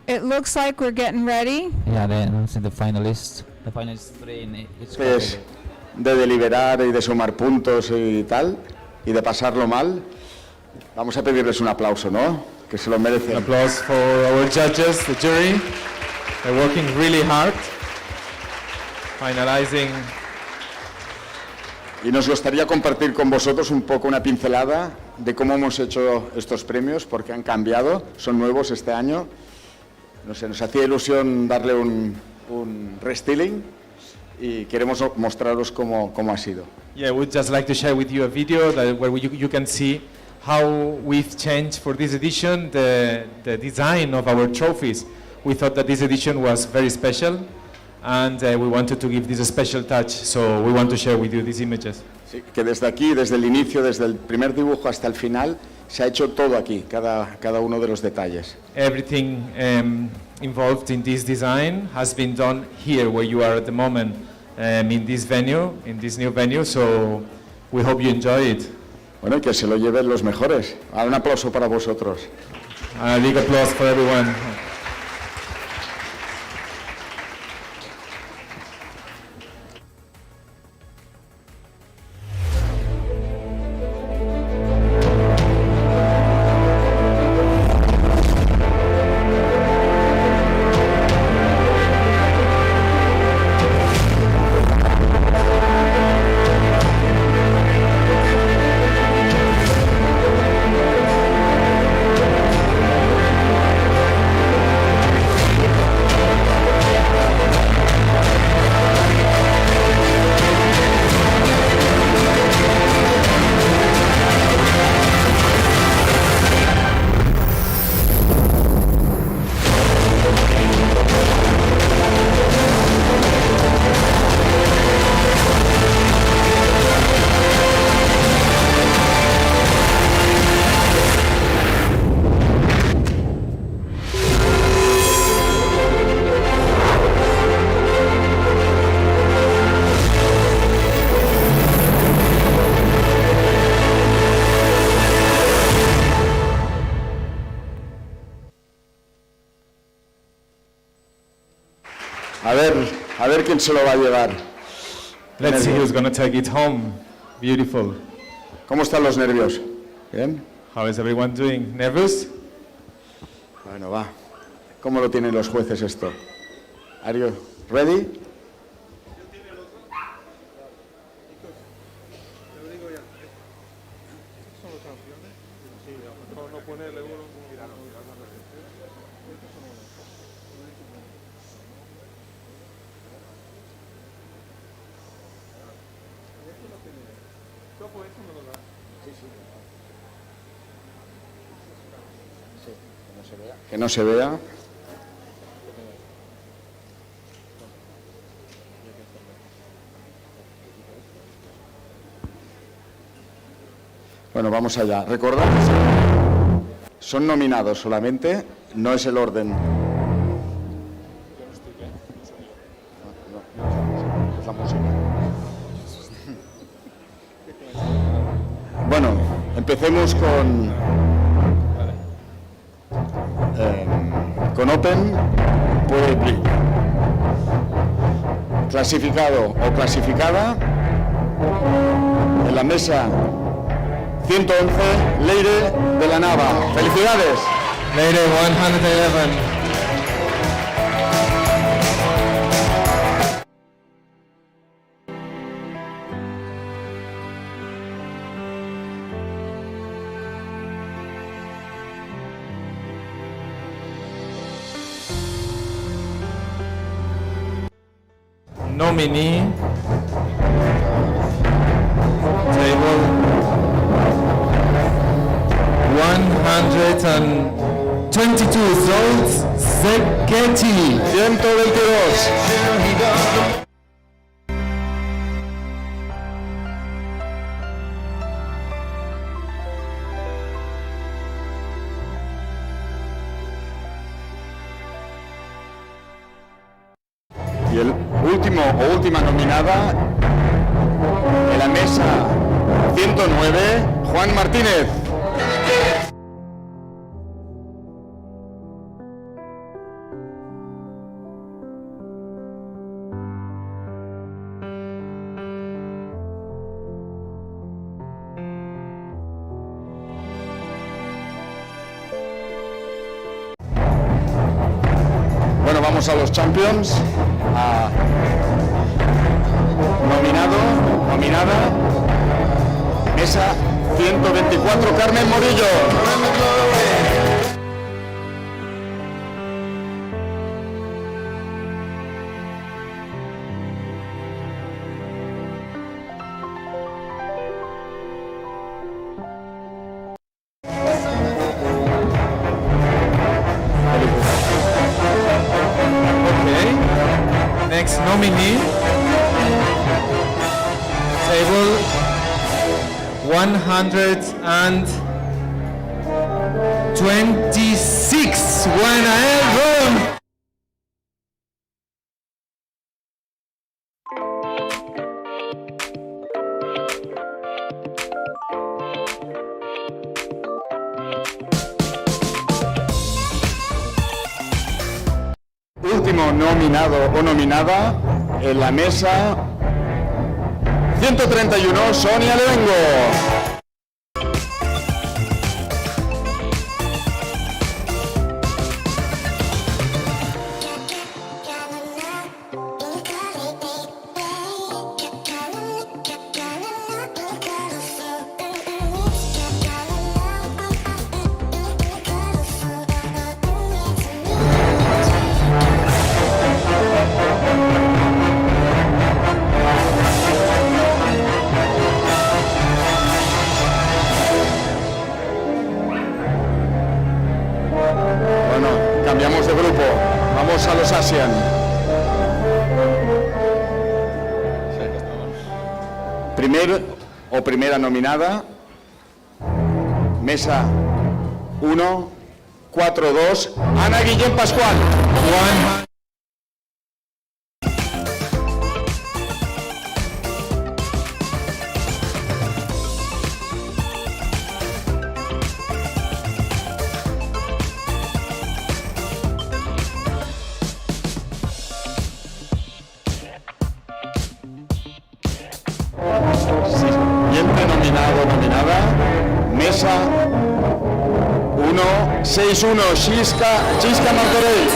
It looks like we're getting ready.
Yeah, then the finalists. The finalists 3 in each
Es de deliberar y de sumar puntos y tal, y de pasarlo mal. Vamos a pedirles un aplauso, ¿no? Que se lo merecen.
Applause for our judges, the jury. They're working really hard, finalizing.
Y nos gustaría compartir con vosotros un poco una pincelada de cómo hemos hecho estos premios, porque han cambiado, son nuevos este año. No sé, nos hacía ilusión darle un restyling y queremos mostraros cómo ha sido.
Yeah, we'd just like to share with you a video where you can see how we've changed for this edition the design of our trophies. We thought that this edition was very special, and we wanted to give this a special touch, so we want to share with you these images.
Sí, que desde aquí, desde el inicio, desde el primer dibujo hasta el final, se ha hecho todo aquí, cada uno de los detalles.
Everything involved in this design has been done here where you are at the moment, in this venue, in this new venue, so we hope you enjoy it.
Bueno, y que se lo lleven los mejores. Ahora un aplauso para vosotros.
A big applause for everyone.
A ver quién se lo va a llevar.
Let's see who's going to take it home. Beautiful.
¿Cómo están los nervios? ¿Bien?
How is everyone doing? Nervous?
Bueno, va. ¿Cómo lo tienen los jueces esto? Are you ready? Que no se vea. Bueno, vamos allá. Recordad, son nominados solamente, no es el orden. Es la música. Bueno, empecemos con Open, puede abrir. Clasificado o clasificada en la mesa 111, Leire de la Nava. ¡Felicidades!
Leire 111. Nominee table 122 Zoltz Zeketti
122. Y el último o última nominada en la mesa 109, Juan Martínez. Bueno, vamos a los champions. Nominada, mesa 124, Carmen Morillo.
Okay. Next nominee. Table 126. Buena, Ron.
Último nominado o nominada en la mesa 131, Sonia Levengo. Bueno, cambiamos de grupo. Vamos a los Asian. Primera nominada. Mesa 1, 4-2. Ana Guillén Pascual. Siguiente nominado o nominada, mesa 1-6-1, Chisca Martorell.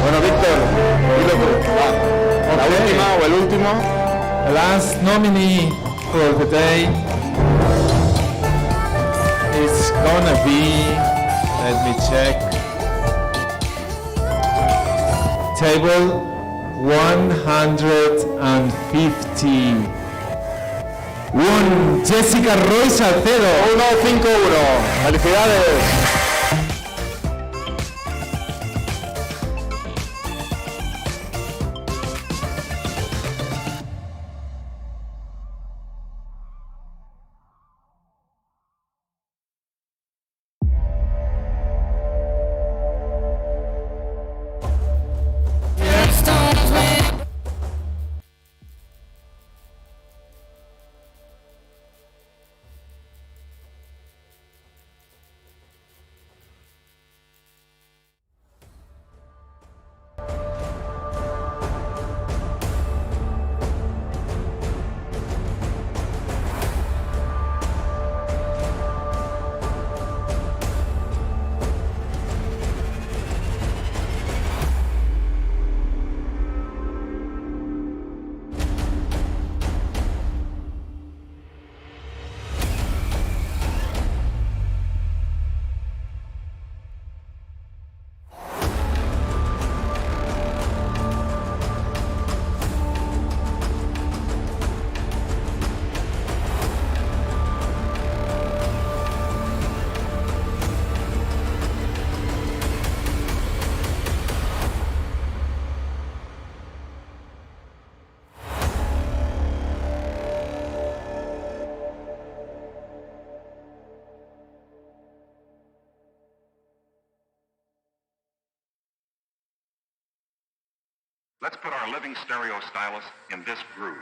Bueno, Víctor, dilo tú. La última o el último.
The last nominee for the day is gonna be, let me check, table 151, Jessica Roy Salcedo.
1-5-1. Felicidades.
Let's put our living stereo stylus in this groove.